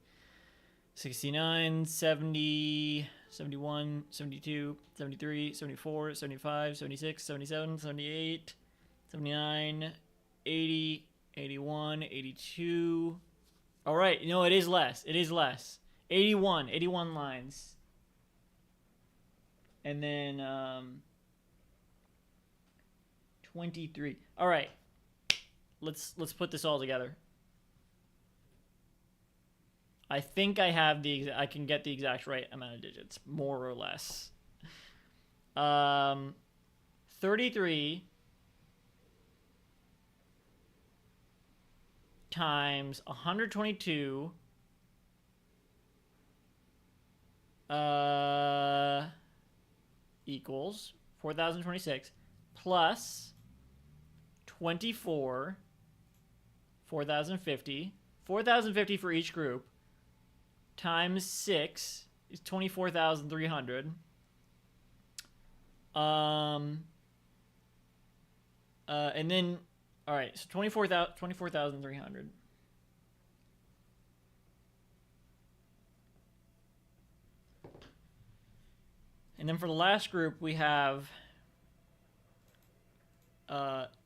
[SPEAKER 1] 69, 70, 71, 72, 73, 74, 75, 76, 77, 78, 79, 80, 81, 82. All right, no, it is less. It is less. 81 lines. And then 23. All right. Let's put this all together. I think I have I can get the exact right amount of digits, more or less. 33 times 122 equals 4,026 plus 24 4,050 4,050 for each group times 6 is 24,300. And then, all right, so 24,300. And then for the last group, we have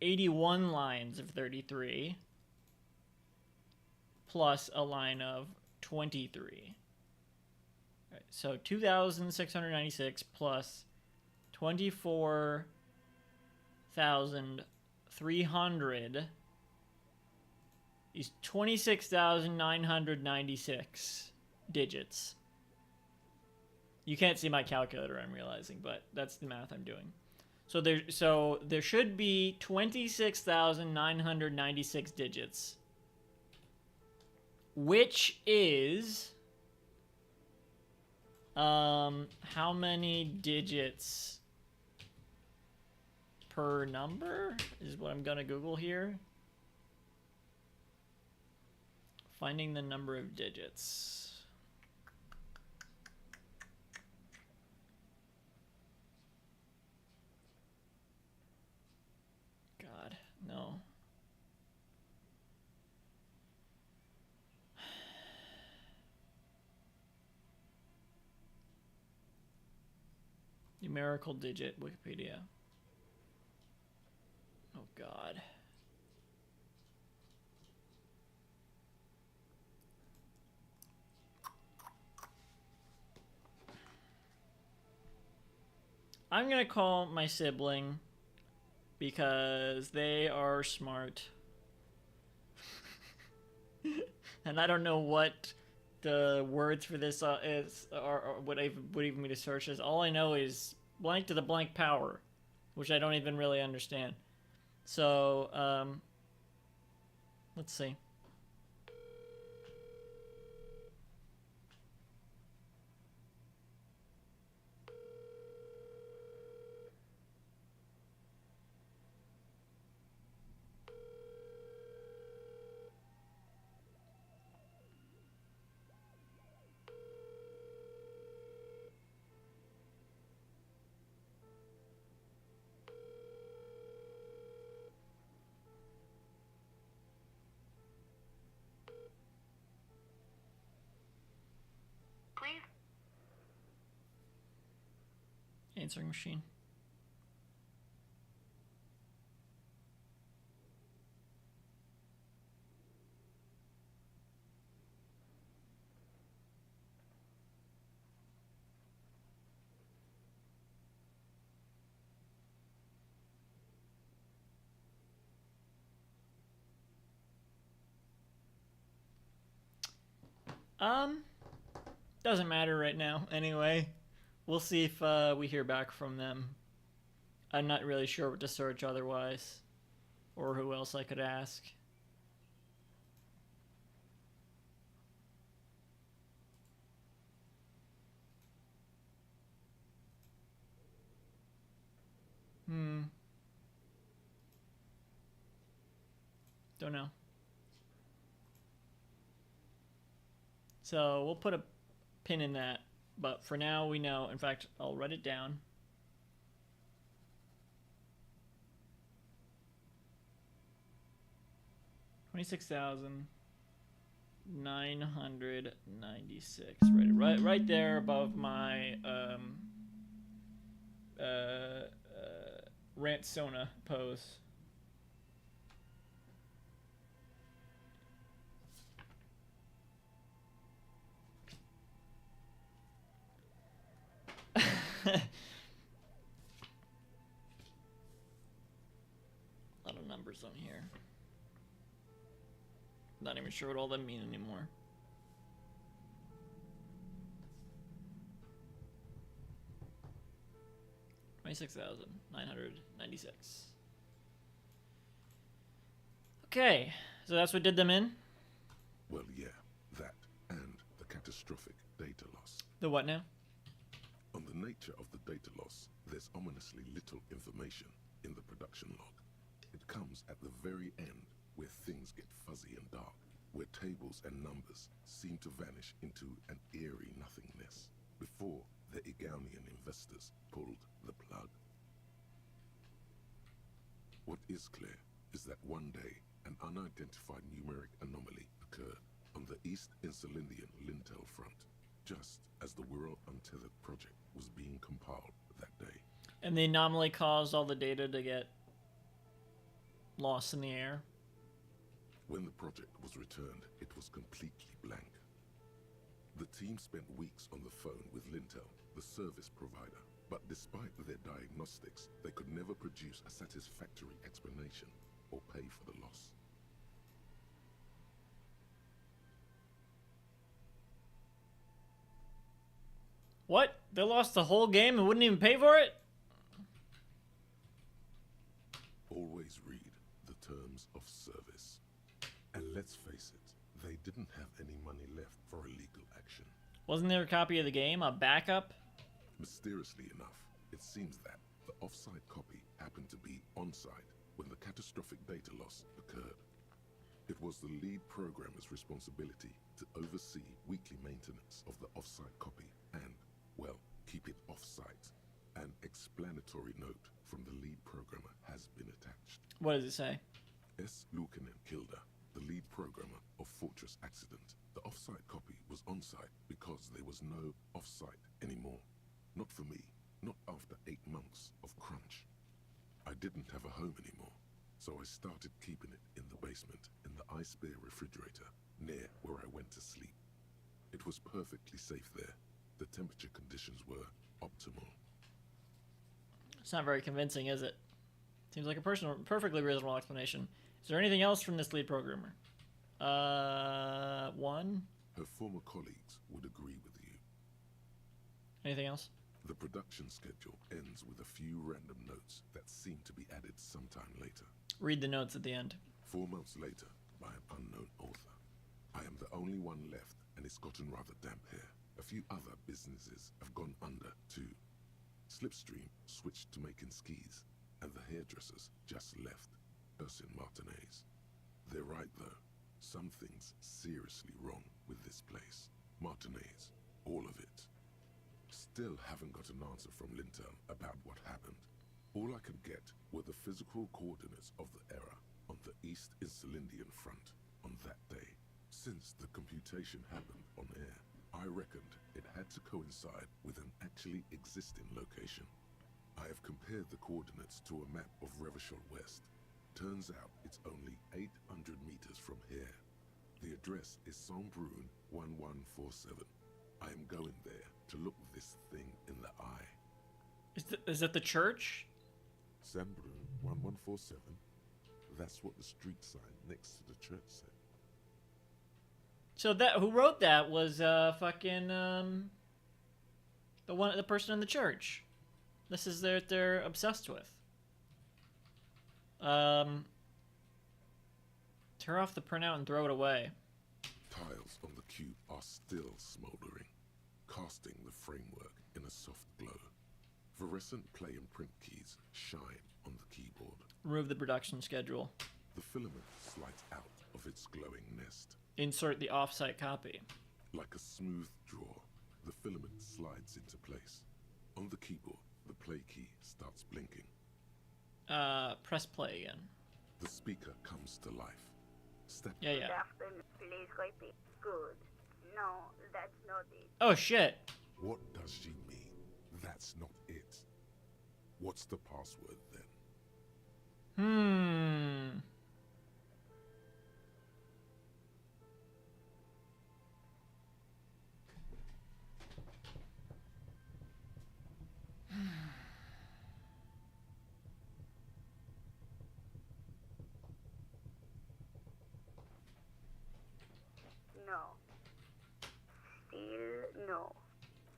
[SPEAKER 1] 81 lines of 33 plus a line of 23. Right, so 2,696 plus 24,300 is 26,996 digits. You can't see my calculator, I'm realizing, but that's the math I'm doing. So there should be 26,996 digits, which is How many digits per number is what I'm gonna Google here. Finding the number of digits. God, no. Numerical digit, Wikipedia. Oh God. I'm gonna call my sibling because they are smart. And I don't know what the words for this or what even me to search is. All I know is blank to the blank power, which I don't even really understand. So, let's see.
[SPEAKER 11] Please.
[SPEAKER 1] Answering machine. Doesn't matter right now. Anyway, we'll see if we hear back from them. I'm not really sure what to search otherwise, or who else I could ask. Don't know. So we'll put a pin in that, but for now we know. In fact, I'll write it down. $26,996. Right there above my Rant Sona pose. A lot of numbers on here. Not even sure what all them mean anymore. $26,996. Okay, so that's what did them in?
[SPEAKER 3] Well, yeah, that and the catastrophic data loss.
[SPEAKER 1] The what now?
[SPEAKER 3] On the nature of the data loss, there's ominously little information in the production log. It comes at the very end, where things get fuzzy and dark, where tables and numbers seem to vanish into an eerie nothingness, before the Egonian investors pulled the plug. What is clear is that one day, an unidentified numeric anomaly occurred on the East Insulindian Lintel front, just as the World Untethered project was being compiled that day.
[SPEAKER 1] And the anomaly caused all the data to get lost in the air?
[SPEAKER 3] When the project was returned, it was completely blank. The team spent weeks on the phone with Lintel, the service provider, but despite their diagnostics, they could never produce a satisfactory explanation or pay for the loss.
[SPEAKER 1] What? They lost the whole game and wouldn't even pay for it?
[SPEAKER 3] Always read the terms of service. And let's face it, they didn't have any money left for a legal action.
[SPEAKER 1] Wasn't there a copy of the game, a backup?
[SPEAKER 3] Mysteriously enough, it seems that the off-site copy happened to be on-site when the catastrophic data loss occurred. It was the lead programmer's responsibility to oversee weekly maintenance of the off-site copy and, well, keep it off-site. An explanatory note from the lead programmer has been attached.
[SPEAKER 1] What does it say?
[SPEAKER 3] S. Lukanen Kilda, the lead programmer of Fortress Accident. The off-site copy was on-site because there was no off-site anymore. Not for me, not after 8 months of crunch. I didn't have a home anymore, so I started keeping it in the basement in the ice bear refrigerator near where I went to sleep. It was perfectly safe there. The temperature conditions were optimal.
[SPEAKER 1] It's not very convincing, is it? Seems like a perfectly reasonable explanation. Is there anything else from this lead programmer? One?
[SPEAKER 3] Her former colleagues would agree with you.
[SPEAKER 1] Anything else?
[SPEAKER 3] The production schedule ends with a few random notes that seem to be added sometime later.
[SPEAKER 1] Read the notes at the end.
[SPEAKER 3] 4 months later, by an unknown author. I am the only one left, and it's gotten rather damp here. A few other businesses have gone under, too. Slipstream switched to making skis, and the hairdressers just left. Us in Martinez. They're right, though. Something's seriously wrong with this place. Martinez. All of it. Still haven't got an answer from Linton about what happened. All I could get were the physical coordinates of the error on the East Insulindian front on that day. Since the computation happened on air, I reckoned it had to coincide with an actually existing location. I have compared the coordinates to a map of Revachol West. Turns out it's only 800 meters from here. The address is Saint-Brun 1147. I am going there to look this thing in the eye.
[SPEAKER 1] Is it the church?
[SPEAKER 3] Saint-Brun 1147. That's what the street sign next to the church said.
[SPEAKER 1] So that who wrote that was fucking the person in the church. This is they're obsessed with. Tear off the printout and throw it away.
[SPEAKER 3] Tiles on the cube are still smoldering, casting the framework in a soft glow. Fluorescent play and print keys shine on the keyboard.
[SPEAKER 1] Remove the production schedule.
[SPEAKER 3] The filament slides out of its glowing nest.
[SPEAKER 1] Insert the off-site copy.
[SPEAKER 3] Like a smooth draw, the filament slides into place. On the keyboard, the play key starts blinking.
[SPEAKER 1] Press play again.
[SPEAKER 3] The speaker comes to life. Step.
[SPEAKER 1] Yeah.
[SPEAKER 18] Good afternoon. Please repeat. Good. No, that's not it.
[SPEAKER 1] Oh shit.
[SPEAKER 3] What does she mean? That's not it. What's the password then?
[SPEAKER 18] No. Still no.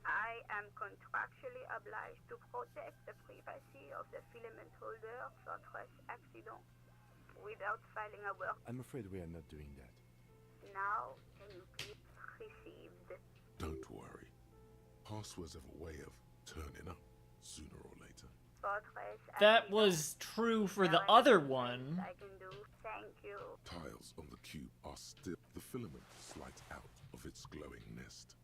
[SPEAKER 18] I am contractually obliged to protect the privacy of the filament holder for stress accident without filing a work.
[SPEAKER 2] I'm afraid we are not doing that.
[SPEAKER 18] Now, can you please received?
[SPEAKER 3] Don't worry. Passwords have a way of turning up sooner or later.
[SPEAKER 1] That was true for the other one.
[SPEAKER 18] I can do. Thank you.
[SPEAKER 3] Tiles on the cube are still. The filament slides out of its glowing nest.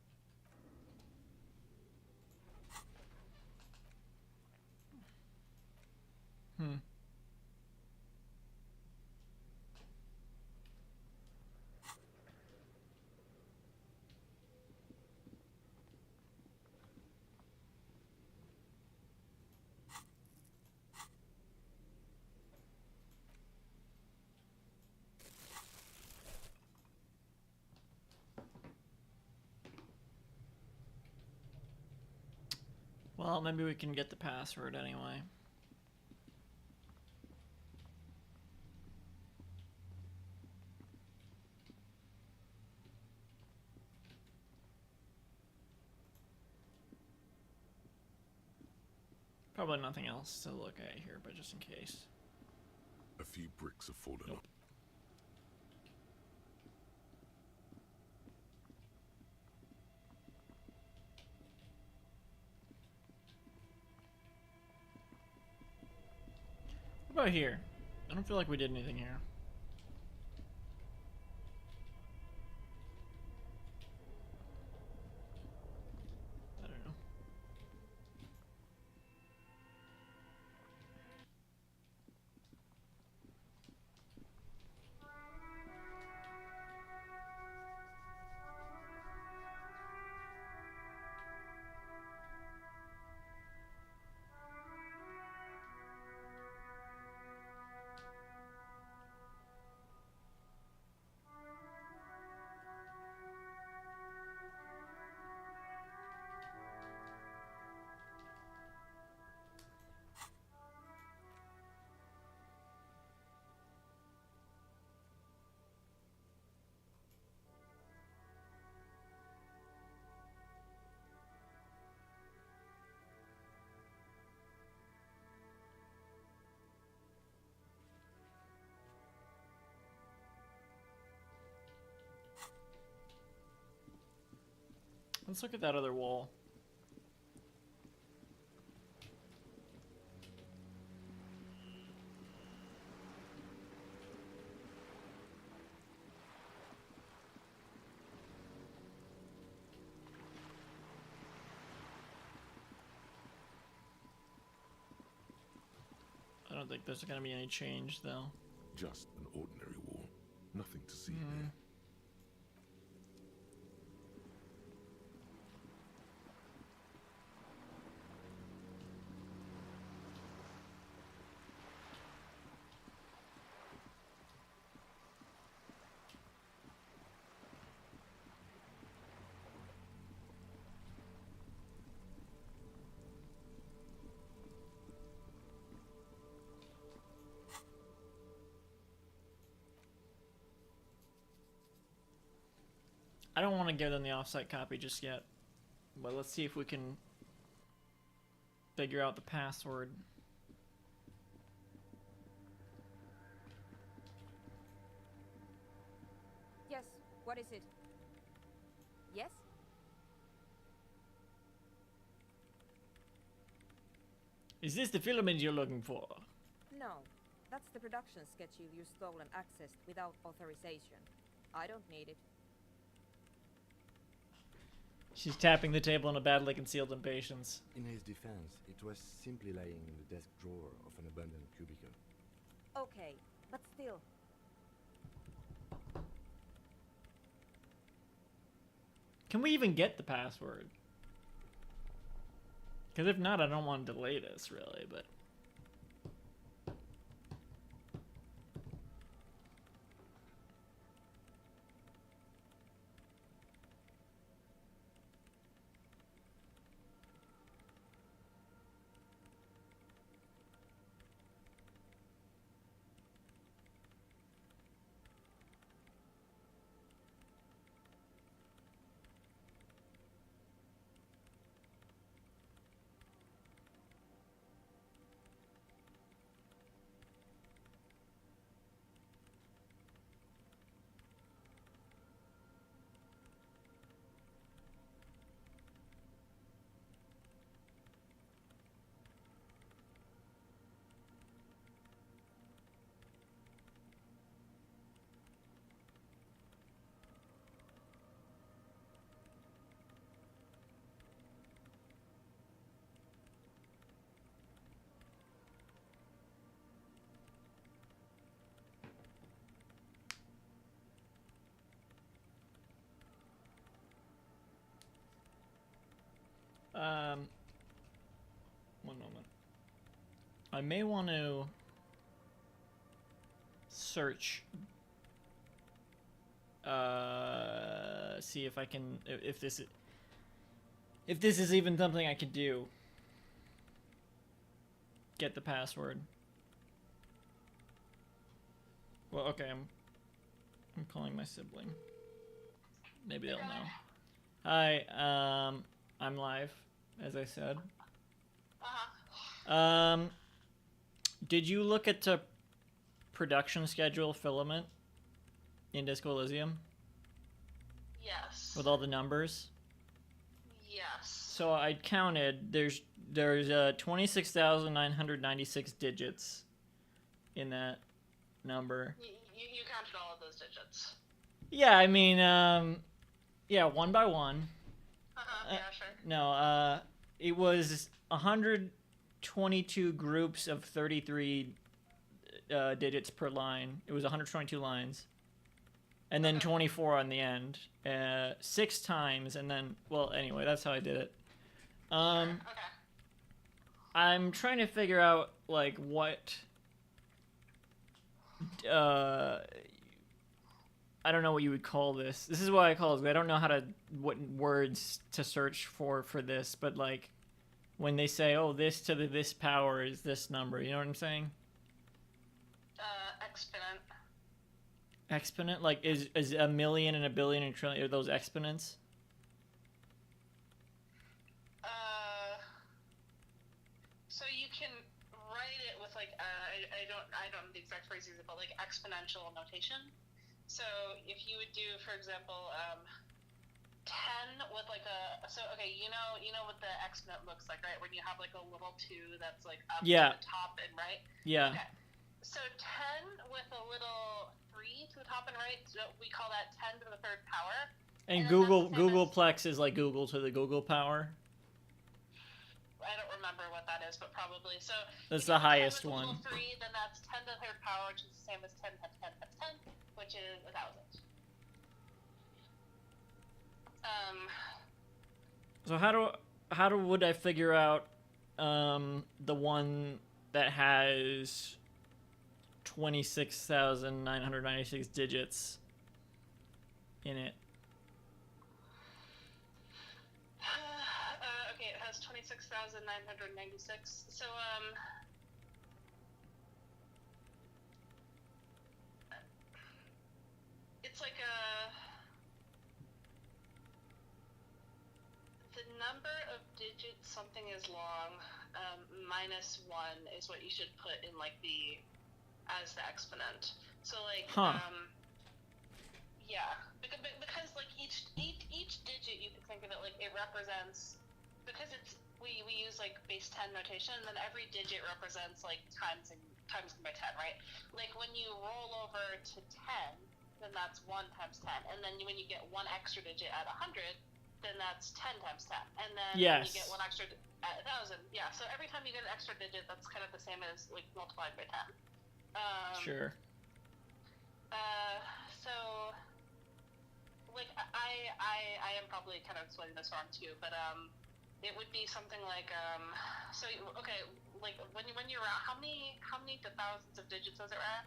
[SPEAKER 1] Well, maybe we can get the password anyway. Probably nothing else to look at here, but just in case.
[SPEAKER 3] A few bricks have fallen up.
[SPEAKER 1] about here? I don't feel like we did anything here. I don't know. Let's look at that other wall. I don't think there's gonna be any change though.
[SPEAKER 3] Just an ordinary wall. Nothing to see there.
[SPEAKER 1] I don't want to give them the offsite copy just yet, but let's see if we can figure out the password.
[SPEAKER 16] Yes, what is it? Yes?
[SPEAKER 1] Is this the filament you're looking for?
[SPEAKER 16] No, that's the production schedule you stole and accessed without authorization. I don't need it.
[SPEAKER 1] She's tapping the table in a badly concealed impatience.
[SPEAKER 2] In his defense, it was simply lying in the desk drawer of an abandoned cubicle.
[SPEAKER 16] Okay, but still.
[SPEAKER 1] Can we even get the password? Because if not, I don't want to delay this, really, but... One moment. I may want to search, see if I can, if this is even something I can do. Get the password. Well, okay, I'm calling my sibling. Maybe they'll know. Hi, I'm live, as I said. Did you look at the production schedule filament in Disco Elysium?
[SPEAKER 19] Yes.
[SPEAKER 1] With all the numbers?
[SPEAKER 19] Yes.
[SPEAKER 1] So I counted, there's 26,996 digits in that number.
[SPEAKER 19] You counted all of those digits.
[SPEAKER 1] Yeah, I mean, yeah, one by one.
[SPEAKER 19] Yeah, sure.
[SPEAKER 1] No, it was 122 groups of 33 digits per line. It was 122 lines. And then 24 on the end. 6 times, and then, well, anyway, that's how I did it.
[SPEAKER 19] Okay.
[SPEAKER 1] I'm trying to figure out, like, what... I don't know what you would call this. This is why I call it. I don't know what words to search for this, but like when they say, "Oh, this to the this power is this number," you know what I'm saying?
[SPEAKER 19] Exponent.
[SPEAKER 1] Exponent, like is a million and a billion and trillion, are those exponents?
[SPEAKER 19] So you can write it with like I don't know the exact phrase, but like exponential notation. So if you would do, for example, 10 with like okay, you know what the exponent looks like, right? When you have like a little 2 that's like up to the top and right.
[SPEAKER 1] Yeah.
[SPEAKER 19] Okay. So 10 with a little 3 to the top and right, so we call that 10 to the third power.
[SPEAKER 1] And Googleplex is like Google to the Google power.
[SPEAKER 19] I don't remember what that is, but probably. So
[SPEAKER 1] that's the highest one.
[SPEAKER 19] 3, then that's 10 to the third power, which is the same as 10 times 10 times 10, which is 1,000.
[SPEAKER 1] So how would I figure out the one that has 26,996 digits in it?
[SPEAKER 19] Okay, it has 26,996. So it's like the number of digits something is long minus 1 is what you should put in like as the exponent. So like yeah, because like each digit, you can think of it like it represents, because we use like base 10 notation, and then every digit represents like times by 10, right? Like when you roll over to 10, then that's 1 times 10, and then when you get 1 extra digit at 100, then that's 10 times 10, and then when you get 1 extra at 1,000. Yeah, so every time you get an extra digit, that's kind of the same as like multiplied by 10.
[SPEAKER 1] Sure.
[SPEAKER 19] So like I am probably kind of explaining this wrong too, but it would be something like so okay, like when you're at how many to thousands of digits is it at?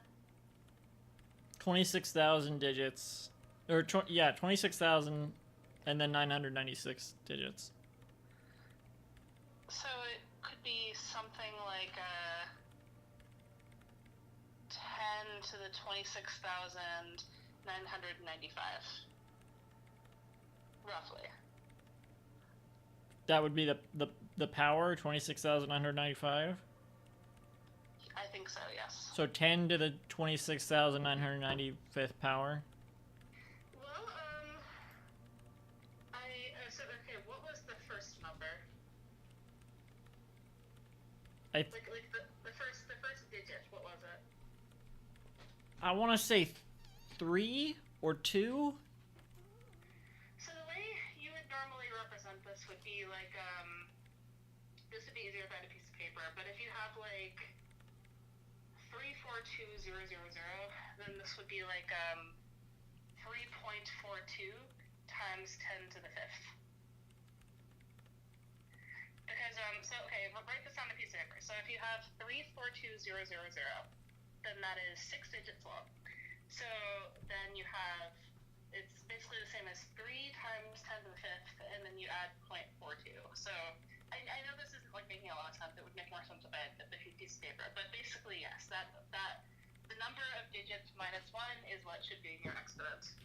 [SPEAKER 1] 26,000 digits, or 26,000, and then 996 digits.
[SPEAKER 19] So it could be something like 10 to the 26,995, roughly.
[SPEAKER 1] That would be the power, 26,995?
[SPEAKER 19] I think so, yes.
[SPEAKER 1] So 10 to the 26,995th power?
[SPEAKER 19] Well, so okay, what was the first number? Like the first digit, what was it?
[SPEAKER 1] I want to say 3 or 2?
[SPEAKER 19] So the way you would normally represent this would be like, this would be easier if I had a piece of paper, but if you have like 342000, then this would be like 3.42 times 10 to the 5th. Because, so okay, write this on a piece of paper. So if you have 342000, then that is 6 digits long. So then you have, it's basically the same as 3 times 10 to the 5th, and then you add 0.42. So I know this isn't like making a lot of sense. It would make more sense if I had a piece of paper. But basically, yes, that the number of digits minus 1 is what should be in your exponent.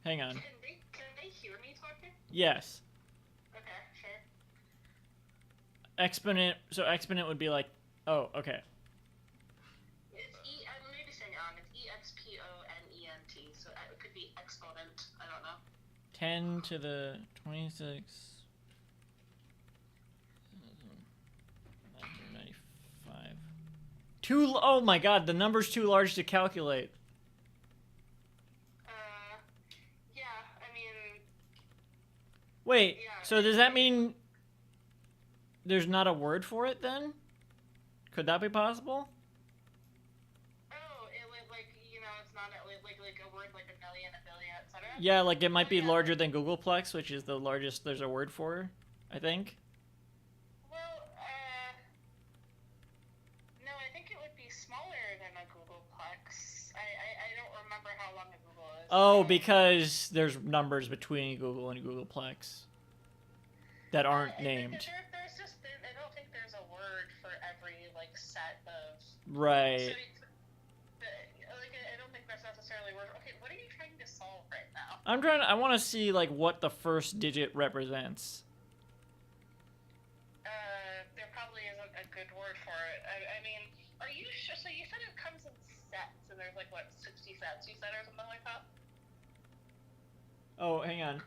[SPEAKER 1] Hang on.
[SPEAKER 19] Can they hear me talking?
[SPEAKER 1] Yes.
[SPEAKER 19] Okay, sure.
[SPEAKER 1] Exponent, so exponent would be like, oh, okay.
[SPEAKER 19] It's maybe saying it's EXPONENT, so it could be exponent. I don't know.
[SPEAKER 1] 10 to the 26. 995. Oh my god, the number's too large to calculate.
[SPEAKER 19] Yeah, I mean...
[SPEAKER 1] Wait,
[SPEAKER 19] yeah,
[SPEAKER 1] so does that mean there's not a word for it then? Could that be possible?
[SPEAKER 19] Oh, like, you know, it's not like a word like a million, a billion, etc.?
[SPEAKER 1] Yeah, like it might be larger than Googleplex, which is the largest there's a word for, I think.
[SPEAKER 19] Well, no, I think it would be smaller than a Googleplex. I don't remember how long a Google is.
[SPEAKER 1] Oh, because there's numbers between Google and Googleplex that aren't named.
[SPEAKER 19] I don't think there's a word for every, like, set of...
[SPEAKER 1] Right.
[SPEAKER 19] So, I don't think that's necessarily a word. Okay, what are you trying to solve right now?
[SPEAKER 1] I want to see, like, what the first digit represents.
[SPEAKER 19] There probably isn't a good word for it. I mean, are you sure? So you said it comes in sets, and there's, like, what, 60 sets you said, or something like that?
[SPEAKER 1] Oh, hang on.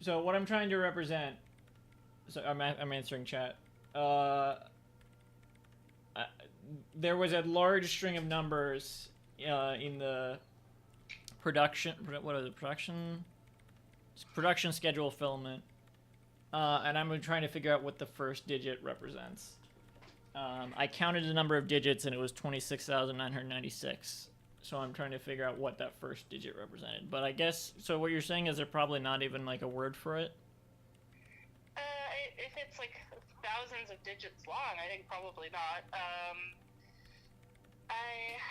[SPEAKER 1] So what I'm trying to represent... So I'm answering chat. There was a large string of numbers in the production... What is it? Production schedule filament. And I'm trying to figure out what the first digit represents. I counted the number of digits, and it was 26,996. So I'm trying to figure out what that first digit represented. But I guess... So what you're saying is there probably not even, like, a word for it?
[SPEAKER 19] If it's, like, thousands of digits long, I think probably not.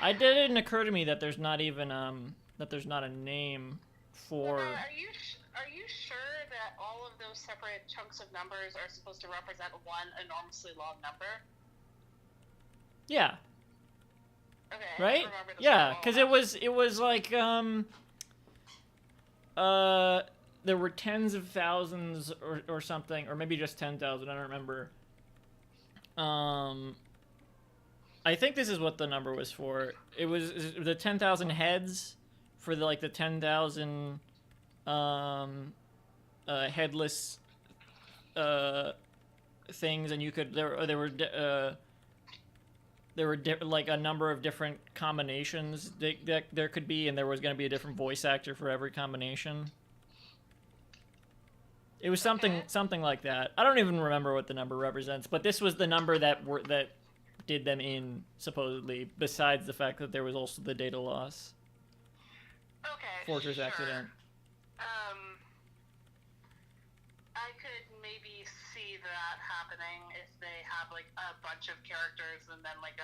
[SPEAKER 1] It didn't occur to me that there's not even, that there's not a name for...
[SPEAKER 19] Are you sure that all of those separate chunks of numbers are supposed to represent one enormously long number?
[SPEAKER 1] Yeah.
[SPEAKER 19] Okay.
[SPEAKER 1] Right? Yeah, because it was like, there were tens of thousands or something, or maybe just 10,000, I don't remember. I think this is what the number was for. It was the 10,000 heads for the 10,000 headless things, and you could there were like a number of different combinations that there could be, and there was going to be a different voice actor for every combination. It was something like that. I don't even remember what the number represents, but this was the number that did them in, supposedly, besides the fact that there was also the data loss.
[SPEAKER 19] Okay,
[SPEAKER 1] Fortress accident.
[SPEAKER 19] I could maybe see that happening if they have, like, a bunch of characters and then, like,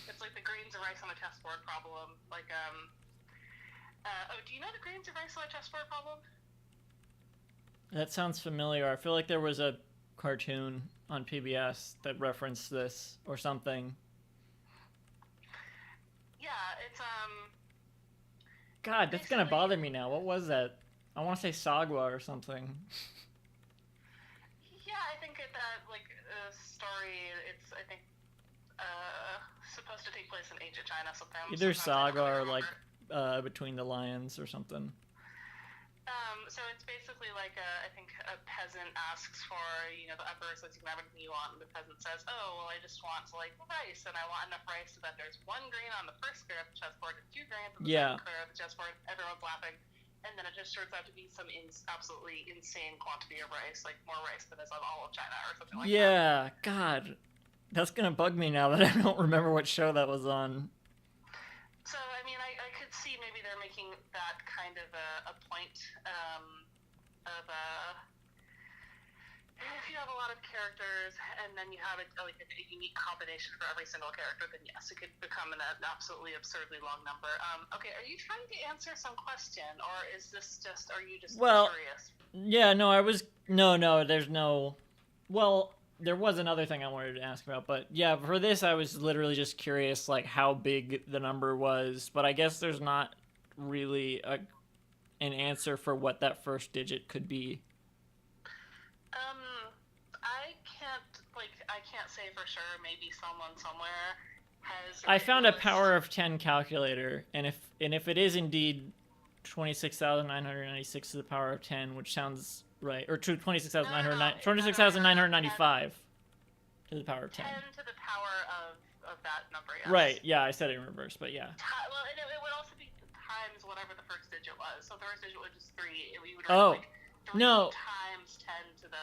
[SPEAKER 19] it's like the grains of rice on a chessboard problem. Like, do you know the grains of rice on a chessboard problem?
[SPEAKER 1] That sounds familiar. I feel like there was a cartoon on PBS that referenced this or something.
[SPEAKER 19] Yeah, it's
[SPEAKER 1] God, that's gonna bother me now. What was that? I want to say Sagwa or something.
[SPEAKER 19] Yeah, I think that story, it's I think supposed to take place in ancient China sometime.
[SPEAKER 1] Either Saga or like Between the Lions or something.
[SPEAKER 19] So it's basically like I think a peasant asks for, the emperor says you can have anything you want, and the peasant says, oh, well, I just want rice, and I want enough rice so that there's 1 grain on the first square of the chessboard and 2 grains on the second square of the chessboard. Everyone's laughing, and then it just turns out to be some absolutely insane quantity of rice, like more rice than is on all of China or something like that.
[SPEAKER 1] Yeah, God, that's gonna bug me now that I don't remember what show that was on.
[SPEAKER 19] So, I mean, I could see maybe they're making that kind of a point if you have a lot of characters and then you have a unique combination for every single character, then yes, it could become an absolutely absurdly long number. Okay, are you trying to answer some question, or is this just, are you just curious?
[SPEAKER 1] Yeah, no, there's no... Well... There was another thing I wanted to ask about, but yeah, for this I was literally just curious, like, how big the number was, but I guess there's not really an answer for what that first digit could be.
[SPEAKER 19] I can't say for sure. Maybe someone somewhere has...
[SPEAKER 1] I found a power of 10 calculator, and if it is indeed 26,996 to the power of 10, which sounds right. Or 26,995 to the power of 10.
[SPEAKER 19] 10 to the power of that number, yes.
[SPEAKER 1] Right, yeah, I said it in reverse, but yeah.
[SPEAKER 19] Well, and it would also be times whatever the first digit was. So the first digit was just 3. We would
[SPEAKER 1] Oh,
[SPEAKER 19] write, like, 3
[SPEAKER 1] no.
[SPEAKER 19] times 10 to the...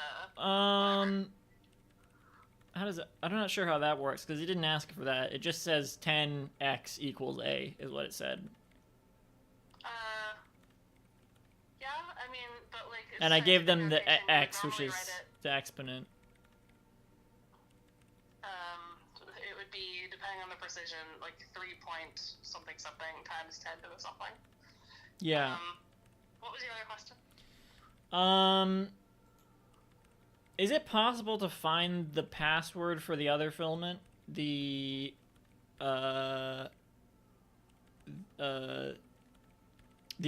[SPEAKER 1] How does it... I'm not sure how that works, because it didn't ask for that. It just says 10x equals a, is what it said.
[SPEAKER 19] Yeah, I mean, but, like...
[SPEAKER 1] And I gave them the x, which is the exponent.
[SPEAKER 19] It would be, depending on the precision, like 3 point something something times 10 to the something.
[SPEAKER 1] Yeah.
[SPEAKER 19] What was your other question?
[SPEAKER 1] Is it possible to find the password for the other filament? The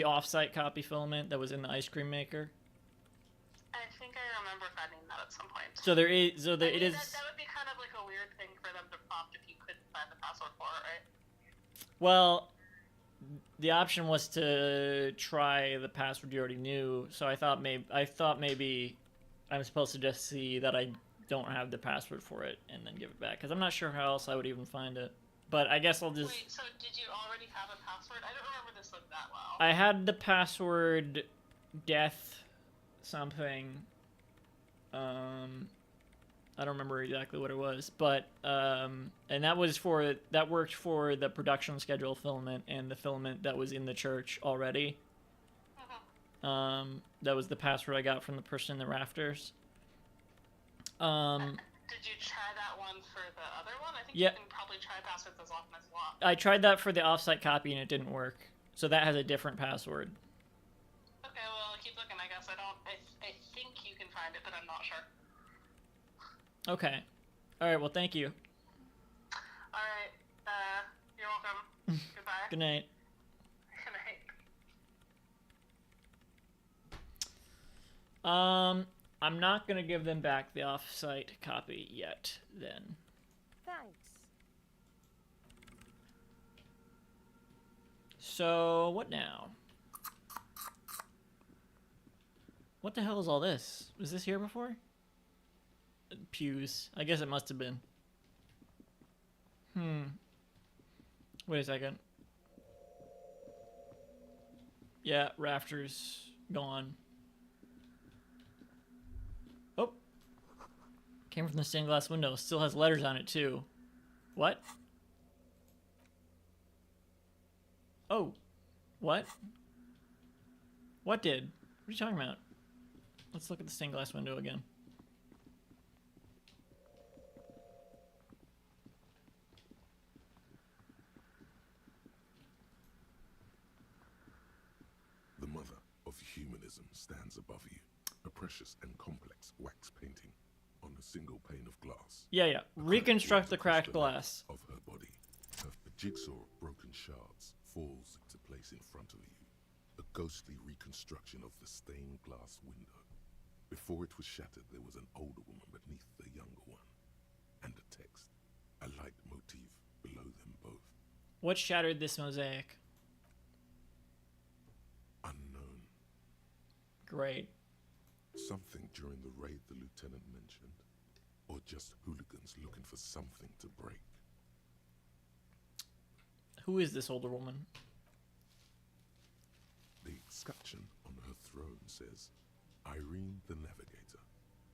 [SPEAKER 1] off-site copy filament that was in the ice cream maker?
[SPEAKER 19] I think I remember finding that at some point.
[SPEAKER 1] So there is,
[SPEAKER 19] That would be kind of like a weird thing for them to prompt if you couldn't find the password for it, right?
[SPEAKER 1] Well, the option was to try the password you already knew, so I thought maybe I'm supposed to just see that I don't have the password for it and then give it back, because I'm not sure how else I would even find it. But I guess I'll just...
[SPEAKER 19] Wait, so did you already have a password? I don't remember this like that well.
[SPEAKER 1] I had the password death something. I don't remember exactly what it was, but and that worked for the production schedule filament and the filament that was in the church already. That was the password I got from the person in the rafters.
[SPEAKER 19] Did you try that one for the other one? I think
[SPEAKER 1] Yeah.
[SPEAKER 19] you can probably try passwords as often as you want.
[SPEAKER 1] I tried that for the offsite copy and it didn't work. So that has a different password.
[SPEAKER 19] Okay, well, keep looking, I guess. I think you can find it, but I'm not sure.
[SPEAKER 1] Okay. Alright, well, thank you.
[SPEAKER 19] Alright, you're welcome. Goodbye.
[SPEAKER 1] Good night.
[SPEAKER 19] Good night.
[SPEAKER 1] I'm not going to give them back the off-site copy yet, then.
[SPEAKER 16] Thanks.
[SPEAKER 1] So, what now? What the hell is all this? Was this here before? Pews. I guess it must have been. Wait a second. Yeah, rafters gone. Oh. Came from the stained glass window. Still has letters on it, too. What? Oh. What? What did? What are you talking about? Let's look at the stained glass window again.
[SPEAKER 3] The mother of humanism stands above you, a precious and complex wax painting on a single pane of glass.
[SPEAKER 1] Yeah. Reconstruct the cracked glass.
[SPEAKER 3] Of her body. A jigsaw of broken shards falls into place in front of you. A ghostly reconstruction of the stained glass window. Before it was shattered, there was an older woman beneath the younger one. And a text, a light motif below them both.
[SPEAKER 1] What shattered this mosaic?
[SPEAKER 3] Unknown.
[SPEAKER 1] Great.
[SPEAKER 3] Something during the raid the lieutenant mentioned. Or just hooligans looking for something to break.
[SPEAKER 1] Who is this older woman?
[SPEAKER 3] The scutcheon on her throne says, Irene the Navigator.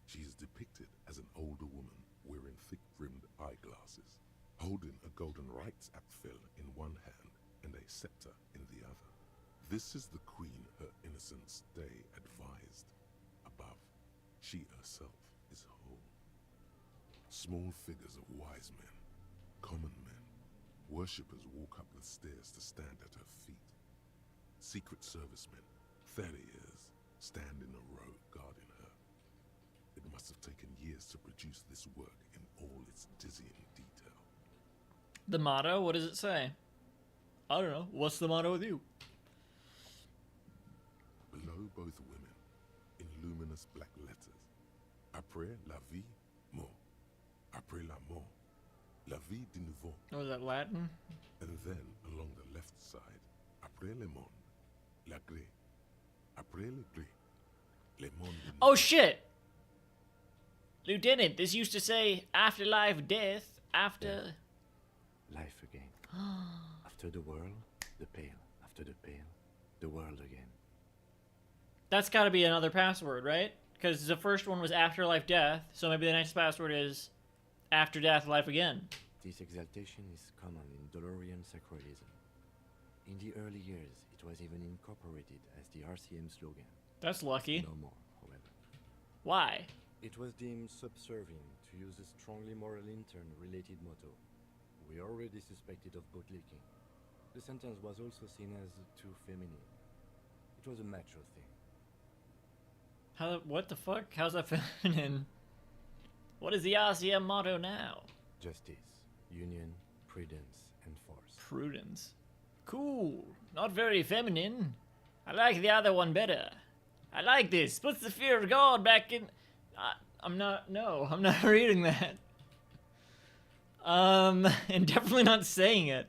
[SPEAKER 3] She is depicted as an older woman wearing thick-rimmed eyeglasses, holding a golden rights apfel in one hand and a scepter in the other. This is the queen her innocence day advised. Above, she herself is whole. Small figures of wise men, common men, worshippers walk up the stairs to stand at her feet. Secret servicemen, 30 years, stand in a row guarding her. It must have taken years to produce this work in all its dizzying detail.
[SPEAKER 1] The motto? What does it say? I don't know. What's the motto with you?
[SPEAKER 3] Below both women, in luminous black letters, Après la vie, mort. Après la mort, la vie de nouveau.
[SPEAKER 1] Oh, is that Latin?
[SPEAKER 3] And then, along the left side, Après le monde, la gré. Après le gré. Le monde.
[SPEAKER 1] Oh shit! Lieutenant, this used to say afterlife, death, after...
[SPEAKER 2] Life again. After the world, the pale. After the pale, the world again.
[SPEAKER 1] That's gotta be another password, right? Because the first one was afterlife, death, so maybe the next password is after death, life again.
[SPEAKER 2] This exaltation is common in Dolorian sacralism. In the early years, it was even incorporated as the RCM slogan.
[SPEAKER 1] That's lucky.
[SPEAKER 2] No more, however.
[SPEAKER 1] Why?
[SPEAKER 2] It was deemed subservient to use a strongly moral intern-related motto. We already suspected of bootlicking. The sentence was also seen as too feminine. It was a macho thing.
[SPEAKER 1] How? What the fuck? How's that feminine? What is the RCM motto now?
[SPEAKER 2] Justice, union, prudence, and force.
[SPEAKER 1] Prudence. Cool. Not very feminine. I like the other one better. I like this. Puts the fear of God back in... I'm not reading that. And definitely not saying it.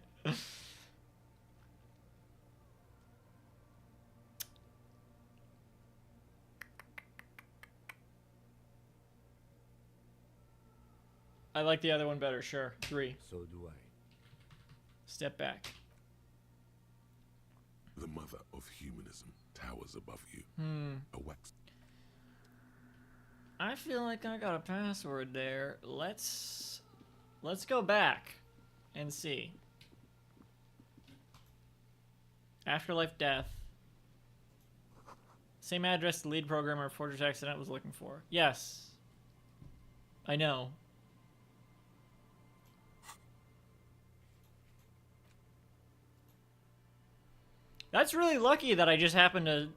[SPEAKER 1] I like the other one better, sure. 3.
[SPEAKER 2] So do I.
[SPEAKER 1] Step back.
[SPEAKER 3] The mother of humanism towers above you. A wax.
[SPEAKER 1] I feel like I got a password there. Let's go back and see. Afterlife, death. Same address the lead programmer of Fortress Accident was looking for. Yes. I know. That's really lucky that I just happened to...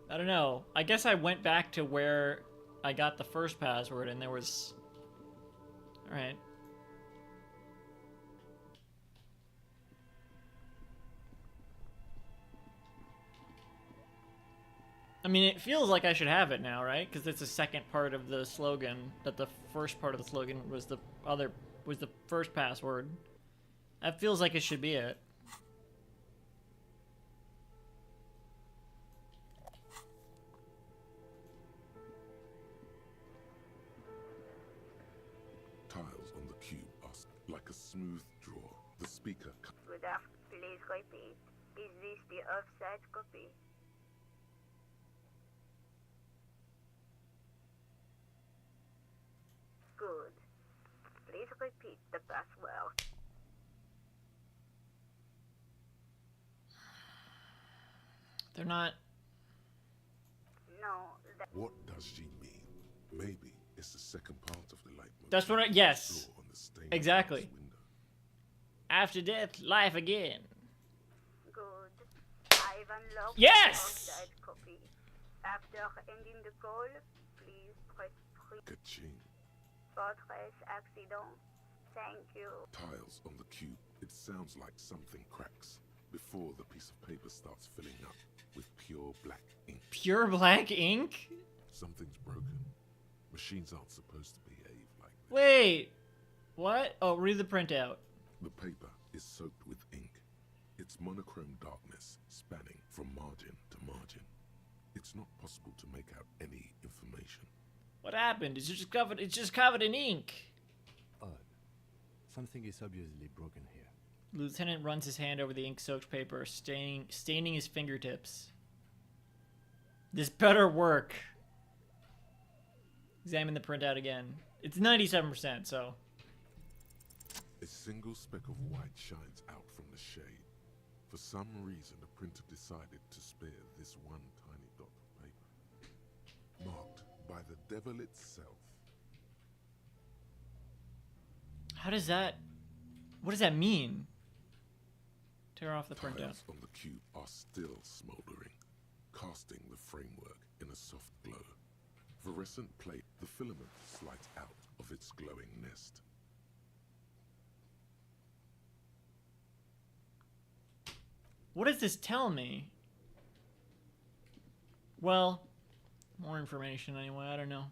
[SPEAKER 1] I don't know. I guess I went back to where I got the first password and there was... Alright. I mean, it feels like I should have it now, right? Because it's the second part of the slogan. That the first part of the slogan was the first password. That feels like it should be it.
[SPEAKER 3] Tiles on the cube are like a smooth draw. The speaker.
[SPEAKER 18] Good afternoon. Please repeat. Is this the offside copy? Good. Please repeat the password.
[SPEAKER 1] They're not...
[SPEAKER 18] No, that...
[SPEAKER 3] What does she mean? Maybe it's the second part of the light.
[SPEAKER 1] That's what I... Yes. Exactly. After death, life again.
[SPEAKER 18] Good. I've unlocked
[SPEAKER 1] yes!
[SPEAKER 18] the offside copy. After ending the call, please press 3.
[SPEAKER 3] Ka-ching.
[SPEAKER 18] Fortress accident. Thank you.
[SPEAKER 3] Tiles on the cube. It sounds like something cracks before the piece of paper starts filling up with pure black ink.
[SPEAKER 1] Pure black ink?
[SPEAKER 3] Something's broken. Machines aren't supposed to behave like this.
[SPEAKER 1] Wait. What? Oh, read the printout.
[SPEAKER 3] The paper is soaked with ink. It's monochrome darkness spanning from margin to margin. It's not possible to make out any information.
[SPEAKER 1] What happened? It's just covered in ink.
[SPEAKER 2] Odd. Something is obviously broken here.
[SPEAKER 1] Lieutenant runs his hand over the ink-soaked paper, staining his fingertips. This better work. Examine the printout again. It's 97%, so...
[SPEAKER 3] A single speck of white shines out from the shade. For some reason, the printer decided to spare this one tiny dot of paper. Marked by the devil itself.
[SPEAKER 1] How does that... What does that mean? Tear off the printout.
[SPEAKER 3] Tiles on the cube are still smoldering, casting the framework in a soft glow. Fluorescent plate, the filament slides out of its glowing nest.
[SPEAKER 1] What does this tell me? Well, more information anyway, I don't know.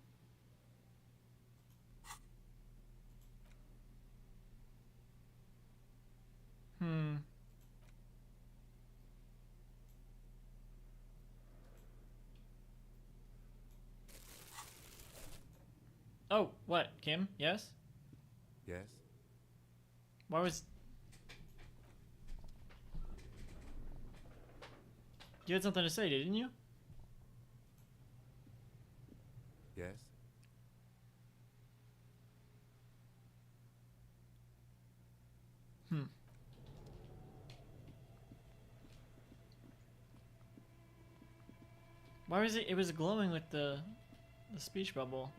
[SPEAKER 1] Oh, what? Kim? Yes?
[SPEAKER 2] Yes?
[SPEAKER 1] Why was... You had something to say, didn't you?
[SPEAKER 2] Yes?
[SPEAKER 1] Hmm. Why was it? It was glowing with the speech bubble.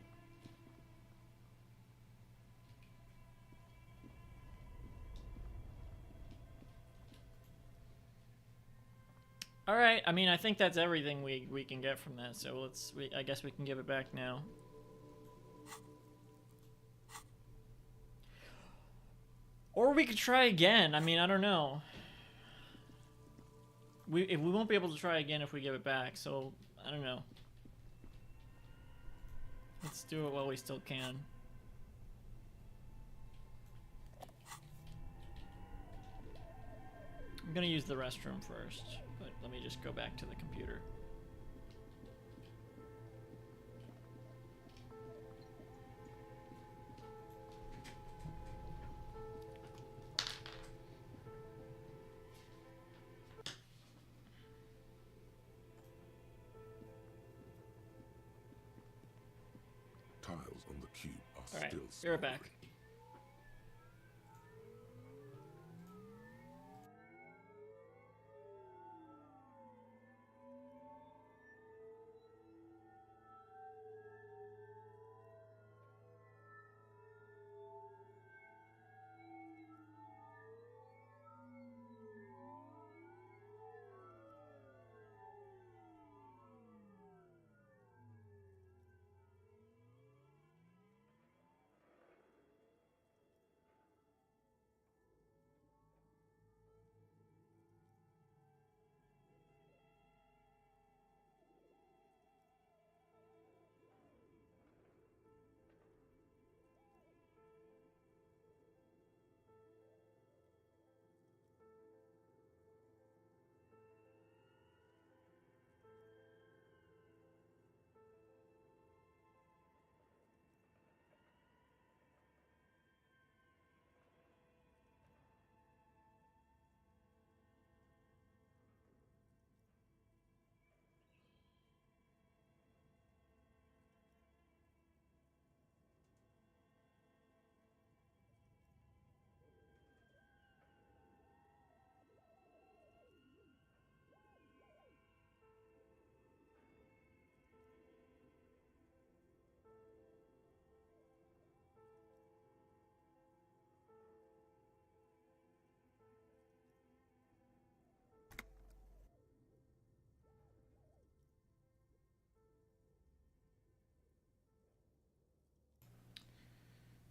[SPEAKER 1] All right. I mean, I think that's everything we can get from that. So I guess we can give it back now. Or we could try again. I mean, I don't know. We won't be able to try again if we give it back. So I don't know. Let's do it while we still can. I'm gonna use the restroom first, but let me just go back to the computer.
[SPEAKER 3] Tiles on the cube are
[SPEAKER 1] All right,
[SPEAKER 3] still
[SPEAKER 1] be right back.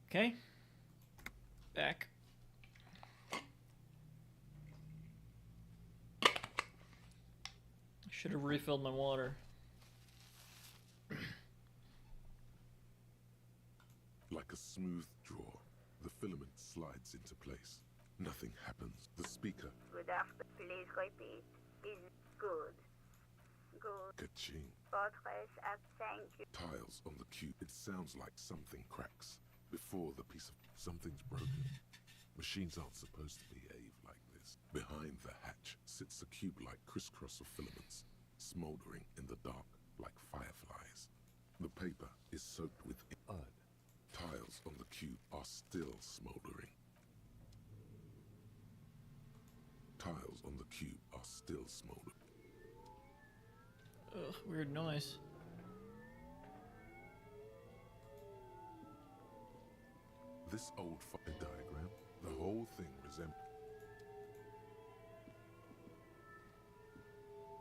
[SPEAKER 1] Okay. Back. Should have refilled my water.
[SPEAKER 3] Like a smooth draw, the filament slides into place. Nothing happens. The speaker.
[SPEAKER 18] Good after. Please repeat. Is good. Good.
[SPEAKER 3] Ka-ching.
[SPEAKER 18] Fortress at thank you.
[SPEAKER 3] Tiles on the cube. It sounds like something cracks. Before the piece of something's broken. Machines aren't supposed to behave like this. Behind the hatch sits a cube-like crisscross of filaments, smoldering in the dark like fireflies. The paper is soaked with odd. Tiles on the cube are still smoldering. Tiles on the cube are still smoldering.
[SPEAKER 1] Ugh, weird noise.
[SPEAKER 3] This old fucking diagram, the whole thing resembles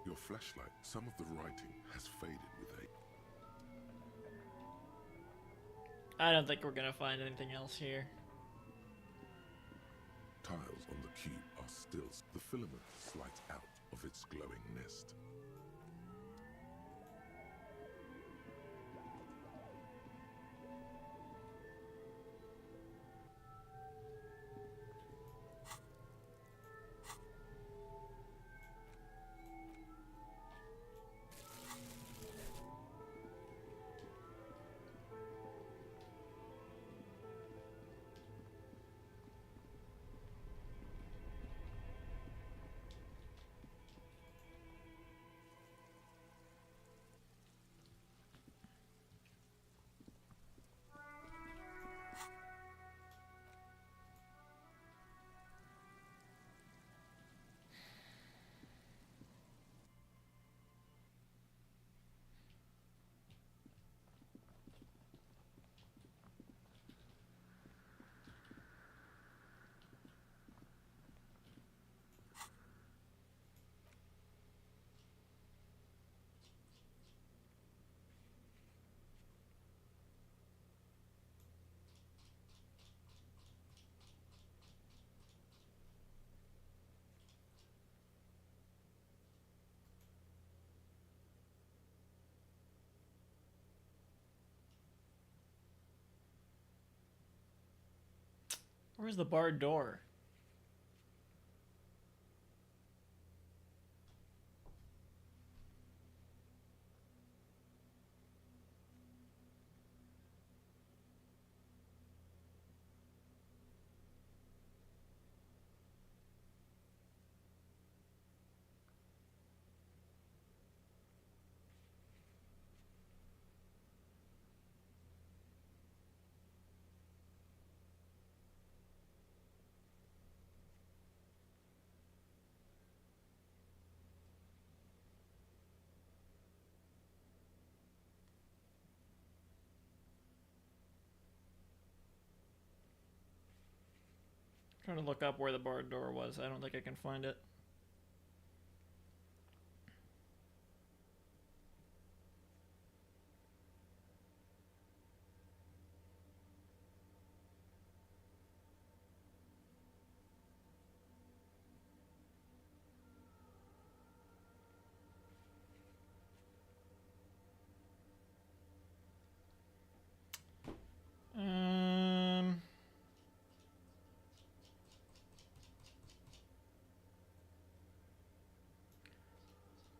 [SPEAKER 3] your flashlight. Some of the writing has faded with age.
[SPEAKER 1] I don't think we're gonna find anything else here.
[SPEAKER 3] Tiles on the cube are still. The filament slides out of its glowing nest.
[SPEAKER 1] Where's the barred door? Trying to look up where the barred door was. I don't think I can find it.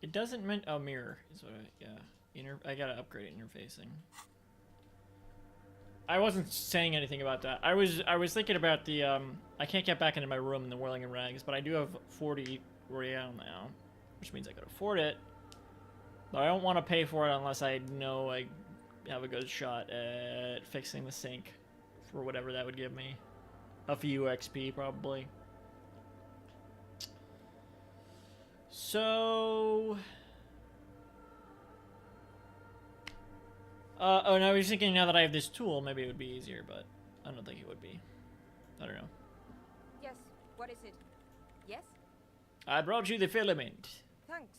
[SPEAKER 1] It doesn't mean mirror is what I gotta upgrade interfacing. I wasn't saying anything about that. I was thinking about the I can't get back into my room in the Whirling in Rags, but I do have 40 Royale now, which means I could afford it. But I don't want to pay for it unless I know I have a good shot at fixing the sink for whatever that would give me. A few XP probably. So, oh, and I was thinking now that I have this tool, maybe it would be easier, but I don't think it would be. I don't know.
[SPEAKER 16] Yes, what is it? Yes?
[SPEAKER 1] I brought you the filament.
[SPEAKER 16] Thanks.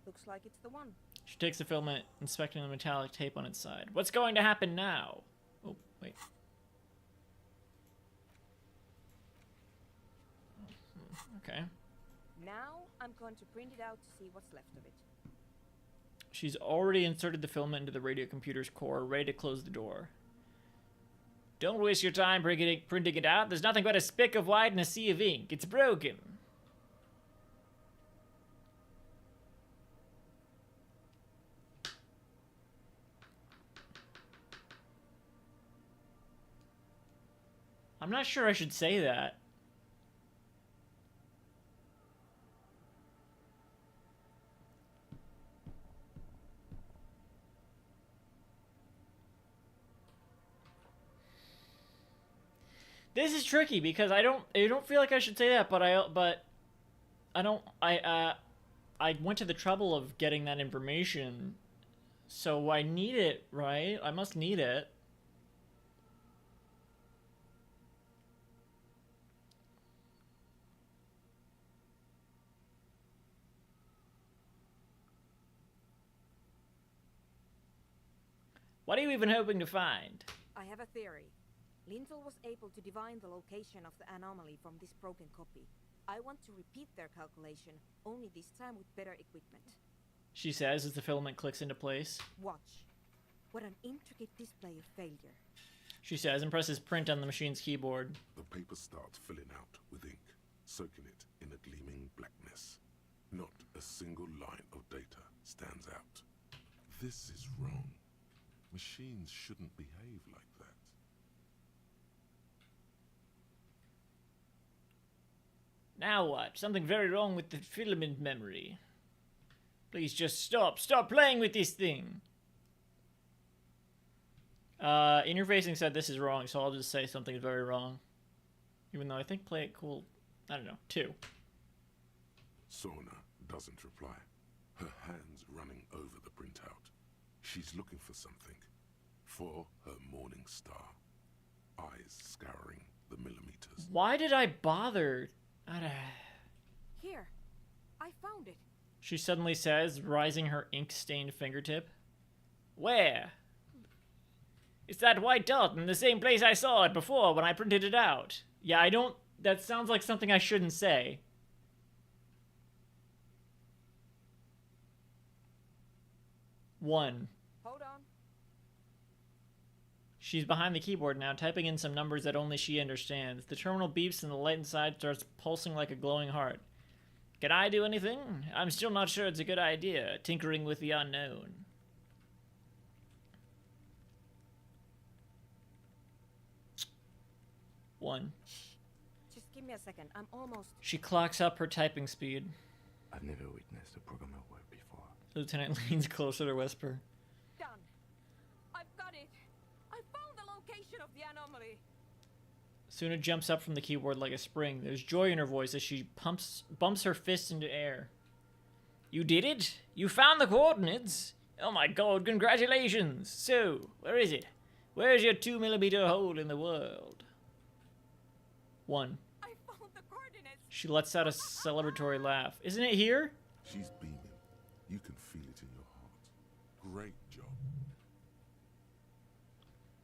[SPEAKER 16] Looks like it's the one.
[SPEAKER 1] She takes the filament, inspecting the metallic tape on its side. What's going to happen now? Oh, wait. Okay.
[SPEAKER 16] Now I'm going to print it out to see what's left of it.
[SPEAKER 1] She's already inserted the filament into the radio computer's core, ready to close the door. Don't waste your time printing it out. There's nothing but a speck of white and a sea of ink. It's broken. I'm not sure I should say that. This is tricky because I don't feel like I should say that, but I went to the trouble of getting that information, so I need it, right? I must need it. What are you even hoping to find?
[SPEAKER 16] I have a theory. Lintel was able to divine the location of the anomaly from this broken copy. I want to repeat their calculation, only this time with better equipment.
[SPEAKER 1] She says as the filament clicks into place.
[SPEAKER 16] Watch. What an intricate display of failure.
[SPEAKER 1] She says and presses print on the machine's keyboard.
[SPEAKER 3] The paper starts filling out with ink, soaking it in a gleaming blackness. Not a single line of data stands out. This is wrong. Machines shouldn't behave like that.
[SPEAKER 1] Now what? Something very wrong with the filament memory. Please just stop. Stop playing with this thing. Interfacing said this is wrong, so I'll just say something's very wrong. Even though I think play it cool, I don't know, 2.
[SPEAKER 3] Sorna doesn't reply. Her hands running over the printout. She's looking for something. For her morning star. Eyes scouring the millimeters.
[SPEAKER 1] Why did I bother?
[SPEAKER 16] Here, I found it.
[SPEAKER 1] She suddenly says, rising her ink-stained fingertip. Where? It's that white dot in the same place I saw it before when I printed it out. Yeah, I don't... That sounds like something I shouldn't say. One.
[SPEAKER 16] Hold on.
[SPEAKER 1] She's behind the keyboard now, typing in some numbers that only she understands. The terminal beeps and the light inside starts pulsing like a glowing heart. Can I do anything? I'm still not sure it's a good idea, tinkering with the unknown. One.
[SPEAKER 16] Just give me a second. I'm almost...
[SPEAKER 1] She clocks up her typing speed.
[SPEAKER 2] I've never witnessed a programmer work before.
[SPEAKER 1] Lieutenant leans closer to whisper.
[SPEAKER 16] Done. I've got it. I found the location of the anomaly.
[SPEAKER 1] Suna jumps up from the keyboard like a spring. There's joy in her voice as she bumps her fist into air. You did it? You found the coordinates? Oh my god, congratulations! So, where is it? Where's your 2mm hole in the world? 1.
[SPEAKER 16] I found the coordinates.
[SPEAKER 1] She lets out a celebratory laugh. Isn't it here?
[SPEAKER 3] She's beaming. You can feel it in your heart. Great job.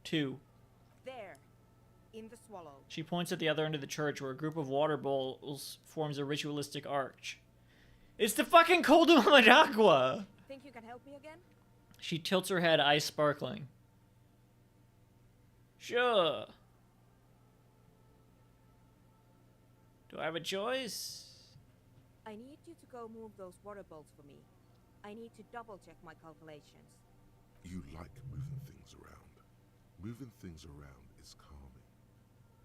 [SPEAKER 1] 2.
[SPEAKER 16] There. In the swallow.
[SPEAKER 1] She points at the other end of the church where a group of water bowls forms a ritualistic arch. It's the fucking Col de Madagua!
[SPEAKER 16] Think you can help me again?
[SPEAKER 1] She tilts her head, eyes sparkling. Sure. Do I have a choice?
[SPEAKER 16] I need you to go move those water bowls for me. I need to double check my calculations.
[SPEAKER 3] You like moving things around. Moving things around is calming.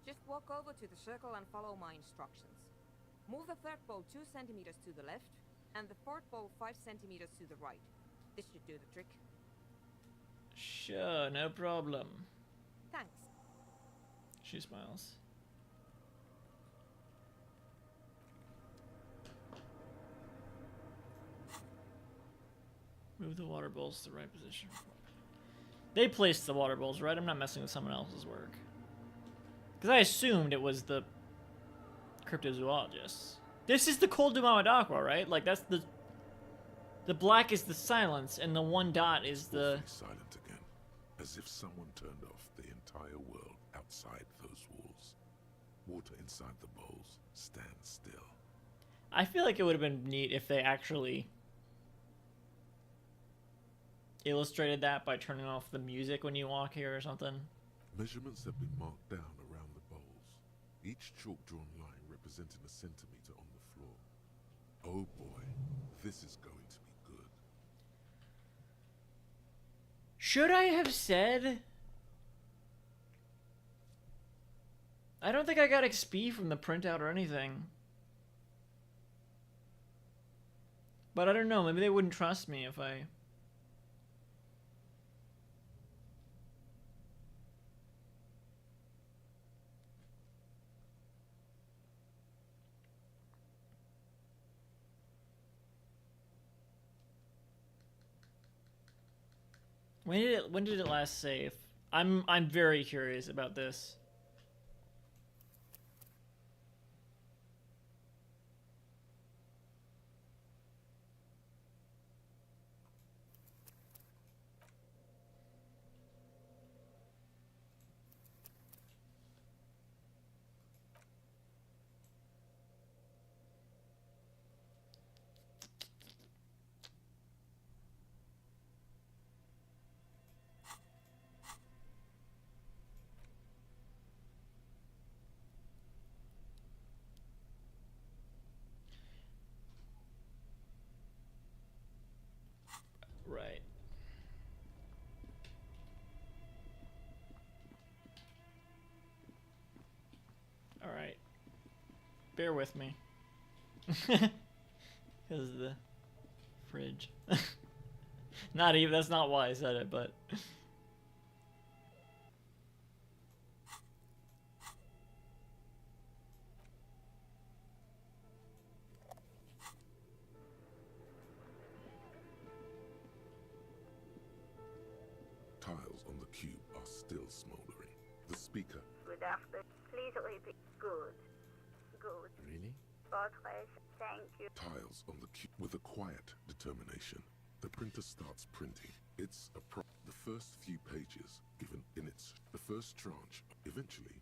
[SPEAKER 16] Just walk over to the circle and follow my instructions. Move the third bowl 2 centimeters to the left, and the fourth bowl 5 centimeters to the right. This should do the trick.
[SPEAKER 1] Sure, no problem.
[SPEAKER 16] Thanks.
[SPEAKER 1] She smiles. Move the water bowls to the right position. They placed the water bowls, right? I'm not messing with someone else's work. Because I assumed it was the cryptozoologists. This is the Col de Madagua, right? Like, that's the... The black is the silence, and the 1 dot is the...
[SPEAKER 3] Silent again. As if someone turned off the entire world outside those walls. Water inside the bowls stands still.
[SPEAKER 1] I feel like it would have been neat if they actually illustrated that by turning off the music when you walk here or something.
[SPEAKER 3] Measurements have been marked down around the bowls. Each chalk-drawn line representing a centimeter on the floor. Oh boy, this is going to be good.
[SPEAKER 1] Should I have said... I don't think I got XP from the printout or anything. But I don't know, maybe they wouldn't trust me if I... When did it last save? I'm very curious about this. Right. All right. Bear with me. Because of the fridge. Not even, that's not why I said it, but...
[SPEAKER 3] Tiles on the cube are still smoldering. The speaker.
[SPEAKER 18] Good afternoon. Please repeat. Good. Good.
[SPEAKER 2] Really?
[SPEAKER 18] Portrait. Thank you.
[SPEAKER 3] Tiles on the cube with a quiet determination. The printer starts printing. It's the first few pages given in its the first tranche. Eventually,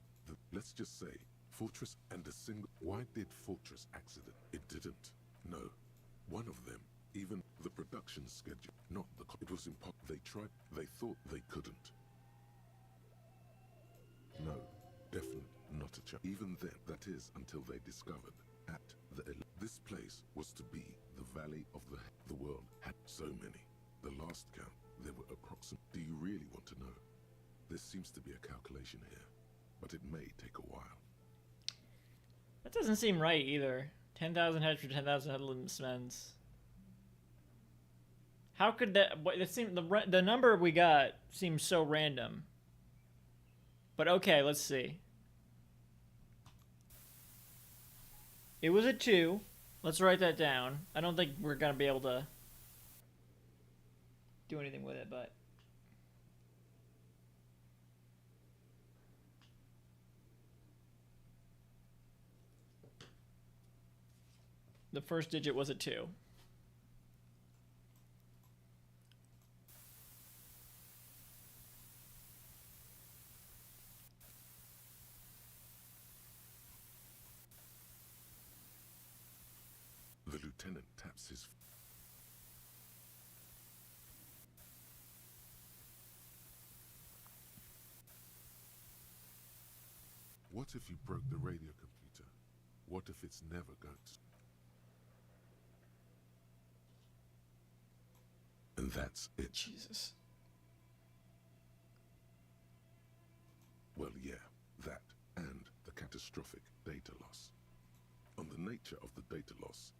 [SPEAKER 3] let's just say Fortress and a single. Why did Fortress accident? It didn't. No. One of them, even the production schedule, not the. It was impossible. They tried. They thought they couldn't. No, definitely not a chance. Even then, that is until they discovered this place was to be the Valley of the world had so many. The last count, there were approximately. Do you really want to know? There seems to be a calculation here, but it may take a while.
[SPEAKER 1] That doesn't seem right either. 10,000 heads for 10,000 headless. How could that? What it seemed the number we got seems so random. But okay, let's see. It was a 2. Let's write that down. I don't think we're gonna be able to do anything with it, but the first digit was a 2.
[SPEAKER 3] The lieutenant taps his. What if you broke the radio computer? What if it's never going to? And that's it.
[SPEAKER 1] Jesus.
[SPEAKER 3] Well, yeah, that and the catastrophic data loss. On the nature of the data loss,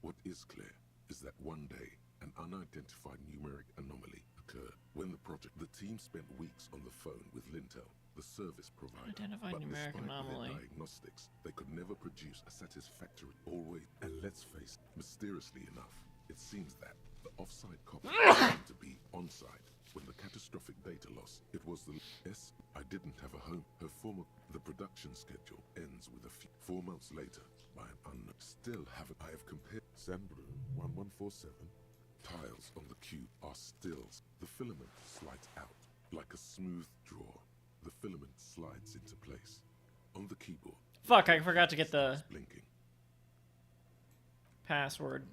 [SPEAKER 3] what is clear is that one day an unidentified numeric anomaly occurred. When the team spent weeks on the phone with Lintel, the service provider.
[SPEAKER 1] Identified
[SPEAKER 3] but
[SPEAKER 1] numeric
[SPEAKER 3] despite
[SPEAKER 1] anomaly.
[SPEAKER 3] their diagnostics, they could never produce a satisfactory always. And let's face it, mysteriously enough, it seems that the offsite copy happened to be on-site when the catastrophic data loss. It was the I didn't have a home. The production schedule ends with 4 months later by an unknown. Still haven't. I have compared Sambru 1147. Tiles on the cube are stills. The filament slides out like a smooth drawer. The filament slides into place on the keyboard.
[SPEAKER 1] Fuck! I forgot to get the
[SPEAKER 3] blinking
[SPEAKER 1] password.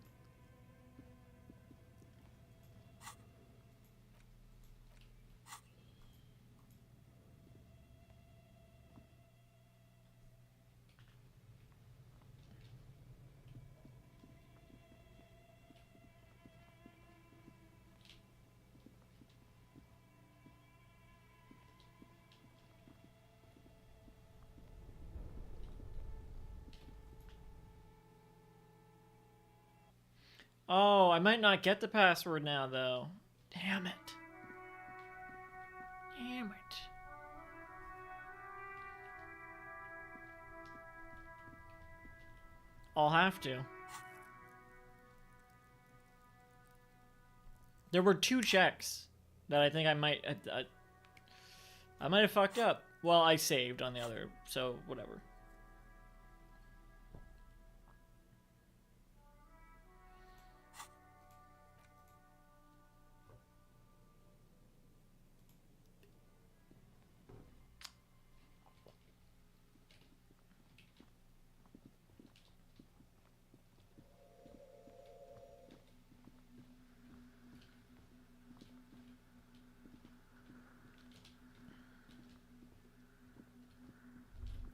[SPEAKER 1] Oh, I might not get the password now, though. Damn it. Damn it. I'll have to. There were 2 checks that I think I might have fucked up. Well, I saved on the other, so whatever.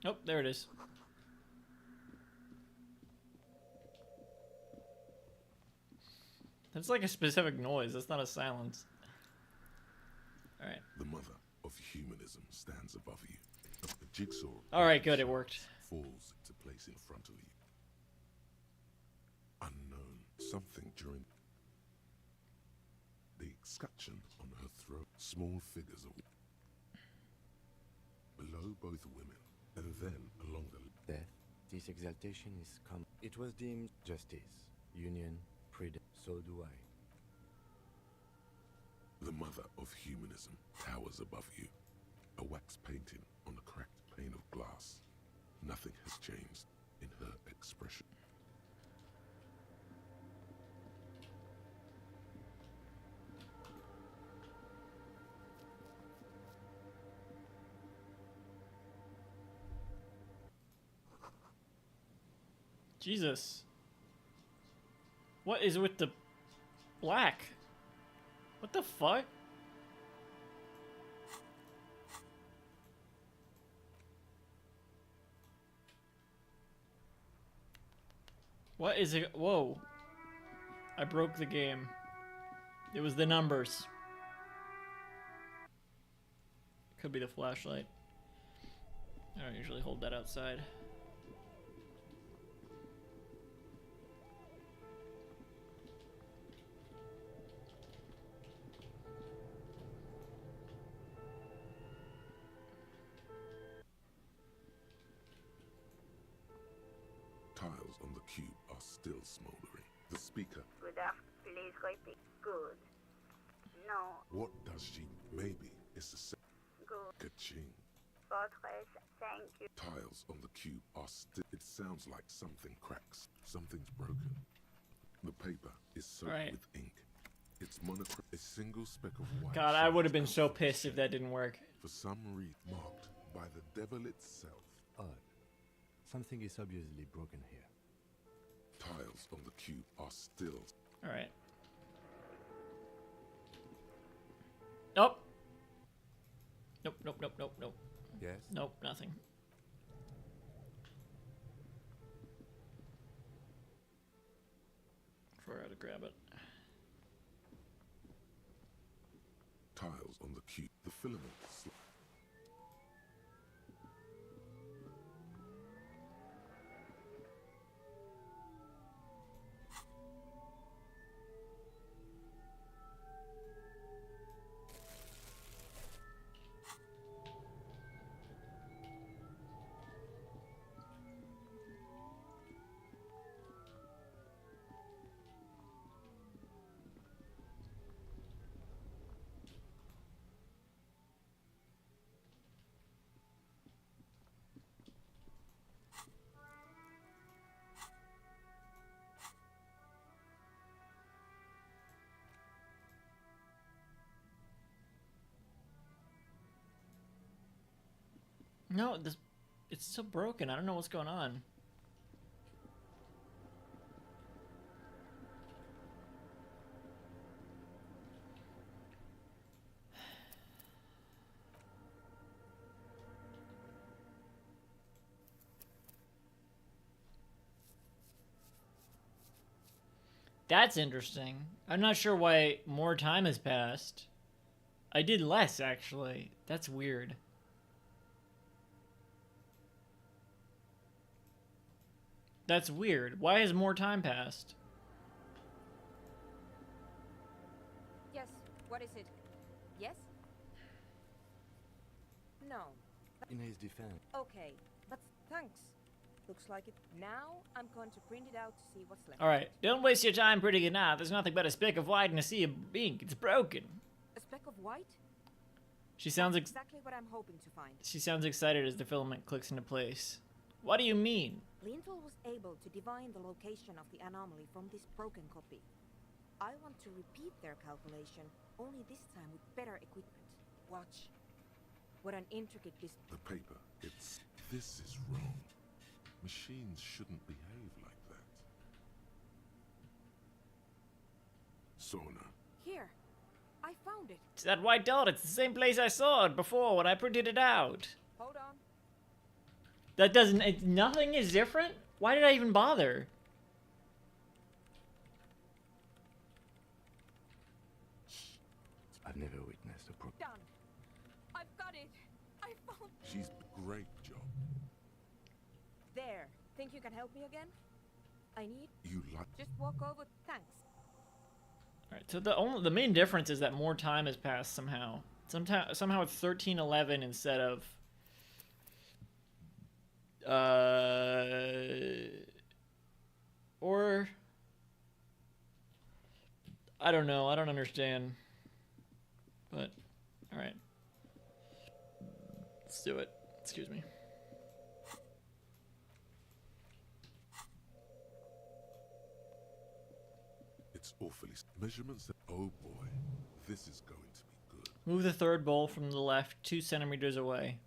[SPEAKER 1] Oh, there it is. That's like a specific noise. That's not a silence. Alright.
[SPEAKER 3] The mother of humanism stands above you. The jigsaw.
[SPEAKER 1] Alright, good, it worked.
[SPEAKER 3] Falls into place in front of you. Unknown. Something during the escutcheon on her throat. Small figures of below both women. And then along the
[SPEAKER 2] death, this exaltation is come. It was deemed justice, union, freedom. So do I.
[SPEAKER 3] The mother of humanism towers above you. A wax painting on a cracked pane of glass. Nothing has changed in her expression.
[SPEAKER 1] Jesus. What is with the black? What the fuck? What is it? Whoa. I broke the game. It was the numbers. Could be the flashlight. I don't usually hold that outside.
[SPEAKER 3] Tiles on the cube are still smoldering. The speaker.
[SPEAKER 18] Good afternoon. Please repeat. Good. No.
[SPEAKER 3] What does she? Maybe it's the same.
[SPEAKER 18] Good.
[SPEAKER 3] Ka-ching.
[SPEAKER 18] Fortress. Thank you.
[SPEAKER 3] Tiles on the cube are still. It sounds like something cracks. Something's broken. The paper is soaked
[SPEAKER 1] Right.
[SPEAKER 3] with ink. It's monochromatic. A single speck of white.
[SPEAKER 1] God, I would have been
[SPEAKER 3] shines
[SPEAKER 1] so
[SPEAKER 3] out from the
[SPEAKER 1] pissed if that didn't work.
[SPEAKER 3] For some reason, marked by the devil itself.
[SPEAKER 2] Odd. Something is obviously broken here.
[SPEAKER 3] Tiles on the cube are still.
[SPEAKER 1] All right. Nope. Nope, nope, nope, nope, nope.
[SPEAKER 2] Yes?
[SPEAKER 1] Nope, nothing. Figure out how to grab it.
[SPEAKER 3] Tiles on the cube. The filament.
[SPEAKER 1] No, this, it's still broken. I don't know what's going on. That's interesting. I'm not sure why more time has passed. I did less, actually. That's weird. That's weird. Why has more time passed?
[SPEAKER 16] Yes, what is it? Yes? No.
[SPEAKER 2] In his defense.
[SPEAKER 16] Okay, but thanks. Looks like it. Now I'm going to print it out to see what's left.
[SPEAKER 1] Alright, don't waste your time printing it out. There's nothing but a speck of white and a sea of ink. It's broken.
[SPEAKER 16] A speck of white?
[SPEAKER 1] She sounds
[SPEAKER 16] That's exactly what I'm hoping to find.
[SPEAKER 1] She sounds excited as the filament clicks into place. What do you mean?
[SPEAKER 16] Lintel was able to divine the location of the anomaly from this broken copy. I want to repeat their calculation, only this time with better equipment. Watch. What an intricate
[SPEAKER 3] The paper. It's. This is wrong. Machines shouldn't behave like that. Sauna.
[SPEAKER 16] Here. I found it.
[SPEAKER 1] It's that white dot. It's the same place I saw it before when I printed it out.
[SPEAKER 16] Hold on.
[SPEAKER 1] That doesn't... nothing is different? Why did I even bother?
[SPEAKER 2] I've never witnessed a pro...
[SPEAKER 16] Done. I've got it. I found...
[SPEAKER 3] She's great job.
[SPEAKER 16] There. Think you can help me again? I need...
[SPEAKER 3] You like...
[SPEAKER 16] Just walk over. Thanks.
[SPEAKER 1] Alright, so the main difference is that more time has passed somehow. Somehow it's 1311 instead of... Or... I don't know. I don't understand. But, alright. Let's do it. Excuse me.
[SPEAKER 3] It's awfully... Measurements that... Oh boy. This is going to be good.
[SPEAKER 1] Move the third bowl from the left 2 centimeters away.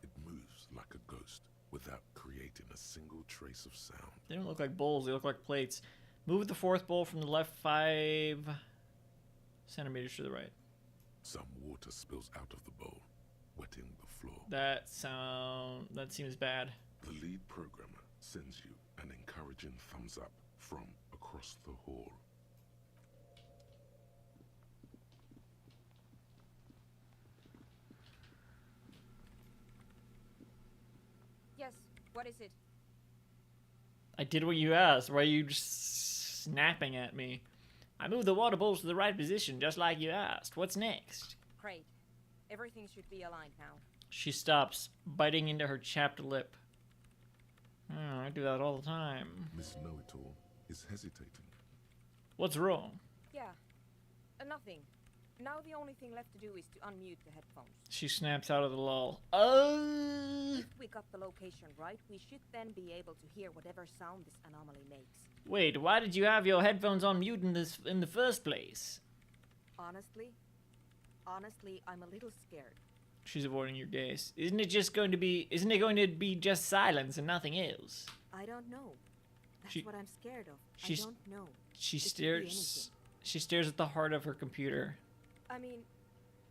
[SPEAKER 3] It moves like a ghost without creating a single trace of sound.
[SPEAKER 1] They don't look like bowls, they look like plates. Move the fourth bowl from the left 5 centimeters to the right.
[SPEAKER 3] Some water spills out of the bowl, wetting the floor.
[SPEAKER 1] That seems bad.
[SPEAKER 3] The lead programmer sends you an encouraging thumbs up from across the hall.
[SPEAKER 16] Yes, what is it?
[SPEAKER 1] I did what you asked. Why are you just snapping at me? I moved the water bowls to the right position, just like you asked. What's next?
[SPEAKER 16] Great. Everything should be aligned now.
[SPEAKER 1] She stops, biting into her chapped lip. Oh, I do that all the time.
[SPEAKER 3] Miss Know-It-All is hesitating.
[SPEAKER 1] What's wrong?
[SPEAKER 16] Yeah, nothing. Now the only thing left to do is to unmute the headphones.
[SPEAKER 1] She snaps out of the lull. Oh!
[SPEAKER 16] If we got the location right, we should then be able to hear whatever sound this anomaly makes.
[SPEAKER 1] Wait, why did you have your headphones on mute in the first place?
[SPEAKER 16] Honestly, I'm a little scared.
[SPEAKER 1] She's avoiding your gaze. Isn't it going to be just silence and nothing else?
[SPEAKER 16] I don't know. That's what I'm scared of. I don't know.
[SPEAKER 1] She stares at the heart of her computer.
[SPEAKER 16] I mean,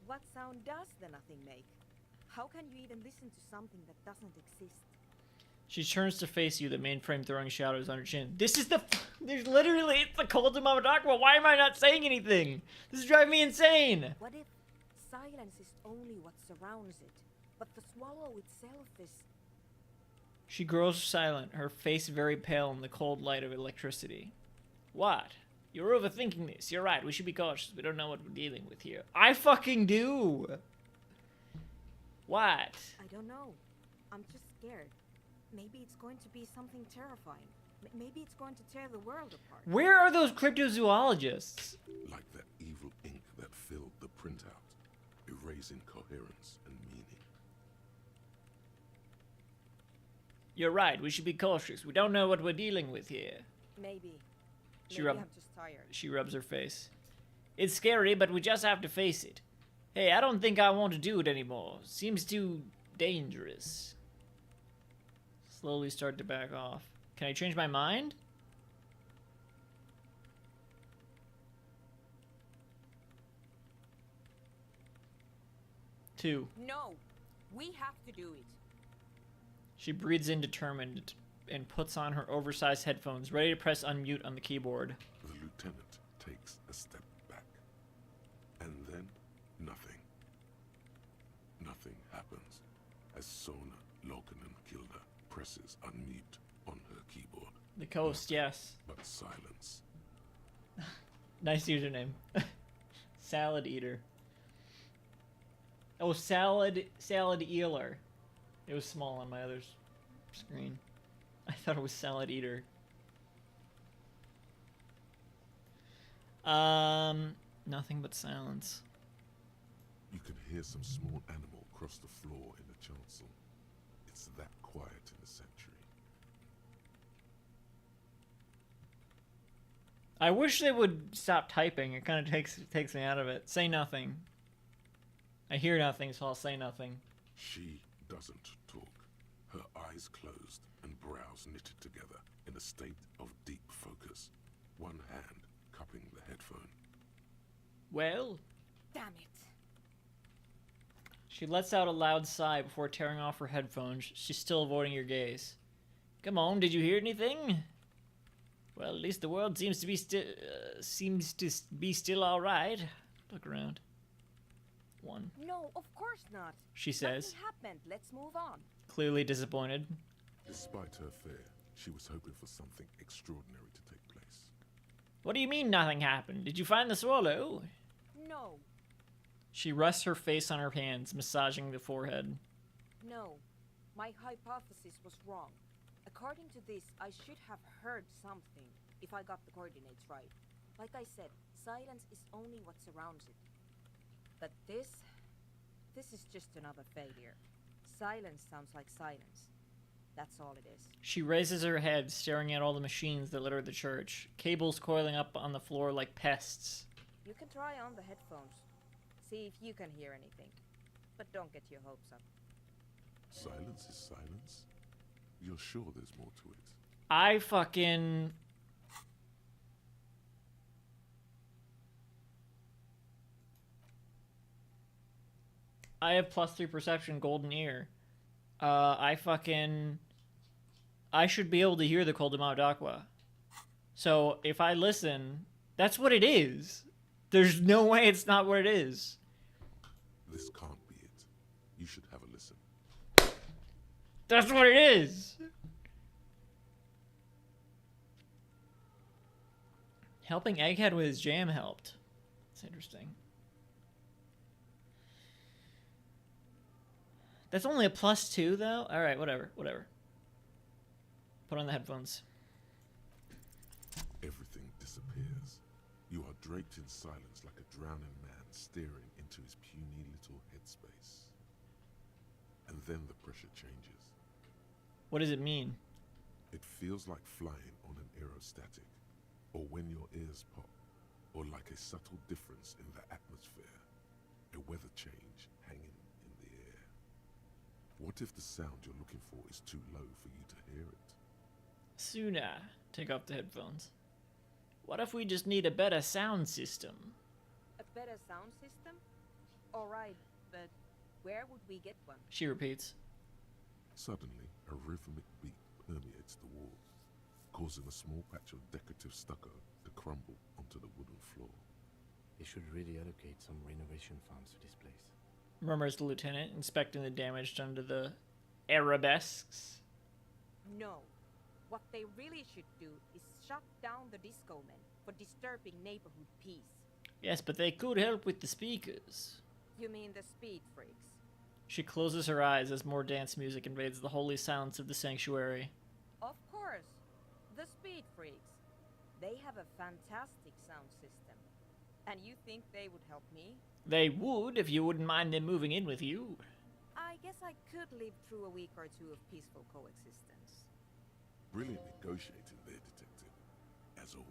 [SPEAKER 16] what sound does the nothing make? How can you even listen to something that doesn't exist?
[SPEAKER 1] She turns to face you, the mainframe throwing shadows on her chin. There's literally, it's the cold in Mama Dark. Well, why am I not saying anything? This is driving me insane.
[SPEAKER 16] What if silence is only what surrounds it, but the swallow itself is...
[SPEAKER 1] She grows silent, her face very pale in the cold light of electricity. What? You're overthinking this. You're right. We should be cautious. We don't know what we're dealing with here. I fucking do. What?
[SPEAKER 16] I don't know. I'm just scared. Maybe it's going to be something terrifying. Maybe it's going to tear the world apart.
[SPEAKER 1] Where are those cryptozoologists?
[SPEAKER 3] Like that evil ink that filled the printout, erasing coherence and meaning.
[SPEAKER 1] You're right. We should be cautious. We don't know what we're dealing with here.
[SPEAKER 16] Maybe.
[SPEAKER 1] Maybe
[SPEAKER 16] I'm just tired.
[SPEAKER 1] She rubs her face. It's scary, but we just have to face it. Hey, I don't think I want to do it anymore. Seems too dangerous. Slowly start to back off. Can I change my mind? Two.
[SPEAKER 16] No, we have to do it.
[SPEAKER 1] She breathes in determined and puts on her oversized headphones, ready to press unmute on the keyboard.
[SPEAKER 3] The lieutenant takes a step back. And then, nothing. Nothing happens as Sona Lokanen-Kilda presses unmute on her keyboard.
[SPEAKER 1] The coast, yes.
[SPEAKER 3] But silence.
[SPEAKER 1] Nice username. Salad eater. Oh, salad eeler. It was small on my other screen. I thought it was salad eater. Nothing but silence.
[SPEAKER 3] You can hear some small animal cross the floor in the chancel. It's that quiet in the sanctuary.
[SPEAKER 1] I wish they would stop typing. It kind of takes me out of it. Say nothing. I hear nothing, so I'll say nothing.
[SPEAKER 3] She doesn't talk. Her eyes closed and brows knitted together in a state of deep focus. One hand cupping the headphone.
[SPEAKER 1] Well?
[SPEAKER 16] Damn it.
[SPEAKER 1] She lets out a loud sigh before tearing off her headphones. She's still avoiding your gaze. Come on, did you hear anything? Well, at least the world seems to be still all right. Look around. One.
[SPEAKER 16] No, of course not.
[SPEAKER 1] She says.
[SPEAKER 16] Nothing happened. Let's move on.
[SPEAKER 1] Clearly disappointed.
[SPEAKER 3] Despite her fear, she was hoping for something extraordinary to take place.
[SPEAKER 1] What do you mean nothing happened? Did you find the swallow?
[SPEAKER 16] No.
[SPEAKER 1] She rests her face on her hands, massaging the forehead.
[SPEAKER 16] No. My hypothesis was wrong. According to this, I should have heard something if I got the coordinates right. Like I said, silence is only what surrounds it. But this is just another failure. Silence sounds like silence. That's all it is.
[SPEAKER 1] She raises her head, staring at all the machines that litter the church. Cables coiling up on the floor like pests.
[SPEAKER 16] You can try on the headphones. See if you can hear anything. But don't get your hopes up.
[SPEAKER 3] Silence is silence? You're sure there's more to it?
[SPEAKER 1] I fucking... I have +3 perception, golden ear. I fucking... I should be able to hear the Col de Mount Aqua. So if I listen, that's what it is. There's no way it's not what it is.
[SPEAKER 3] This can't be it. You should have a listen.
[SPEAKER 1] That's what it is. Helping Egghead with his jam helped. That's interesting. That's only a +2 though? Alright, whatever. Put on the headphones.
[SPEAKER 3] Everything disappears. You are draped in silence like a drowning man staring into his puny little headspace. And then the pressure changes.
[SPEAKER 1] What does it mean?
[SPEAKER 3] It feels like flying on an aerostatic, or when your ears pop, or like a subtle difference in the atmosphere, a weather change hanging in the air. What if the sound you're looking for is too low for you to hear it?
[SPEAKER 1] Suna, take off the headphones. What if we just need a better sound system?
[SPEAKER 16] A better sound system? Alright, but where would we get one?
[SPEAKER 1] She repeats.
[SPEAKER 3] Suddenly, a rhythmic beat permeates the walls, causing a small patch of decorative stucco to crumble onto the wooden floor.
[SPEAKER 2] They should really allocate some renovation funds to this place.
[SPEAKER 1] Murmurs the lieutenant, inspecting the damage done to the arabesques.
[SPEAKER 16] No. What they really should do is shut down the disco men for disturbing neighborhood peace.
[SPEAKER 1] Yes, but they could help with the speakers.
[SPEAKER 16] You mean the speed freaks?
[SPEAKER 1] She closes her eyes as more dance music invades the holy silence of the sanctuary.
[SPEAKER 16] Of course. The speed freaks. They have a fantastic sound system. And you think they would help me?
[SPEAKER 1] They would, if you wouldn't mind them moving in with you.
[SPEAKER 16] I guess I could live through a week or two of peaceful coexistence.
[SPEAKER 3] Brilliant negotiating there, Detective. As always.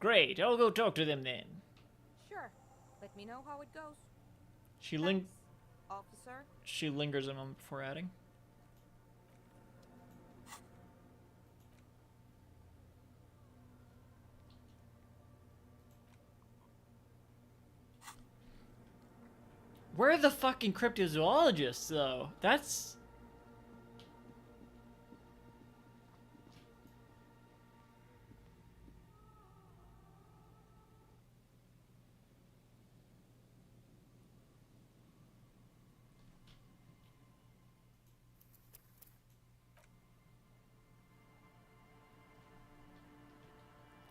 [SPEAKER 1] Great, I'll go talk to them then.
[SPEAKER 16] Sure. Let me know how it goes. Officer?
[SPEAKER 1] She lingers a moment before adding. Where are the fucking cryptozoologists, though? That's...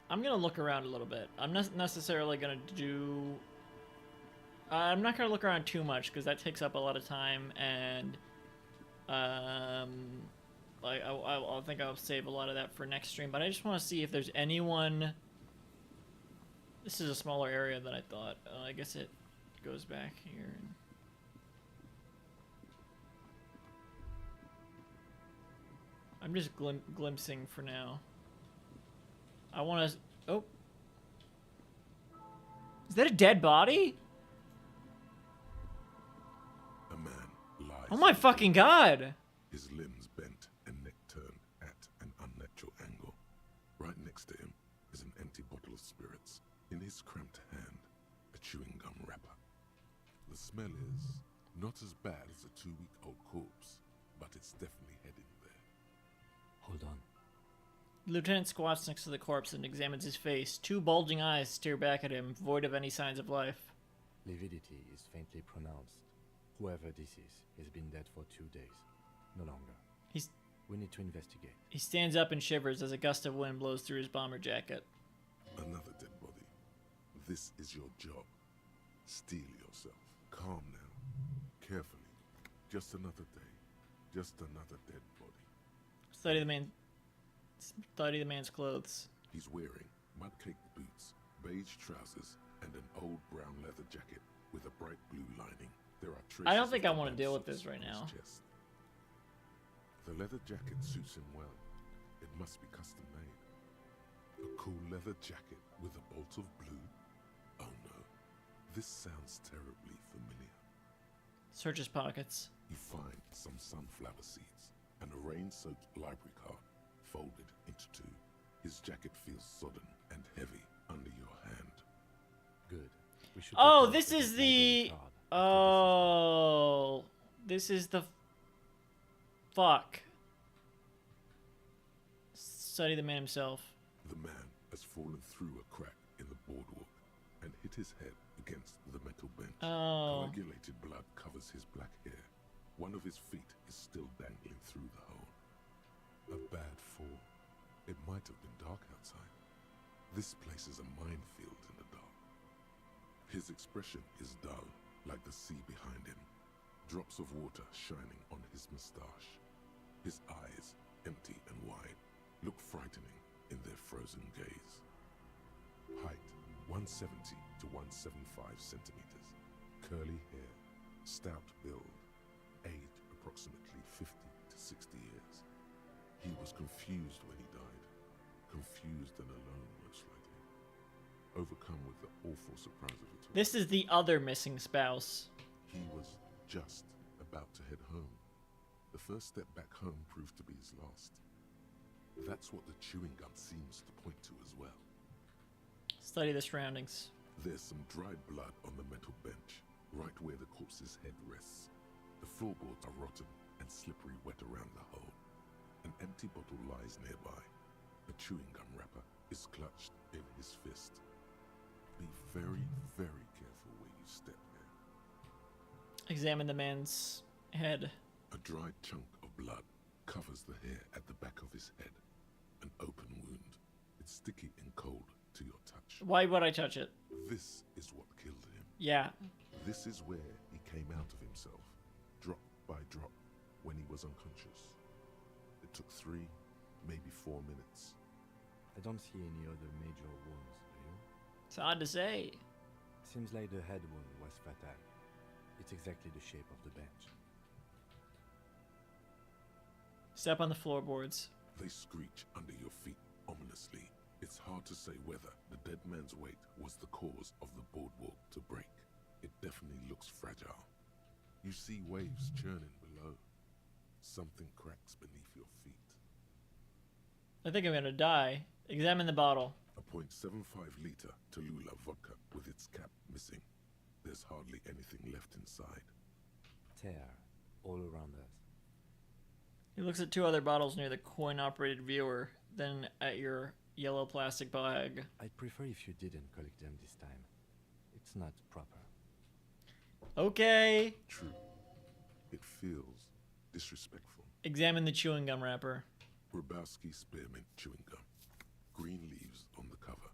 [SPEAKER 1] I'm gonna look around a little bit. I'm not necessarily gonna do... I'm not gonna look around too much because that takes up a lot of time, and like I think I'll save a lot of that for next stream. But I just want to see if there's anyone. This is a smaller area than I thought. I guess it goes back here. I'm just glimpsing for now. I want to. Oh, is that a dead body?
[SPEAKER 3] A man lies.
[SPEAKER 1] Oh my fucking god!
[SPEAKER 3] His limbs bent and neck turned at an unnatural angle. Right next to him is an empty bottle of spirits. In his cramped hand, a chewing gum wrapper. The smell is not as bad as a 2-week-old corpse, but it's definitely heading there.
[SPEAKER 2] Hold on.
[SPEAKER 1] The lieutenant squats next to the corpse and examines his face. Two bulging eyes stare back at him, void of any signs of life.
[SPEAKER 2] Lividity is faintly pronounced. Whoever this is has been dead for 2 days. No longer. We need to investigate.
[SPEAKER 1] He stands up and shivers as a gust of wind blows through his bomber jacket.
[SPEAKER 3] Another dead body. This is your job. Steel yourself. Calm now. Carefully. Just another day. Just another dead body.
[SPEAKER 1] Study the man's clothes.
[SPEAKER 3] He's wearing mud-caked boots, beige trousers, and an old brown leather jacket with a bright blue lining. There are traces.
[SPEAKER 1] I don't think I want to deal with this right now.
[SPEAKER 3] The leather jacket suits him well. It must be custom made. A cool leather jacket with a bolt of blue? Oh no, this sounds terribly familiar.
[SPEAKER 1] Search his pockets.
[SPEAKER 3] You find some sunflower seeds and a rain-soaked library card folded into two. His jacket feels sodden and heavy under your hand.
[SPEAKER 2] Good. We should
[SPEAKER 1] Oh, this is the... Oh, this is the... Fuck. Study the man himself.
[SPEAKER 3] The man has fallen through a crack in the boardwalk and hit his head against the metal bench.
[SPEAKER 1] Oh.
[SPEAKER 3] Coagulated blood covers his black hair. One of his feet is still dangling through the hole. A bad fall. It might have been dark outside. This place is a minefield in the dark. His expression is dull, like the sea behind him. Drops of water shining on his moustache. His eyes, empty and wide, look frightening in their frozen gaze. Height, 170 to 175 centimeters. Curly hair, stout build. Age, approximately 50 to 60 years. He was confused when he died. Confused and alone, most likely. Overcome with the awful surprise of it all.
[SPEAKER 1] This is the other missing spouse.
[SPEAKER 3] He was just about to head home. The first step back home proved to be his last. That's what the chewing gum seems to point to as well.
[SPEAKER 1] Study the surroundings.
[SPEAKER 3] There's some dried blood on the metal bench, right where the corpse's head rests. The floorboards are rotten and slippery wet around the hole. An empty bottle lies nearby. A chewing gum wrapper is clutched in his fist. Be very, very careful where you step there.
[SPEAKER 1] Examine the man's head.
[SPEAKER 3] A dried chunk of blood covers the hair at the back of his head. An open wound. It's sticky and cold to your touch.
[SPEAKER 1] Why would I touch it?
[SPEAKER 3] This is what killed him.
[SPEAKER 1] Yeah.
[SPEAKER 3] This is where he came out of himself, drop by drop, when he was unconscious. It took 3, maybe 4 minutes.
[SPEAKER 2] I don't see any other major wounds, do you?
[SPEAKER 1] It's hard to say.
[SPEAKER 2] Seems like the head wound was fatal. It's exactly the shape of the bench.
[SPEAKER 1] Step on the floorboards.
[SPEAKER 3] They screech under your feet ominously. It's hard to say whether the dead man's weight was the cause of the boardwalk to break. It definitely looks fragile. You see waves churning below. Something cracks beneath your feet.
[SPEAKER 1] I think I'm gonna die. Examine the bottle.
[SPEAKER 3] A .75 liter Tallulah vodka with its cap missing. There's hardly anything left inside.
[SPEAKER 2] Tear all around us.
[SPEAKER 1] He looks at 2 other bottles near the coin-operated viewer, then at your yellow plastic bag.
[SPEAKER 2] I'd prefer if you didn't collect them this time. It's not proper.
[SPEAKER 1] Okay.
[SPEAKER 3] True. It feels disrespectful.
[SPEAKER 1] Examine the chewing gum wrapper.
[SPEAKER 3] Grabowski spearmint chewing gum. Green leaves on the cover.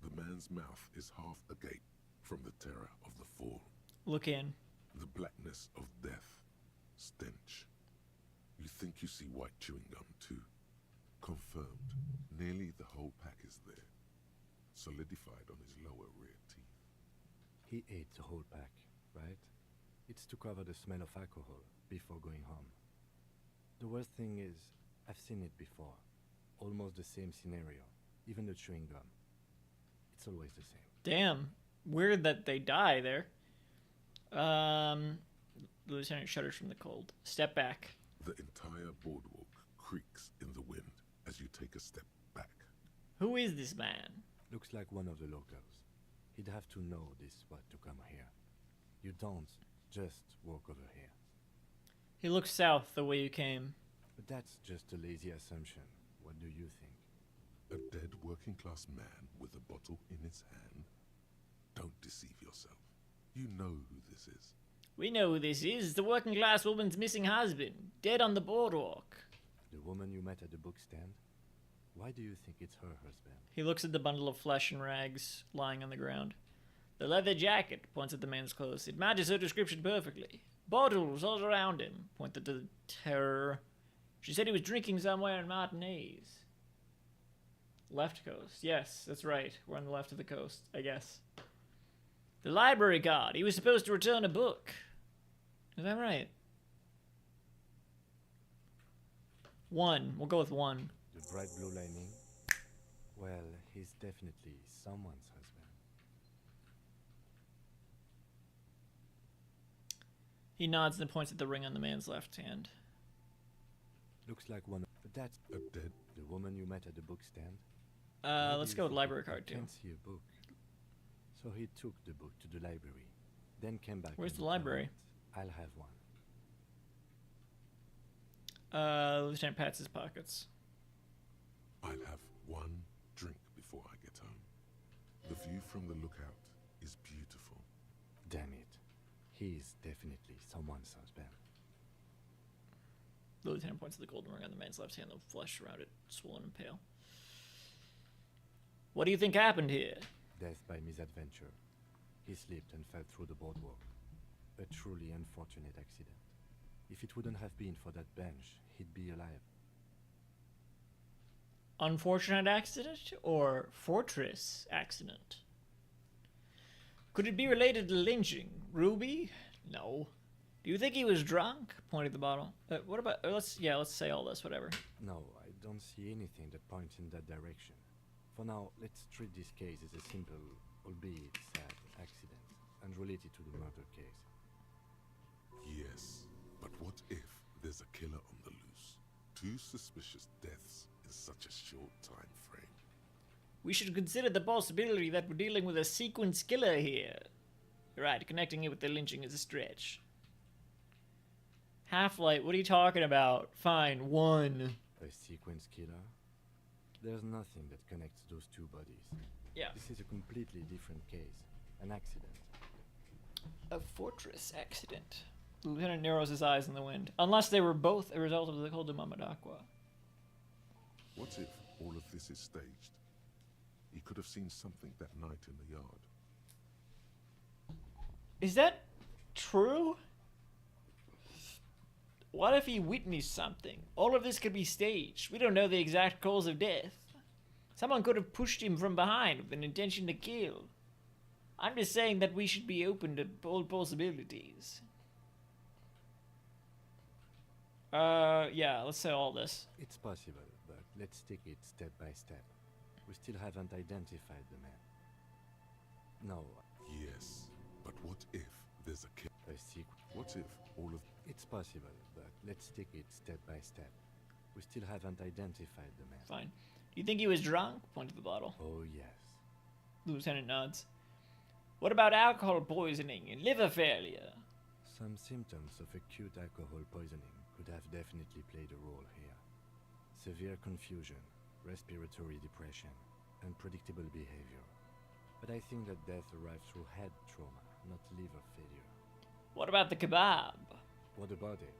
[SPEAKER 3] The man's mouth is half agape from the terror of the fall.
[SPEAKER 1] Look in.
[SPEAKER 3] The blackness of death. Stench. You think you see white chewing gum too. Confirmed. Nearly the whole pack is there. Solidified on his lower rear teeth.
[SPEAKER 2] He ate the whole pack, right? It's to cover the smell of alcohol before going home. The worst thing is, I've seen it before. Almost the same scenario. Even the chewing gum. It's always the same.
[SPEAKER 1] Damn. Weird that they die there. The lieutenant shudders from the cold. Step back.
[SPEAKER 3] The entire boardwalk creaks in the wind as you take a step back.
[SPEAKER 1] Who is this man?
[SPEAKER 2] Looks like one of the locals. He'd have to know this spot to come here. You don't just walk over here.
[SPEAKER 1] He looks south the way you came.
[SPEAKER 2] But that's just a lazy assumption. What do you think?
[SPEAKER 3] A dead working class man with a bottle in his hand? Don't deceive yourself. You know who this is.
[SPEAKER 1] We know who this is. The working class woman's missing husband. Dead on the boardwalk.
[SPEAKER 2] The woman you met at the book stand? Why do you think it's her husband?
[SPEAKER 1] He looks at the bundle of flesh and rags lying on the ground. The leather jacket, points at the man's clothes. It matches her description perfectly. Bottles all around him, pointed to the terror. She said he was drinking somewhere in Martinez. Left coast. Yes, that's right. We're on the left of the coast, I guess. The library card. He was supposed to return a book. Is that right? 1. We'll go with 1.
[SPEAKER 2] The bright blue lining? Well, he's definitely someone's husband.
[SPEAKER 1] He nods and points at the ring on the man's left hand.
[SPEAKER 2] Looks like one of... But that's...
[SPEAKER 3] A dead...
[SPEAKER 2] The woman you met at the book stand?
[SPEAKER 1] Let's go with library card, too.
[SPEAKER 2] I can't see a book. So he took the book to the library, then came back.
[SPEAKER 1] Where's the library?
[SPEAKER 2] I'll have one.
[SPEAKER 1] Lieutenant pats his pockets.
[SPEAKER 3] I'll have one drink before I get home. The view from the lookout is beautiful.
[SPEAKER 2] Damn it. He is definitely someone's husband.
[SPEAKER 1] The lieutenant points to the golden ring on the man's left hand, the flesh around it swollen and pale. What do you think happened here?
[SPEAKER 2] Death by misadventure. He slipped and fell through the boardwalk. A truly unfortunate accident. If it wouldn't have been for that bench, he'd be alive.
[SPEAKER 1] Unfortunate accident or fortress accident? Could it be related to lynching? Ruby? No. Do you think he was drunk? Pointing the bottle. What about? Let's say all this. Whatever.
[SPEAKER 2] No, I don't see anything that points in that direction. For now, let's treat this case as a simple, albeit sad, accident, unrelated to the murder case.
[SPEAKER 3] Yes, but what if there's a killer on the loose? 2 suspicious deaths in such a short time frame.
[SPEAKER 1] We should consider the possibility that we're dealing with a sequence killer here. Right, connecting it with the lynching is a stretch. Half-Light, what are you talking about? Fine, 1.
[SPEAKER 2] A sequence killer? There's nothing that connects those 2 bodies.
[SPEAKER 1] Yeah.
[SPEAKER 2] This is a completely different case. An accident.
[SPEAKER 1] A fortress accident. The lieutenant narrows his eyes in the wind. Unless they were both a result of the Col de Mamadaqua.
[SPEAKER 3] What if all of this is staged? He could have seen something that night in the yard.
[SPEAKER 1] Is that true? What if he witnessed something? All of this could be staged. We don't know the exact cause of death. Someone could have pushed him from behind with an intention to kill. I'm just saying that we should be open to all possibilities. Yeah, let's say all this.
[SPEAKER 2] It's possible, but let's take it step by step. We still haven't identified the man. No.
[SPEAKER 3] Yes, but what if there's a killer?
[SPEAKER 2] A sequel.
[SPEAKER 3] What if all of...
[SPEAKER 2] It's possible, but let's take it step by step. We still haven't identified the man.
[SPEAKER 1] Fine. Do you think he was drunk? Point to the bottle.
[SPEAKER 2] Oh, yes.
[SPEAKER 1] The lieutenant nods. What about alcohol poisoning and liver failure?
[SPEAKER 2] Some symptoms of acute alcohol poisoning could have definitely played a role here. Severe confusion, respiratory depression, unpredictable behavior. But I think that death arrived through head trauma, not liver failure.
[SPEAKER 1] What about the kebab?
[SPEAKER 2] What about it?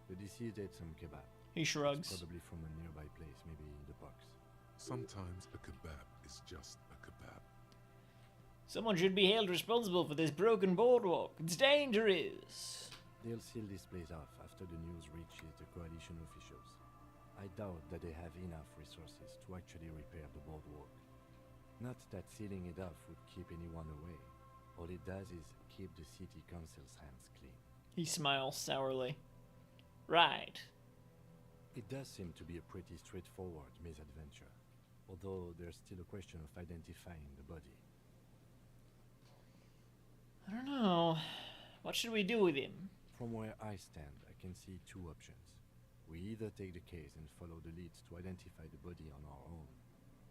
[SPEAKER 2] The deceased ate some kebab.
[SPEAKER 1] He shrugs.
[SPEAKER 2] It's probably from a nearby place, maybe in the box.
[SPEAKER 3] Sometimes a kebab is just a kebab.
[SPEAKER 1] Someone should be held responsible for this broken boardwalk. It's dangerous.
[SPEAKER 2] They'll seal this place off after the news reaches the coalition officials. I doubt that they have enough resources to actually repair the boardwalk. Not that sealing it off would keep anyone away. All it does is keep the city council's hands clean.
[SPEAKER 1] He smiles sourly. Right.
[SPEAKER 2] It does seem to be a pretty straightforward misadventure, although there's still a question of identifying the body.
[SPEAKER 1] I don't know. What should we do with him?
[SPEAKER 2] From where I stand, I can see 2 options. We either take the case and follow the leads to identify the body on our own,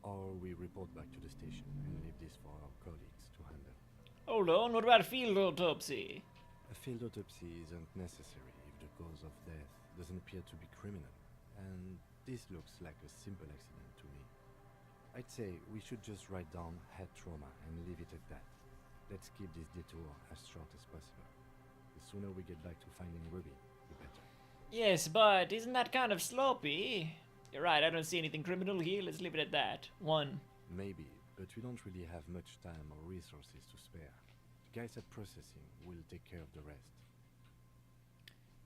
[SPEAKER 2] or we report back to the station and leave this for our colleagues to handle.
[SPEAKER 1] Hold on, what about a field autopsy?
[SPEAKER 2] A field autopsy isn't necessary if the cause of death doesn't appear to be criminal, and this looks like a simple accident to me. I'd say we should just write down head trauma and leave it at that. Let's keep this detour as short as possible. The sooner we get back to finding Ruby, the better.
[SPEAKER 1] Yes, but isn't that kind of sloppy? You're right, I don't see anything criminal here. Let's leave it at that. 1.
[SPEAKER 2] Maybe, but we don't really have much time or resources to spare. The guys at processing will take care of the rest.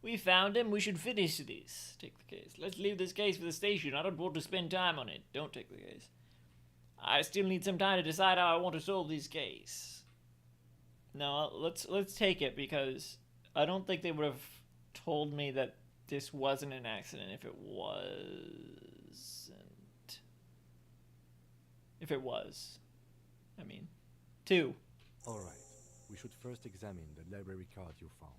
[SPEAKER 1] We found him. We should finish this. Take the case. Let's leave this case for the station. I don't want to spend time on it. Don't take the case. I still need some time to decide how I want to solve this case. No, let's take it, because I don't think they would have told me that this wasn't an accident if it wasn't. If it was. I mean. 2.
[SPEAKER 2] Alright. We should first examine the library card you found.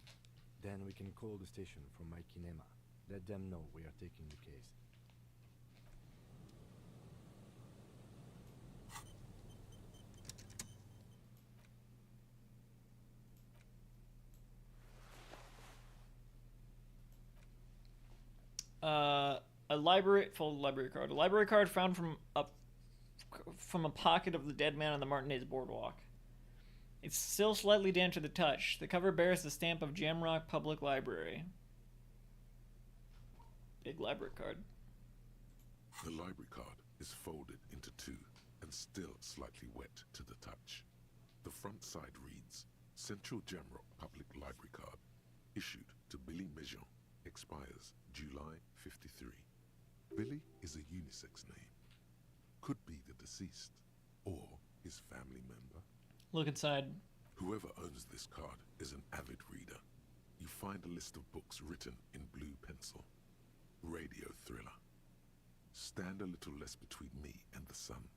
[SPEAKER 2] Then we can call the station from Mike and Emma. Let them know we are taking the case.
[SPEAKER 1] A folded library card. A library card found from a pocket of the dead man on the Martinez boardwalk. It's still slightly damp to the touch. The cover bears the stamp of Jamrock Public Library. Big library card.
[SPEAKER 3] The library card is folded into two and still slightly wet to the touch. The front side reads, Central Jamrock Public Library Card, issued to Billy Mejean, expires July 53. Billy is a unisex name. Could be the deceased, or his family member.
[SPEAKER 1] Look inside.
[SPEAKER 3] Whoever owns this card is an avid reader. You find a list of books written in blue pencil. Radio thriller. Stand a little less between me and the sun.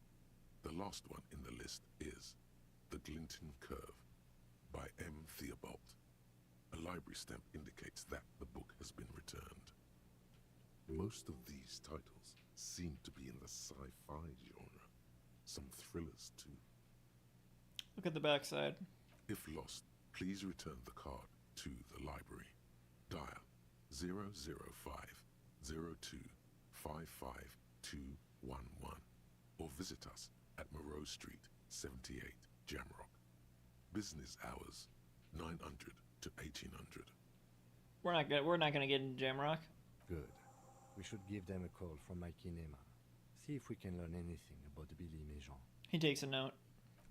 [SPEAKER 3] The last one in the list is The Glinton Curve by M. Theobald. A library stamp indicates that the book has been returned. Most of these titles seem to be in the sci-fi genre. Some thrillers too.
[SPEAKER 1] Look at the backside.
[SPEAKER 3] If lost, please return the card to the library. Dial 00502552211 or visit us at Moreau Street, 78, Jamrock. Business hours 900 to 1800.
[SPEAKER 1] We're not gonna get into Jamrock.
[SPEAKER 2] Good. We should give them a call from my kinema. See if we can learn anything about Billy Mejean.
[SPEAKER 1] He takes a note.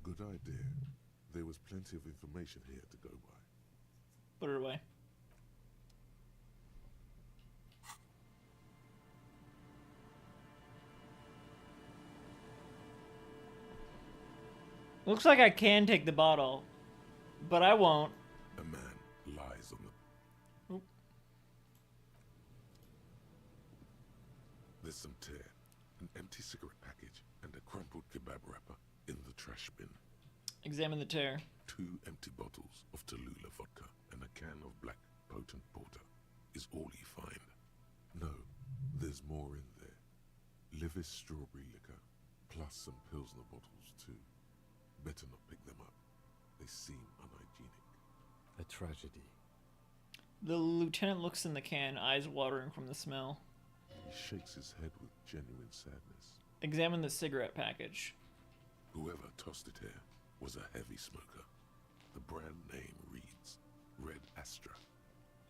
[SPEAKER 3] Good idea. There was plenty of information here to go by.
[SPEAKER 1] Put it away. Looks like I can take the bottle, but I won't.
[SPEAKER 3] A man lies on the...
[SPEAKER 1] Oop.
[SPEAKER 3] There's some tear, an empty cigarette package, and a crumpled kebab wrapper in the trash bin.
[SPEAKER 1] Examine the tear.
[SPEAKER 3] 2 empty bottles of Tallulah vodka and a can of black potent porter is all you find. No, there's more in there. Livis strawberry liquor, plus some Pilsner bottles too. Better not pick them up. They seem unhygienic.
[SPEAKER 2] A tragedy.
[SPEAKER 1] The lieutenant looks in the can, eyes watering from the smell.
[SPEAKER 3] He shakes his head with genuine sadness.
[SPEAKER 1] Examine the cigarette package.
[SPEAKER 3] Whoever tossed it here was a heavy smoker. The brand name reads Red Astra.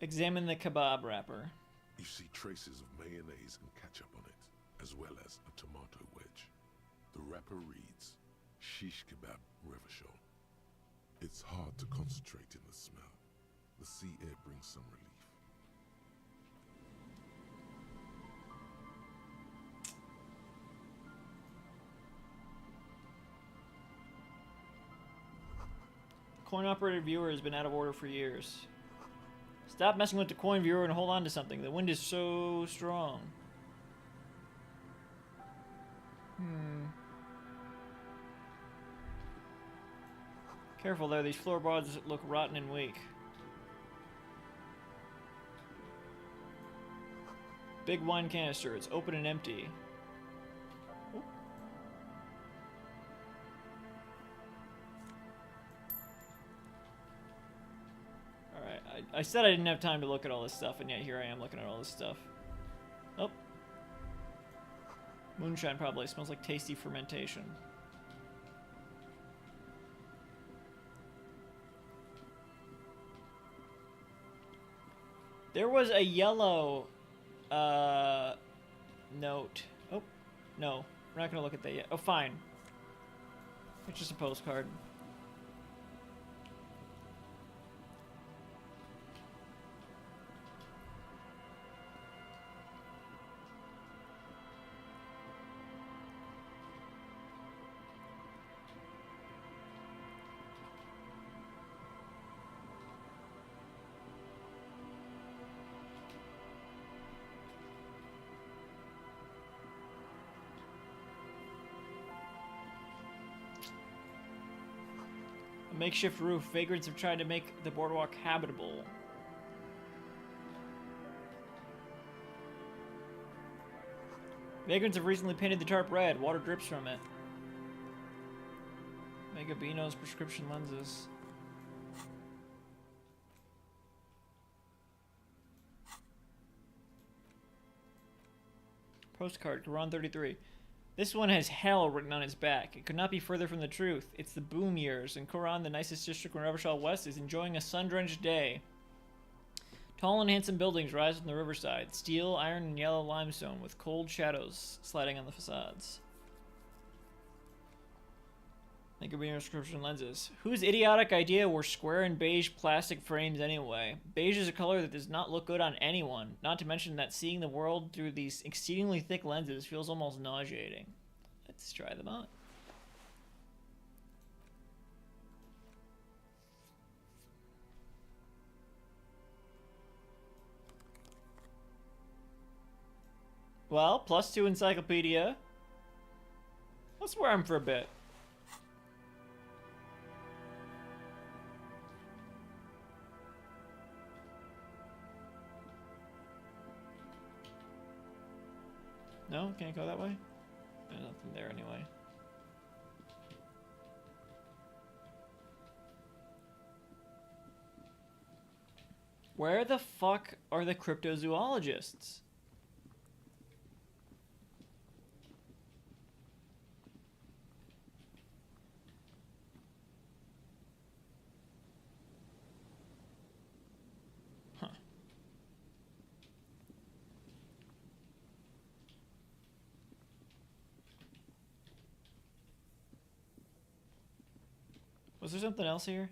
[SPEAKER 1] Examine the kebab wrapper.
[SPEAKER 3] You see traces of mayonnaise and ketchup on it, as well as a tomato wedge. The wrapper reads Shish Kebab Revachol. It's hard to concentrate in the smell. The sea air brings some relief.
[SPEAKER 1] Coin-operated viewer has been out of order for years. Stop messing with the coin viewer and hold on to something. The wind is so strong. Careful there, these floorboards look rotten and weak. Big wine canister, it's open and empty. Alright, I said I didn't have time to look at all this stuff, and yet here I am looking at all this stuff. Oh. Moonshine probably smells like tasty fermentation. There was a yellow note. Oh, no. We're not going to look at that yet. Oh, fine. It's just a postcard. A makeshift roof. Vagrants have tried to make the boardwalk habitable. Vagrants have recently painted the tarp red. Water drips from it. Megabino's prescription lenses. Postcard, Quran 33. This one has hell written on its back. It could not be further from the truth. It's the boom years, and Quran, the nicest district in Revershaw West, is enjoying a sun-drenched day. Tall and handsome buildings rise from the riverside. Steel, iron, and yellow limestone with cold shadows sliding on the facades. Think of your prescription lenses. Whose idiotic idea were square and beige plastic frames anyway? Beige is a color that does not look good on anyone, not to mention that seeing the world through these exceedingly thick lenses feels almost nauseating. Let's try them out. Well, +2 encyclopedia. Let's wear them for a bit. No? Can't go that way? There's nothing there anyway. Where the fuck are the cryptozoologists? Was there something else here?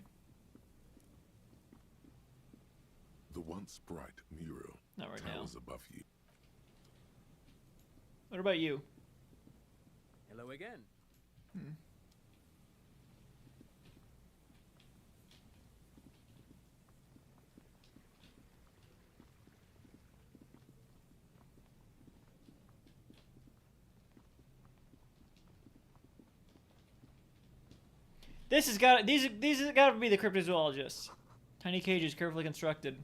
[SPEAKER 3] The once bright mural
[SPEAKER 1] Not right now.
[SPEAKER 3] towers above you.
[SPEAKER 1] What about you?
[SPEAKER 14] Hello again.
[SPEAKER 1] This has got these have got to be the cryptozoologists. Tiny cages carefully constructed.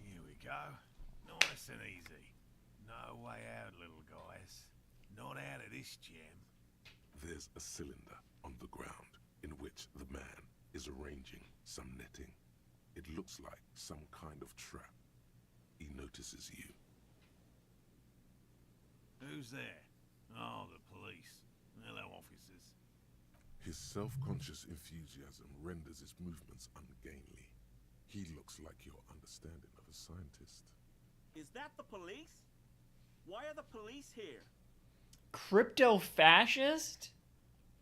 [SPEAKER 20] Here we go. Nice and easy. No way out, little guys. Not out of this jam.
[SPEAKER 3] There's a cylinder on the ground in which the man is arranging some netting. It looks like some kind of trap. He notices you.
[SPEAKER 20] Who's there? Oh, the police. Hello, officers.
[SPEAKER 3] His self-conscious enthusiasm renders his movements ungainly. He looks like your understanding of a scientist.
[SPEAKER 13] Is that the police? Why are the police here?
[SPEAKER 1] Crypto-fascist?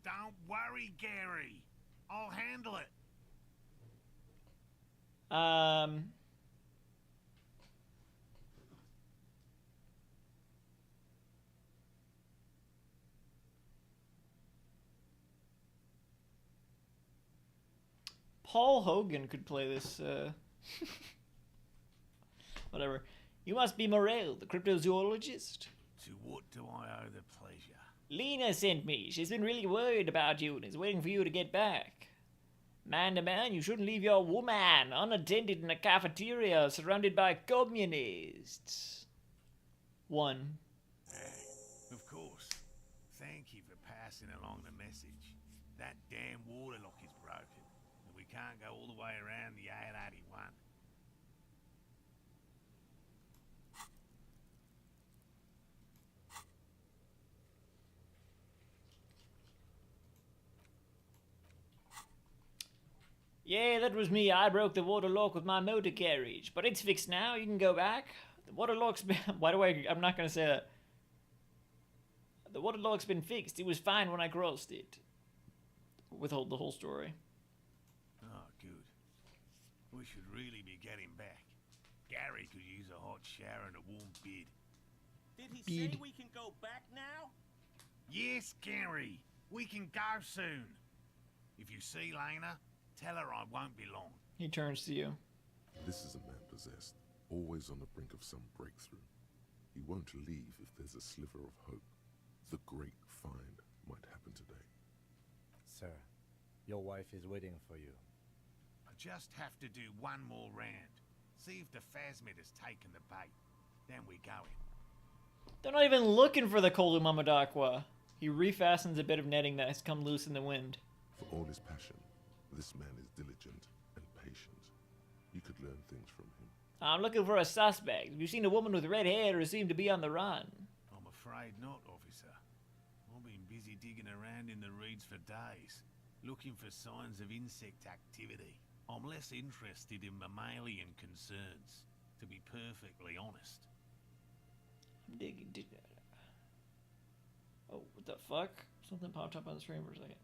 [SPEAKER 20] Don't worry, Gary. I'll handle it.
[SPEAKER 1] Paul Hogan could play this, whatever. You must be Morel, the cryptozoologist.
[SPEAKER 20] To what do I owe the pleasure?
[SPEAKER 1] Lena sent me. She's been really worried about you and is waiting for you to get back. Man to man, you shouldn't leave your woman unattended in a cafeteria surrounded by communists. 1.
[SPEAKER 20] Of course. Thank you for passing along the message. That damn water lock is broken, and we can't go all the way around the 881.
[SPEAKER 1] Yeah, that was me. I broke the water lock with my motor carriage, but it's fixed now. You can go back. The water lock's been... Why do I'm not going to say that. The water lock's been fixed. It was fine when I crossed it. Withhold the whole story.
[SPEAKER 20] Oh, good. We should really be getting back. Gary could use a hot shower and a warm bed.
[SPEAKER 13] Did he say we can go back now?
[SPEAKER 20] Yes, Gary. We can go soon. If you see Lena, tell her I won't be long.
[SPEAKER 1] He turns to you.
[SPEAKER 3] This is a man possessed, always on the brink of some breakthrough. He won't leave if there's a sliver of hope. The great find might happen today.
[SPEAKER 2] Sir, your wife is waiting for you.
[SPEAKER 20] I just have to do one more round. See if the phasmid has taken the bait. Then we go in.
[SPEAKER 1] They're not even looking for the Kolu Mamadakwa. He refastens a bit of netting that has come loose in the wind.
[SPEAKER 3] For all his passion, this man is diligent and patient. You could learn things from him.
[SPEAKER 1] I'm looking for a suspect. Have you seen a woman with red hair who seemed to be on the run?
[SPEAKER 20] I'm afraid not, officer. I've been busy digging around in the reeds for days, looking for signs of insect activity. I'm less interested in mammalian concerns, to be perfectly honest.
[SPEAKER 1] I'm digging. Oh, what the fuck? Something popped up on the screen for a second.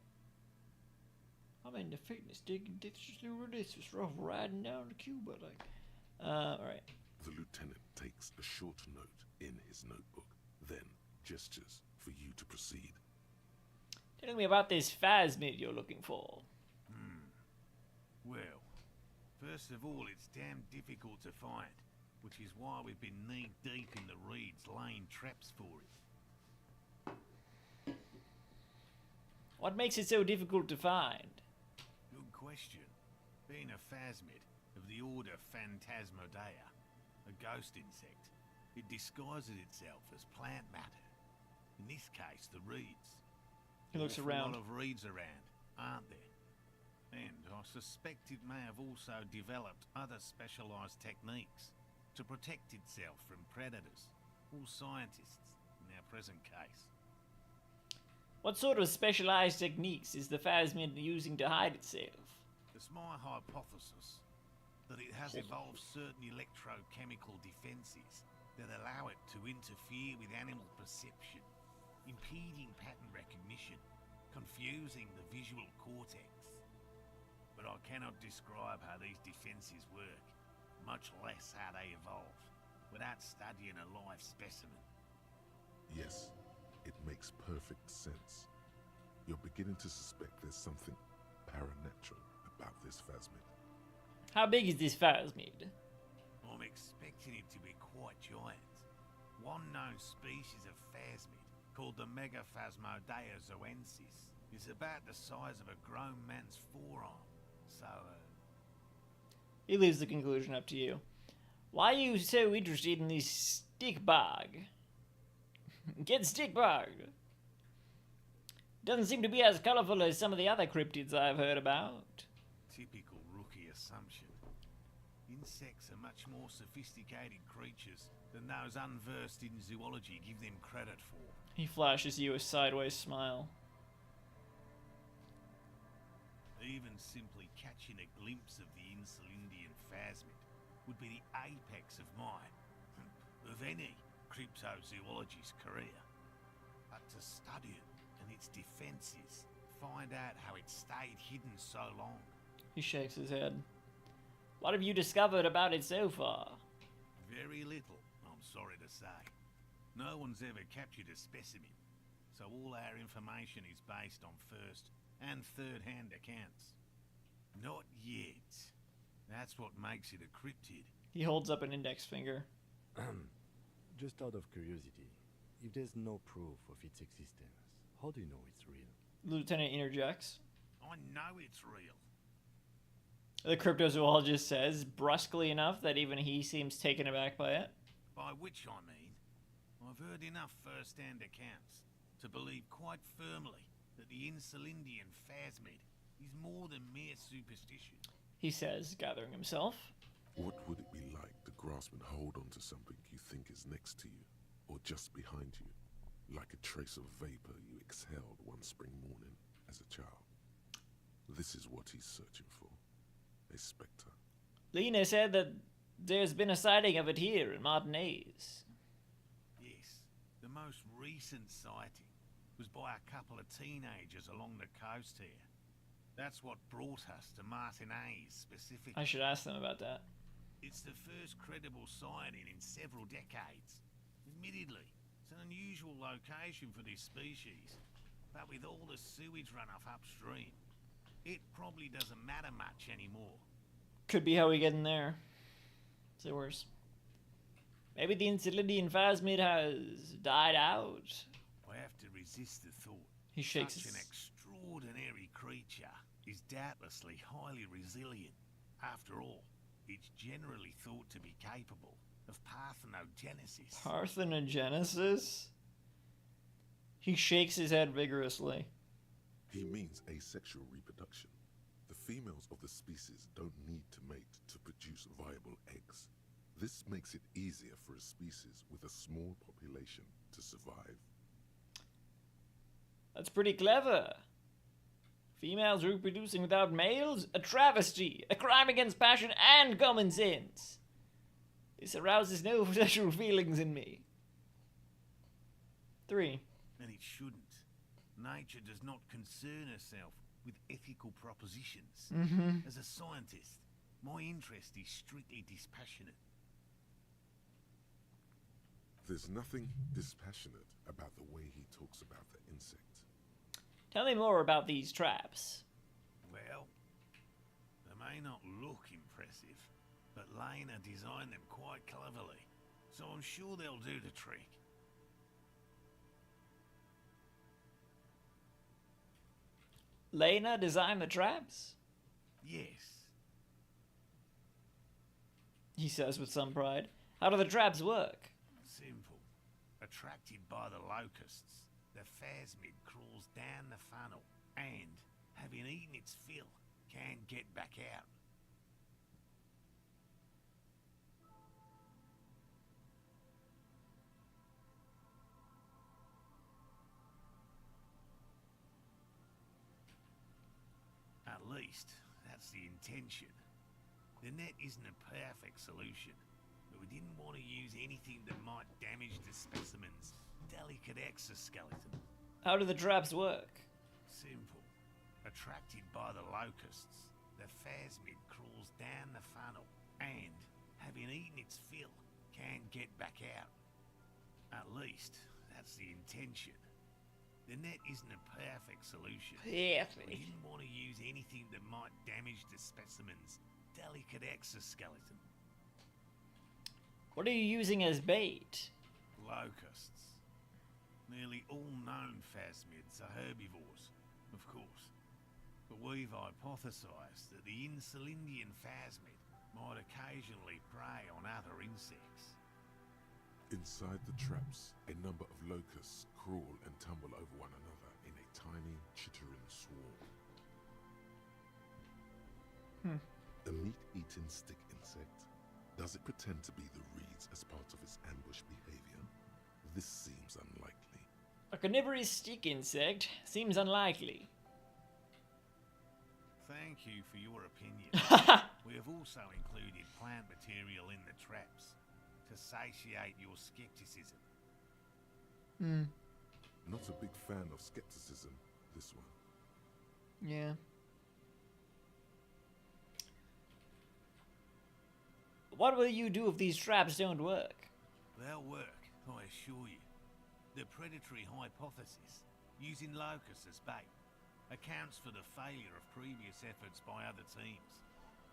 [SPEAKER 1] I'm in the fitness digging ditches through this. It's rough riding down to Cuba, like. Alright.
[SPEAKER 3] The lieutenant takes a short note in his notebook, then gestures for you to proceed.
[SPEAKER 1] Tell me about this phasmid you're looking for.
[SPEAKER 20] Well, first of all, it's damn difficult to find, which is why we've been knee-deep in the reeds laying traps for it.
[SPEAKER 1] What makes it so difficult to find?
[SPEAKER 20] Good question. Being a phasmid of the order Phantasmodea, a ghost insect, it disguises itself as plant matter. In this case, the reeds.
[SPEAKER 1] He looks
[SPEAKER 20] There's an
[SPEAKER 1] around.
[SPEAKER 20] awful lot of reeds around, aren't there? And I suspect it may have also developed other specialised techniques to protect itself from predators or scientists in our present case.
[SPEAKER 1] What sort of specialized techniques is the phasmid using to hide itself?
[SPEAKER 20] It's my hypothesis that it has evolved certain electrochemical defences that allow it to interfere with animal perception, impeding pattern recognition, confusing the visual cortex. But I cannot describe how these defences work, much less how they evolve, without studying a live specimen.
[SPEAKER 3] Yes, it makes perfect sense. You're beginning to suspect there's something paranatural about this phasmid.
[SPEAKER 1] How big is this phasmid?
[SPEAKER 20] I'm expecting it to be quite giant. One known species of phasmid, called the Megaphasmodea zoensis, is about the size of a grown man's forearm. So,
[SPEAKER 1] He leaves the conclusion up to you. Why are you so interested in this stick bug? Get stick bug! Doesn't seem to be as colorful as some of the other cryptids I've heard about.
[SPEAKER 20] typical rookie assumption. Insects are much more sophisticated creatures than those unversed in zoology give them credit for.
[SPEAKER 1] He flashes you a sideways smile.
[SPEAKER 20] Even simply catching a glimpse of the Insulindian phasmid would be the apex of of any cryptozoologist's career. But to study it and its defences, find out how it stayed hidden so long.
[SPEAKER 1] He shakes his head. What have you discovered about it so far?
[SPEAKER 20] Very little, I'm sorry to say. No one's ever captured a specimen, so all our information is based on first and third-hand accounts. Not yet. That's what makes it a cryptid.
[SPEAKER 1] He holds up an index finger.
[SPEAKER 2] Just out of curiosity, if there's no proof of its existence, how do you know it's real?
[SPEAKER 1] The lieutenant interjects.
[SPEAKER 20] I know it's real.
[SPEAKER 1] The cryptozoologist says, brusquely enough that even he seems taken aback by it.
[SPEAKER 20] By which I mean, I've heard enough first-hand accounts to believe quite firmly that the Insulindian phasmid is more than mere superstition.
[SPEAKER 1] He says, gathering himself.
[SPEAKER 3] What would it be like to grasp and hold onto something you think is next to you, or just behind you, like a trace of vapor you exhaled one spring morning as a child? This is what he's searching for. A spectre.
[SPEAKER 1] Lena said that there's been a sighting of it here in Martinez.
[SPEAKER 20] Yes, the most recent sighting was by a couple of teenagers along the coast here. That's what brought us to Martinez specifically.
[SPEAKER 1] I should ask them about that.
[SPEAKER 20] It's the first credible sighting in several decades. Admittedly, it's an unusual location for this species, but with all the sewage runoff upstream, it probably doesn't matter much anymore.
[SPEAKER 1] Could be how we get in there. Say worse. Maybe the Insulindian phasmid has died out.
[SPEAKER 20] I have to resist the thought.
[SPEAKER 1] He shakes
[SPEAKER 20] Such
[SPEAKER 1] his...
[SPEAKER 20] an extraordinary creature is doubtlessly highly resilient. After all, it's generally thought to be capable of parthenogenesis.
[SPEAKER 1] Parthenogenesis? He shakes his head vigorously.
[SPEAKER 3] He means asexual reproduction. The females of the species don't need to mate to produce viable eggs. This makes it easier for a species with a small population to survive.
[SPEAKER 1] That's pretty clever. Females reproducing without males? A travesty, a crime against passion and common sense. This arouses no sexual feelings in me. 3.
[SPEAKER 20] And it shouldn't. Nature does not concern herself with ethical propositions. As a scientist, my interest is strictly dispassionate.
[SPEAKER 3] There's nothing dispassionate about the way he talks about the insect.
[SPEAKER 1] Tell me more about these traps.
[SPEAKER 20] Well, they may not look impressive, but Lena designed them quite cleverly, so I'm sure they'll do the trick.
[SPEAKER 1] Lena designed the traps?
[SPEAKER 20] Yes.
[SPEAKER 1] He says with some pride. How do the traps work?
[SPEAKER 20] Simple. Attracted by the locusts, the phasmid crawls down the funnel and, having eaten its fill, can get back out. At least, that's the intention. The net isn't a perfect solution, but we didn't want to use anything that might damage the specimen's delicate exoskeleton.
[SPEAKER 1] How do the traps work?
[SPEAKER 20] Simple. Attracted by the locusts, the phasmid crawls down the funnel and, having eaten its fill, can get back out. At least, that's the intention. The net isn't a perfect solution.
[SPEAKER 1] Perfect.
[SPEAKER 20] We didn't want to use anything that might damage the specimen's delicate exoskeleton.
[SPEAKER 1] What are you using as bait?
[SPEAKER 20] Locusts. Nearly all known phasmids are herbivores, of course. But we've hypothesized that the Insulindian phasmid might occasionally prey on other insects.
[SPEAKER 3] Inside the traps, a number of locusts crawl and tumble over one another in a tiny, chittering swarm. A meat-eating stick insect? Does it pretend to be the reeds as part of its ambush behavior? This seems unlikely.
[SPEAKER 1] A carnivorous stick insect seems unlikely.
[SPEAKER 20] Thank you for your opinion. We have also included plant material in the traps to satiate your skepticism.
[SPEAKER 3] Not a big fan of skepticism, this one.
[SPEAKER 1] Yeah. What will you do if these traps don't work?
[SPEAKER 20] They'll work, I assure you. The predatory hypothesis, using locusts as bait, accounts for the failure of previous efforts by other teams,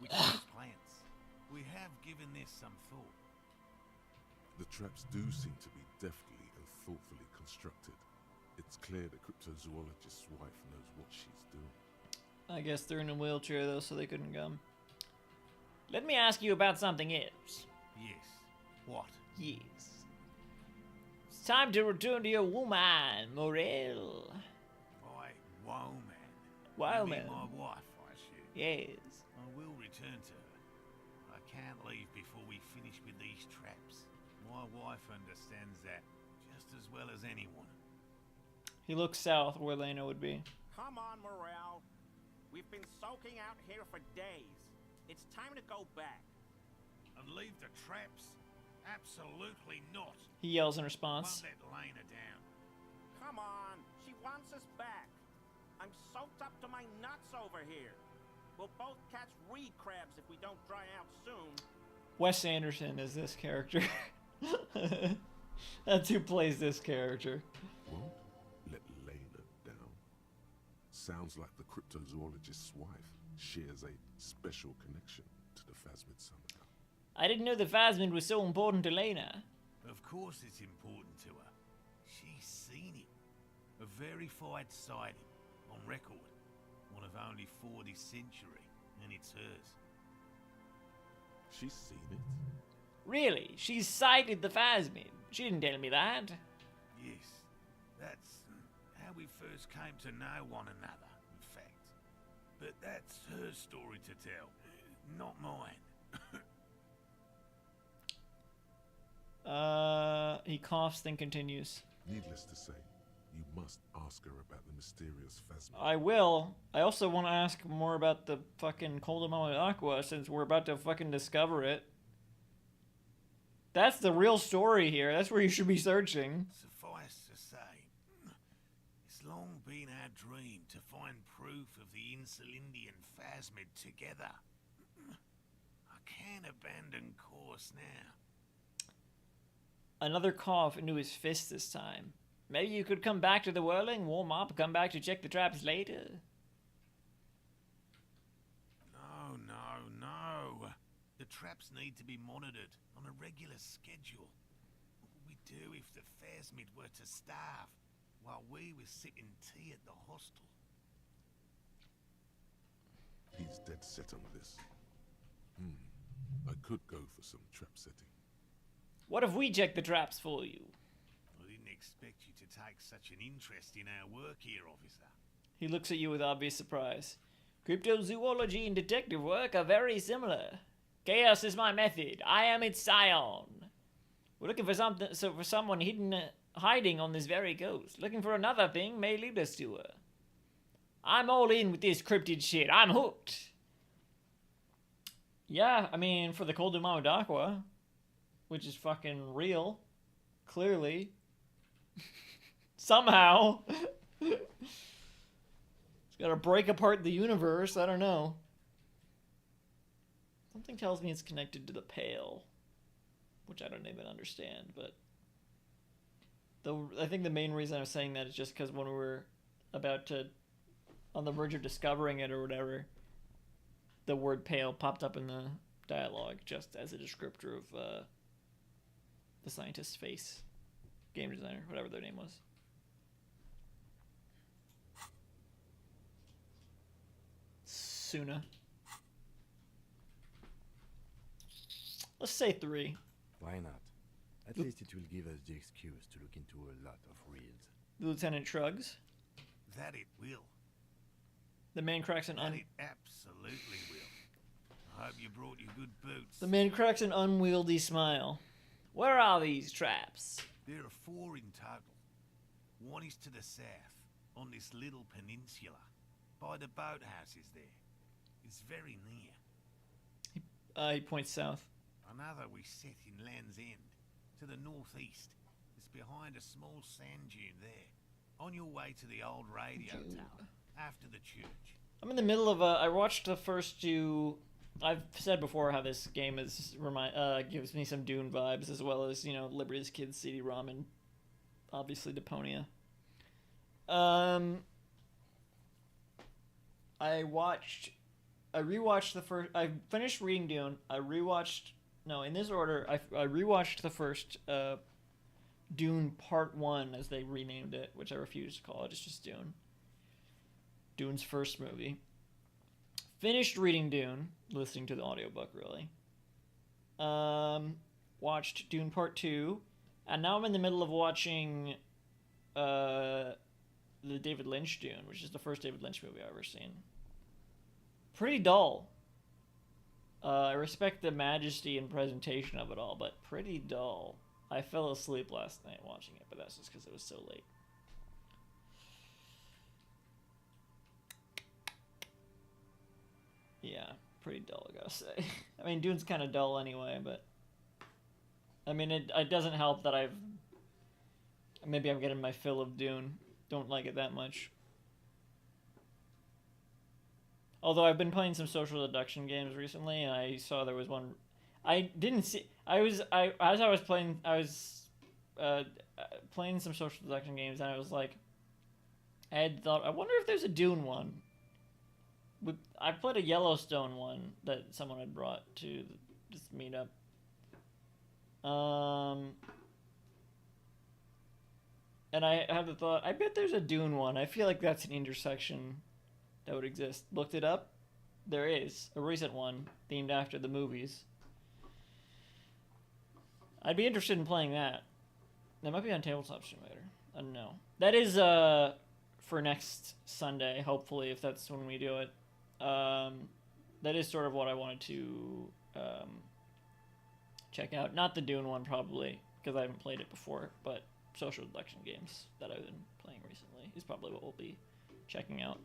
[SPEAKER 20] which use plants. We have given this some thought.
[SPEAKER 3] The traps do seem to be deftly and thoughtfully constructed. It's clear the cryptozoologist's wife knows what she's doing.
[SPEAKER 1] I guess they're in a wheelchair though, so they couldn't come. Let me ask you about something else.
[SPEAKER 20] Yes. What?
[SPEAKER 1] Yes. It's time to return to your woman, Morel.
[SPEAKER 20] My woman.
[SPEAKER 1] Woman.
[SPEAKER 20] My wife, I assume.
[SPEAKER 1] Yes.
[SPEAKER 20] I will return to her. I can't leave before we finish with these traps. My wife understands that just as well as anyone.
[SPEAKER 1] He looks south where Lena would be.
[SPEAKER 13] Come on, Morel. We've been soaking out here for days. It's time to go back.
[SPEAKER 20] And leave the traps? Absolutely not.
[SPEAKER 1] He yells in response.
[SPEAKER 20] Won't let Lena down.
[SPEAKER 13] Come on, she wants us back. I'm soaked up to my nuts over here. We'll both catch reed crabs if we don't dry out soon.
[SPEAKER 1] Wes Anderson is this character. That's who plays this character.
[SPEAKER 3] Won't let Lena down. Sounds like the cryptozoologist's wife shares a special connection to the phasmid somehow.
[SPEAKER 1] I didn't know the phasmid was so important to Lena.
[SPEAKER 20] Of course it's important to her. She's seen it. A verified sighting, on record. One of only 4 this century, and it's hers.
[SPEAKER 3] She's seen it?
[SPEAKER 1] Really? She's sighted the phasmid. She didn't tell me that.
[SPEAKER 20] Yes. That's how we first came to know one another, in fact. But that's her story to tell, not mine.
[SPEAKER 1] He coughs, then continues.
[SPEAKER 3] Needless to say, you must ask her about the mysterious phasma.
[SPEAKER 1] I will. I also want to ask more about the fucking Coldamama Aqua, since we're about to fucking discover it. That's the real story here. That's where you should be searching.
[SPEAKER 20] Suffice to say, it's long been our dream to find proof of the Insulindian phasmid together. I can't abandon course now.
[SPEAKER 1] Another cough into his fist this time. Maybe you could come back to the whirling, warm up, come back to check the traps later.
[SPEAKER 20] No. The traps need to be monitored on a regular schedule. What would we do if the phasmid were to starve while we were sipping tea at the hostel?
[SPEAKER 3] He's dead set on this. I could go for some trap setting.
[SPEAKER 1] What if we check the traps for you?
[SPEAKER 20] I didn't expect you to take such an interest in our work here, officer.
[SPEAKER 1] He looks at you with obvious surprise. Cryptozoology and detective work are very similar. Chaos is my method. I am its scion. We're looking for something, so for someone hiding on this very coast. Looking for another thing may lead us to her. I'm all in with this cryptid shit. I'm hooked. Yeah, I mean, for the Coldumao Aqua, which is fucking real, clearly. Somehow. It's gotta break apart the universe, I don't know. Something tells me it's connected to the Pale, which I don't even understand, but I think the main reason I'm saying that is just because when we were about to, on the verge of discovering it or whatever, the word Pale popped up in the dialogue just as a descriptor of the scientist's face, game designer, whatever their name was. Suna. Let's say 3.
[SPEAKER 2] Why not? At least it will give us the excuse to look into a lot of reels.
[SPEAKER 1] The lieutenant shrugs.
[SPEAKER 20] That it will.
[SPEAKER 1] The man cracks an
[SPEAKER 20] That it absolutely will. I hope you brought your good boots.
[SPEAKER 1] The man cracks an unwieldy smile. Where are these traps?
[SPEAKER 20] There are 4 in total. One is to the south, on this little peninsula, by the boathouses there. It's very near.
[SPEAKER 1] He points south.
[SPEAKER 20] Another we set in Land's End, to the northeast. It's behind a small sand dune there, on your way to the old radio tower, after the church.
[SPEAKER 1] I'm in the middle of I watched the first 2. I've said before how this game is gives me some Dune vibes, as well as, you know, Liberty's Kids CD-ROM and obviously Deponia. I rewatched the first. I finished reading Dune. In this order. I rewatched the first Dune Part 1, as they renamed it, which I refuse to call it. It's just Dune. Dune's first movie. Finished reading Dune, listening to the audiobook, really. Watched Dune Part 2, and now I'm in the middle of watching the David Lynch Dune, which is the first David Lynch movie I've ever seen. Pretty dull. I respect the majesty and presentation of it all, but pretty dull. I fell asleep last night watching it, but that's just because it was so late. Yeah, pretty dull, I gotta say. I mean, Dune's kind of dull anyway, but I mean, it doesn't help that maybe I'm getting my fill of Dune. Don't like it that much. Although I've been playing some social deduction games recently, and I saw there was one. I didn't see. As I was playing, I was playing some social deduction games, and I was like, I had thought, I wonder if there's a Dune one. I played a Yellowstone one that someone had brought to this meetup. And I had the thought, I bet there's a Dune one. I feel like that's an intersection that would exist. Looked it up. There is a recent one themed after the movies. I'd be interested in playing that. That might be on Tabletop Simulator. I don't know. That is for next Sunday, hopefully, if that's when we do it. That is sort of what I wanted to check out. Not the Dune one, probably. because I haven't played it before, but social deduction games that I've been playing recently is probably what we'll be checking out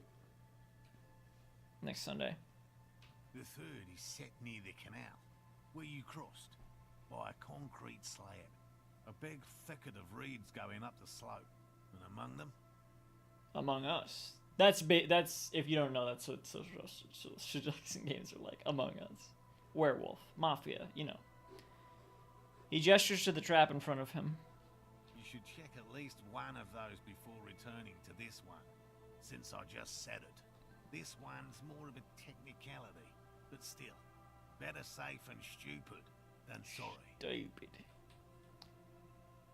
[SPEAKER 1] next Sunday.
[SPEAKER 20] The third is set near the canal, where you crossed, by a concrete slab. A big thicket of reeds going up the slope, and among them...
[SPEAKER 1] Among Us. That's if you don't know, that's what social deduction games are like. Among Us. Werewolf. Mafia, you know. He gestures to the trap in front of him.
[SPEAKER 20] You should check at least one of those before returning to this one, since I just said it. This one's more of a technicality, but still, better safe and stupid than sorry.
[SPEAKER 1] Stupid.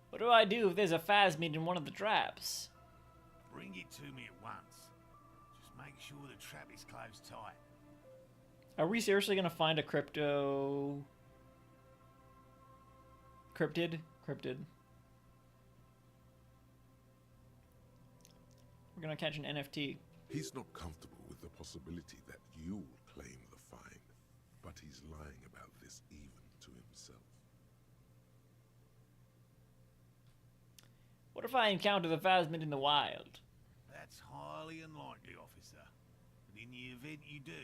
[SPEAKER 1] What do I do if there's a phasmid in one of the traps?
[SPEAKER 20] Bring it to me at once. Just make sure the trap is closed tight.
[SPEAKER 1] Are we seriously gonna find a cryptid? Cryptid. We're gonna catch an NFT.
[SPEAKER 3] He's not comfortable with the possibility that you'll claim the find, but he's lying about this even to himself.
[SPEAKER 1] What if I encounter the phasmid in the wild?
[SPEAKER 20] That's highly unlikely, officer. But in the event you do,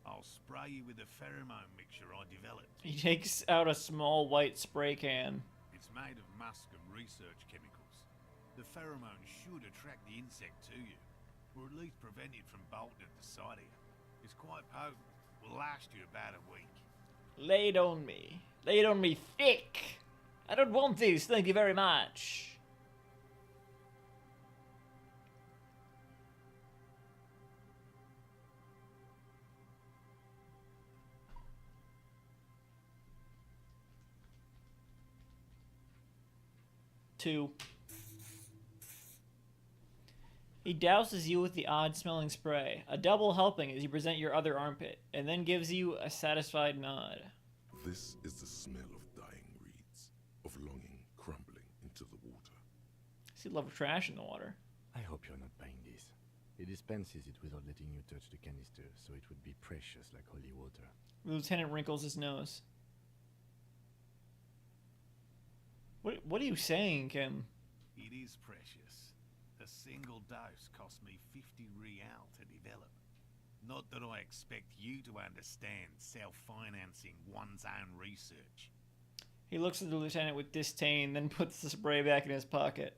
[SPEAKER 20] I'll spray you with a pheromone mixture I developed.
[SPEAKER 1] He takes out a small white spray can.
[SPEAKER 20] It's made of musk and research chemicals. The pheromone should attract the insect to you, or at least prevent it from bolting at the sight of you. It's quite potent. Will last you about a week.
[SPEAKER 1] Lay it on me. Lay it on me thick. I don't want this, thank you very much. Two. He douses you with the odd-smelling spray, a double helping as you present your other armpit, and then gives you a satisfied nod.
[SPEAKER 3] This is the smell of dying reeds, of longing crumbling into the water.
[SPEAKER 1] I see a lot of trash in the water.
[SPEAKER 2] I hope you're not buying this. He dispenses it without letting you touch the canister, so it would be precious like holy water.
[SPEAKER 1] The lieutenant wrinkles his nose. What are you saying, Kim?
[SPEAKER 20] It is precious. A single dose cost me 50 real to develop. Not that I expect you to understand self-financing one's own research.
[SPEAKER 1] He looks at the lieutenant with disdain, then puts the spray back in his pocket.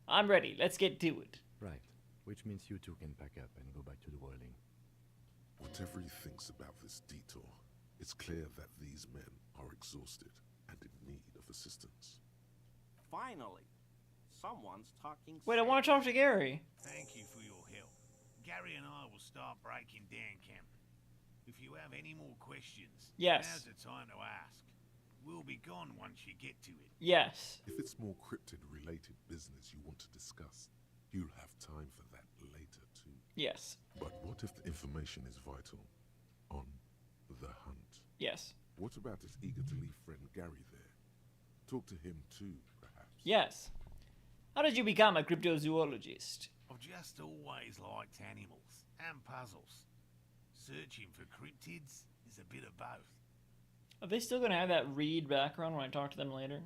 [SPEAKER 1] I'm ready. Let's get to it.
[SPEAKER 2] Right. Which means you two can pack up and go back to the whirling.
[SPEAKER 3] Whatever he thinks about this detour, it's clear that these men are exhausted and in need of assistance.
[SPEAKER 13] Finally, someone's talking.
[SPEAKER 1] Wait, I want to talk to Gary.
[SPEAKER 20] Thank you for your help. Gary and I will start breaking down camp. If you have any more questions,
[SPEAKER 1] yes,
[SPEAKER 20] now's the time to ask. We'll be gone once you get to it.
[SPEAKER 1] Yes.
[SPEAKER 3] If it's more cryptid-related business you want to discuss, you'll have time for that later too.
[SPEAKER 1] Yes.
[SPEAKER 3] But what if the information is vital on the hunt?
[SPEAKER 1] Yes.
[SPEAKER 3] What about his eager to leave friend Gary there? Talk to him too, perhaps.
[SPEAKER 1] Yes. How did you become a cryptozoologist?
[SPEAKER 20] I've just always liked animals and puzzles. Searching for cryptids is a bit of both.
[SPEAKER 1] Are they still going to have that read background when I talk to them later?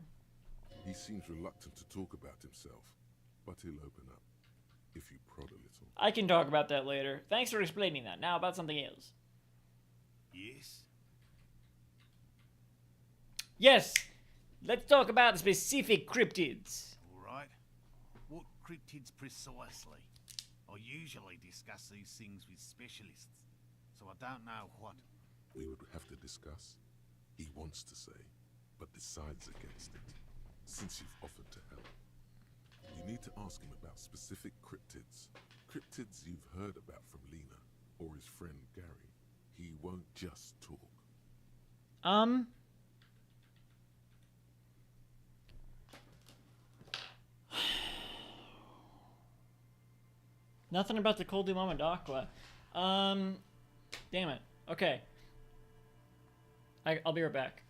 [SPEAKER 3] He seems reluctant to talk about himself, but he'll open up if you prod a little.
[SPEAKER 1] I can talk about that later. Thanks for explaining that. Now about something else.
[SPEAKER 20] Yes?
[SPEAKER 1] Yes! Let's talk about specific cryptids.
[SPEAKER 20] Alright. What cryptids precisely? I usually discuss these things with specialists, so I don't know what.
[SPEAKER 3] We would have to discuss. He wants to say, but decides against it, since you've offered to help. You need to ask him about specific cryptids. Cryptids you've heard about from Lena, or his friend Gary. He won't just talk.
[SPEAKER 1] Nothing about the Coldu Mama Dakwa. Damn it. Okay. I'll be right back.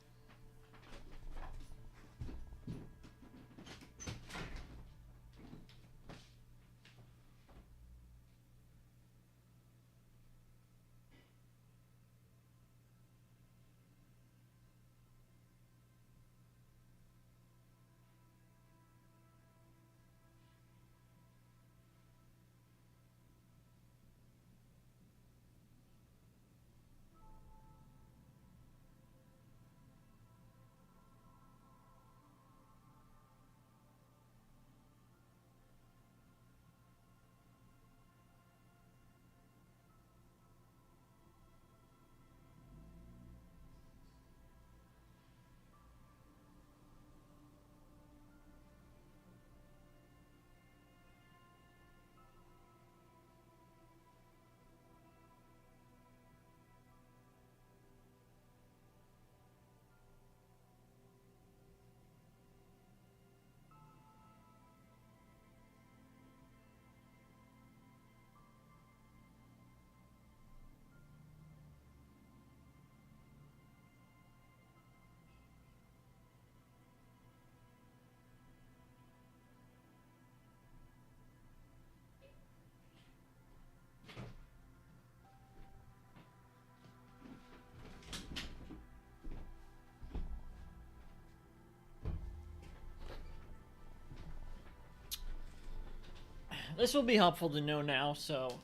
[SPEAKER 1] this will be helpful to know now, so,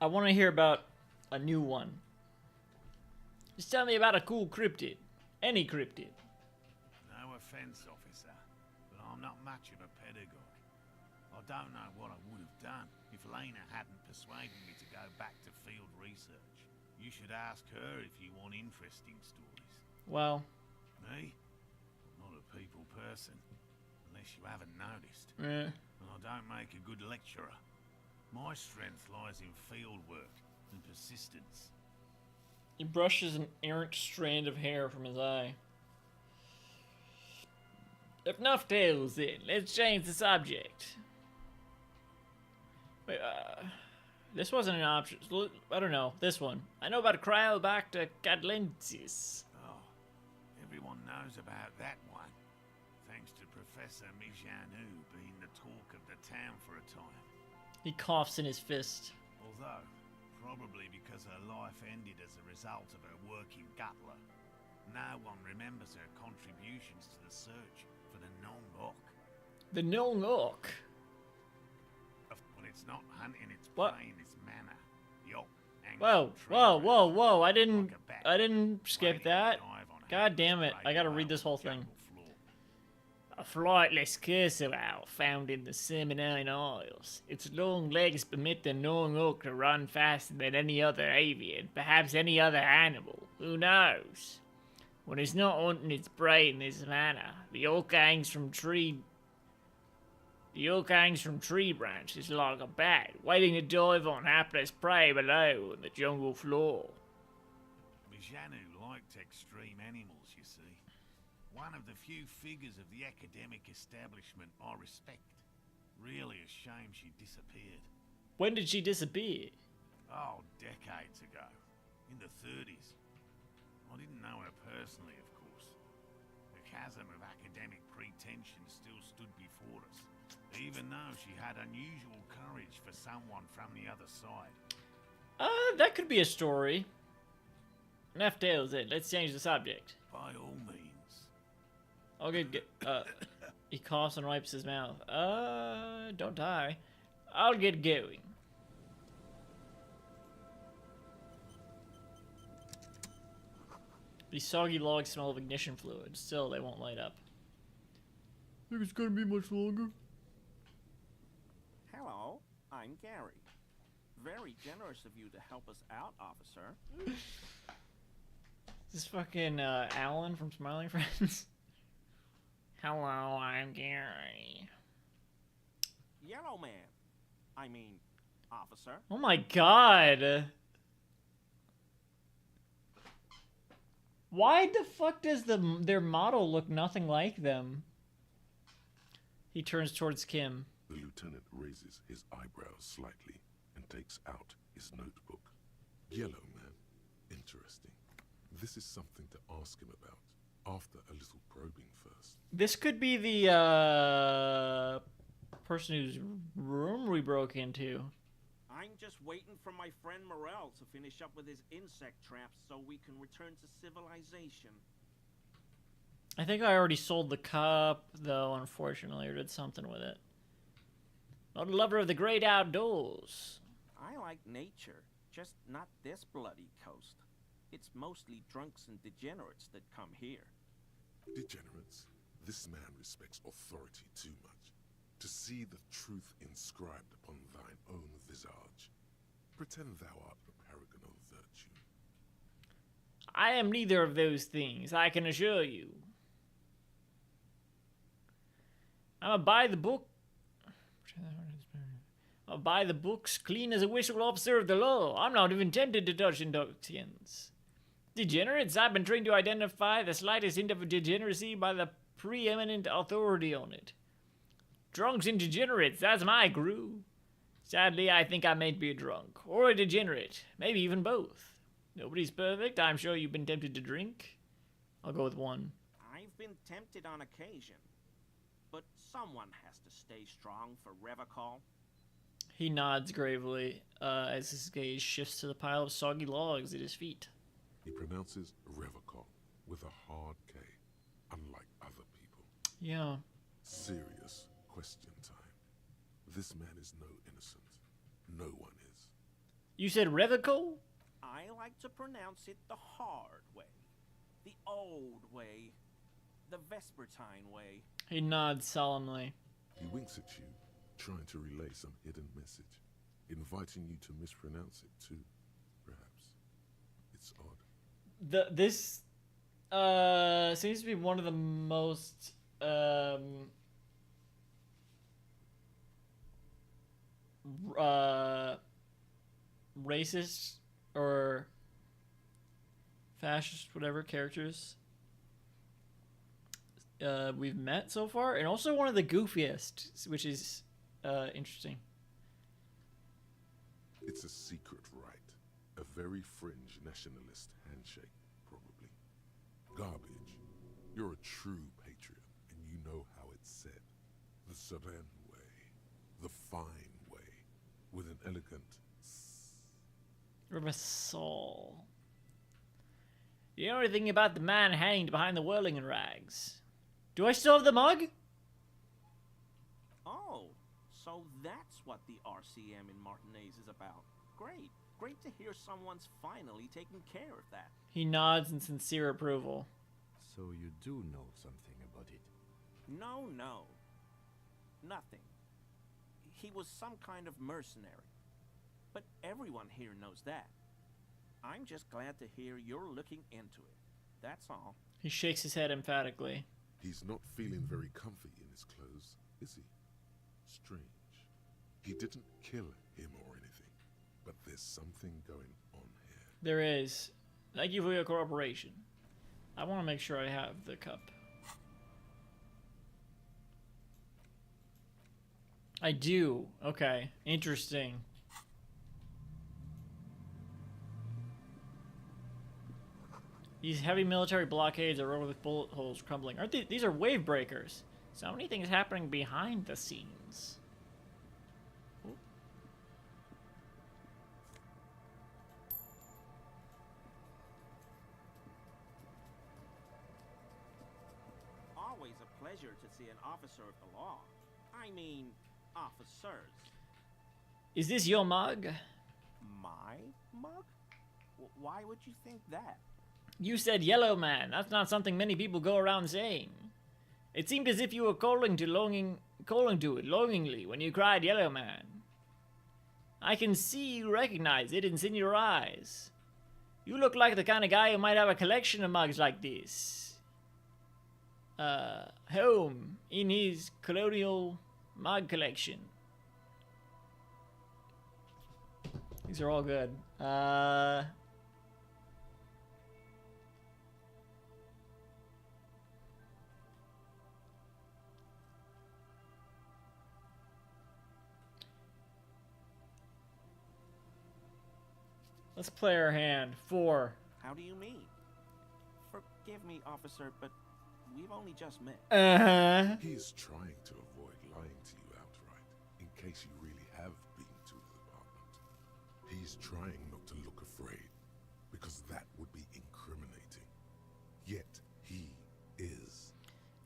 [SPEAKER 1] I want to hear about a new one. Just tell me about a cool cryptid. Any cryptid.
[SPEAKER 20] No offense, officer, but I'm not much of a pedagogue. I don't know what I would have done if Lena hadn't persuaded me to go back to field research. You should ask her if you want interesting stories.
[SPEAKER 1] Well.
[SPEAKER 20] Me? I'm not a people person, unless you haven't noticed.
[SPEAKER 1] Yeah.
[SPEAKER 20] And I don't make a good lecturer. My strength lies in field work and persistence.
[SPEAKER 1] He brushes an errant strand of hair from his eye. Enough tales, then. Let's change the subject. Wait, this wasn't an option. I don't know. This one. I know about Cryobacter catlensis.
[SPEAKER 20] Oh, everyone knows about that one. Thanks to Professor Mijanu being the talk of the town for a time.
[SPEAKER 1] He coughs in his fist.
[SPEAKER 20] Although, probably because her life ended as a result of her work in Gutler, no one remembers her contributions to the search for the Nong-Ok.
[SPEAKER 1] The Nong-Ok?
[SPEAKER 20] Well, it's not hunting, it's
[SPEAKER 1] what?
[SPEAKER 20] playing this manner. Yup.
[SPEAKER 1] Whoa. I didn't skip that. God damn it. I gotta read this whole thing. A flightless cursor owl found in the Seminine Isles. Its long legs permit the Nong-Ok to run faster than any other avian, perhaps any other animal. Who knows? When it's not hunting its prey in this manner, the oak hangs from tree branches like a bat, waiting to dive on hapless prey below on the jungle floor.
[SPEAKER 20] Mijanu liked extreme animals, you see. One of the few figures of the academic establishment I respect. Really a shame she disappeared.
[SPEAKER 1] When did she disappear?
[SPEAKER 20] Oh, decades ago. In the 30s. I didn't know her personally, of course. The chasm of academic pretension still stood before us, even though she had unusual courage for someone from the other side.
[SPEAKER 1] That could be a story. Enough tales then. Let's change the subject.
[SPEAKER 20] By all means.
[SPEAKER 1] I'll get he coughs and wipes his mouth. Don't die. I'll get going. These soggy logs smell of ignition fluid. Still, they won't light up. Think it's gonna be much longer?
[SPEAKER 21] Hello, I'm Gary. Very generous of you to help us out, officer.
[SPEAKER 1] Is this fucking Alan from Smiling Friends? Hello, I'm Gary.
[SPEAKER 21] Yellow man. I mean, officer.
[SPEAKER 1] Oh my god. Why the fuck does their model look nothing like them? He turns towards Kim.
[SPEAKER 3] The lieutenant raises his eyebrows slightly and takes out his notebook. Yellow man. Interesting. This is something to ask him about after a little probing first.
[SPEAKER 1] This could be the person whose room we broke into.
[SPEAKER 21] I'm just waiting for my friend Morel to finish up with his insect traps so we can return to civilization.
[SPEAKER 1] I think I already sold the cup, though, unfortunately, or did something with it. Not a lover of the great outdoors.
[SPEAKER 21] I like nature, just not this bloody coast. It's mostly drunks and degenerates that come here.
[SPEAKER 3] Degenerates? This man respects authority too much. To see the truth inscribed upon thine own visage. Pretend thou art the paragon of virtue.
[SPEAKER 1] I am neither of those things, I can assure you. I'm a buy the book. I'll buy the books clean as a whistle officer of the law. I'm not even tempted to touch inductions. Degenerates, I've been trained to identify the slightest hint of degeneracy by the preeminent authority on it. Drunks and degenerates, that's my crew. Sadly, I think I may be a drunk, or a degenerate, maybe even both. Nobody's perfect, I'm sure you've been tempted to drink. I'll go with one.
[SPEAKER 21] I've been tempted on occasion, but someone has to stay strong for Revacol.
[SPEAKER 1] He nods gravely as his gaze shifts to the pile of soggy logs at his feet.
[SPEAKER 3] He pronounces Revacol with a hard K, unlike other people.
[SPEAKER 1] Yeah.
[SPEAKER 3] Serious question time. This man is no innocent. No one is.
[SPEAKER 1] You said Revical?
[SPEAKER 21] I like to pronounce it the hard way. The old way. The Vespertine way.
[SPEAKER 1] He nods solemnly.
[SPEAKER 3] He winks at you, trying to relay some hidden message, inviting you to mispronounce it too, perhaps. It's odd.
[SPEAKER 1] This seems to be one of the most racist or fascist, whatever, characters we've met so far, and also one of the goofiest, which is interesting.
[SPEAKER 3] It's a secret right. A very fringe nationalist handshake, probably. Garbage. You're a true patriot, and you know how it's said. The Saran way. The fine way. With an elegant
[SPEAKER 1] Reversal. You know anything about the man hanged behind the whirling in rags? Do I still have the mug?
[SPEAKER 21] Oh, so that's what the RCM in Martinez is about. Great. Great to hear someone's finally taking care of that.
[SPEAKER 1] He nods in sincere approval.
[SPEAKER 2] So you do know something about it?
[SPEAKER 21] No. Nothing. He was some kind of mercenary. But everyone here knows that. I'm just glad to hear you're looking into it. That's all.
[SPEAKER 1] He shakes his head emphatically.
[SPEAKER 3] He's not feeling very comfy in his clothes, is he? Strange. He didn't kill him or anything, but there's something going on here.
[SPEAKER 1] There is. Thank you for your cooperation. I want to make sure I have the cup. I do. Okay. Interesting. These heavy military blockades are over with bullet holes crumbling. Aren't these are wave breakers? So many things happening behind the scenes. Ooh.
[SPEAKER 21] Always a pleasure to see an officer of the law. I mean, officers.
[SPEAKER 1] Is this your mug?
[SPEAKER 21] My mug? Why would you think that?
[SPEAKER 1] You said yellow man. That's not something many people go around saying. It seemed as if you were calling to it longingly when you cried yellow man. I can see you recognize it. It's in your eyes. You look like the kind of guy who might have a collection of mugs like this. Home in his colonial mug collection. These are all good. Let's play our hand. 4.
[SPEAKER 21] How do you mean? Forgive me, officer, but we've only just met.
[SPEAKER 3] He's trying to avoid lying to you outright, in case you really have been to his apartment. He's trying not to look afraid, because that would be incriminating. Yet, he is.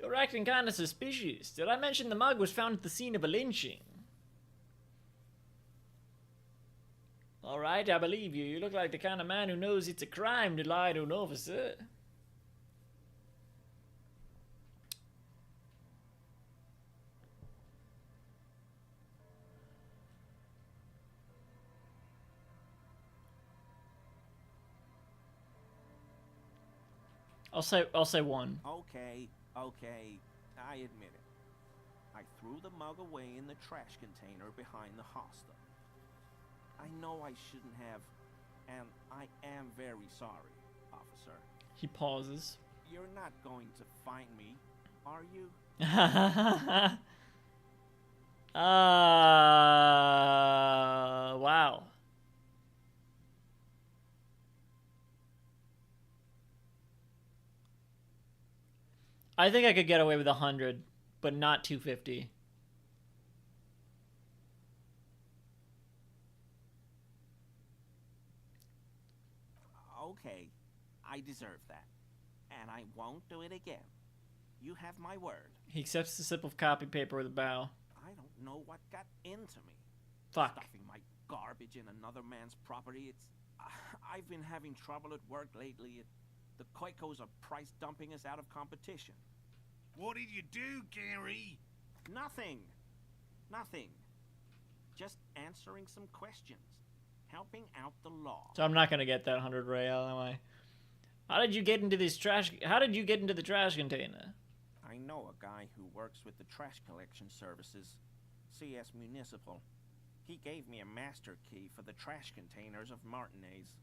[SPEAKER 1] You're acting kind of suspicious. Did I mention the mug was found at the scene of a lynching? Alright, I believe you. You look like the kind of man who knows it's a crime to lie to an officer. I'll say 1.
[SPEAKER 21] Okay, I admit it. I threw the mug away in the trash container behind the hostel. I know I shouldn't have, and I am very sorry, officer.
[SPEAKER 1] He pauses.
[SPEAKER 21] You're not going to find me, are you?
[SPEAKER 1] Wow. I think I could get away with 100, but not 250.
[SPEAKER 21] Okay, I deserve that, and I won't do it again. You have my word.
[SPEAKER 1] He accepts the sip of copy paper with a bow.
[SPEAKER 21] I don't know what got into me.
[SPEAKER 1] Fuck.
[SPEAKER 21] Stuffing my garbage in another man's property. It's... I've been having trouble at work lately. The Koikos are price dumping us out of competition.
[SPEAKER 20] What did you do, Gary?
[SPEAKER 21] Nothing. Nothing. Just answering some questions. Helping out the law.
[SPEAKER 1] So I'm not gonna get that 100 real, am I? How did you get into this trash? How did you get into the trash container?
[SPEAKER 21] I know a guy who works with the trash collection services, CS Municipal. He gave me a master key for the trash containers of Martinez.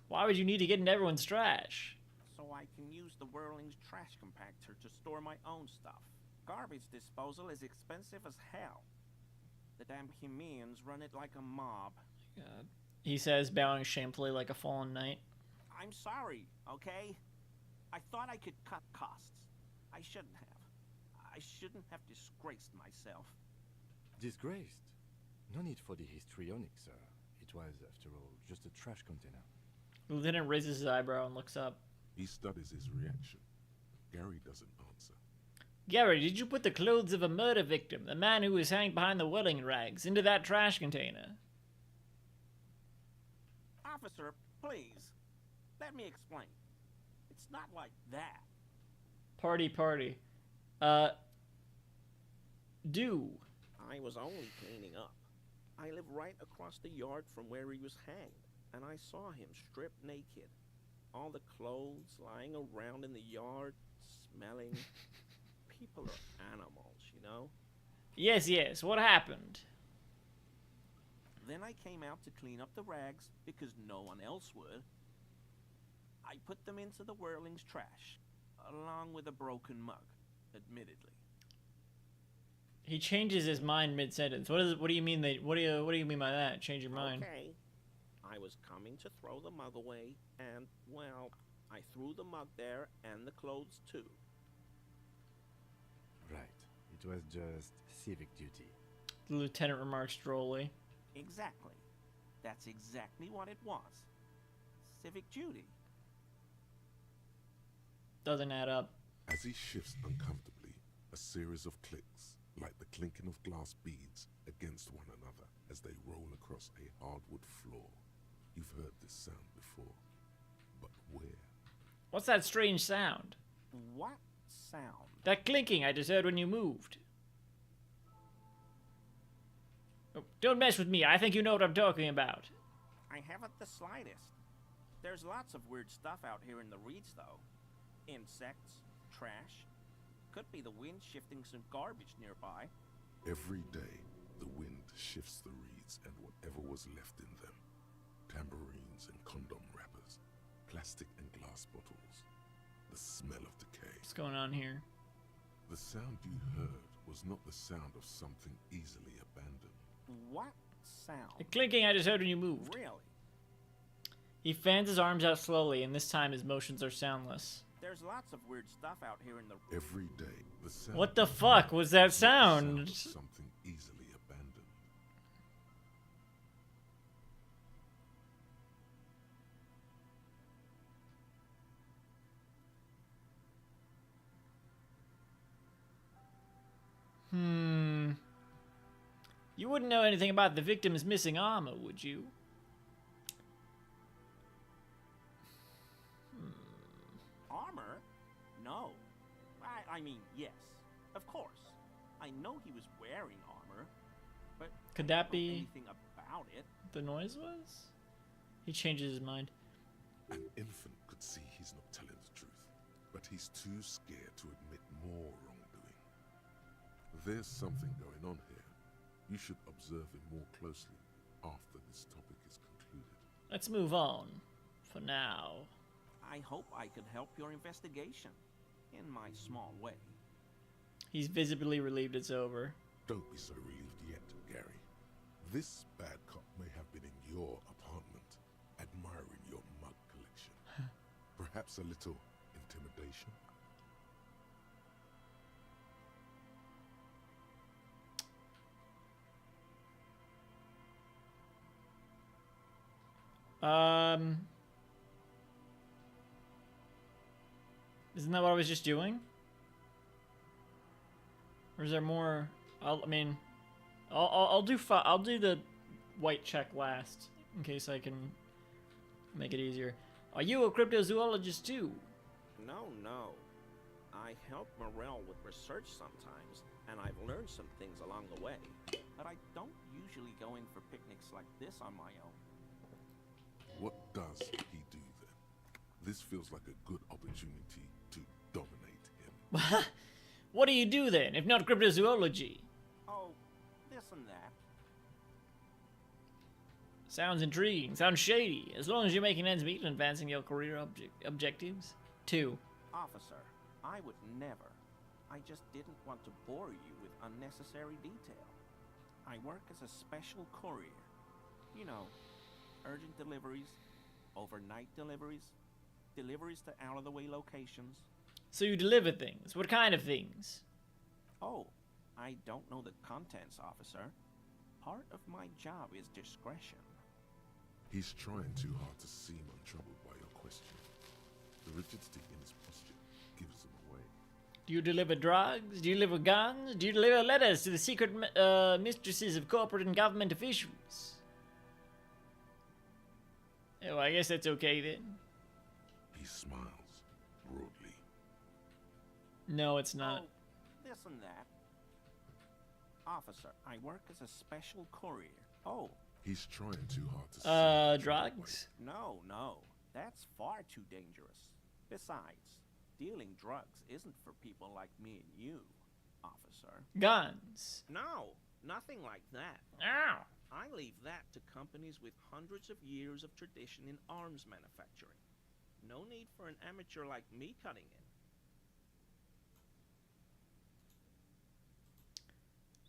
[SPEAKER 1] Why would you need to get into everyone's trash?
[SPEAKER 21] So I can use the Whirling's trash compactor to store my own stuff. Garbage disposal is expensive as hell. The damn Chimeans run it like a mob.
[SPEAKER 1] God. He says, bowing shamefully like a fallen knight.
[SPEAKER 21] I'm sorry, okay? I thought I could cut costs. I shouldn't have. I shouldn't have disgraced myself.
[SPEAKER 2] Disgraced? No need for the histrionic, sir. It was, after all, just a trash container.
[SPEAKER 1] The lieutenant raises his eyebrow and looks up.
[SPEAKER 3] He studies his reaction. Gary doesn't answer.
[SPEAKER 1] Gary, did you put the clothes of a murder victim, the man who was hanged behind the wedding rags, into that trash container?
[SPEAKER 21] Officer, please. Let me explain. It's not like that.
[SPEAKER 1] Party. Do.
[SPEAKER 21] I was only cleaning up. I live right across the yard from where he was hanged, and I saw him stripped naked. All the clothes lying around in the yard, smelling. People are animals, you know?
[SPEAKER 1] Yes. What happened?
[SPEAKER 21] Then I came out to clean up the rags, because no one else would. I put them into the Whirling's trash, along with a broken mug, admittedly.
[SPEAKER 1] He changes his mind mid-sentence. What do you mean what do you mean by that? Change your mind.
[SPEAKER 21] Okay. I was coming to throw the mug away, and, well, I threw the mug there and the clothes too.
[SPEAKER 2] Right. It was just civic duty.
[SPEAKER 1] The lieutenant remarks drolly.
[SPEAKER 21] Exactly. That's exactly what it was. Civic duty.
[SPEAKER 1] Doesn't add up.
[SPEAKER 3] As he shifts uncomfortably, a series of clicks, like the clinking of glass beads against one another as they roll across a hardwood floor. You've heard this sound before, but where?
[SPEAKER 1] What's that strange sound?
[SPEAKER 21] What sound?
[SPEAKER 1] That clinking I just heard when you moved. Oh, don't mess with me. I think you know what I'm talking about.
[SPEAKER 21] I haven't the slightest. There's lots of weird stuff out here in the reeds, though. Insects, trash. Could be the wind shifting some garbage nearby.
[SPEAKER 3] Every day, the wind shifts the reeds and whatever was left in them. Tambourines and condom wrappers, plastic and glass bottles. The smell of decay.
[SPEAKER 1] What's going on here?
[SPEAKER 3] The sound you heard was not the sound of something easily abandoned.
[SPEAKER 21] What sound?
[SPEAKER 1] The clinking I just heard when you moved.
[SPEAKER 21] Really?
[SPEAKER 1] He fans his arms out slowly, and this time his motions are soundless.
[SPEAKER 21] There's lots of weird stuff out here in the...
[SPEAKER 3] Every day, the sound...
[SPEAKER 1] What the fuck was that sound?
[SPEAKER 3] Something easily abandoned.
[SPEAKER 1] You wouldn't know anything about the victim's missing armor, would you?
[SPEAKER 21] Armor? No. I mean, yes. Of course. I know he was wearing armor, but
[SPEAKER 1] could that be
[SPEAKER 21] anything about it?
[SPEAKER 1] The noise was? He changes his mind.
[SPEAKER 3] An infant could see he's not telling the truth, but he's too scared to admit more wrongdoing. There's something going on here. You should observe him more closely after this topic is concluded.
[SPEAKER 1] Let's move on. For now.
[SPEAKER 21] I hope I could help your investigation. In my small way.
[SPEAKER 1] He's visibly relieved it's over.
[SPEAKER 3] Don't be so relieved yet, Gary. This bad cop may have been in your apartment, admiring your mug collection. Perhaps a little intimidation?
[SPEAKER 1] Isn't that what I was just doing? Or is there more? I'll do the white check last in case I can make it easier. Are you a cryptozoologist too?
[SPEAKER 21] No, no. I help Morel with research sometimes, and I've learned some things along the way. But I don't usually go in for picnics like this on my own.
[SPEAKER 3] What does he do then? This feels like a good opportunity to dominate him.
[SPEAKER 1] What do you do then, if not cryptozoology?
[SPEAKER 21] Oh, this and that.
[SPEAKER 1] Sounds intriguing. Sounds shady. As long as you're making ends meet and advancing your career objectives. 2.
[SPEAKER 21] Officer, I would never. I just didn't want to bore you with unnecessary detail. I work as a special courier. You know, urgent deliveries, overnight deliveries, deliveries to out-of-the-way locations.
[SPEAKER 1] So you deliver things. What kind of things?
[SPEAKER 21] Oh, I don't know the contents, officer. Part of my job is discretion.
[SPEAKER 3] He's trying too hard to seem untroubled by your question. The rigidity in his posture gives him away.
[SPEAKER 1] Do you deliver drugs? Do you deliver guns? Do you deliver letters to the secret mistresses of corporate and government officials? Oh, I guess that's okay then.
[SPEAKER 3] He smiles broadly.
[SPEAKER 1] No, it's not.
[SPEAKER 21] Oh, this and that. Officer, I work as a special courier. Oh.
[SPEAKER 3] He's trying too hard to
[SPEAKER 1] drugs?
[SPEAKER 21] No, no. That's far too dangerous. Besides, dealing drugs isn't for people like me and you, officer.
[SPEAKER 1] Guns?
[SPEAKER 21] No, nothing like that.
[SPEAKER 1] Ow!
[SPEAKER 21] I leave that to companies with hundreds of years of tradition in arms manufacturing. No need for an amateur like me cutting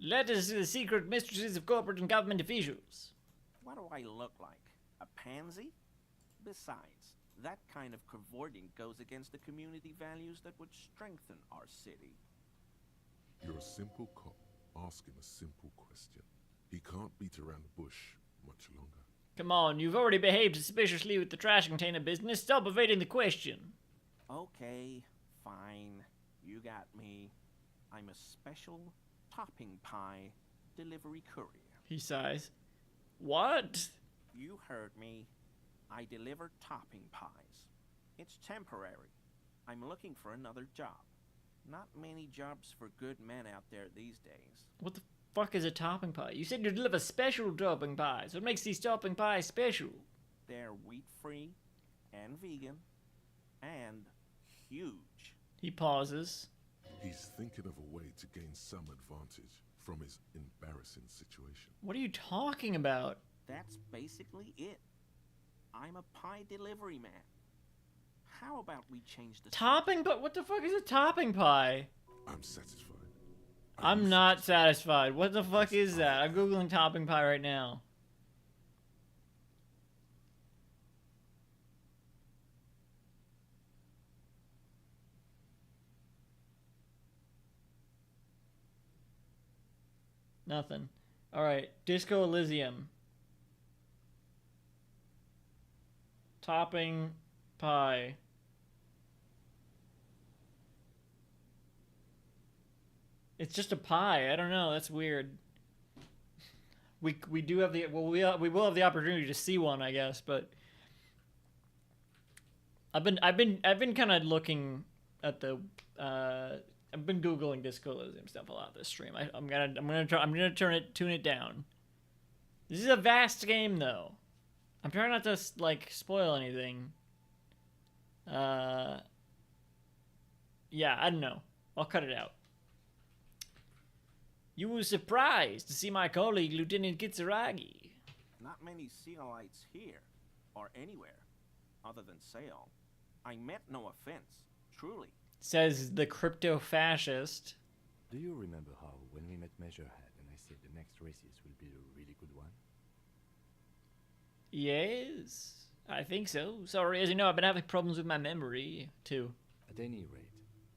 [SPEAKER 21] in.
[SPEAKER 1] Letters to the secret mistresses of corporate and government officials.
[SPEAKER 21] What do I look like? A pansy? Besides, that kind of cavorting goes against the community values that would strengthen our city.
[SPEAKER 3] You're a simple cop asking a simple question. He can't beat around the bush much longer.
[SPEAKER 1] Come on, you've already behaved suspiciously with the trash container business. Stop evading the question.
[SPEAKER 21] Okay, fine. You got me. I'm a special topping pie delivery courier.
[SPEAKER 1] He sighs. What?
[SPEAKER 21] You heard me. I deliver topping pies. It's temporary. I'm looking for another job. Not many jobs for good men out there these days.
[SPEAKER 1] What the fuck is a topping pie? You said you deliver special topping pies. What makes these topping pies special?
[SPEAKER 21] They're wheat-free and vegan and huge.
[SPEAKER 1] He pauses.
[SPEAKER 3] He's thinking of a way to gain some advantage from his embarrassing situation.
[SPEAKER 1] What are you talking about?
[SPEAKER 21] That's basically it. I'm a pie delivery man. How about we change the
[SPEAKER 1] topping? But what the fuck is a topping pie?
[SPEAKER 3] I'm satisfied.
[SPEAKER 1] I'm not satisfied. What the fuck is that? I'm googling topping pie right now. Nothing. Alright, Disco Elysium. Topping pie. It's just a pie. I don't know. That's weird. We do have the we will have the opportunity to see one, I guess, but I've been kind of looking at the I've been googling Disco Elysium stuff a lot this stream. I'm gonna tune it down. This is a vast game though. I'm trying not to like spoil anything. Yeah, I don't know. I'll cut it out. You were surprised to see my colleague, Lieutenant Kitsuragi.
[SPEAKER 21] Not many Sealites here, or anywhere, other than Sale. I meant no offense, truly.
[SPEAKER 1] Says the crypto-fascist.
[SPEAKER 2] Do you remember how, when we met Measurehead and I said the next races will be a really good one?
[SPEAKER 1] Yes, I think so. Sorry, as you know, I've been having problems with my memory, too.
[SPEAKER 2] At any rate,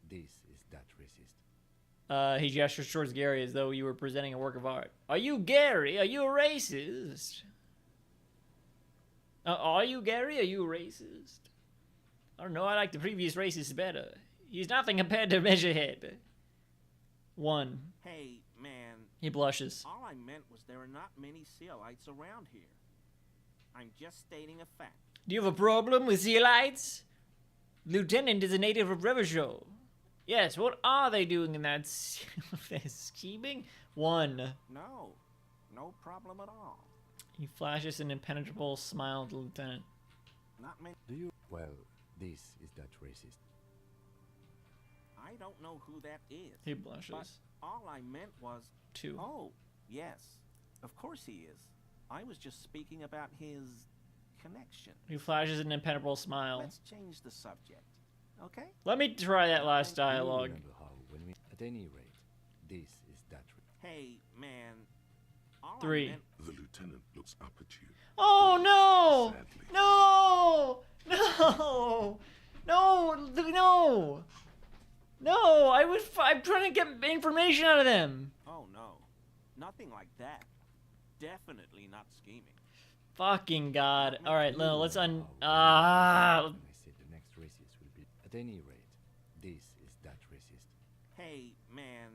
[SPEAKER 2] this is that racist.
[SPEAKER 1] He gestures towards Gary as though you were presenting a work of art. Are you Gary? Are you a racist? Are you Gary? Are you a racist? I don't know. I like the previous racist better. He's nothing compared to Measurehead. 1.
[SPEAKER 21] Hey, man.
[SPEAKER 1] He blushes.
[SPEAKER 21] All I meant was there are not many Sealites around here. I'm just stating a fact.
[SPEAKER 1] Do you have a problem with Zeolites? Lieutenant is a native of Revershow. Yes, what are they doing in that they're scheming? 1.
[SPEAKER 21] No. No problem at all.
[SPEAKER 1] He flashes an impenetrable smile at the lieutenant.
[SPEAKER 21] Not many.
[SPEAKER 2] Do you? Well, this is that racist.
[SPEAKER 21] I don't know who that is.
[SPEAKER 1] He blushes.
[SPEAKER 21] But all I meant was...
[SPEAKER 1] 2.
[SPEAKER 21] Oh, yes. Of course he is. I was just speaking about his connection.
[SPEAKER 1] He flashes an impenetrable smile.
[SPEAKER 21] Let's change the subject, okay?
[SPEAKER 1] Let me try that last dialogue.
[SPEAKER 2] Do you remember how when we... At any rate, this is that...
[SPEAKER 21] Hey, man. All
[SPEAKER 1] 3.
[SPEAKER 21] I meant...
[SPEAKER 3] The lieutenant looks up at you.
[SPEAKER 1] Oh, no!
[SPEAKER 3] Sadly.
[SPEAKER 1] No! No! No! No! No! I'm trying to get information out of them!
[SPEAKER 21] Oh, no. Nothing like that. Definitely not scheming.
[SPEAKER 1] Fucking God. Alright, no, let's
[SPEAKER 2] When I said the next racist will be... At any rate, this is that racist.
[SPEAKER 21] Hey, man.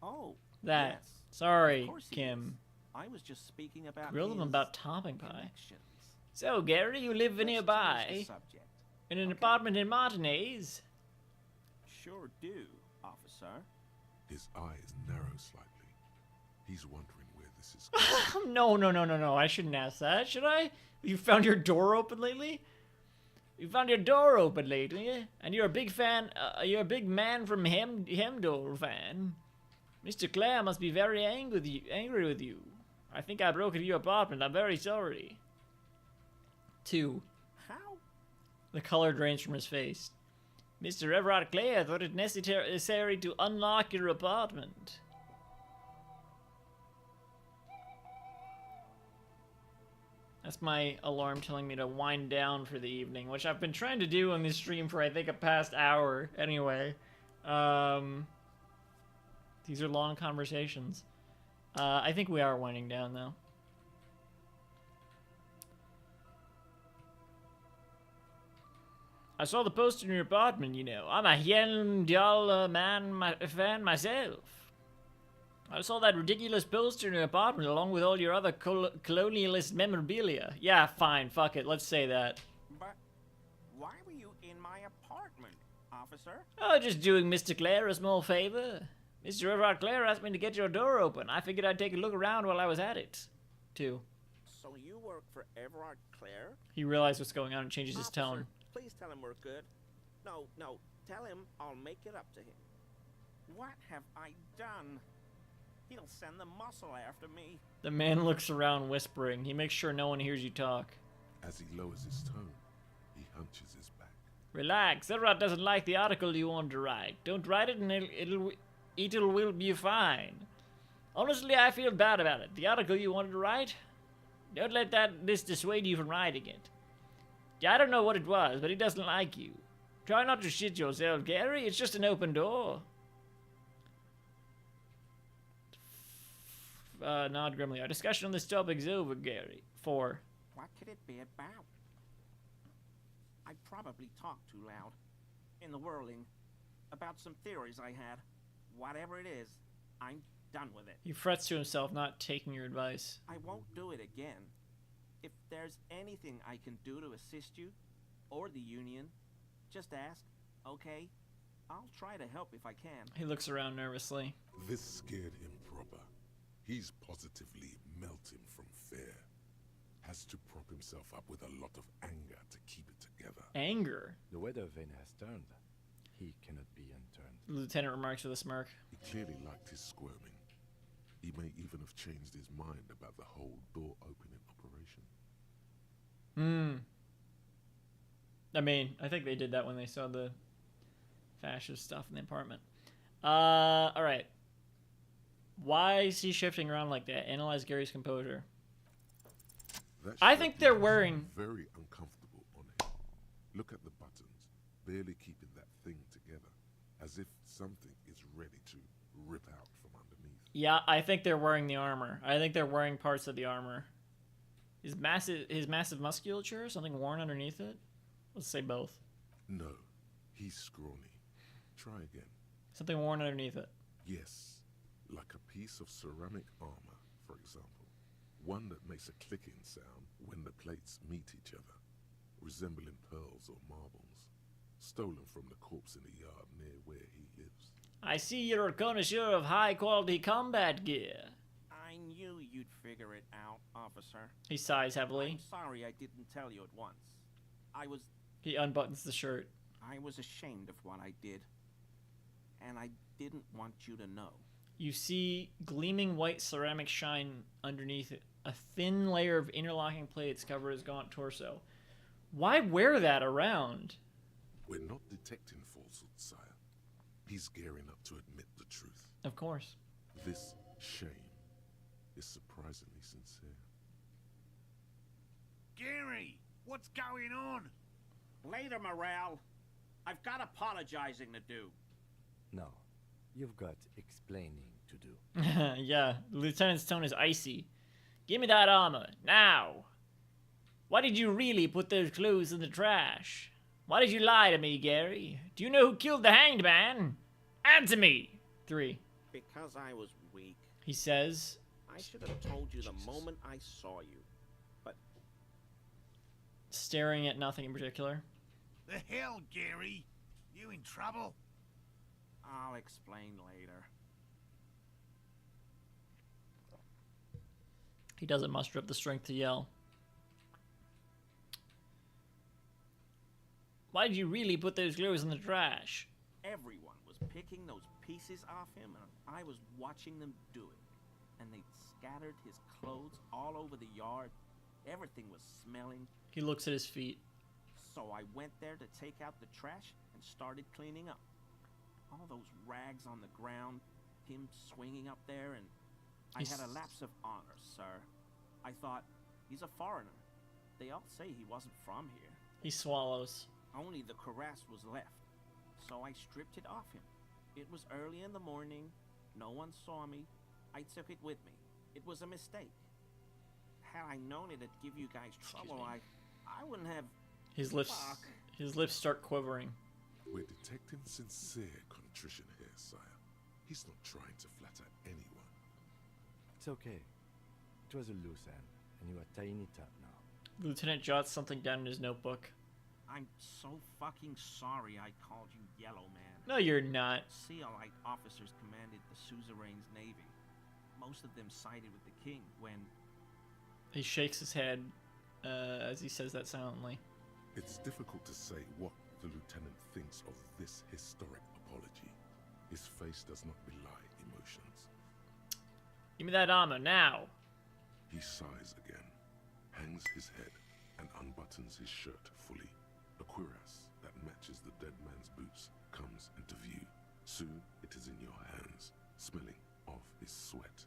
[SPEAKER 21] Oh,
[SPEAKER 1] that.
[SPEAKER 21] yes.
[SPEAKER 1] Sorry,
[SPEAKER 21] Of course he
[SPEAKER 1] Kim.
[SPEAKER 21] is. I was just speaking about
[SPEAKER 1] Grill them
[SPEAKER 21] his
[SPEAKER 1] about topping pie.
[SPEAKER 21] connections.
[SPEAKER 1] So, Gary, you live
[SPEAKER 21] Let's change
[SPEAKER 1] nearby?
[SPEAKER 21] the subject.
[SPEAKER 1] In an apartment in Martinez?
[SPEAKER 21] Sure do, officer.
[SPEAKER 3] His eyes narrow slightly. He's wondering where this is going.
[SPEAKER 1] No. I shouldn't ask that, should I? You found your door open lately? You found your door open lately, and you're a big fan. You're a big man from Hemdor fan. Mr. Clare must be very angry with you. I think I broke into your apartment. I'm very sorry. 2.
[SPEAKER 21] How?
[SPEAKER 1] The color drains from his face. Mr. Everard Clare thought it necessary to unlock your apartment. That's my alarm telling me to wind down for the evening, which I've been trying to do on this stream for I think a past hour. Anyway, these are long conversations. I think we are winding down though. I saw the poster in your apartment, you know. I'm a Heimdall fan myself. I saw that ridiculous poster in your apartment along with all your other colonialist memorabilia. Yeah, fine, fuck it, let's say that.
[SPEAKER 21] But why were you in my apartment, officer?
[SPEAKER 1] Oh, just doing Mr. Clare a small favor. Mr. Everard Clare asked me to get your door open. I figured I'd take a look around while I was at it. 2.
[SPEAKER 21] So you work for Everard Clare?
[SPEAKER 1] He realized what's going on and changes his tone.
[SPEAKER 21] Please tell him we're good. No, tell him I'll make it up to him. What have I done? He'll send the muscle after me.
[SPEAKER 1] The man looks around whispering. He makes sure no one hears you talk.
[SPEAKER 3] As he lowers his tone, he hunches his back.
[SPEAKER 1] Relax. Everard doesn't like the article you want to write. Don't write it and it will be fine. Honestly, I feel bad about it. The article you wanted to write? Don't let this dissuade you from writing it. I don't know what it was, but he doesn't like you. Try not to shit yourself, Gary. It's just an open door. Nod grimly. Our discussion on this topic is over, Gary. 4.
[SPEAKER 21] What could it be about? I probably talked too loud. In the whirling. About some theories I had. Whatever it is, I'm done with it.
[SPEAKER 1] He frets to himself, not taking your advice.
[SPEAKER 21] I won't do it again. If there's anything I can do to assist you, or the Union, just ask, okay? I'll try to help if I can.
[SPEAKER 1] He looks around nervously.
[SPEAKER 3] This scared him proper. He's positively melting from fear. Has to prop himself up with a lot of anger to keep it together.
[SPEAKER 1] Anger?
[SPEAKER 2] The weather vane has turned. He cannot be unturned.
[SPEAKER 1] The lieutenant remarks with a smirk.
[SPEAKER 3] He clearly liked his squirming. He may even have changed his mind about the whole door opening operation.
[SPEAKER 1] I mean, I think they did that when they saw the fascist stuff in the apartment. Alright. Why is he shifting around like that? Analyze Gary's composure. I think they're wearing...
[SPEAKER 3] very uncomfortable on him. Look at the buttons, barely keeping that thing together, as if something is ready to rip out from underneath.
[SPEAKER 1] Yeah, I think they're wearing the armor. I think they're wearing parts of the armor. His massive musculature? Something worn underneath it? Let's say both.
[SPEAKER 3] No, he's scrawny. Try again.
[SPEAKER 1] Something worn underneath it.
[SPEAKER 3] Yes, like a piece of ceramic armor, for example. One that makes a clicking sound when the plates meet each other, resembling pearls or marbles, stolen from the corpse in the yard near where he lives.
[SPEAKER 1] I see you're a connoisseur of high-quality combat gear.
[SPEAKER 21] I knew you'd figure it out, officer.
[SPEAKER 1] He sighs heavily.
[SPEAKER 21] I'm sorry I didn't tell you at once.
[SPEAKER 1] He unbuttons the shirt.
[SPEAKER 21] I was ashamed of what I did. And I didn't want you to know.
[SPEAKER 1] You see gleaming white ceramic shine underneath it. A thin layer of interlocking plates cover his gaunt torso. Why wear that around?
[SPEAKER 3] We're not detecting falsehood, sire. He's gearing up to admit the truth.
[SPEAKER 1] Of course.
[SPEAKER 3] This shame is surprisingly sincere.
[SPEAKER 20] Gary, what's going on?
[SPEAKER 13] Later, Morale. I've got apologizing to do.
[SPEAKER 2] No, you've got explaining to do.
[SPEAKER 1] Yeah, the lieutenant's tone is icy. Give me that armor, now! Why did you really put those clothes in the trash? Why did you lie to me, Gary? Do you know who killed the hanged man? Answer me! 3.
[SPEAKER 21] Because I was weak.
[SPEAKER 1] He says.
[SPEAKER 21] I should have told you the moment I saw you. But...
[SPEAKER 1] Staring at nothing in particular.
[SPEAKER 20] The hell, Gary? You in trouble?
[SPEAKER 21] I'll explain later.
[SPEAKER 1] He doesn't muster up the strength to yell. Why did you really put those clothes in the trash?
[SPEAKER 21] Everyone was picking those pieces off him, and I was watching them do it. And they scattered his clothes all over the yard. Everything was smelling.
[SPEAKER 1] He looks at his feet.
[SPEAKER 21] So I went there to take out the trash and started cleaning up. All those rags on the ground, him swinging up there, and I had a lapse of honor, sir. I thought, he's a foreigner. They all say he wasn't from here.
[SPEAKER 1] He swallows.
[SPEAKER 21] Only the cuirass was left, so I stripped it off him. It was early in the morning. No one saw me. I took it with me. It was a mistake. Had I known it'd give you guys trouble, I wouldn't have...
[SPEAKER 1] His lips start quivering.
[SPEAKER 3] We're detecting sincere contrition here, sire. He's not trying to flatter anyone.
[SPEAKER 2] It's okay. It was a loose end, and you are tying it up now.
[SPEAKER 1] The lieutenant jots something down in his notebook.
[SPEAKER 21] I'm so fucking sorry I called you Yellow Man.
[SPEAKER 1] No, you're not.
[SPEAKER 21] Seal-like officers commanded the suzerain's navy. Most of them sided with the king when...
[SPEAKER 1] He shakes his head as he says that silently.
[SPEAKER 3] It's difficult to say what the lieutenant thinks of this historic apology. His face does not belie emotions.
[SPEAKER 1] Give me that armor, now!
[SPEAKER 3] He sighs again, hangs his head, and unbuttons his shirt fully. A cuirass that matches the dead man's boots comes into view. Soon it is in your hands, smelling of his sweat.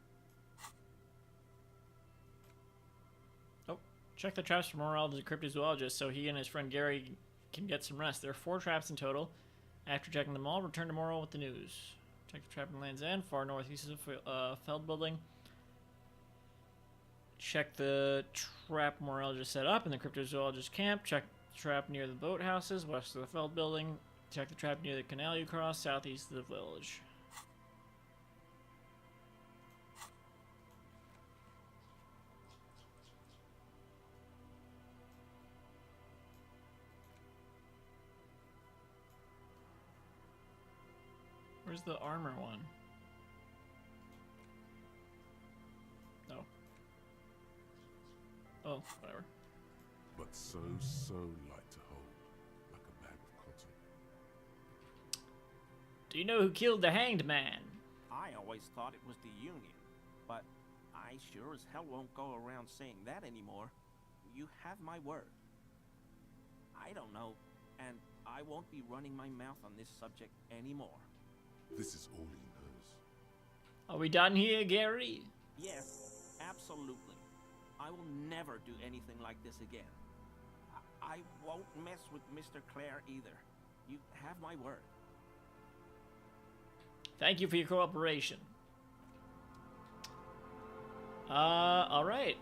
[SPEAKER 1] Oh, check the traps for Morale, the cryptozoologist, so he and his friend Gary can get some rest. There are 4 traps in total. After checking them all, return to Morale with the news. Check the trap in Land's End, far northeast of the Feld building. Check the trap Morale just set up in the cryptozoologist camp. Check the trap near the boathouses, west of the Feld building. Check the trap near the canal you cross, southeast of the village. Where's the armor one? No. Oh, whatever.
[SPEAKER 3] But so light to hold, like a bag of cotton.
[SPEAKER 1] Do you know who killed the hanged man?
[SPEAKER 21] I always thought it was the Union, but I sure as hell won't go around saying that anymore. You have my word. I don't know, and I won't be running my mouth on this subject anymore.
[SPEAKER 3] This is all he knows.
[SPEAKER 1] Are we done here, Gary?
[SPEAKER 21] Yes, absolutely. I will never do anything like this again. I won't mess with Mr. Clare either. You have my word.
[SPEAKER 1] Thank you for your cooperation. Alright.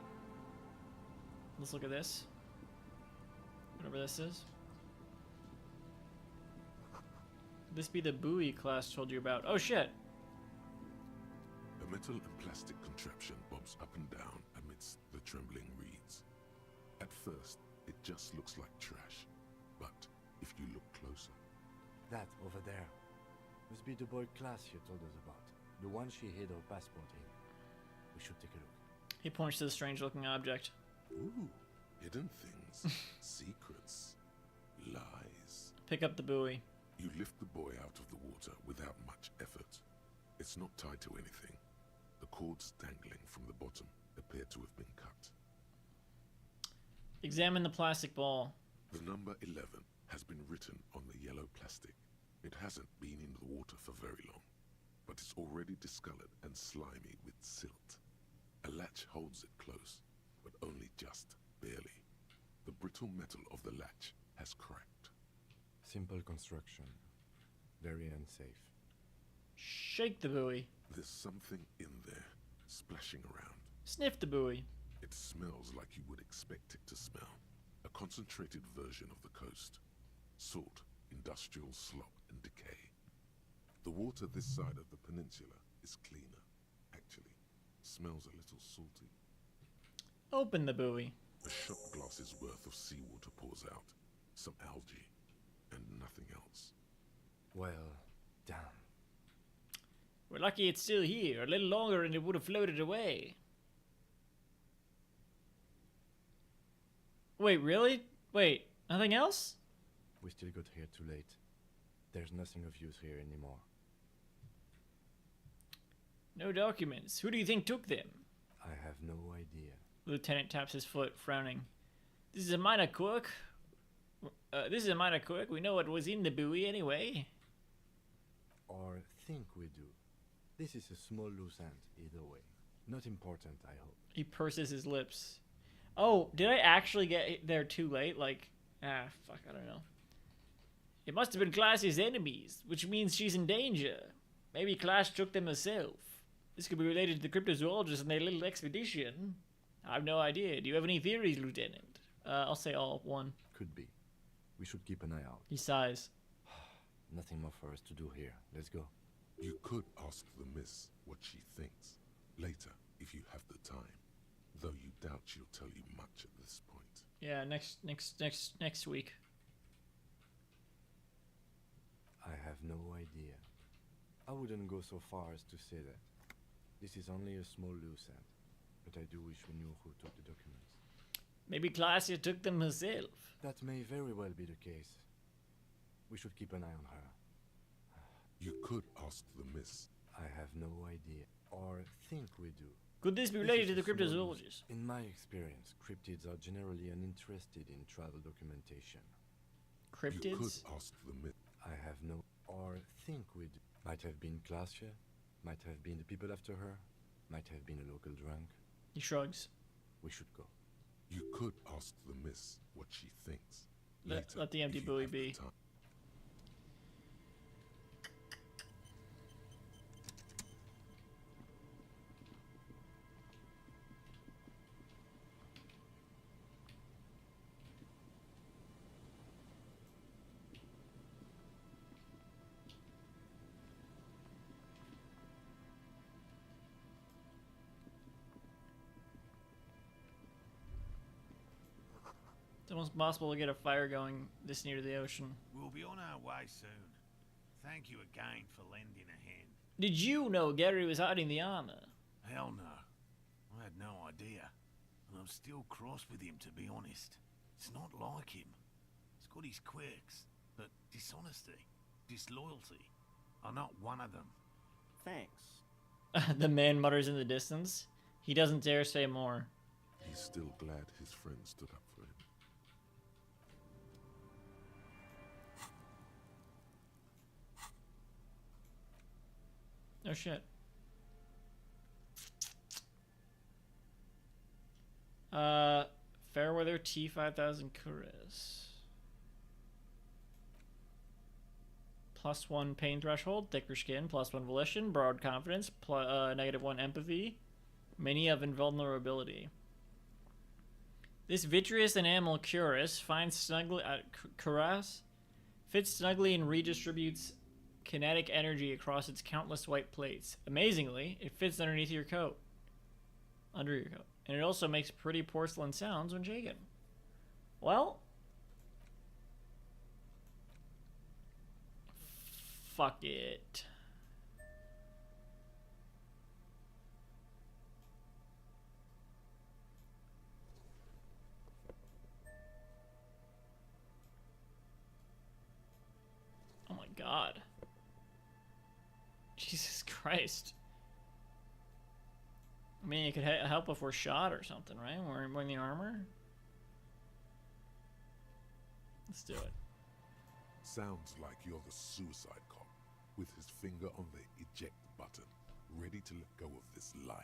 [SPEAKER 1] Let's look at this. Whatever this is. This be the buoy class told you about. Oh shit.
[SPEAKER 3] metal and plastic contraption bobs up and down amidst the trembling reeds. At first, it just looks like trash, but if you look closer...
[SPEAKER 2] That over there must be the boy Glacia told us about. The one she hid her passport in. We should take a look.
[SPEAKER 1] He points to the strange-looking object.
[SPEAKER 3] Ooh, hidden things, secrets, lies.
[SPEAKER 1] Pick up the buoy.
[SPEAKER 3] You lift the boy out of the water without much effort. It's not tied to anything. The cords dangling from the bottom appear to have been cut.
[SPEAKER 1] Examine the plastic ball.
[SPEAKER 3] The number 11 has been written on the yellow plastic. It hasn't been in the water for very long, but it's already discolored and slimy with silt. A latch holds it close, but only just barely. The brittle metal of the latch has cracked.
[SPEAKER 2] Simple construction. Very unsafe.
[SPEAKER 1] Shake the buoy.
[SPEAKER 3] There's something in there, splashing around.
[SPEAKER 1] Sniff the buoy.
[SPEAKER 3] It smells like you would expect it to smell. A concentrated version of the coast. Salt, industrial slop, and decay. The water this side of the peninsula is cleaner, actually. Smells a little salty.
[SPEAKER 1] Open the buoy.
[SPEAKER 3] A shot glass's worth of seawater pours out. Some algae, and nothing else.
[SPEAKER 2] Well, damn.
[SPEAKER 1] We're lucky it's still here. A little longer and it would have floated away. Wait, really? Wait, nothing else?
[SPEAKER 2] We still got here too late. There's nothing of use here anymore.
[SPEAKER 1] No documents. Who do you think took them?
[SPEAKER 2] I have no idea.
[SPEAKER 1] Lieutenant taps his foot, frowning. This is a minor quirk. We know what was in the buoy anyway.
[SPEAKER 2] Or think we do. This is a small loose end, either way. Not important, I hope.
[SPEAKER 1] He purses his lips. Oh, did I actually get there too late? Like, fuck, I don't know. It must have been Class's enemies, which means she's in danger. Maybe Class took them herself. This could be related to the cryptozoologists and their little expedition. I have no idea. Do you have any theories, Lieutenant? I'll say all one.
[SPEAKER 2] Could be. We should keep an eye out.
[SPEAKER 1] He sighs.
[SPEAKER 2] Nothing more for us to do here. Let's go.
[SPEAKER 3] You could ask the miss what she thinks. Later, if you have the time. Though you doubt she'll tell you much at this point.
[SPEAKER 1] Yeah, next week.
[SPEAKER 2] I have no idea. I wouldn't go so far as to say that. This is only a small loose end. But I do wish we knew who took the documents.
[SPEAKER 1] Maybe Claudia took them herself.
[SPEAKER 2] That may very well be the case. We should keep an eye on her.
[SPEAKER 3] You could ask the miss.
[SPEAKER 2] I have no idea. Or think we do.
[SPEAKER 1] Could this be related to the cryptozoologists?
[SPEAKER 2] In my experience, cryptids are generally uninterested in travel documentation.
[SPEAKER 1] Cryptids?
[SPEAKER 3] You could ask the myth.
[SPEAKER 2] I have no... Or think we do. Might have been Glacia. Might have been the people after her. Might have been a local drunk.
[SPEAKER 1] He shrugs.
[SPEAKER 2] We should go.
[SPEAKER 3] You could ask the miss what she thinks.
[SPEAKER 1] Let the empty buoy be. It's almost possible to get a fire going this near the ocean.
[SPEAKER 20] We'll be on our way soon. Thank you again for lending a hand.
[SPEAKER 1] Did you know Gary was hiding the armor?
[SPEAKER 20] Hell no. I had no idea. And I'm still cross with him, to be honest. It's not like him. He's got his quirks. But dishonesty, disloyalty are not one of them.
[SPEAKER 21] Thanks.
[SPEAKER 1] The man mutters in the distance. He doesn't dare say more.
[SPEAKER 3] He's still glad his friend stood up for him.
[SPEAKER 1] Oh shit. Fairweather T5000 Kuris. +1 pain threshold, thicker skin, +1 volition, broad confidence, -1 empathy, many of invulnerability. This vitreous enamel Cuirass finds snugly Cuirass fits snugly and redistributes kinetic energy across its countless white plates. Amazingly, it fits underneath your coat. Under your coat. And it also makes pretty porcelain sounds when shaken. Well, fuck it. Oh my god. Jesus Christ. I mean, it could help if we're shot or something, right? Wearing the armor? Let's do it.
[SPEAKER 3] Sounds like you're the suicide cop, with his finger on the eject button, ready to let go of this life.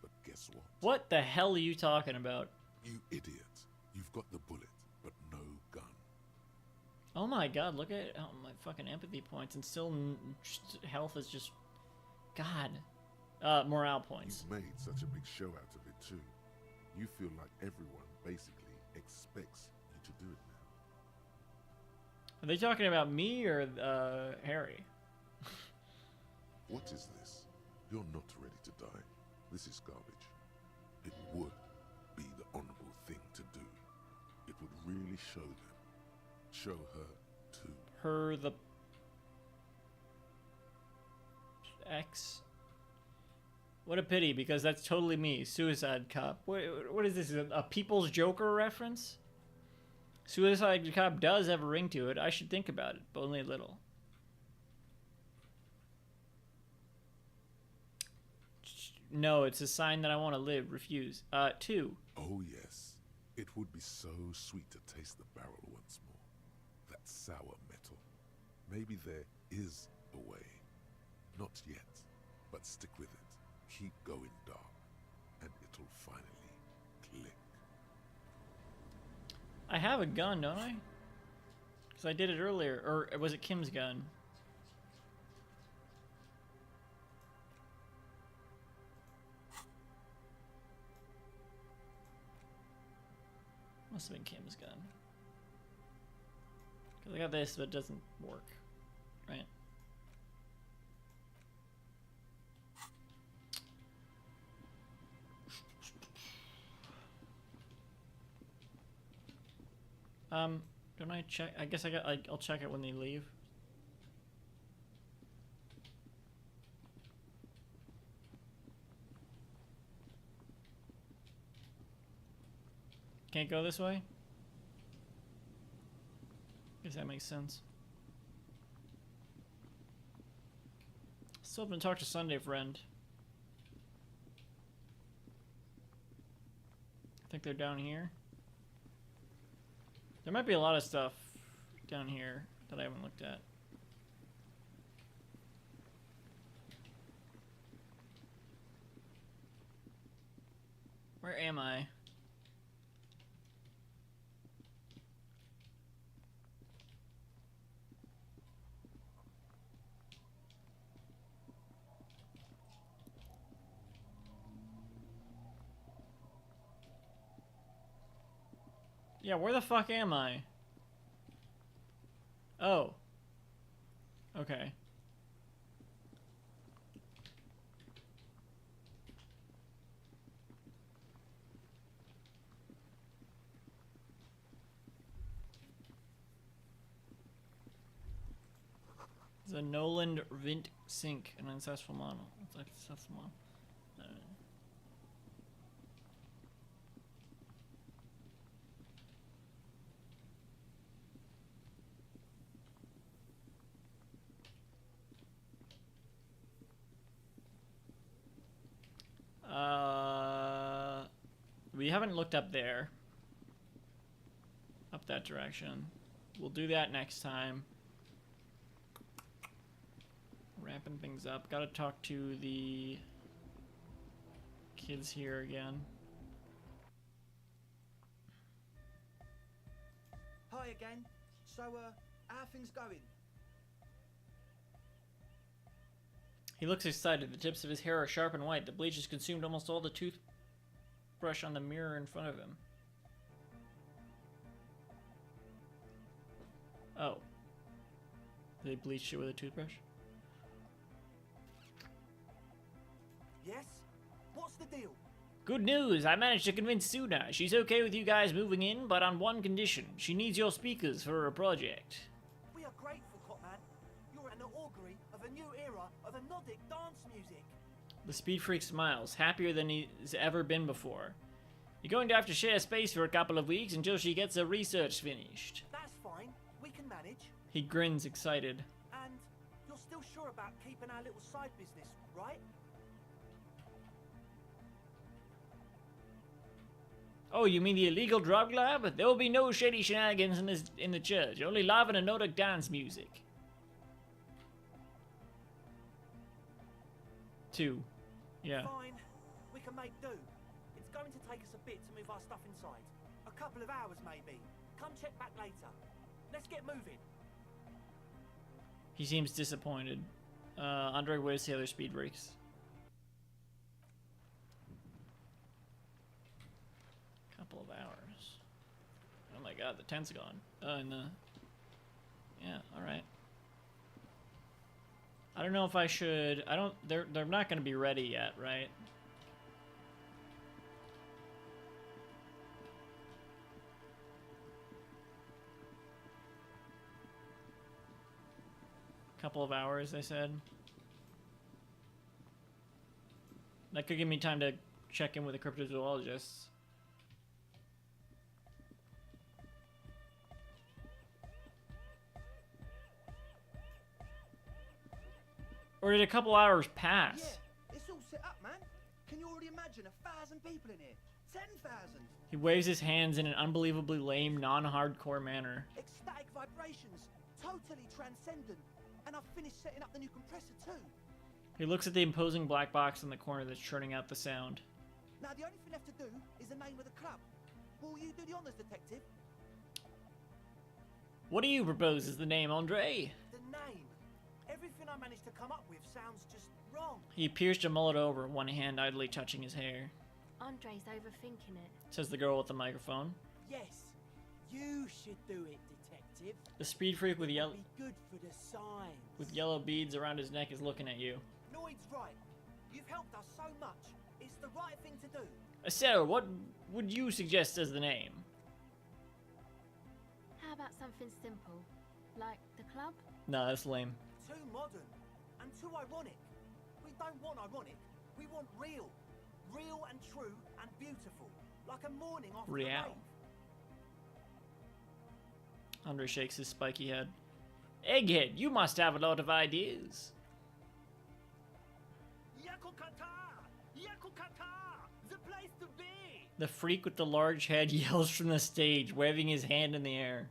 [SPEAKER 3] But guess what?
[SPEAKER 1] What the hell are you talking about?
[SPEAKER 3] You idiot. You've got the bullet, but no gun.
[SPEAKER 1] Oh my god, look at my fucking empathy points, and still health is just... God. Morale points.
[SPEAKER 3] You've made such a big show out of it too. You feel like everyone basically expects you to do it now.
[SPEAKER 1] Are they talking about me or Harry?
[SPEAKER 3] What is this? You're not ready to die. This is garbage. It would be the honorable thing to do. It would really show them. Show her too.
[SPEAKER 1] Her, the... X... What a pity, because that's totally me. Suicide Cop. What is this? A People's Joker reference? Suicide Cop does have a ring to it. I should think about it, but only a little. No, it's a sign that I want to live. Refuse. 2.
[SPEAKER 3] Oh yes. It would be so sweet to taste the barrel once more. That sour metal. Maybe there is a way. Not yet, but stick with it. Keep going dark, and it'll finally click.
[SPEAKER 1] I have a gun, don't I? Because I did it earlier. Or was it Kim's gun? Must have been Kim's gun. Because I got this, but it doesn't work. Right? Don't I check? I guess I'll check it when they leave. Can't go this way? Guess that makes sense. Still haven't talked to Sunday Friend. I think they're down here. There might be a lot of stuff down here that I haven't looked at. Where am I? Yeah, where the fuck am I? Oh. Okay. It's a Noland Vint Sink, an ancestral model. It's like ancestral model. We haven't looked up there. Up that direction. We'll do that next time. Wrapping things up. Gotta talk to the kids here again.
[SPEAKER 4] Hi again. So, how are things going?
[SPEAKER 1] He looks excited. The tips of his hair are sharp and white. The bleach has consumed almost all the toothbrush on the mirror in front of him. Oh. They bleached it with a toothbrush.
[SPEAKER 13] Yes? What's the deal?
[SPEAKER 1] Good news! I managed to convince Suna. She's okay with you guys moving in, but on one condition. She needs your speakers for a project.
[SPEAKER 13] We are grateful, Copman. You're an augury of a new era of Nordic dance music.
[SPEAKER 1] The Speed Freak smiles, happier than he's ever been before. You're going to have to share space for a couple of weeks until she gets her research finished.
[SPEAKER 13] That's fine. We can manage.
[SPEAKER 1] He grins, excited.
[SPEAKER 13] And you're still sure about keeping our little side business, right?
[SPEAKER 1] Oh, you mean the illegal drug lab? There will be no shady shenanigans in the church. Only live and Nordic dance music. 2. Yeah.
[SPEAKER 13] Fine. We can make do. It's going to take us a bit to move our stuff inside. A couple of hours, maybe. Come check back later. Let's get moving.
[SPEAKER 1] He seems disappointed. Andre, where's the other Speed Freaks? Couple of hours. Oh my god, the tent's gone. Yeah, alright. I don't know if I should... They're not gonna be ready yet, right? Couple of hours, they said. That could give me time to check in with the cryptozoologists. Or did a couple hours pass?
[SPEAKER 4] Yeah, it's all set up, man. Can you already imagine 1,000 people in here? 10,000.
[SPEAKER 1] He waves his hands in an unbelievably lame, non-hardcore manner.
[SPEAKER 4] Ecstatic vibrations, totally transcendent. And I've finished setting up the new compressor too.
[SPEAKER 1] He looks at the imposing black box in the corner that's churning out the sound.
[SPEAKER 4] Now the only thing left to do is the name of the club. Will you do the honors, detective?
[SPEAKER 1] What do you propose is the name, Andre?
[SPEAKER 13] The name. Everything I managed to come up with sounds just wrong.
[SPEAKER 1] He appears to mull it over, one hand idly touching his hair.
[SPEAKER 15] Andre's overthinking it,
[SPEAKER 1] Says the girl with the microphone.
[SPEAKER 9] Yes, you should do it, detective.
[SPEAKER 1] The Speed Freak with yellow
[SPEAKER 9] Be good for the signs.
[SPEAKER 1] with yellow beads around his neck is looking at you.
[SPEAKER 13] Noid's right. You've helped us so much. It's the right thing to do.
[SPEAKER 1] So, what would you suggest as the name?
[SPEAKER 15] How about something simple, like the club?
[SPEAKER 1] No, that's lame.
[SPEAKER 13] Too modern and too ironic. We don't want ironic. We want real. Real and true and beautiful. Like a morning after the
[SPEAKER 1] Real.
[SPEAKER 13] rain.
[SPEAKER 1] Andre shakes his spiky head. Egghead, you must have a lot of ideas.
[SPEAKER 13] Yakukata! Yakukata! The place to be!
[SPEAKER 1] The freak with the large head yells from the stage, waving his hand in the air.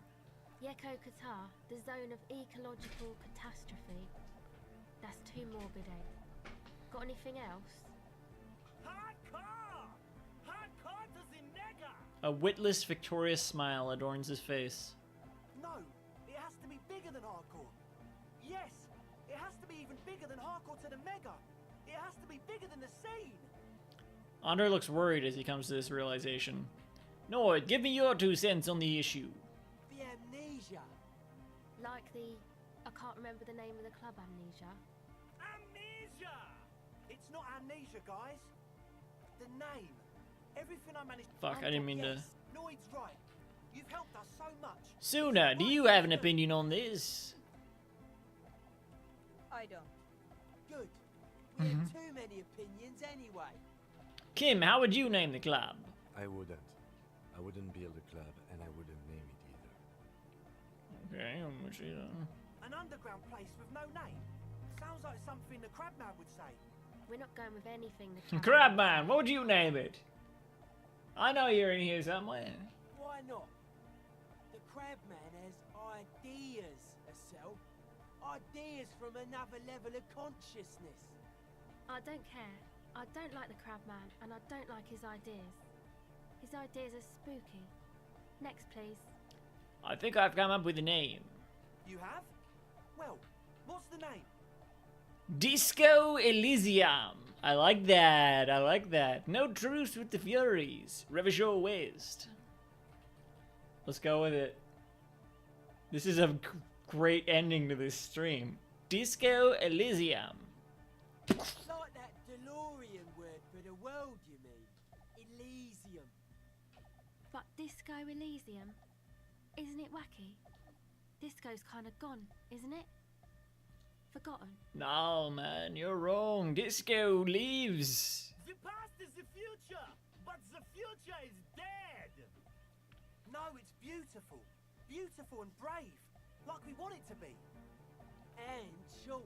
[SPEAKER 15] Yeko Qatar, the zone of ecological catastrophe. That's too morbid, eh? Got anything else?
[SPEAKER 13] Hardcore! Hardcore to the nigger!
[SPEAKER 1] A witless, victorious smile adorns his face.
[SPEAKER 13] No, it has to be bigger than hardcore. Yes, it has to be even bigger than hardcore to the mega. It has to be bigger than the scene.
[SPEAKER 1] Andre looks worried as he comes to this realization. Nord, give me your 2 cents on the issue.
[SPEAKER 9] The amnesia.
[SPEAKER 15] Like the... I can't remember the name of the club, Amnesia.
[SPEAKER 13] Amnesia! It's not amnesia, guys. The name. Everything I managed.
[SPEAKER 1] Fuck, I didn't mean to...
[SPEAKER 13] Yes, Noid's right. You've helped us so much.
[SPEAKER 1] Suna, do you have an opinion on this?
[SPEAKER 9] I don't. Good. We have too many opinions anyway.
[SPEAKER 1] Kim, how would you name the club?
[SPEAKER 2] I wouldn't. I wouldn't build a club, and I wouldn't name it either.
[SPEAKER 1] Okay, I'm with you then.
[SPEAKER 13] An underground place with no name. Sounds like something the Crabman would say.
[SPEAKER 15] We're not going with anything the
[SPEAKER 1] Crabman, what would you name it? I know you're in here somewhere.
[SPEAKER 9] Why not? The Crabman has ideas, Estelle. Ideas from another level of consciousness.
[SPEAKER 15] I don't care. I don't like the Crabman, and I don't like his ideas. His ideas are spooky. Next, please.
[SPEAKER 1] I think I've come up with a name.
[SPEAKER 13] You have? Well, what's the name?
[SPEAKER 1] Disco Elysium. I like that. I like that. No truce with the Furies. Revachol West. Let's go with it. This is a great ending to this stream. Disco Elysium.
[SPEAKER 9] It's like that DeLorean word for the world, you mean? Elysium.
[SPEAKER 15] But Disco Elysium? Isn't it wacky? Disco's kind of gone, isn't it? Forgotten.
[SPEAKER 1] No, man, you're wrong. Disco lives.
[SPEAKER 9] The past is the future, but the future is dead. No, it's beautiful. Beautiful and brave, like we want it to be. And short.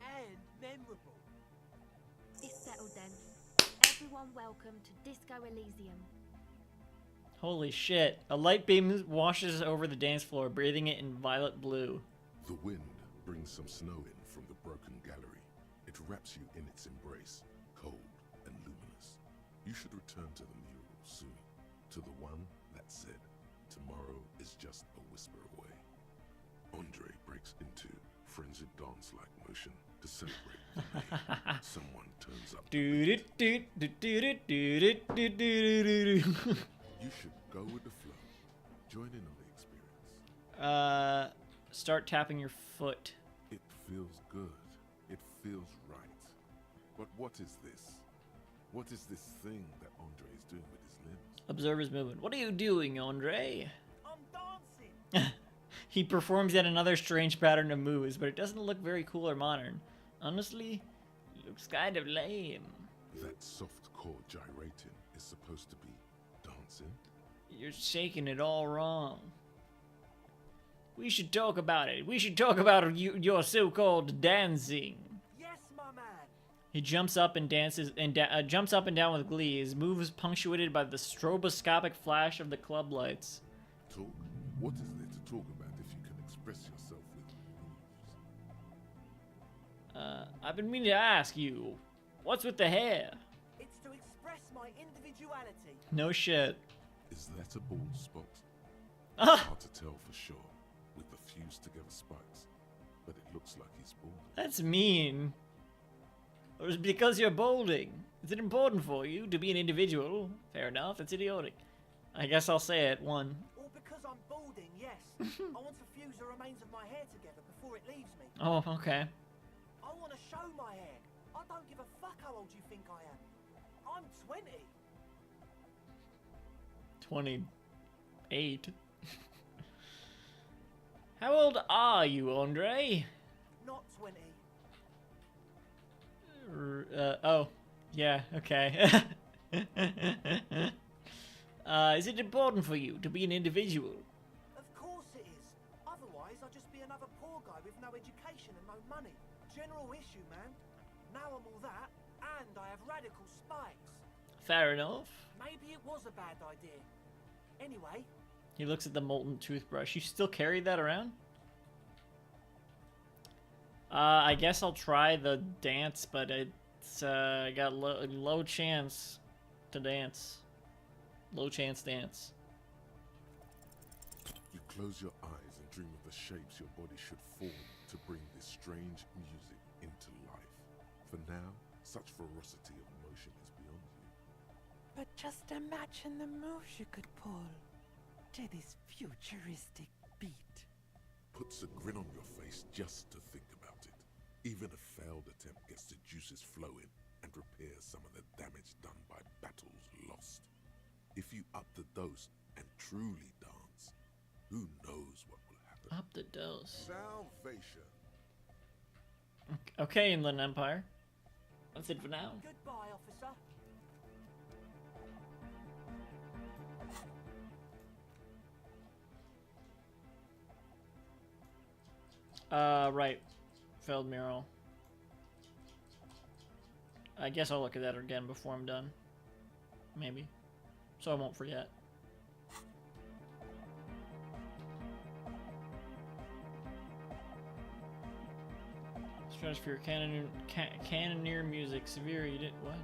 [SPEAKER 9] And memorable.
[SPEAKER 15] It's settled then. Everyone welcome to Disco Elysium.
[SPEAKER 1] Holy shit. A light beam washes over the dance floor, breathing it in violet blue.
[SPEAKER 3] The wind brings some snow in from the broken gallery. It wraps you in its embrace, cold and luminous. You should return to the mural soon, to the one that said, tomorrow is just a whisper away. Andre breaks into frenzied dance-like motion to celebrate the name. Someone turns up. You should go with the flow. Join in on the experience.
[SPEAKER 1] Start tapping your foot.
[SPEAKER 3] It feels good. It feels right. But what is this? What is this thing that Andre is doing with his limbs?
[SPEAKER 1] Observe his movement. What are you doing, Andre?
[SPEAKER 9] I'm dancing.
[SPEAKER 1] He performs yet another strange pattern of moves, but it doesn't look very cool or modern. Honestly, it looks kind of lame.
[SPEAKER 3] That soft core gyrating is supposed to be dancing?
[SPEAKER 1] You're shaking it all wrong. We should talk about it. We should talk about your so-called dancing.
[SPEAKER 9] Yes, my man.
[SPEAKER 1] He jumps up and dances and jumps up and down with glee. His moves punctuated by the stroboscopic flash of the club lights.
[SPEAKER 3] Talk? What is there to talk about if you can express yourself with moves?
[SPEAKER 1] I've been meaning to ask you, what's with the hair?
[SPEAKER 9] It's to express my individuality.
[SPEAKER 1] No shit.
[SPEAKER 3] Is that a bald spot?
[SPEAKER 1] Ah!
[SPEAKER 3] Hard to tell for sure, with the fused together spikes, but it looks like he's bald.
[SPEAKER 1] That's mean. Or is it because you're balding? Is it important for you to be an individual? Fair enough, it's idiotic. I guess I'll say it, one.
[SPEAKER 9] Or because I'm balding, yes. I want to fuse the remains of my hair together before it leaves me.
[SPEAKER 1] Oh, okay.
[SPEAKER 9] I want to show my hair. I don't give a fuck how old you think I am. I'm 20.
[SPEAKER 1] 28. How old are you, Andre?
[SPEAKER 9] Not 20.
[SPEAKER 1] Oh. Yeah, okay. Is it important for you to be an individual?
[SPEAKER 9] Of course it is. Otherwise, I'd just be another poor guy with no education and no money. General issue, man. Now I'm all that, and I have radical spikes.
[SPEAKER 1] Fair enough.
[SPEAKER 9] Maybe it was a bad idea. Anyway.
[SPEAKER 1] He looks at the molten toothbrush. You still carry that around? I guess I'll try the dance, but it's I got low chance to dance. Low chance dance.
[SPEAKER 3] You close your eyes and dream of the shapes your body should form to bring this strange music into life. For now, such ferocity of emotion is beyond you.
[SPEAKER 7] But just imagine the moves you could pull to this futuristic beat.
[SPEAKER 3] Puts a grin on your face just to think about it. Even a failed attempt gets the juices flowing and repairs some of the damage done by battles lost. If you up the dose and truly dance, who knows what will happen?
[SPEAKER 1] Up the dose.
[SPEAKER 3] Salvation.
[SPEAKER 1] Okay, Inland Empire. That's it for now.
[SPEAKER 9] Goodbye, officer.
[SPEAKER 1] Right. Failed mural. I guess I'll look at that again before I'm done. Maybe. So I won't forget. Stratosphere Cannoneer music. Severe, you did what?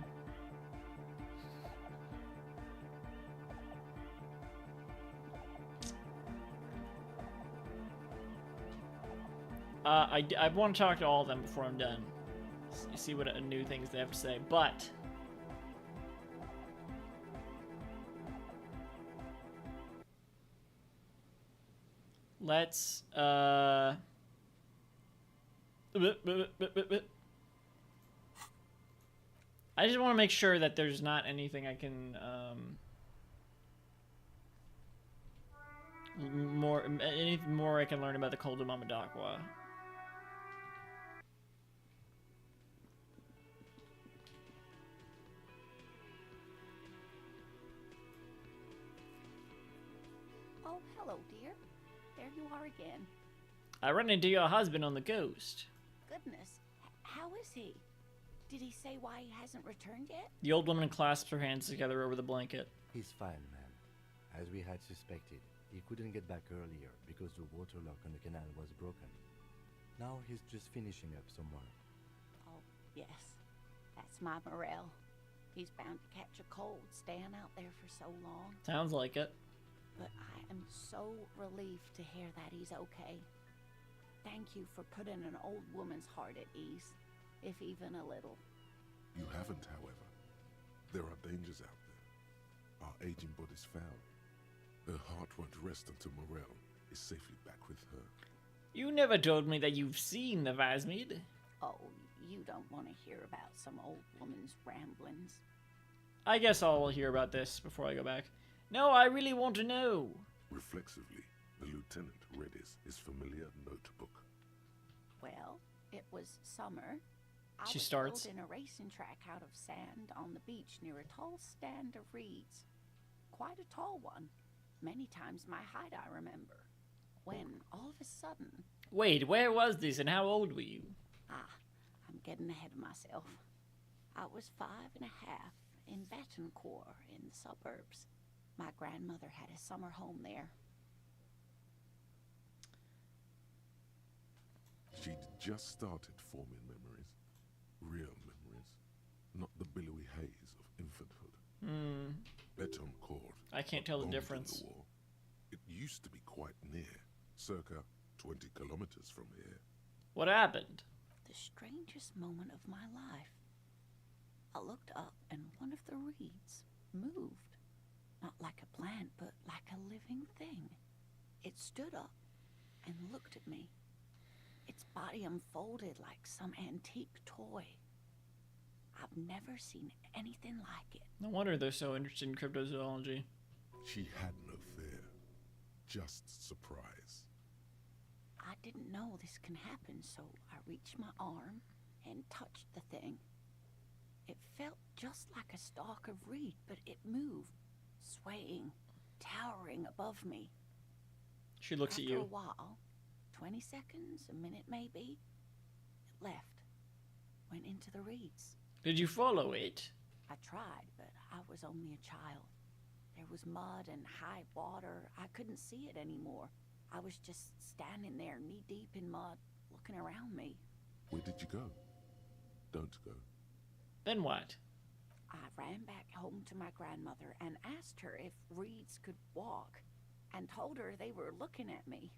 [SPEAKER 1] I want to talk to all of them before I'm done. See what new things they have to say, but Let's I just want to make sure that there's not anything I can anything more I can learn about the cult of Mamadakwa.
[SPEAKER 6] Oh, hello, dear. There you are again.
[SPEAKER 1] I run into your husband on the coast.
[SPEAKER 6] Goodness, how is he? Did he say why he hasn't returned yet?
[SPEAKER 1] The old woman clasps her hands together over the blanket.
[SPEAKER 2] He's fine, man. As we had suspected, he couldn't get back earlier because the water lock on the canal was broken. Now he's just finishing up somewhere.
[SPEAKER 6] Oh, yes. That's my Morel. He's bound to catch a cold staying out there for so long.
[SPEAKER 1] Sounds like it.
[SPEAKER 6] But I am so relieved to hear that he's okay. Thank you for putting an old woman's heart at ease, if even a little.
[SPEAKER 3] You haven't, however. There are dangers out there. Our aging body's foul. Her heart won't rest until Morel is safely back with her.
[SPEAKER 1] You never told me that you've seen the Vasmid.
[SPEAKER 6] Oh, you don't want to hear about some old woman's ramblings.
[SPEAKER 1] I guess I'll hear about this before I go back. No, I really want to know.
[SPEAKER 3] Reflexively, the lieutenant read his familiar notebook.
[SPEAKER 6] Well, it was summer.
[SPEAKER 1] She
[SPEAKER 6] I was
[SPEAKER 1] starts.
[SPEAKER 6] building a racing track out of sand on the beach near a tall stand of reeds. Quite a tall one. Many times my height, I remember. When, all of a sudden...
[SPEAKER 1] Wait, where was this and how old were you?
[SPEAKER 6] Ah, I'm getting ahead of myself. I was 5 and a half in Betancourt in the suburbs. My grandmother had a summer home there.
[SPEAKER 3] She'd just started forming memories. Real memories. Not the billowy haze of infanthood. Betancourt.
[SPEAKER 1] I can't tell the
[SPEAKER 3] longer than
[SPEAKER 1] difference.
[SPEAKER 3] the war. It used to be quite near, circa 20 kilometers from here.
[SPEAKER 1] What happened?
[SPEAKER 6] The strangest moment of my life. I looked up and one of the reeds moved. Not like a plant, but like a living thing. It stood up and looked at me. Its body unfolded like some antique toy. I've never seen anything like it.
[SPEAKER 1] No wonder they're so interested in cryptozoology.
[SPEAKER 3] She had no fear, just surprise.
[SPEAKER 6] I didn't know this can happen, so I reached my arm and touched the thing. It felt just like a stalk of reed, but it moved, swaying, towering above me.
[SPEAKER 1] She looks
[SPEAKER 6] After
[SPEAKER 1] at you.
[SPEAKER 6] a while, 20 seconds, a minute maybe, it left, went into the reeds.
[SPEAKER 1] Did you follow it?
[SPEAKER 6] I tried, but I was only a child. There was mud and high water. I couldn't see it anymore. I was just standing there knee-deep in mud, looking around me.
[SPEAKER 3] Where did you go? Don't go.
[SPEAKER 1] Then what?
[SPEAKER 6] I ran back home to my grandmother and asked her if reeds could walk, and told her they were looking at me.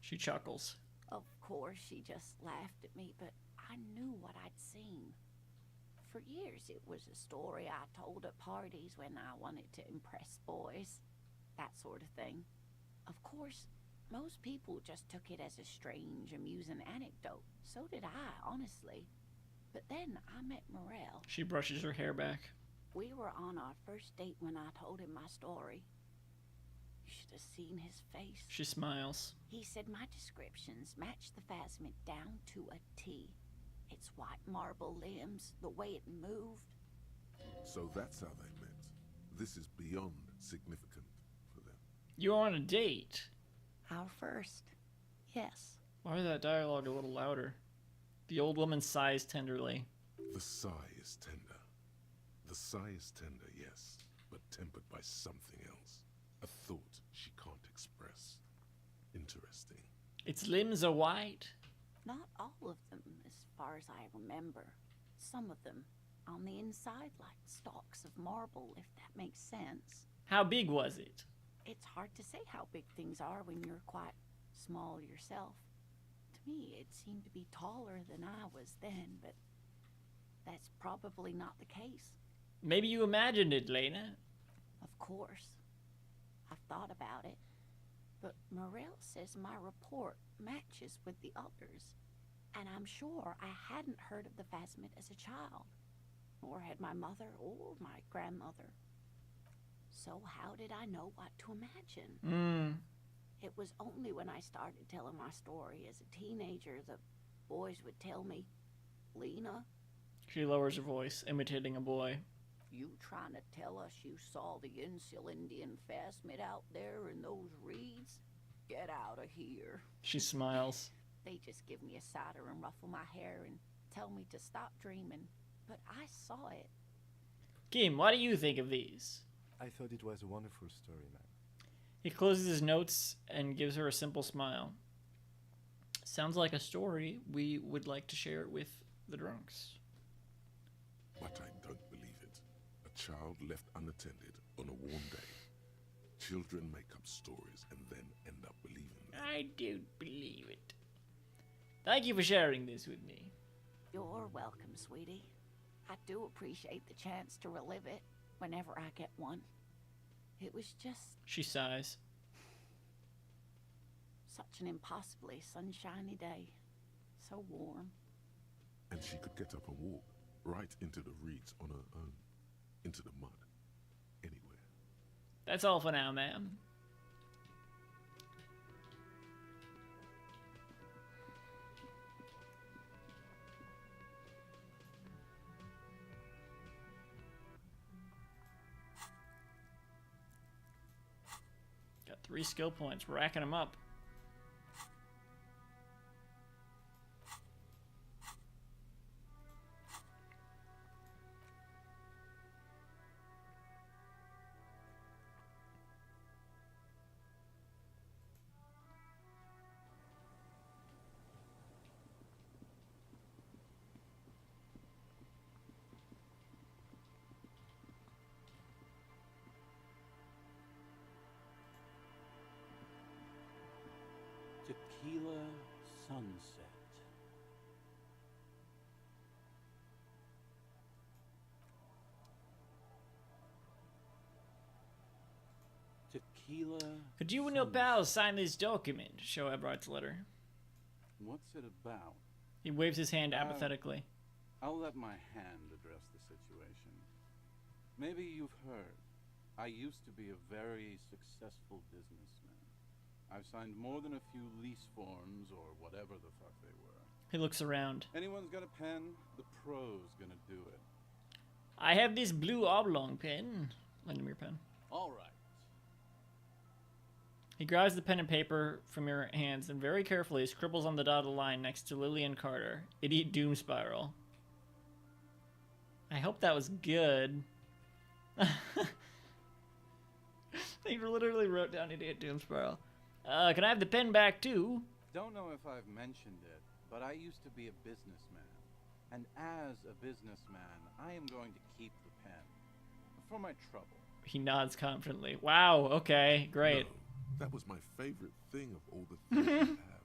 [SPEAKER 1] She chuckles.
[SPEAKER 6] Of course, she just laughed at me, but I knew what I'd seen. For years, it was a story I told at parties when I wanted to impress boys. That sort of thing. Of course, most people just took it as a strange, amusing anecdote. So did I, honestly. But then I met Morel.
[SPEAKER 1] She brushes her hair back.
[SPEAKER 6] We were on our first date when I told him my story. You should have seen his face.
[SPEAKER 1] She smiles.
[SPEAKER 6] He said my descriptions matched the Phasmid down to a T. Its white marble limbs, the way it moved.
[SPEAKER 3] So that's how they met. This is beyond significant for them.
[SPEAKER 1] You're on a date.
[SPEAKER 6] Our first. Yes.
[SPEAKER 1] Why is that dialogue a little louder? The old woman sighs tenderly.
[SPEAKER 3] The sigh is tender. The sigh is tender, yes, but tempered by something else. A thought she can't express. Interesting.
[SPEAKER 1] Its limbs are white.
[SPEAKER 6] Not all of them, as far as I remember. Some of them on the inside like stalks of marble, if that makes sense.
[SPEAKER 1] How big was it?
[SPEAKER 6] It's hard to say how big things are when you're quite small yourself. To me, it seemed to be taller than I was then, but that's probably not the case.
[SPEAKER 1] Maybe you imagined it, Lena.
[SPEAKER 6] Of course. I've thought about it. But Morel says my report matches with the others, and I'm sure I hadn't heard of the Phasmid as a child, nor had my mother or my grandmother. So how did I know what to imagine? It was only when I started telling my story as a teenager the boys would tell me, Lena,
[SPEAKER 1] She lowers her voice, imitating a boy.
[SPEAKER 6] you trying to tell us you saw the Insulindian Phasmid out there in those reeds? Get out of here.
[SPEAKER 1] She smiles.
[SPEAKER 6] They just give me a cider and ruffle my hair and tell me to stop dreaming, but I saw it.
[SPEAKER 1] Kim, what do you think of these?
[SPEAKER 2] I thought it was a wonderful story, man.
[SPEAKER 1] He closes his notes and gives her a simple smile. Sounds like a story we would like to share with the drunks.
[SPEAKER 3] But I don't believe it. A child left unattended on a warm day. Children make up stories and then end up believing them.
[SPEAKER 1] I don't believe it. Thank you for sharing this with me.
[SPEAKER 6] You're welcome, sweetie. I do appreciate the chance to relive it whenever I get one. It was just
[SPEAKER 1] She sighs.
[SPEAKER 6] such an impossibly sunshiny day. So warm.
[SPEAKER 3] And she could get up and walk right into the reeds on her own. Into the mud. Anywhere.
[SPEAKER 1] That's all for now, ma'am. Got 3 skill points, racking them up.
[SPEAKER 12] Tequila Sunset. Tequila.
[SPEAKER 1] Could you and your pals sign this document? Show Eberhard's letter.
[SPEAKER 12] What's it about?
[SPEAKER 1] He waves his hand apathetically.
[SPEAKER 12] I'll let my hand address the situation. Maybe you've heard. I used to be a very successful businessman. I've signed more than a few lease forms or whatever the fuck they were.
[SPEAKER 1] He looks around.
[SPEAKER 12] Anyone's got a pen? The pro's gonna do it.
[SPEAKER 1] I have this blue oblong pen. Lend him your pen.
[SPEAKER 12] All right.
[SPEAKER 1] He grabs the pen and paper from your hands and very carefully scribbles on the dotted line next to Lillian Carter. Idiot Doom Spiral. I hope that was good. He literally wrote down Idiot Doom Spiral. Can I have the pen back too?
[SPEAKER 12] Don't know if I've mentioned it, but I used to be a businessman. And as a businessman, I am going to keep the pen. For my trouble.
[SPEAKER 1] He nods confidently. Wow, okay, great.
[SPEAKER 3] No, that was my favorite thing of all the things you have.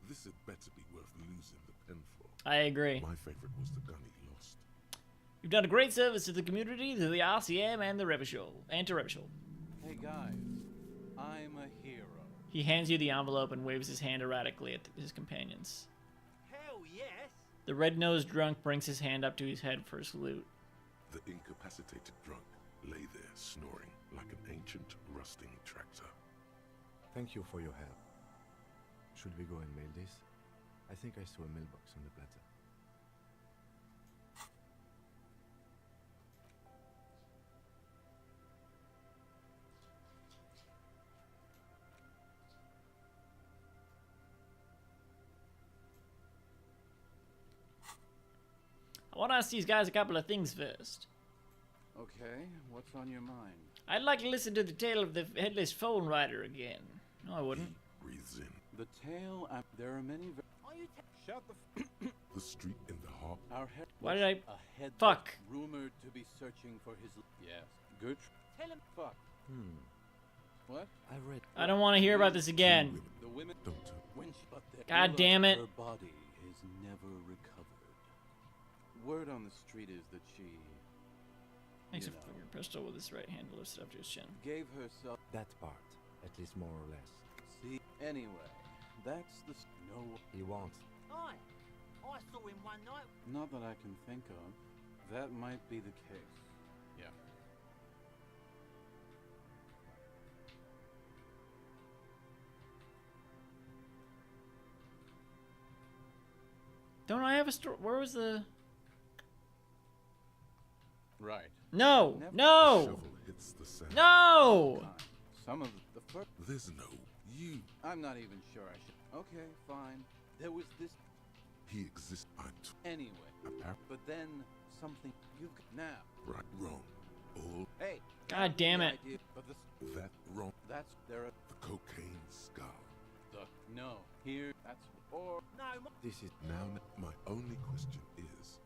[SPEAKER 3] This had better be worth losing the pen for.
[SPEAKER 1] I agree.
[SPEAKER 3] My favorite was the gun he lost.
[SPEAKER 1] You've done a great service to the community, to the RCM, and the Revishal. And to Revishal.
[SPEAKER 12] Hey guys, I'm a hero.
[SPEAKER 1] He hands you the envelope and waves his hand erratically at his companions.
[SPEAKER 9] Hell yes!
[SPEAKER 1] The red-nosed drunk brings his hand up to his head for a salute.
[SPEAKER 3] The incapacitated drunk lay there snoring like an ancient rusting tractor.
[SPEAKER 2] Thank you for your help. Should we go and mail this? I think I saw a mailbox on the plaza.
[SPEAKER 1] I want to ask these guys a couple of things first.
[SPEAKER 12] Okay, what's on your mind?
[SPEAKER 1] I'd like to listen to the tale of the headless phone rider again. No, I wouldn't.
[SPEAKER 3] Breathes in.
[SPEAKER 12] The tale. There are many. Shut the.
[SPEAKER 3] The street in the heart.
[SPEAKER 12] Our head.
[SPEAKER 1] Why did I?
[SPEAKER 12] A head
[SPEAKER 1] Fuck.
[SPEAKER 12] Rumored to be searching for his. Yes. Good. Tell him. Fuck. What?
[SPEAKER 2] I read.
[SPEAKER 1] I don't want to hear about this again.
[SPEAKER 12] The women.
[SPEAKER 3] Don't.
[SPEAKER 12] When she, but
[SPEAKER 1] God damn it.
[SPEAKER 12] Her body is never recovered. Word on the street is that she.
[SPEAKER 1] Makes a finger pistol with his right hand lifted up to his chin.
[SPEAKER 12] Gave herself.
[SPEAKER 2] That part, at least more or less.
[SPEAKER 12] See, anyway, that's the no.
[SPEAKER 2] He won't.
[SPEAKER 13] Aye. I saw him one night.
[SPEAKER 12] Not that I can think of. That might be the case. Yeah.
[SPEAKER 1] Don't I have a story? Where was the...
[SPEAKER 12] Right.
[SPEAKER 1] No!
[SPEAKER 12] Never-
[SPEAKER 1] No!
[SPEAKER 3] The shovel hits the sand.
[SPEAKER 1] No!
[SPEAKER 12] Some of the first.
[SPEAKER 3] There's no you.
[SPEAKER 12] I'm not even sure I should. Okay, fine. There was this.
[SPEAKER 3] He exists.
[SPEAKER 12] Anyway.
[SPEAKER 3] Apparent.
[SPEAKER 12] But then something. You've now.
[SPEAKER 3] Right. Wrong. All.
[SPEAKER 12] Hey.
[SPEAKER 1] God damn it.
[SPEAKER 12] Idea, but this.
[SPEAKER 3] That wrong.
[SPEAKER 12] That's there. Are
[SPEAKER 3] The cocaine skull.
[SPEAKER 12] the no here. That's or
[SPEAKER 13] No,
[SPEAKER 2] This is
[SPEAKER 3] Now, my only question is,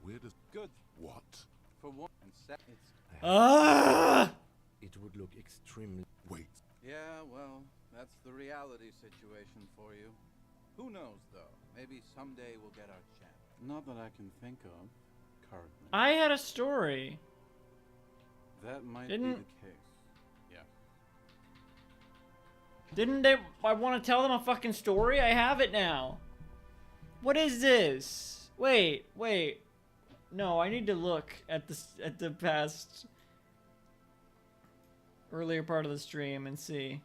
[SPEAKER 3] where does
[SPEAKER 12] good
[SPEAKER 3] what?
[SPEAKER 12] for one and it's.
[SPEAKER 1] Ah!
[SPEAKER 2] It would look extremely.
[SPEAKER 3] Wait.
[SPEAKER 12] Yeah, well, that's the reality situation for you. Who knows though? Maybe someday we'll get our chance. Not that I can think of currently.
[SPEAKER 1] I had a story.
[SPEAKER 12] That might
[SPEAKER 1] Didn't-
[SPEAKER 12] be the case. Yeah.
[SPEAKER 1] Didn't they... I want to tell them a fucking story? I have it now. What is this? Wait. No, I need to look at the past... earlier part of the stream and see.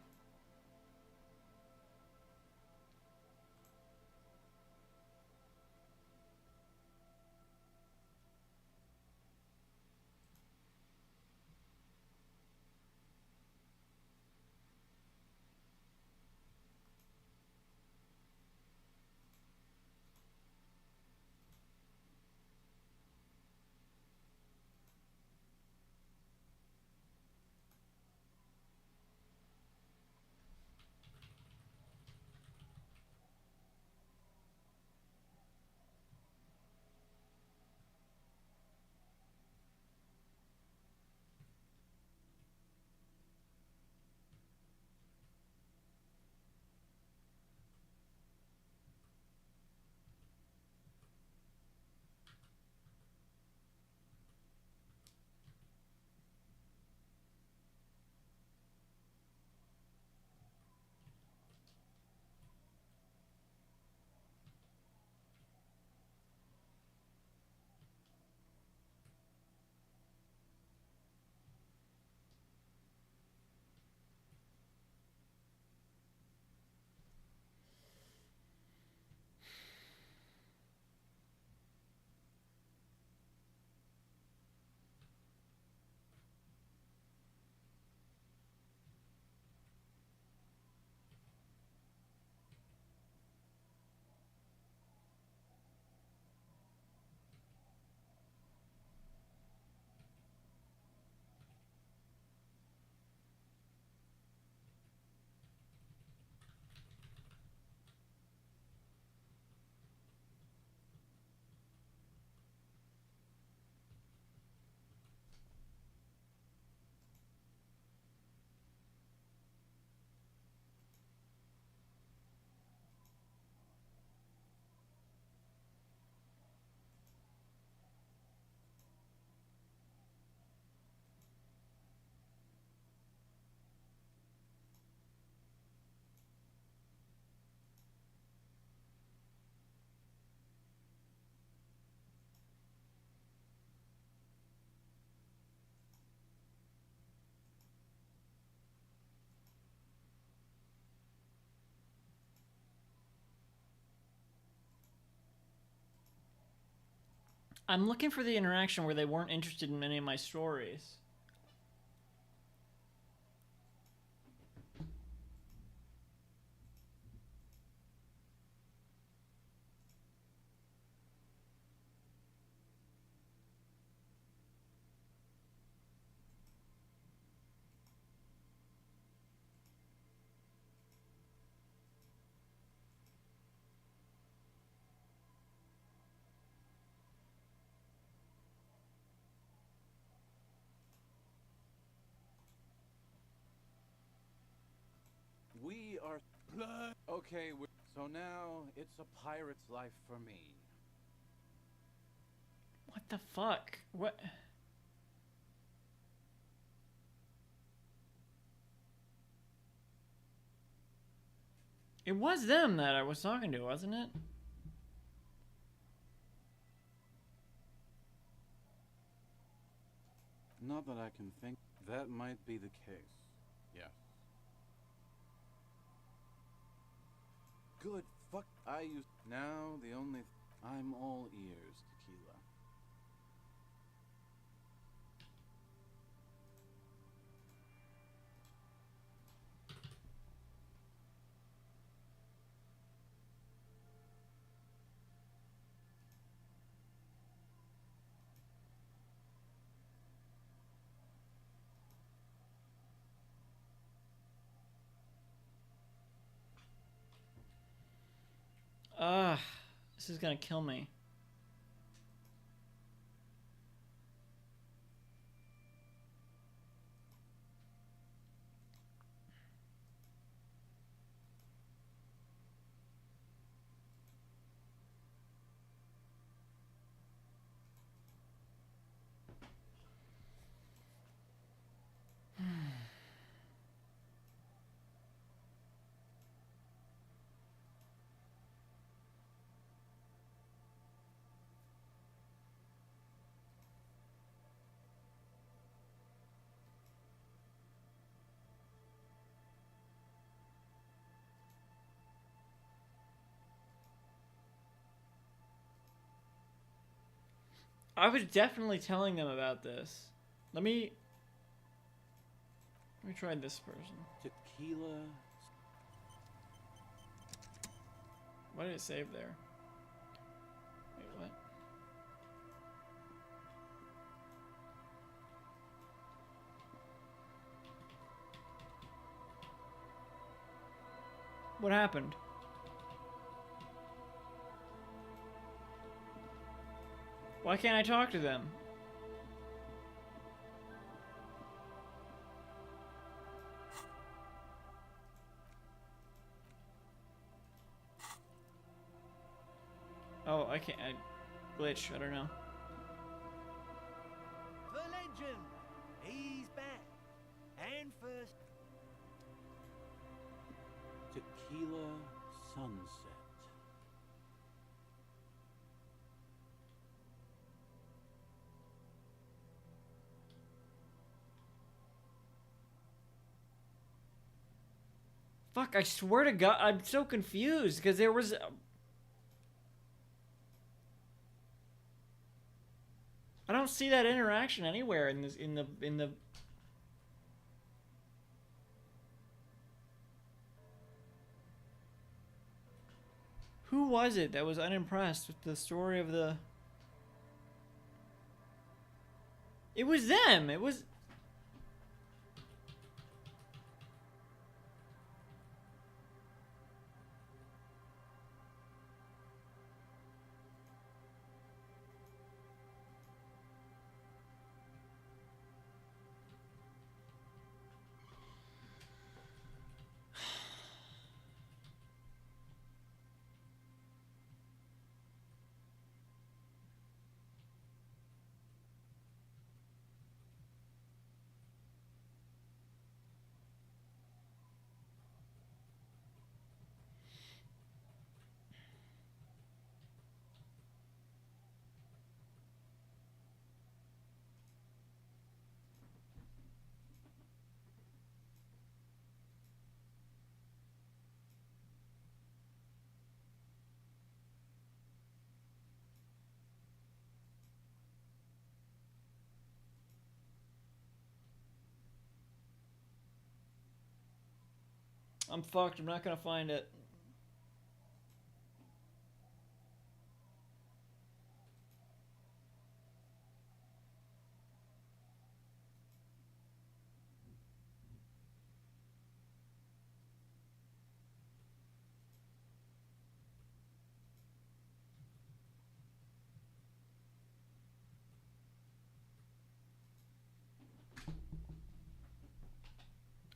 [SPEAKER 1] I'm looking for the interaction where they weren't interested in any of my stories.
[SPEAKER 12] We are. Okay, so now it's a pirate's life for me.
[SPEAKER 1] What the fuck? What? It was them that I was talking to, wasn't it?
[SPEAKER 12] Not that I can think. That might be the case. Yes. Good fuck. I used. Now the only. I'm all ears, Tequila.
[SPEAKER 1] Ah, this is gonna kill me. I was definitely telling them about this. Let me try this person.
[SPEAKER 12] Tequila.
[SPEAKER 1] Why did it save there? Wait, what? What happened? Why can't I talk to them? Oh, I can't. Glitch. I don't know.
[SPEAKER 9] The legend! He's back. And first.
[SPEAKER 12] Tequila sunset.
[SPEAKER 1] Fuck, I swear to God, I'm so confused because there was. I don't see that interaction anywhere in this in the. Who was it that was unimpressed with the story of the? It was them. It was. I'm fucked. I'm not gonna find it.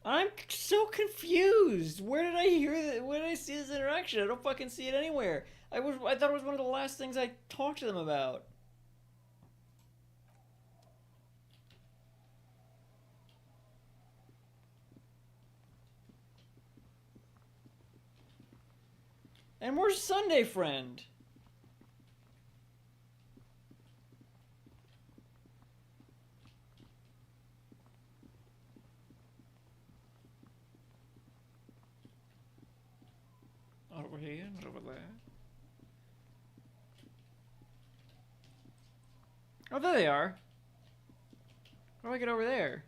[SPEAKER 1] I'm so confused. Where did I hear that? Where did I see this interaction? I don't fucking see it anywhere. I thought it was one of the last things I talked to them about. And where's Sunday Friend? Over here, over there. Oh, there they are. How do I get over there?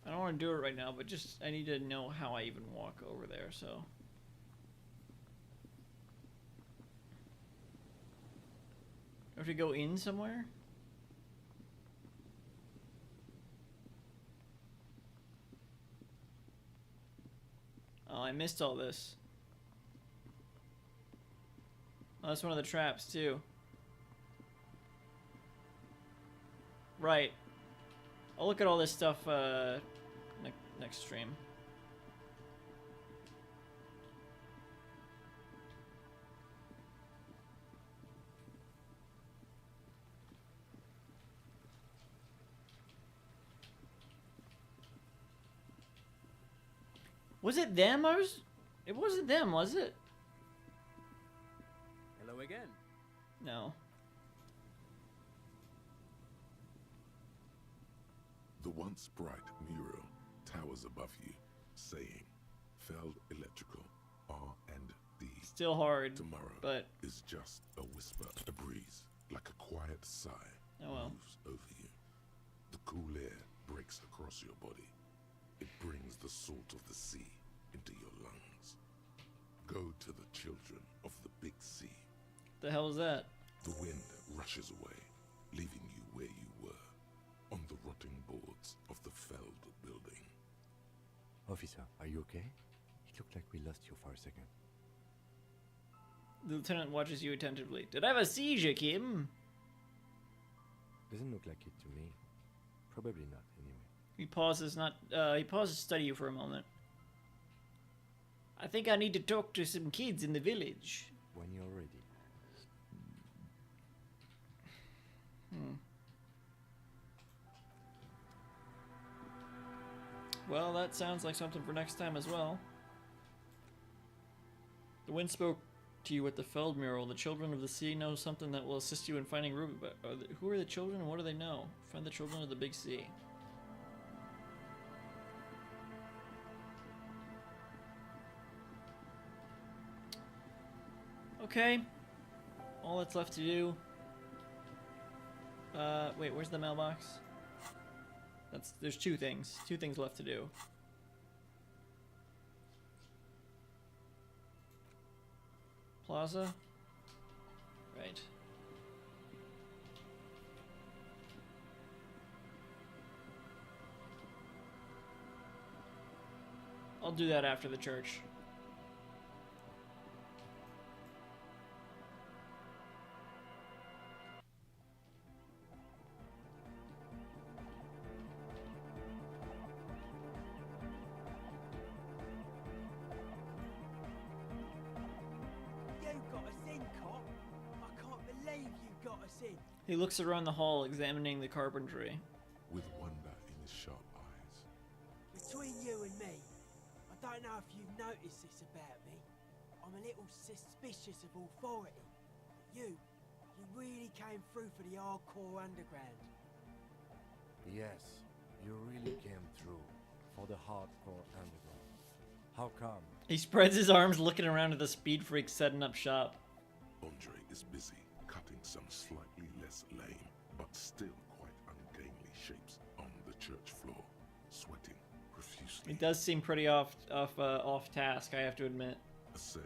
[SPEAKER 1] I don't want to do it right now, but just I need to know how I even walk over there, so. I have to go in somewhere? Oh, I missed all this. Oh, that's one of the traps, too. Right. I'll look at all this stuff next stream. Was it them? It wasn't them, was it?
[SPEAKER 14] Hello again.
[SPEAKER 1] No.
[SPEAKER 3] The once bright mural towers above you, saying, Feld Electrical, R&D.
[SPEAKER 1] Still hard,
[SPEAKER 3] Tomorrow
[SPEAKER 1] but
[SPEAKER 3] is just a whisper, a breeze, like a quiet sigh
[SPEAKER 1] oh well.
[SPEAKER 3] moves over you. The cool air breaks across your body. It brings the salt of the sea into your lungs. Go to the children of the big sea.
[SPEAKER 1] The hell is that?
[SPEAKER 3] The wind rushes away, leaving you where you were, on the rotting boards of the Feld building.
[SPEAKER 2] Officer, are you okay? It looked like we lost you for a second.
[SPEAKER 1] The lieutenant watches you attentively. Did I have a seizure, Kim?
[SPEAKER 2] Doesn't look like it to me. Probably not, anyway.
[SPEAKER 1] He pauses to study you for a moment. I think I need to talk to some kids in the village.
[SPEAKER 2] When you're ready.
[SPEAKER 1] Well, that sounds like something for next time as well. The wind spoke to you at the Feld mural. The children of the sea know something that will assist you in finding Ruby. But who are the children and what do they know? Find the children of the big sea. Okay. All that's left to do. Wait, where's the mailbox? There's two things left to do. Plaza? Right. I'll do that after the church. He looks around the hall, examining the carpentry.
[SPEAKER 3] With wonder in his sharp eyes.
[SPEAKER 9] Between you and me, I don't know if you've noticed this about me. I'm a little suspicious of authority. But you really came through for the hardcore underground.
[SPEAKER 2] Yes, you really came through for the hardcore underground. How come?
[SPEAKER 1] He spreads his arms, looking around at the speed freak setting up shop.
[SPEAKER 3] Andre is busy cutting some slightly less lame, but still quite ungainly shapes on the church floor, sweating profusely.
[SPEAKER 1] It does seem pretty off task, I have to admit.
[SPEAKER 3] A cell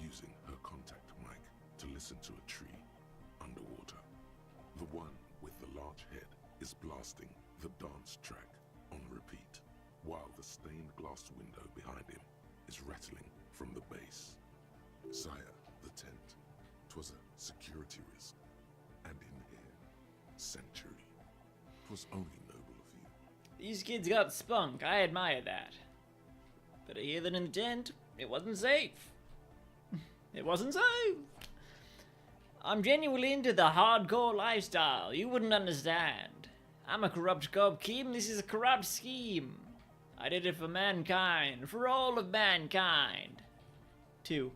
[SPEAKER 3] using her contact mic to listen to a tree underwater. The one with the large head is blasting the dance track on repeat, while the stained glass window behind him is rattling from the bass. Sire, the tent. 'Twas a security risk, and in here, sanctuary. 'Twas only noble of you.
[SPEAKER 1] These kids got spunk, I admire that. But I hear that in the tent, It wasn't safe. It wasn't safe. I'm genuinely into the hardcore lifestyle. You wouldn't understand. I'm a corrupt cop, Kim. This is a corrupt scheme. I did it for mankind. For all of mankind. 2.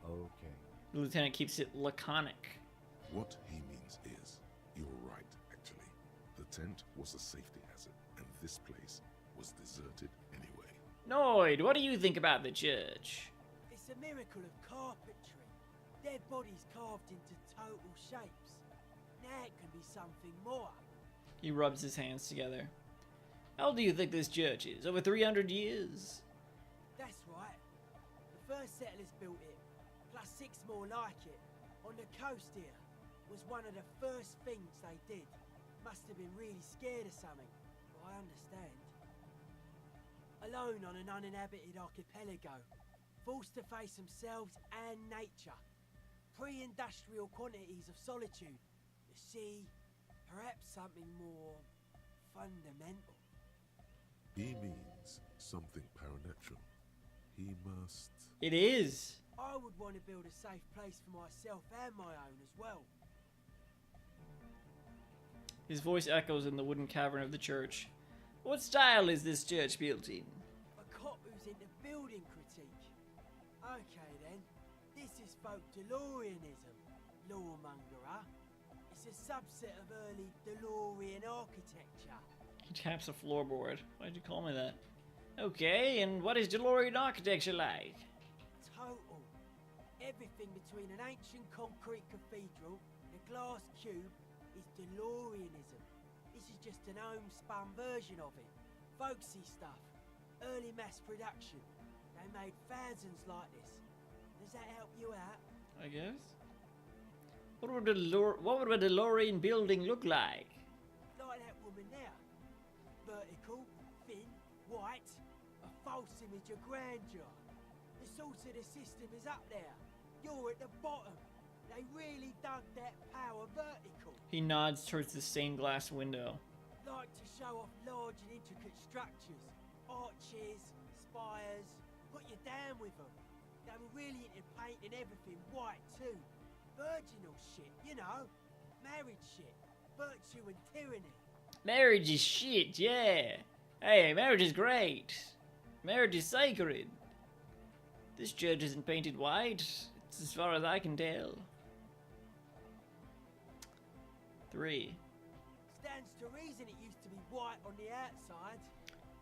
[SPEAKER 2] Okay.
[SPEAKER 1] The lieutenant keeps it laconic.
[SPEAKER 3] What he means is, you're right, actually. The tent was a safety hazard, and this place was deserted anyway.
[SPEAKER 1] Noid, what do you think about the church?
[SPEAKER 9] It's a miracle of carpentry. Dead bodies carved into total shapes. Now it can be something more.
[SPEAKER 1] He rubs his hands together. How old do you think this church is? Over 300 years?
[SPEAKER 9] That's right. The first settlers built it, plus 6 more like it. On the coast here was one of the first things they did. Must have been really scared of something, but I understand. Alone on an uninhabited archipelago, forced to face themselves and nature. Pre-industrial quantities of solitude. You see, perhaps something more fundamental.
[SPEAKER 3] He means something paranatural. He must...
[SPEAKER 1] It is.
[SPEAKER 9] I would want to build a safe place for myself and my own as well.
[SPEAKER 1] His voice echoes in the wooden cavern of the church. What style is this church built in?
[SPEAKER 9] A cop who's into building critique. Okay then, this is folk DeLoreanism, lawmonger. It's a subset of early DeLorean architecture.
[SPEAKER 1] He taps a floorboard. Why'd you call me that? Okay, and what is DeLorean architecture like?
[SPEAKER 9] Total. Everything between an ancient concrete cathedral and a glass cube is DeLoreanism. This is just an homespun version of it. Folksy stuff. Early mass production. They made thousands like this. Does that help you out?
[SPEAKER 1] I guess. What would a DeLorean building look like?
[SPEAKER 9] Like that woman there. Vertical, thin, white. A false image of grandeur. The source of the system is up there. You're at the bottom. They really dug that power vertical.
[SPEAKER 1] He nods towards the stained glass window.
[SPEAKER 9] Like to show off large and intricate structures. Arches, spires. Put you down with them. They were really into painting everything white too. Virginal shit, you know. Marriage shit. Virtue and tyranny.
[SPEAKER 1] Marriage is shit, yeah. Hey, marriage is great. Marriage is sacred. This church isn't painted white. It's as far as I can tell. 3.
[SPEAKER 9] Stands to reason it used to be white on the outside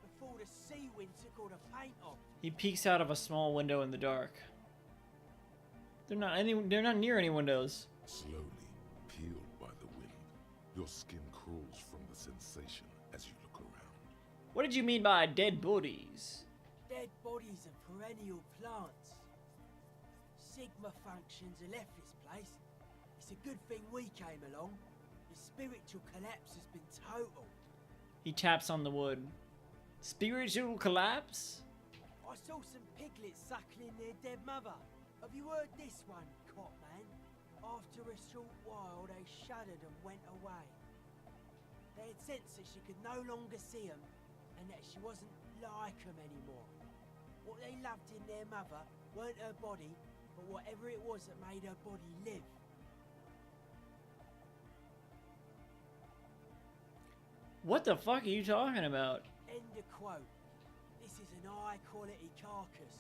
[SPEAKER 9] before the sea wind took all the paint off.
[SPEAKER 1] He peeks out of a small window in the dark. They're not near any windows.
[SPEAKER 3] Slowly, peeled by the wind, your skin crawls from the sensation as you look around.
[SPEAKER 1] What did you mean by dead bodies?
[SPEAKER 9] Dead bodies of perennial plants. Sigma functions have left this place. It's a good thing we came along. The spiritual collapse has been total.
[SPEAKER 1] He taps on the wood. Spiritual collapse?
[SPEAKER 9] I saw some piglets suckling their dead mother. Have you heard this one, cop man? After a short while, they shuddered and went away. They had sensed that she could no longer see them, and that she wasn't like them anymore. What they loved in their mother weren't her body, but whatever it was that made her body live.
[SPEAKER 1] What the fuck are you talking about?
[SPEAKER 9] End of quote. This is an high-quality carcass.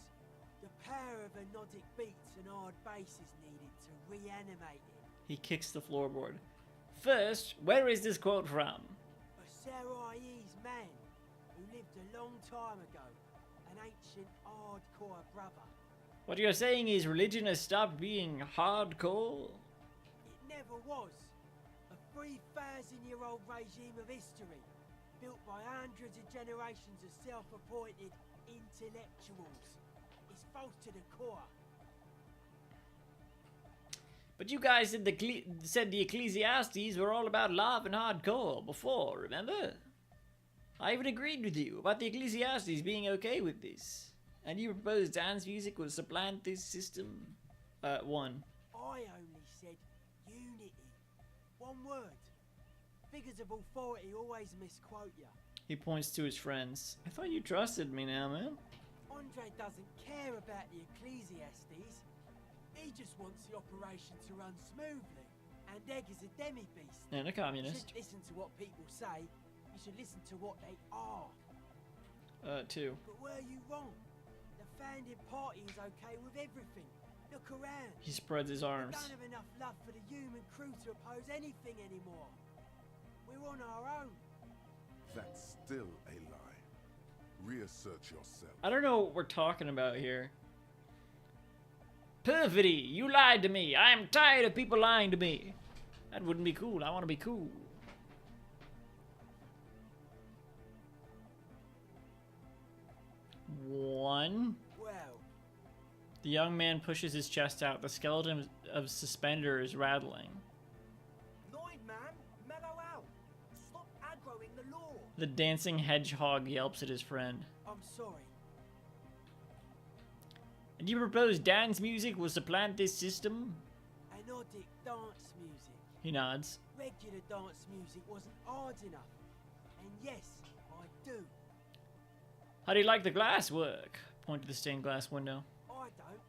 [SPEAKER 9] The power of hypnotic beats and hard bass is needed to reanimate it.
[SPEAKER 1] He kicks the floorboard. First, where is this quote from?
[SPEAKER 9] A Sarais man who lived a long time ago. An ancient hardcore brother.
[SPEAKER 1] What you're saying is religion has stopped being hardcore?
[SPEAKER 9] It never was. A 3,000-year-old regime of history, built by hundreds of generations of self-appointed intellectuals. It's false to the core.
[SPEAKER 1] But you guys said the Ecclesiastes were all about love and hardcore before, remember? I even agreed with you about the Ecclesiastes being okay with this. And you proposed dance music would supplant this system. 1.
[SPEAKER 9] I only said unity. One word. Figures of authority always misquote you.
[SPEAKER 1] He points to his friends. I thought you trusted me now, man.
[SPEAKER 9] I Andre doesn't care about the Ecclesiastes. He just wants the operation to run smoothly. And Egg is a demi-beast.
[SPEAKER 1] And a communist.
[SPEAKER 9] You shouldn't listen to what people say. You should listen to what they are.
[SPEAKER 1] Two.
[SPEAKER 9] But were you wrong? The founding party is okay with everything. Look around.
[SPEAKER 1] He spreads his arms.
[SPEAKER 9] We don't have enough love for the human crew to oppose anything anymore. We're on our own.
[SPEAKER 3] That's still a lie. Reassert yourself.
[SPEAKER 1] I don't know what we're talking about here. Perfidy, you lied to me. I am tired of people lying to me. That wouldn't be cool. I want to be cool. One.
[SPEAKER 9] Well.
[SPEAKER 1] The young man pushes his chest out. The skeleton of suspender is rattling.
[SPEAKER 9] Lloyd, man, mellow out. Stop aggroing the law.
[SPEAKER 1] The dancing hedgehog yelps at his friend.
[SPEAKER 9] I'm sorry.
[SPEAKER 1] And you propose dance music will supplant this system?
[SPEAKER 9] Anodic dance music.
[SPEAKER 1] He nods.
[SPEAKER 9] Regular dance music wasn't hard enough. And yes, I do.
[SPEAKER 1] How do you like the glass work? Point to the stained glass window.
[SPEAKER 9] I don't.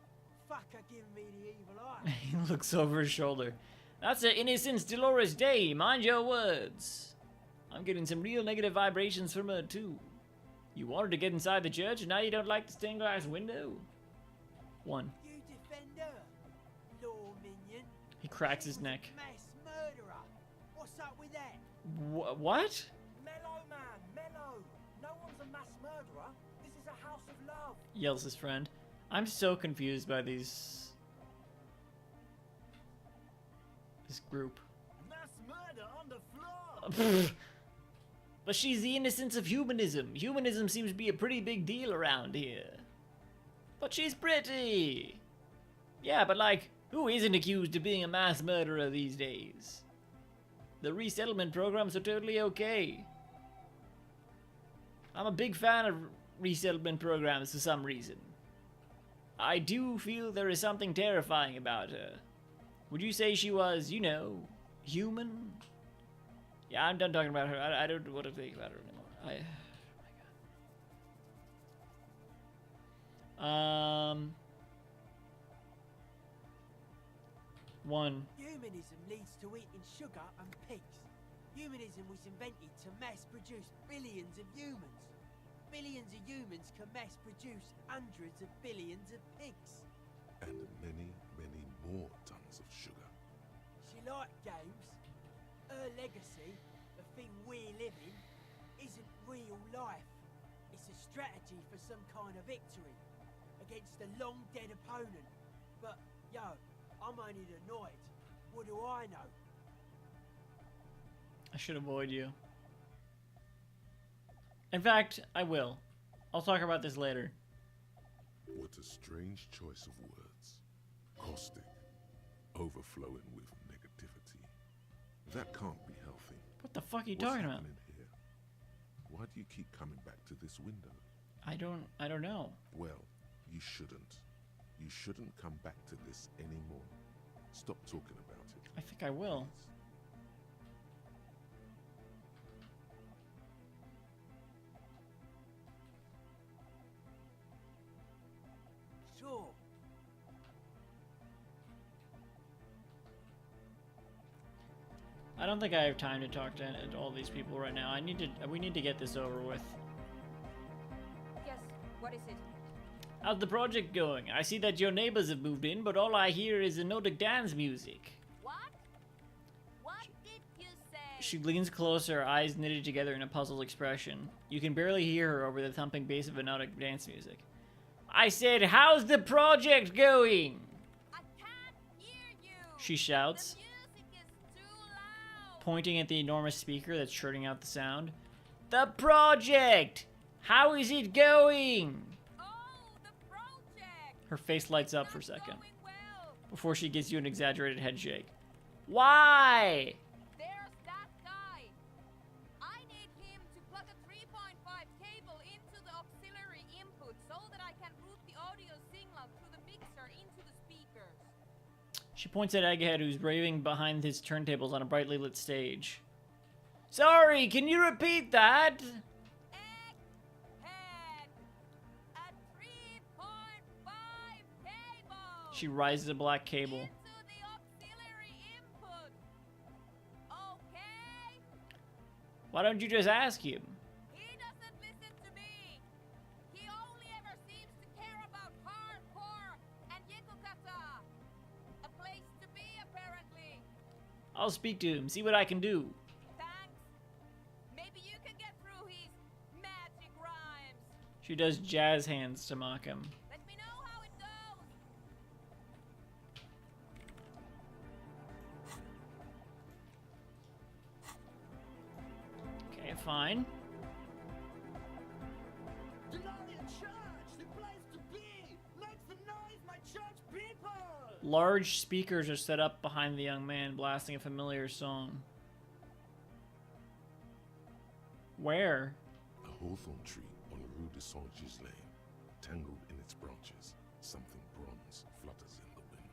[SPEAKER 9] Fucker giving me the evil eye.
[SPEAKER 1] He looks over his shoulder. That's an Innocence Dolores Day. Mind your words. I'm getting some real negative vibrations from her, too. You wanted to get inside the church, and now you don't like the stained glass window? One.
[SPEAKER 9] You defend her, law minion.
[SPEAKER 1] He cracks his neck.
[SPEAKER 9] Mass murderer. What's up with that?
[SPEAKER 1] What?
[SPEAKER 9] Mellow, man, mellow. No one's a mass murderer. This is a house of love.
[SPEAKER 1] Yells his friend. I'm so confused by this group.
[SPEAKER 9] Mass murder on the floor.
[SPEAKER 1] But she's the innocence of humanism. Humanism seems to be a pretty big deal around here. But she's pretty. Yeah, but like, who isn't accused of being a mass murderer these days? The resettlement programs are totally okay. I'm a big fan of resettlement programs for some reason. I do feel there is something terrifying about her. Would you say she was, you know, human? Yeah, I'm done talking about her. I don't want to think about her anymore. One.
[SPEAKER 9] Humanism leads to eating sugar and pigs. Humanism was invented to mass produce billions of humans. Billions of humans can mass produce hundreds of billions of pigs.
[SPEAKER 3] And many, many more tons of sugar.
[SPEAKER 9] She liked games. Her legacy, the thing we live in, isn't real life. It's a strategy for some kind of victory against a long dead opponent. But, yo, I'm only annoyed. What do I know?
[SPEAKER 1] I should avoid you. In fact, I will. I'll talk about this later.
[SPEAKER 3] What a strange choice of words. Caustic. Overflowing with negativity. That can't be healthy.
[SPEAKER 1] What the fuck are you
[SPEAKER 3] What's
[SPEAKER 1] talking about?
[SPEAKER 3] happening here? Why do you keep coming back to this window?
[SPEAKER 1] I don't know.
[SPEAKER 3] Well, you shouldn't. You shouldn't come back to this anymore. Stop talking about it.
[SPEAKER 1] I think I will.
[SPEAKER 9] Sure.
[SPEAKER 1] I don't think I have time to talk to all these people right now. We need to get this over with.
[SPEAKER 16] Yes, what is it?
[SPEAKER 1] How's the project going? I see that your neighbors have moved in, but all I hear is anodic dance music.
[SPEAKER 6] What? What did you say?
[SPEAKER 1] She leans closer, eyes knitted together in a puzzled expression. You can barely hear her over the thumping bass of anodic dance music. I said, how's the project going?
[SPEAKER 6] I can't hear you.
[SPEAKER 1] She shouts,
[SPEAKER 6] The music is too loud.
[SPEAKER 1] pointing at the enormous speaker that's churning out the sound. The project! How is it going?
[SPEAKER 6] Oh, the project.
[SPEAKER 1] Her face lights up for a second,
[SPEAKER 6] Going well.
[SPEAKER 1] before she gives you an exaggerated head shake. Why?
[SPEAKER 6] There's that guy. I need him to plug a 3.5 cable into the auxiliary input so that I can route the audio signal through the mixer into the speakers.
[SPEAKER 1] She points at Egghead, who's raving behind his turntables on a brightly lit stage. Sorry, can you repeat that?
[SPEAKER 6] Egghead, a
[SPEAKER 1] She rises a black cable. Why don't you just ask him?
[SPEAKER 16] He doesn't listen to me. He only ever seems to care about hardcore and Yekukata. A place to be, apparently.
[SPEAKER 1] I'll speak to him, see what I can do.
[SPEAKER 16] Thanks. Maybe you can get through his magic rhymes.
[SPEAKER 1] She does jazz hands to mock him.
[SPEAKER 16] Let me know how it goes.
[SPEAKER 1] Okay, fine.
[SPEAKER 9] Delorean Church, the place to be. Make some noise, my church people.
[SPEAKER 1] Large speakers are set up behind the young man, blasting a familiar song. Where?
[SPEAKER 3] A hawthorn tree on Rue de Saint-Gislain, tangled in its branches, something bronze flutters in the wind.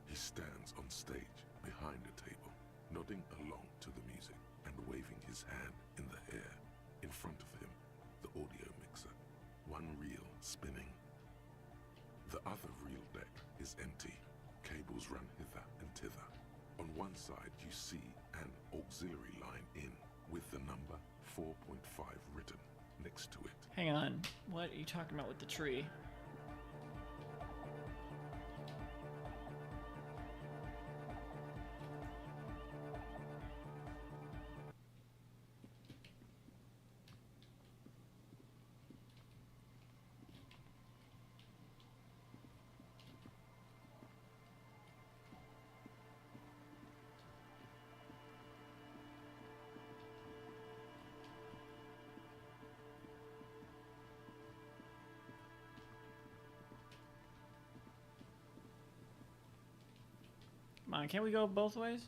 [SPEAKER 3] He stands on stage behind a table, nodding along to the music and waving his hand in the air. In front of him, the audio mixer, one reel spinning. The other reel deck is empty. Cables run hither and thither. On one side, you see an auxiliary line in with the number 4.5 written next to it.
[SPEAKER 1] Hang on. What are you talking about with the tree? Come on, can't we go both ways?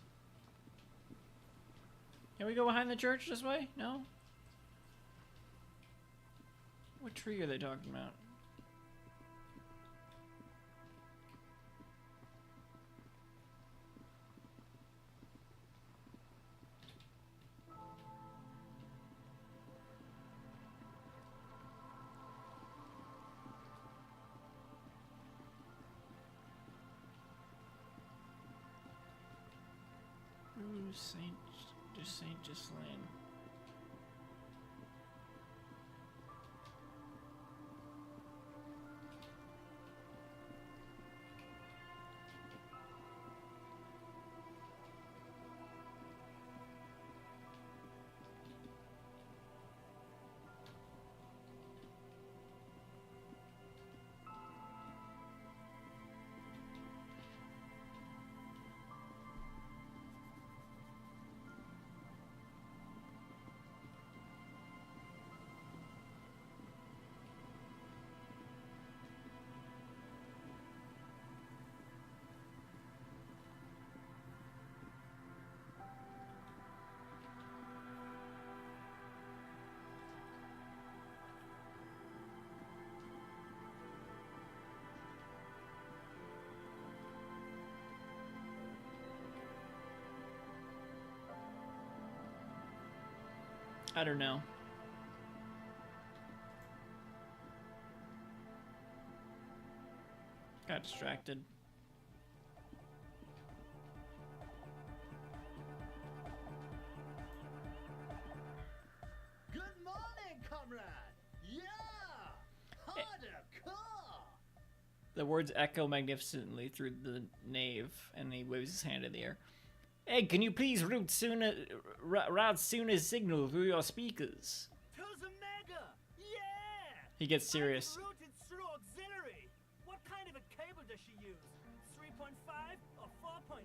[SPEAKER 1] Can we go behind the church this way? No? What tree are they talking about? Saint Gislain. I don't know. Got distracted.
[SPEAKER 9] Good morning, comrade. Yeah. Harder, car.
[SPEAKER 1] The words echo magnificently through the nave, and he waves his hand in the air. Hey, can you please route Suna's signal through your speakers?
[SPEAKER 9] To the mega. Yeah.
[SPEAKER 1] He gets serious.
[SPEAKER 9] Routed through auxiliary. What kind of a cable does she use? 3.5 or 4.5?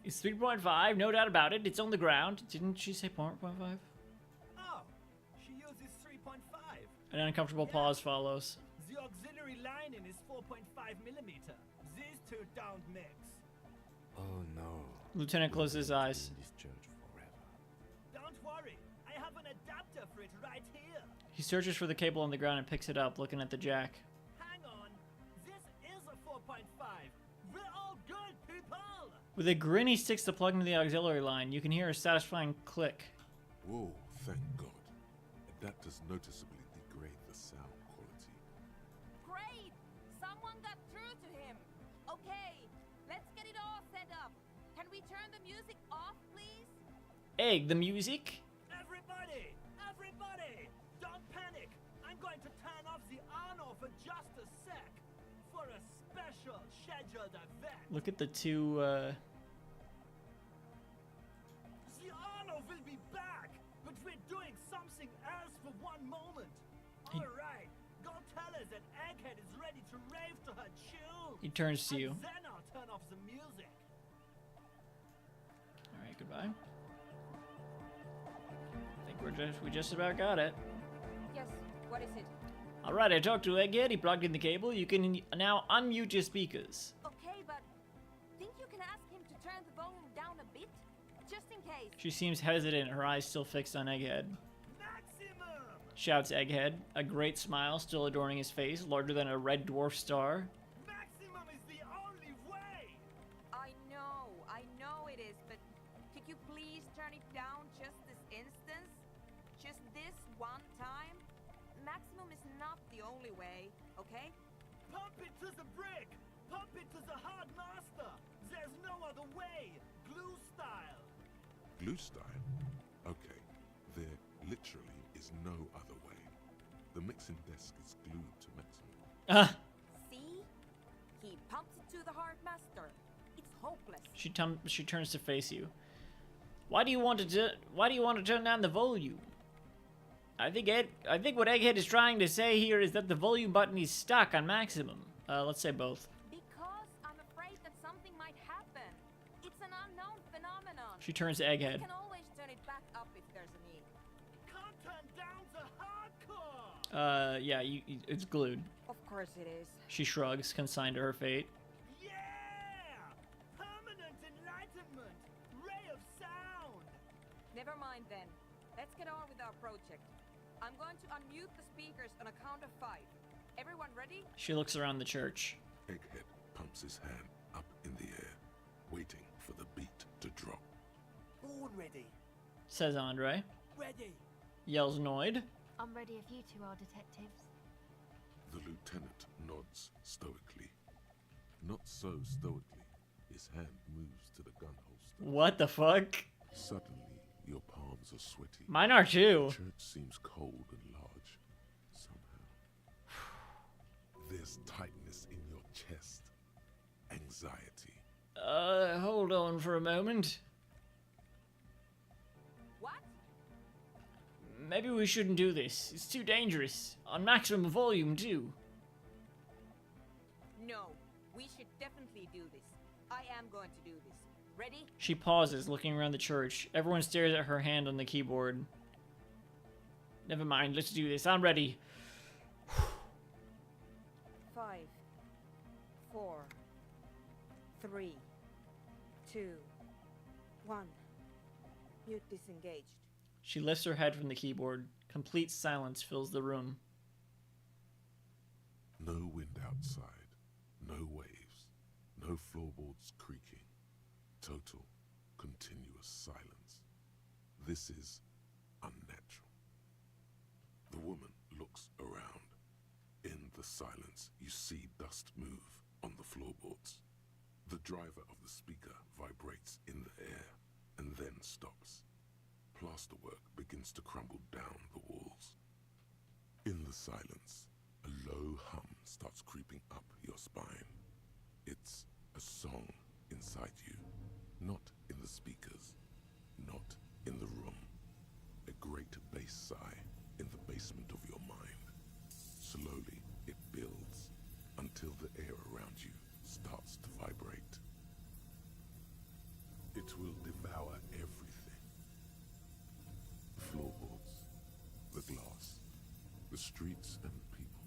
[SPEAKER 1] It's 3.5, no doubt about it. It's on the ground. Didn't she say 4.5?
[SPEAKER 9] Oh, she uses 3.5.
[SPEAKER 1] An uncomfortable pause follows.
[SPEAKER 9] The auxiliary lining is 4.5 millimeter. These two don't mix.
[SPEAKER 2] Oh no.
[SPEAKER 1] Lieutenant closes his eyes.
[SPEAKER 2] In this church forever.
[SPEAKER 9] Don't worry, I have an adapter for it right here.
[SPEAKER 1] He searches for the cable on the ground and picks it up, looking at the jack.
[SPEAKER 9] Hang on, this is a 4.5. We're all good, people.
[SPEAKER 1] With a grin, he sticks the plug into the auxiliary line. You can hear a satisfying click.
[SPEAKER 3] Whoa, thank God. Adapters noticeably degrade the sound quality.
[SPEAKER 16] Great! Someone got through to him. we turn the music off, please?
[SPEAKER 1] Egg, the music?
[SPEAKER 9] Everybody! Everybody! Don't panic! I'm going to turn off the Arno for just a sec. For a special scheduled event.
[SPEAKER 1] Look at the two,
[SPEAKER 9] The Arno will be back, but we're doing something else for one moment. Alright, go tell her that Egghead is ready to rave to her tune.
[SPEAKER 1] He turns to you.
[SPEAKER 9] And then I'll turn off the music.
[SPEAKER 1] Alright, goodbye. I think we just about got it.
[SPEAKER 16] Yes, what is it?
[SPEAKER 1] Alright, I talked to Egghead, he plugged in the cable. You can now unmute your speakers.
[SPEAKER 16] Okay, but think you can ask him to turn the volume down a bit? Just in case.
[SPEAKER 1] She seems hesitant, her eyes still fixed on Egghead. Shouts Egghead, a great smile still adorning his face, larger than a red dwarf star.
[SPEAKER 9] Maximum is the only way!
[SPEAKER 16] I know it is, but could you please turn it down just this instance? Just this one time? Maximum is not the only way, okay?
[SPEAKER 9] Pump it to the brick! Pump it to the hard master! There's no other way! Glue style!
[SPEAKER 3] Glue style? Okay, there literally is no other way. The mixing desk is glued to maximum.
[SPEAKER 16] See? He pumps it to the hard master. It's hopeless.
[SPEAKER 1] She turns to face you. Why do you want to turn down the volume? I think what Egghead is trying to say here is that the volume button is stuck on maximum. Let's say both.
[SPEAKER 16] Because I'm afraid that something might happen. It's an unknown phenomenon.
[SPEAKER 1] She turns to Egghead.
[SPEAKER 16] You can always turn it back up if there's a need.
[SPEAKER 9] Can't turn down the hardcore!
[SPEAKER 1] Yeah, it's glued.
[SPEAKER 16] Of course it is.
[SPEAKER 1] She shrugs, consigned to her fate.
[SPEAKER 9] Yeah! Permanent enlightenment! Ray of sound!
[SPEAKER 16] Never mind then. Let's get on with our project. I'm going to unmute the speakers on a count of 5. Everyone ready?
[SPEAKER 1] She looks around the church.
[SPEAKER 3] Egghead pumps his hand up in the air, waiting for the beat to drop.
[SPEAKER 9] Born ready.
[SPEAKER 1] Says Andre.
[SPEAKER 9] Ready.
[SPEAKER 1] Yells Noid.
[SPEAKER 15] I'm ready if you two are detectives.
[SPEAKER 3] The lieutenant nods stoically. Not so stoically. His hand moves to the gun holster.
[SPEAKER 1] What the fuck?
[SPEAKER 3] Suddenly, your palms are sweaty.
[SPEAKER 1] Mine are too.
[SPEAKER 3] The church seems cold and large. Somehow. There's tightness in your chest. Anxiety.
[SPEAKER 1] Hold on for a moment.
[SPEAKER 16] What?
[SPEAKER 1] Maybe we shouldn't do this. It's too dangerous. On maximum volume, too.
[SPEAKER 16] No, we should definitely do this. I am going to do this. Ready?
[SPEAKER 1] She pauses, looking around the church. Everyone stares at her hand on the keyboard. Never mind, let's do this. I'm ready.
[SPEAKER 16] 5, 4, 3, 2, 1. Mute disengaged.
[SPEAKER 1] She lifts her head from the keyboard. Complete silence fills the room.
[SPEAKER 3] No wind outside. No waves. No floorboards creaking. Total, continuous silence. This is unnatural. The woman looks around. In the silence, you see dust move on the floorboards. The driver of the speaker vibrates in the air and then stops. Plasterwork begins to crumble down the walls. In the silence, a low hum starts creeping up your spine. It's a song inside you, not in the speakers, not in the room. A great bass sigh in the basement of your mind. Slowly, it builds until the air around you starts to vibrate. It will devour everything. The floorboards, the glass, the streets and people.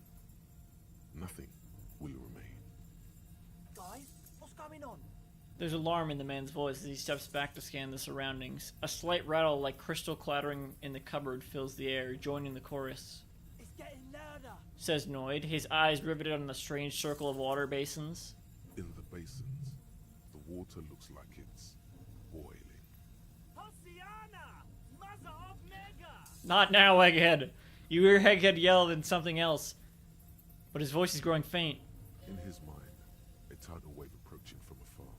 [SPEAKER 3] Nothing will remain.
[SPEAKER 9] Guys, what's going on?
[SPEAKER 1] There's alarm in the man's voice as he steps back to scan the surroundings. A slight rattle like crystal clattering in the cupboard fills the air, joining the chorus.
[SPEAKER 9] It's getting louder,
[SPEAKER 1] Says Noid, his eyes riveted on the strange circle of water basins.
[SPEAKER 3] In the basins, the water looks like it's boiling.
[SPEAKER 9] Hosiana! Mother of Mega!
[SPEAKER 1] Not now, Egghead. You hear Egghead yell and something else, but his voice is growing faint.
[SPEAKER 3] In his mind, a tidal wave approaching from afar.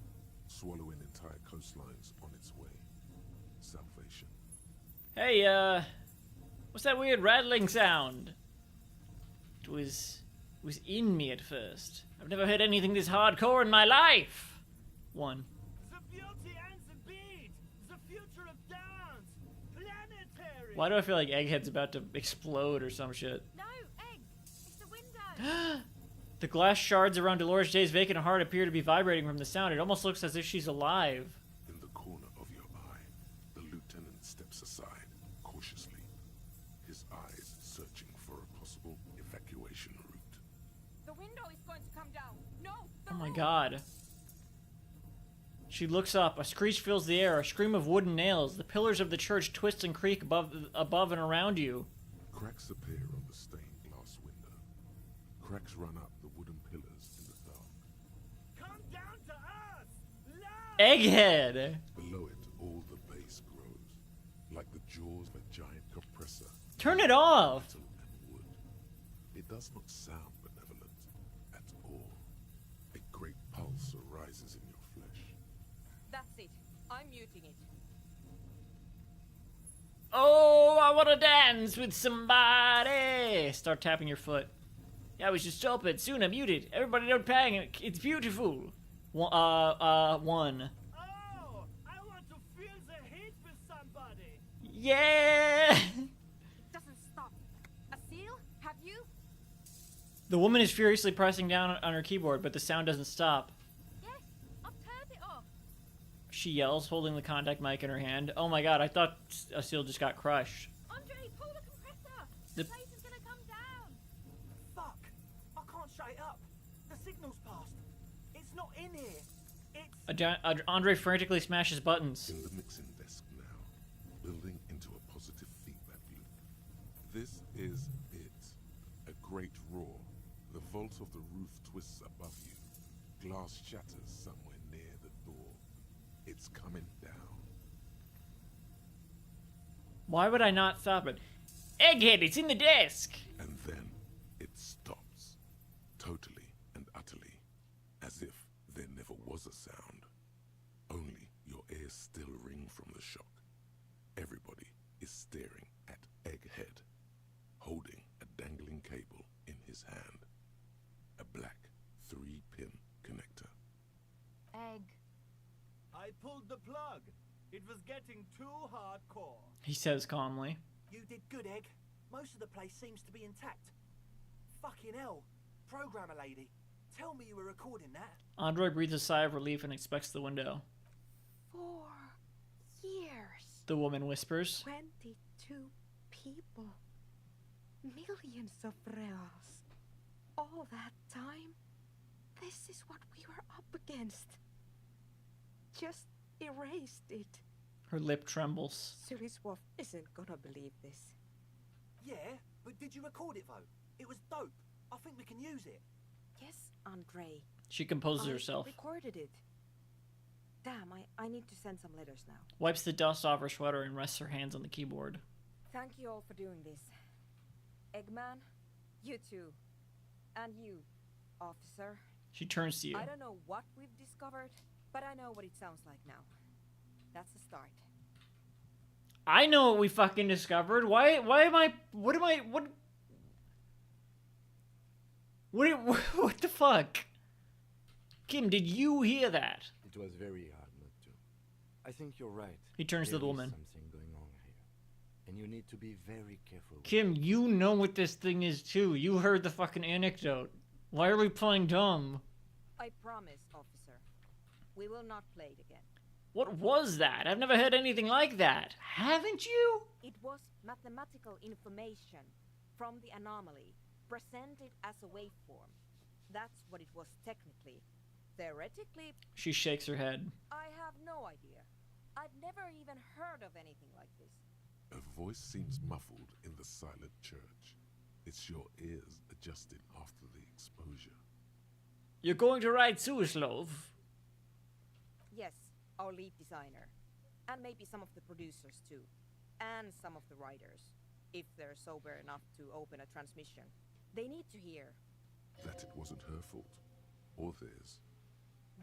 [SPEAKER 3] swallowing entire coastlines on its way. Salvation.
[SPEAKER 1] Hey, what's that weird rattling sound? It was in me at first. I've never heard anything this hardcore in my life. 1.
[SPEAKER 9] The beauty and the beat, the future of dance, planetary.
[SPEAKER 1] Why do I feel like Egghead's about to explode or some shit?
[SPEAKER 15] No, Egg! It's the window!
[SPEAKER 1] The glass shards around Dolores J's vacant heart appear to be vibrating from the sound. It almost looks as if she's alive.
[SPEAKER 3] In the corner of your eye, the lieutenant steps aside, cautiously, his eyes searching for a possible evacuation route.
[SPEAKER 16] The window is going to come down. No!
[SPEAKER 1] Oh my god. She looks up. A screech fills the air. A scream of wooden nails. The pillars of the church twist and creak above and around you.
[SPEAKER 3] Cracks appear on the stained glass window. Cracks run up the wooden pillars in the dark.
[SPEAKER 9] Come down to us!
[SPEAKER 1] Egghead!
[SPEAKER 3] Below it, all the base grows, like the jaws of a giant compressor.
[SPEAKER 1] Turn it off!
[SPEAKER 3] Metal and wood. It does not sound benevolent at all. A great pulse arises in your flesh.
[SPEAKER 16] That's it. I'm muting it.
[SPEAKER 1] Oh, I want to dance with somebody! Start tapping your foot. Yeah, I was just stupid. Soon I'm muted. Everybody don't pang. It's beautiful. 1.
[SPEAKER 9] Oh, I want to feel the heat with somebody.
[SPEAKER 1] Yeah!
[SPEAKER 16] It doesn't stop. A seal? Have you?
[SPEAKER 1] The woman is furiously pressing down on her keyboard, but the sound doesn't stop.
[SPEAKER 15] Yes, I've turned it off.
[SPEAKER 1] She yells, holding the contact mic in her hand. Oh my god, I thought a seal just got crushed.
[SPEAKER 15] Andre, pull the compressor. The place is gonna come down.
[SPEAKER 9] Fuck! I can't shut it up. The signal's passed. It's not in here. It's...
[SPEAKER 1] Andre frantically smashes buttons.
[SPEAKER 3] In the mixing desk now, building into a positive feedback loop. This is it. A great roar. The vault of the roof twists above you. Glass shatters somewhere near the door. It's coming down.
[SPEAKER 1] Why would I not stop it? Egghead, it's in the desk!
[SPEAKER 3] And then it stops. Totally and utterly. As if there never was a sound. Only your ears still ring from the shock. Everybody is staring at Egghead, holding a dangling cable in his hand. A black 3-pin connector.
[SPEAKER 15] Egg.
[SPEAKER 9] I pulled the plug. It was getting too hardcore.
[SPEAKER 1] He says calmly.
[SPEAKER 4] You did good, Egg. Most of the place seems to be intact. Fucking hell. Programmer lady, tell me you were recording that.
[SPEAKER 1] Andre breathes a sigh of relief and inspects the window.
[SPEAKER 7] 4 years.
[SPEAKER 1] The woman whispers.
[SPEAKER 7] 22 people. Millions of reals. All that time? This is what we were up against. Just erased it.
[SPEAKER 1] Her lip trembles.
[SPEAKER 7] Suliswolf isn't gonna believe this.
[SPEAKER 4] Yeah, but did you record it though? It was dope. I think we can use it.
[SPEAKER 16] Yes, Andre.
[SPEAKER 1] She composes herself.
[SPEAKER 16] I recorded it. Damn, I need to send some letters now.
[SPEAKER 1] Wipes the dust off her sweater and rests her hands on the keyboard.
[SPEAKER 16] Thank you all for doing this. Eggman, you too. And you, officer.
[SPEAKER 1] She turns to you.
[SPEAKER 16] I don't know what we've discovered, but I know what it sounds like now. That's the start.
[SPEAKER 1] I know what we fucking discovered. Why am I... What the fuck? Kim, did you hear that?
[SPEAKER 2] It was very hard not to. I think you're right.
[SPEAKER 1] He turns to the woman.
[SPEAKER 2] There is something going on here. And you need to be very careful.
[SPEAKER 1] Kim, you know what this thing is too. You heard the fucking anecdote. Why are we playing dumb?
[SPEAKER 16] I promise, officer. We will not play it again.
[SPEAKER 1] What was that? I've never heard anything like that. Haven't you?
[SPEAKER 16] It was mathematical information from the anomaly, presented as a waveform. That's what it was technically. Theoretically...
[SPEAKER 1] She shakes her head.
[SPEAKER 16] I have no idea. I've never even heard of anything like this.
[SPEAKER 3] A voice seems muffled in the silent church. It's your ears adjusting after the exposure.
[SPEAKER 1] You're going to write Suislov?
[SPEAKER 16] Yes, our lead designer. And maybe some of the producers too. And some of the writers. If they're sober enough to open a transmission. They need to hear.
[SPEAKER 3] That it wasn't her fault. Or theirs.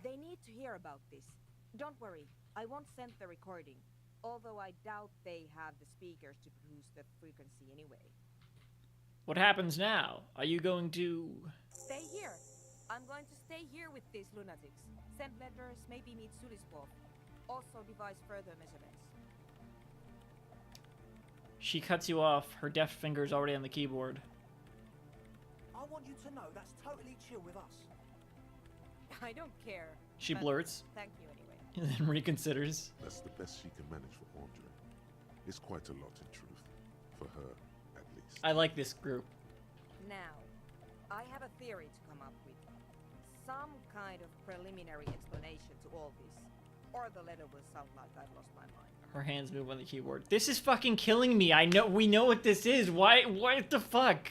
[SPEAKER 16] They need to hear about this. Don't worry, I won't send the recording. Although I doubt they have the speakers to produce the frequency anyway.
[SPEAKER 1] What happens now? Are you going to...
[SPEAKER 16] Stay here. I'm going to stay here with these lunatics. Send letters, maybe meet Sulispov. Also devise further measurements.
[SPEAKER 1] She cuts you off. Her deft finger's already on the keyboard.
[SPEAKER 4] I want you to know that's totally chill with us.
[SPEAKER 16] I don't care.
[SPEAKER 1] She
[SPEAKER 16] but
[SPEAKER 1] blurts.
[SPEAKER 16] Thank you anyway.
[SPEAKER 1] And then reconsiders.
[SPEAKER 3] That's the best she can manage for Andre. It's quite a lot in truth. For her, at least.
[SPEAKER 1] I like this group.
[SPEAKER 16] Now, I have a theory to come up with. Some kind of preliminary explanation to all this. Or the letter will sound like I've lost my mind.
[SPEAKER 1] Her hands move on the keyboard. This is fucking killing me. We know what this is. Why, what the fuck?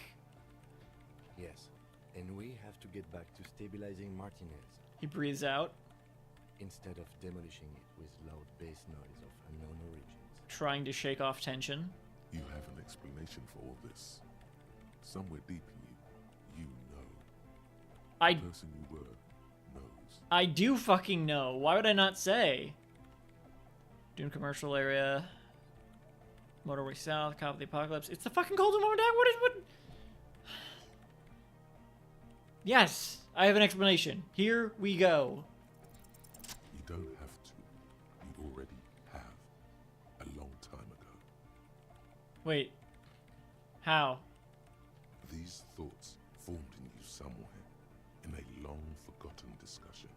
[SPEAKER 2] Yes, and we have to get back to stabilizing Martinez.
[SPEAKER 1] He breathes out.
[SPEAKER 2] Instead of demolishing it with loud bass noise of unknown origins.
[SPEAKER 1] Trying to shake off tension.
[SPEAKER 3] You have an explanation for all this. Somewhere deep in you know. The person you were knows.
[SPEAKER 1] I do fucking know. Why would I not say? Dune commercial area. Motorway South, Cop of the Apocalypse. It's the fucking Golden Moment. What? Yes, I have an explanation. Here we go.
[SPEAKER 3] You don't have to. You already have. A long time ago.
[SPEAKER 1] Wait. How?
[SPEAKER 3] These thoughts formed in you somewhere. In a long forgotten discussion.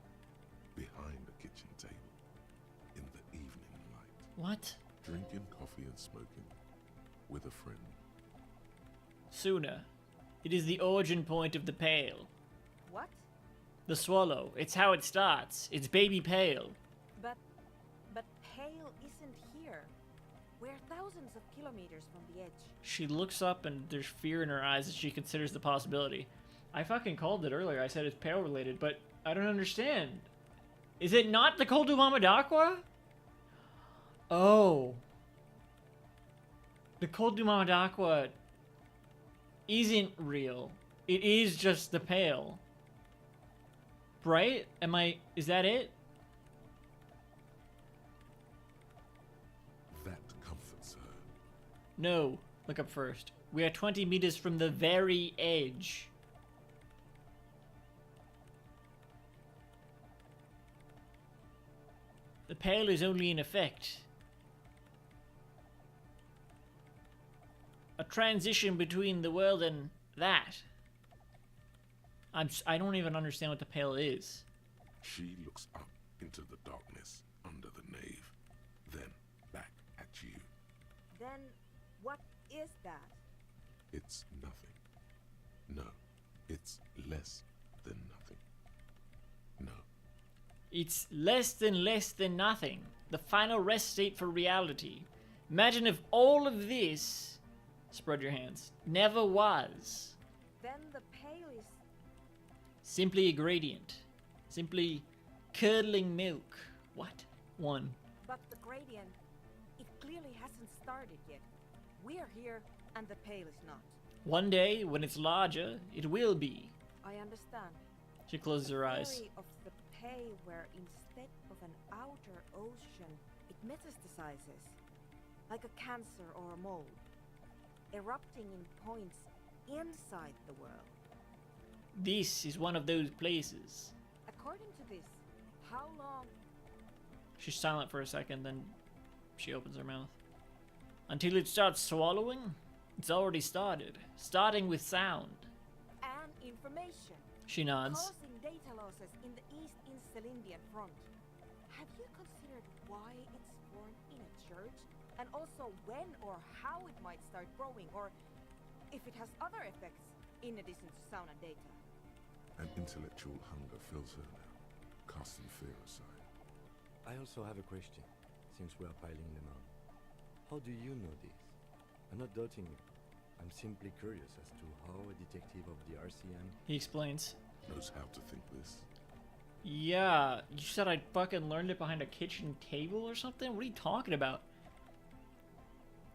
[SPEAKER 3] Behind a kitchen table. In the evening light.
[SPEAKER 1] What?
[SPEAKER 3] Drinking coffee and smoking. With a friend.
[SPEAKER 1] Sooner. It is the origin point of the Pale.
[SPEAKER 16] What?
[SPEAKER 1] The swallow. It's how it starts. It's baby Pale.
[SPEAKER 16] But Pale isn't here. We're thousands of kilometers from the edge.
[SPEAKER 1] She looks up and there's fear in her eyes as she considers the possibility. I fucking called it earlier. I said it's Pale related, but I don't understand. Is it not the Col du Mama d'Aqua? Oh. The Col du Mama d'Aqua isn't real. It is just the Pale. Right? Is that it?
[SPEAKER 3] That comforts her.
[SPEAKER 1] No. Look up first. We are 20 meters from the very edge. The Pale is only in effect. A transition between the world and that. I don't even understand what the Pale is.
[SPEAKER 3] She looks up into the darkness under the nave, then back at you.
[SPEAKER 16] Then what is that?
[SPEAKER 3] It's nothing. No, it's less than nothing. No.
[SPEAKER 1] It's less than nothing. The final rest state for reality. Imagine if all of this, spread your hands, never was.
[SPEAKER 16] Then the Pale is...
[SPEAKER 1] Simply a gradient. Simply curdling milk. What? One.
[SPEAKER 16] But the gradient, it clearly hasn't started yet. We're here and the Pale is not.
[SPEAKER 1] One day, when it's larger, it will be.
[SPEAKER 16] I understand.
[SPEAKER 1] She closes her eyes.
[SPEAKER 16] Theory of the Pale where instead of an outer ocean, it metastasizes. Like a cancer or a mold. Erupting in points inside the world.
[SPEAKER 1] This is one of those places.
[SPEAKER 16] According to this, how long...
[SPEAKER 1] She's silent for a second, then she opens her mouth. Until it starts swallowing? It's already started. Starting with sound.
[SPEAKER 16] And information.
[SPEAKER 1] She nods.
[SPEAKER 16] Causing data losses in the East Insulindian front. Have you considered why it's born in a church? And also when or how it might start growing, or if it has other effects in addition to sound and data?
[SPEAKER 3] An intellectual hunger fills her now, casting fear aside.
[SPEAKER 2] I also have a question, since we are piling them on. How do you know this? I'm not doubting you. I'm simply curious as to how a detective of the RCM...
[SPEAKER 1] He explains.
[SPEAKER 3] Knows how to think this.
[SPEAKER 1] Yeah, you said I fucking learned it behind a kitchen table or something? What are you talking about?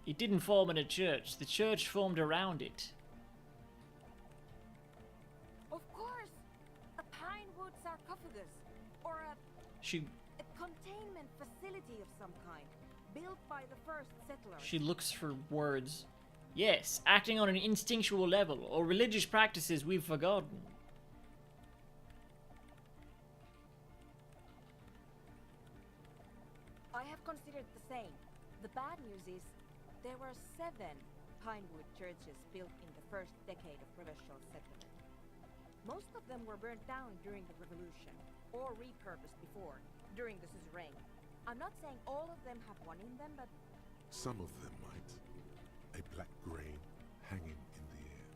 [SPEAKER 1] It didn't form in a church. The church formed around it.
[SPEAKER 16] Of course! A pine wood sarcophagus! Or a
[SPEAKER 1] She...
[SPEAKER 16] a container government facility of some kind, built by the first settlers.
[SPEAKER 1] She looks for words. Yes, acting on an instinctual level, or religious practices we've forgotten.
[SPEAKER 16] I have considered the same. The bad news is, there were 7 pinewood churches built in the first decade of provincial settlement. Most of them were burnt down during the revolution, or repurposed before, during the suzerain. I'm not saying all of them have one in them, but...
[SPEAKER 3] Some of them might. A black grain hanging in the air.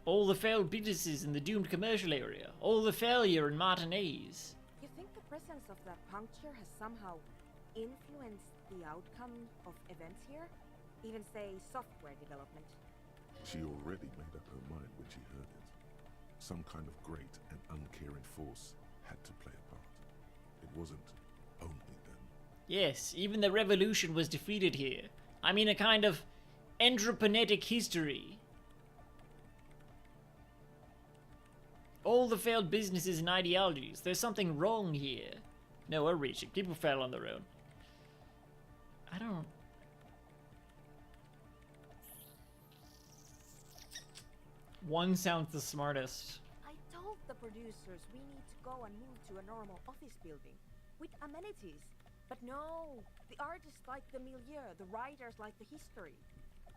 [SPEAKER 1] All the failed businesses in the doomed commercial area. All the failure in Martinez.
[SPEAKER 16] You think the presence of that puncture has somehow influenced the outcome of events here? Even, say, software development?
[SPEAKER 3] She already made up her mind when she heard it. Some kind of great and uncaring force had to play a part. It wasn't only them.
[SPEAKER 1] Yes, even the revolution was defeated here. I mean, a kind of entrepreneuric history. All the failed businesses and ideologies. There's something wrong here. No, we're reaching. People fell on their own. I don't... One sounds the smartest.
[SPEAKER 16] I told the producers we need to go and move to a normal office building with amenities. But no, the artists like the milieu, the writers like the history.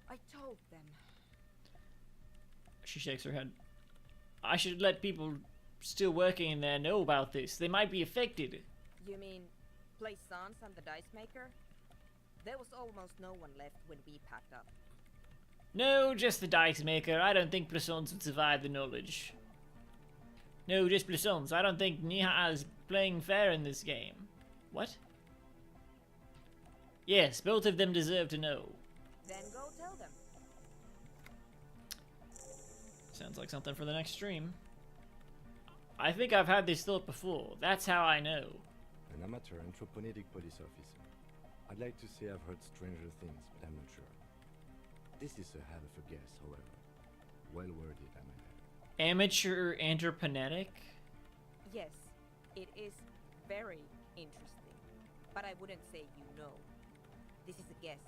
[SPEAKER 16] I told them.
[SPEAKER 1] She shakes her head. I should let people still working in there know about this. They might be affected.
[SPEAKER 16] You mean Plaisance and the dice maker? There was almost no one left when we packed up.
[SPEAKER 1] No, just the dice maker. I don't think Plaisance would survive the knowledge. No, just Plaisance. I don't think Niha is playing fair in this game. What? Yes, both of them deserve to know.
[SPEAKER 16] Then go tell them.
[SPEAKER 1] Sounds like something for the next stream. I think I've had this thought before. That's how I know.
[SPEAKER 2] An amateur anthropomedic police officer. I'd like to say I've heard stranger things, but I'm not sure. This is a hell of a guess, however. Well worded, I might add.
[SPEAKER 1] Amateur anthroponetic?
[SPEAKER 16] Yes, it is very interesting. But I wouldn't say you know. This is a guess.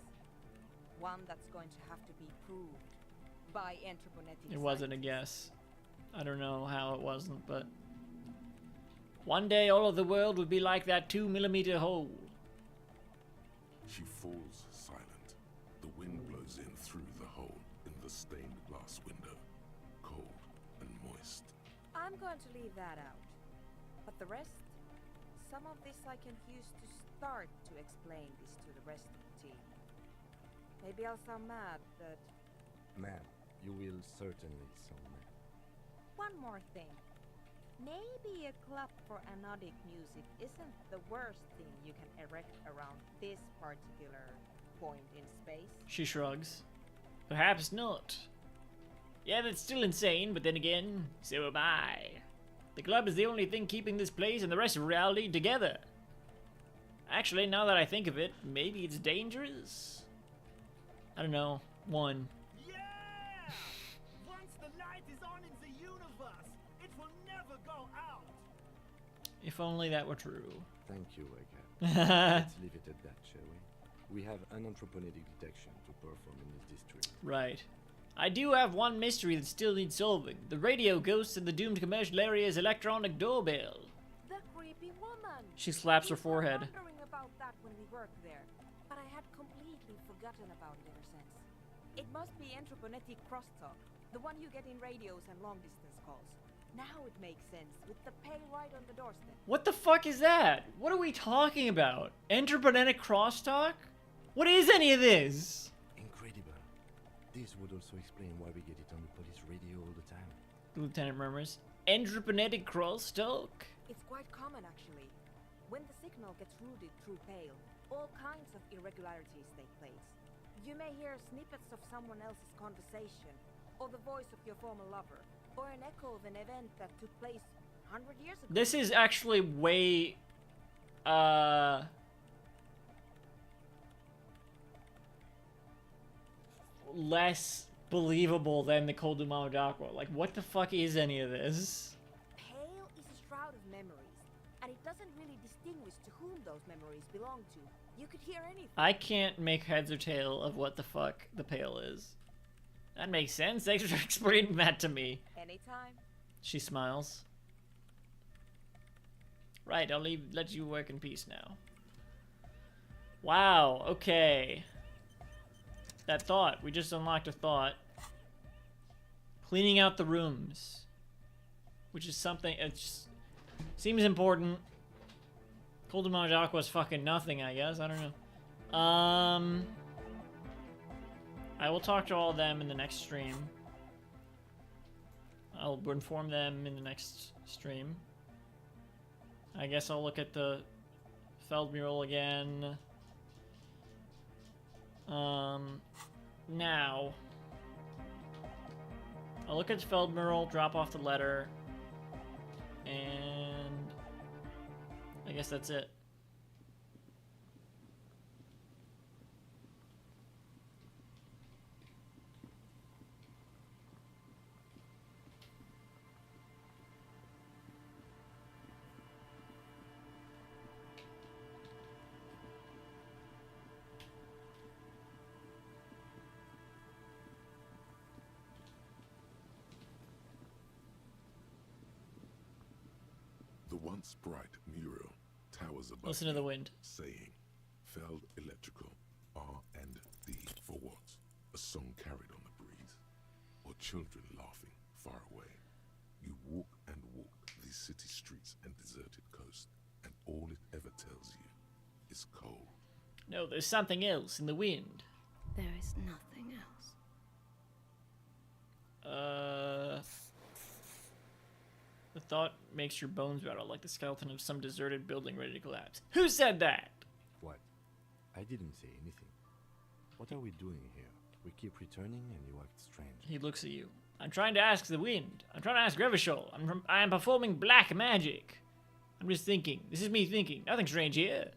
[SPEAKER 16] One that's going to have to be proved by anthroponetic.
[SPEAKER 1] It wasn't a guess. I don't know how it wasn't, but... One day all of the world would be like that 2mm hole.
[SPEAKER 3] She falls silent. The wind blows in through the hole in the stained glass window. Cold and moist.
[SPEAKER 16] I'm going to leave that out. But the rest? Some of this I can use to start to explain this to the rest of the team. Maybe I'll sound mad, but...
[SPEAKER 2] Ma'am, you will certainly sound mad.
[SPEAKER 16] One more thing. Maybe a club for anodic music isn't the worst thing you can erect around this particular point in space.
[SPEAKER 1] She shrugs. Perhaps not. Yeah, that's still insane, but then again, so am I. The club is the only thing keeping this place and the rest of reality together. Actually, now that I think of it, maybe it's dangerous? I don't know. One.
[SPEAKER 9] Yeah! Once the light is on in the universe, it will never go out.
[SPEAKER 1] If only that were true.
[SPEAKER 2] Thank you, Eka. Let's leave it at that, shall we? We have an anthroponetic detection to perform in this district.
[SPEAKER 1] Right. I do have one mystery that still needs solving. The radio ghost in the doomed commercial area's electronic doorbell.
[SPEAKER 16] The creepy woman!
[SPEAKER 1] She slaps her
[SPEAKER 16] We were
[SPEAKER 1] forehead.
[SPEAKER 16] wondering about that when we worked there, but I had completely forgotten about it ever since. It must be anthroponetic crosstalk, the one you get in radios and long-distance calls. Now it makes sense, with the pay right on the doorstep.
[SPEAKER 1] What the fuck is that? What are we talking about? Entrepreneuric crosstalk? What is any of this?
[SPEAKER 2] Incredible. This would also explain why we get it on the police radio all the time.
[SPEAKER 1] The lieutenant murmurs. Entrepreneuric crosstalk?
[SPEAKER 16] It's quite common, actually. When the signal gets routed through Pale, all kinds of irregularities take place. You may hear snippets of someone else's conversation, or the voice of your former lover, or an echo of an event that took place 100 years ago.
[SPEAKER 1] This is actually way... less believable than the Cold Umamadakwa. Like, what the fuck is any of this?
[SPEAKER 16] Pale is a shroud of memories, and it doesn't really distinguish to whom those memories belong to. You could hear anything.
[SPEAKER 1] I can't make heads or tail of what the fuck the pail is. That makes sense. Thanks for explaining that to me.
[SPEAKER 16] Anytime.
[SPEAKER 1] She smiles. Right, I'll let you work in peace now. Wow, okay. That thought. We just unlocked a thought. Cleaning out the rooms. Which is something, it just seems important. Cold Demage Aqua is fucking nothing, I guess. I don't know. I will talk to all of them in the next stream. I'll inform them in the next stream. I guess I'll look at the Feld mural again. Now. I'll look at the Feld mural, drop off the letter, and I guess that's it.
[SPEAKER 3] The once bright mural towers above
[SPEAKER 1] Listen to the wind.
[SPEAKER 3] saying, Feld Electrical, R&D for what? A song carried on the breeze, or children laughing far away. You walk and walk these city streets and deserted coast, and all it ever tells you is cold.
[SPEAKER 1] No, there's something else in the wind.
[SPEAKER 15] There is nothing else.
[SPEAKER 1] The thought makes your bones rattle like the skeleton of some deserted building ready to collapse. Who said that?
[SPEAKER 2] What? I didn't say anything. What are we doing here? We keep returning and you act strange.
[SPEAKER 1] He looks at you. I'm trying to ask the wind. I'm trying to ask Revachol. I am performing black magic. I'm just thinking. This is me thinking. Nothing strange here.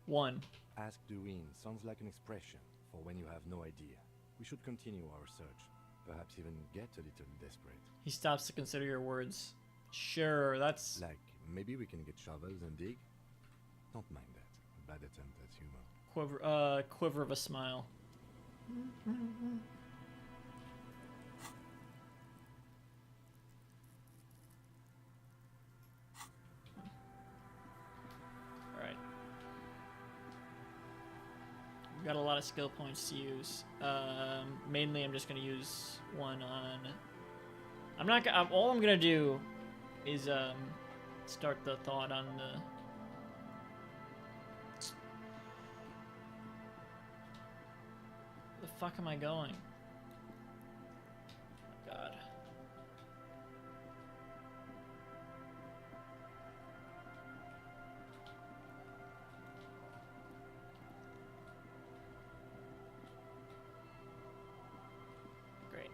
[SPEAKER 1] 1.
[SPEAKER 2] Ask the wind sounds like an expression for when you have no idea. We should continue our search. Perhaps even get a little desperate.
[SPEAKER 1] He stops to consider your words. Sure, that's...
[SPEAKER 2] Like, maybe we can get shovels and dig? Don't mind that. Bad attempt at humor.
[SPEAKER 1] Quiver of a smile. Alright. We've got a lot of skill points to use. Mainly I'm just gonna use one on... I'm not gonna... all I'm gonna do is start the thought on the... Where the fuck am I going? Oh, God. Great.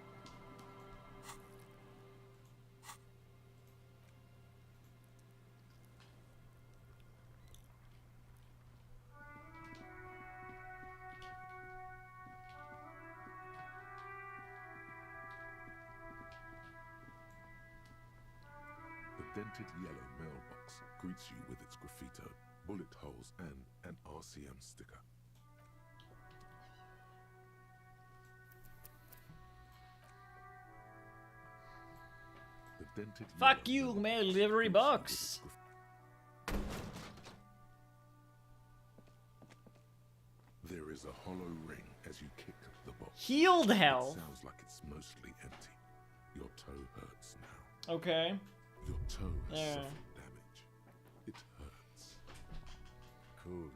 [SPEAKER 3] The dented yellow mailbox greets you with its graffito, bullet holes, and an RCM sticker. The dented
[SPEAKER 1] Fuck you, mail delivery box.
[SPEAKER 3] There is a hollow ring as you kick the box.
[SPEAKER 1] Healed hell.
[SPEAKER 3] It sounds like it's mostly empty. Your toe hurts now.
[SPEAKER 1] Okay.
[SPEAKER 3] Your toe has
[SPEAKER 1] There.
[SPEAKER 3] suffered damage. It hurts.
[SPEAKER 2] Cool.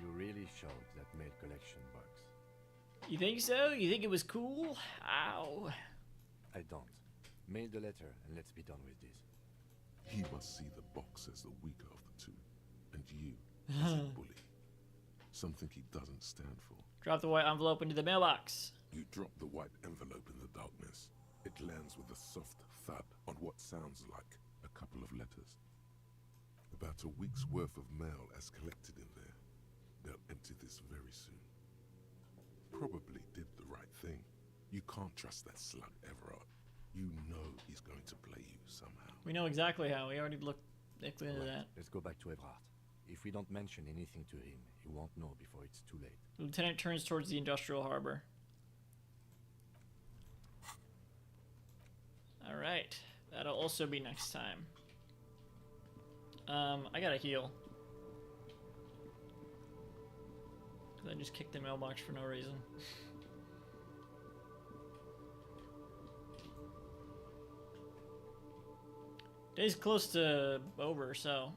[SPEAKER 2] You really showed that mail collection box.
[SPEAKER 1] You think so? You think it was cool? Ow.
[SPEAKER 2] I don't. Mail the letter and let's be done with this.
[SPEAKER 3] He must see the box as the weaker of the two, and you as a bully. Something he doesn't stand for.
[SPEAKER 1] Drop the white envelope into the mailbox.
[SPEAKER 3] You drop the white envelope in the darkness. It lands with a soft thud on what sounds like a couple of letters. About a week's worth of mail as collected in there. They'll empty this very soon. Probably did the right thing. You can't trust that slug, Everard. You know he's going to play you somehow.
[SPEAKER 1] We know exactly how. We already looked into that.
[SPEAKER 2] Let's go back to Evrard. If we don't mention anything to him, he won't know before it's too late.
[SPEAKER 1] The lieutenant turns towards the industrial harbor. Alright. That'll also be next time. I gotta heal. I just kicked the mailbox for no reason. Day's close to over, so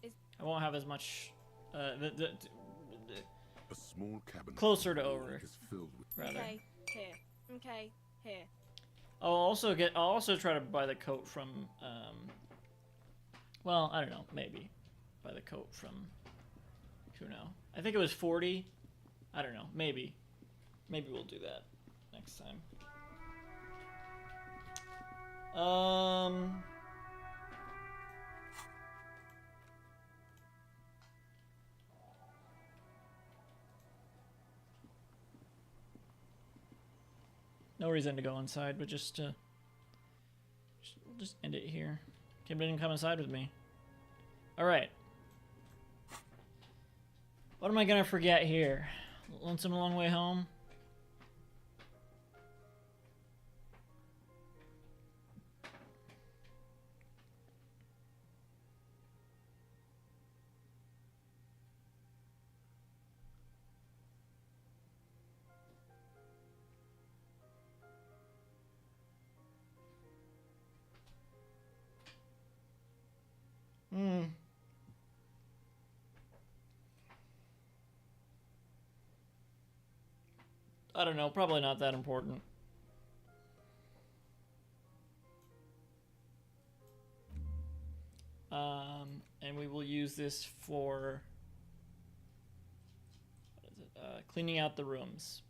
[SPEAKER 16] is
[SPEAKER 1] I won't have as much.
[SPEAKER 3] A small cabin
[SPEAKER 1] Closer to over,
[SPEAKER 3] is filled with
[SPEAKER 1] rather.
[SPEAKER 16] okay, here. Okay, here.
[SPEAKER 1] I'll also try to buy the coat from. Well, I don't know. Maybe buy the coat from. Who knows? I think it was 40. I don't know. Maybe we'll do that next time. No reason to go inside, but just we'll just end it here. Kim didn't come inside with me. All right. What am I gonna forget here? Lonesome Long Way Home. I don't know, probably not that important. And we will use this for what is it? Cleaning out the rooms.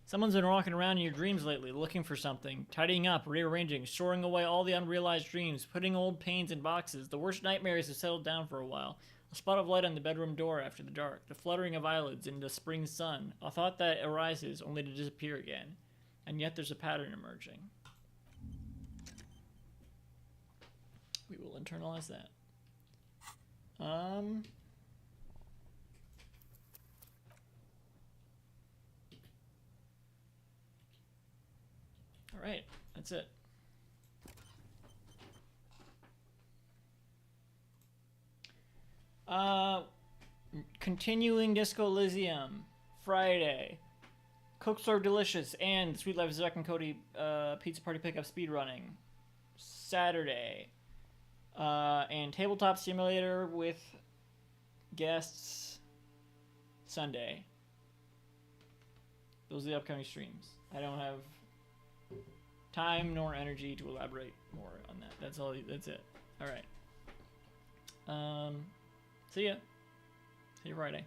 [SPEAKER 1] Someone's been walking around in your dreams lately, looking for something, tidying up, rearranging, storing away all the unrealized dreams, putting old pains in boxes. The worst nightmares have settled down for a while. A spot of light on the bedroom door after the dark, the fluttering of eyelids in the spring sun, a thought that arises only to disappear again. And yet there's a pattern emerging. We will internalize that. Alright, that's it. Continuing Disco Elysium, Friday. Cook Serve Delicious and Sweet Life of Zack and Cody Pizza Party Pickup Speedrunning, Saturday. And Tabletop Simulator with guests, Sunday. Those are the upcoming streams. I don't have time nor energy to elaborate more on that. That's all. That's it. All right. See ya. See you Friday.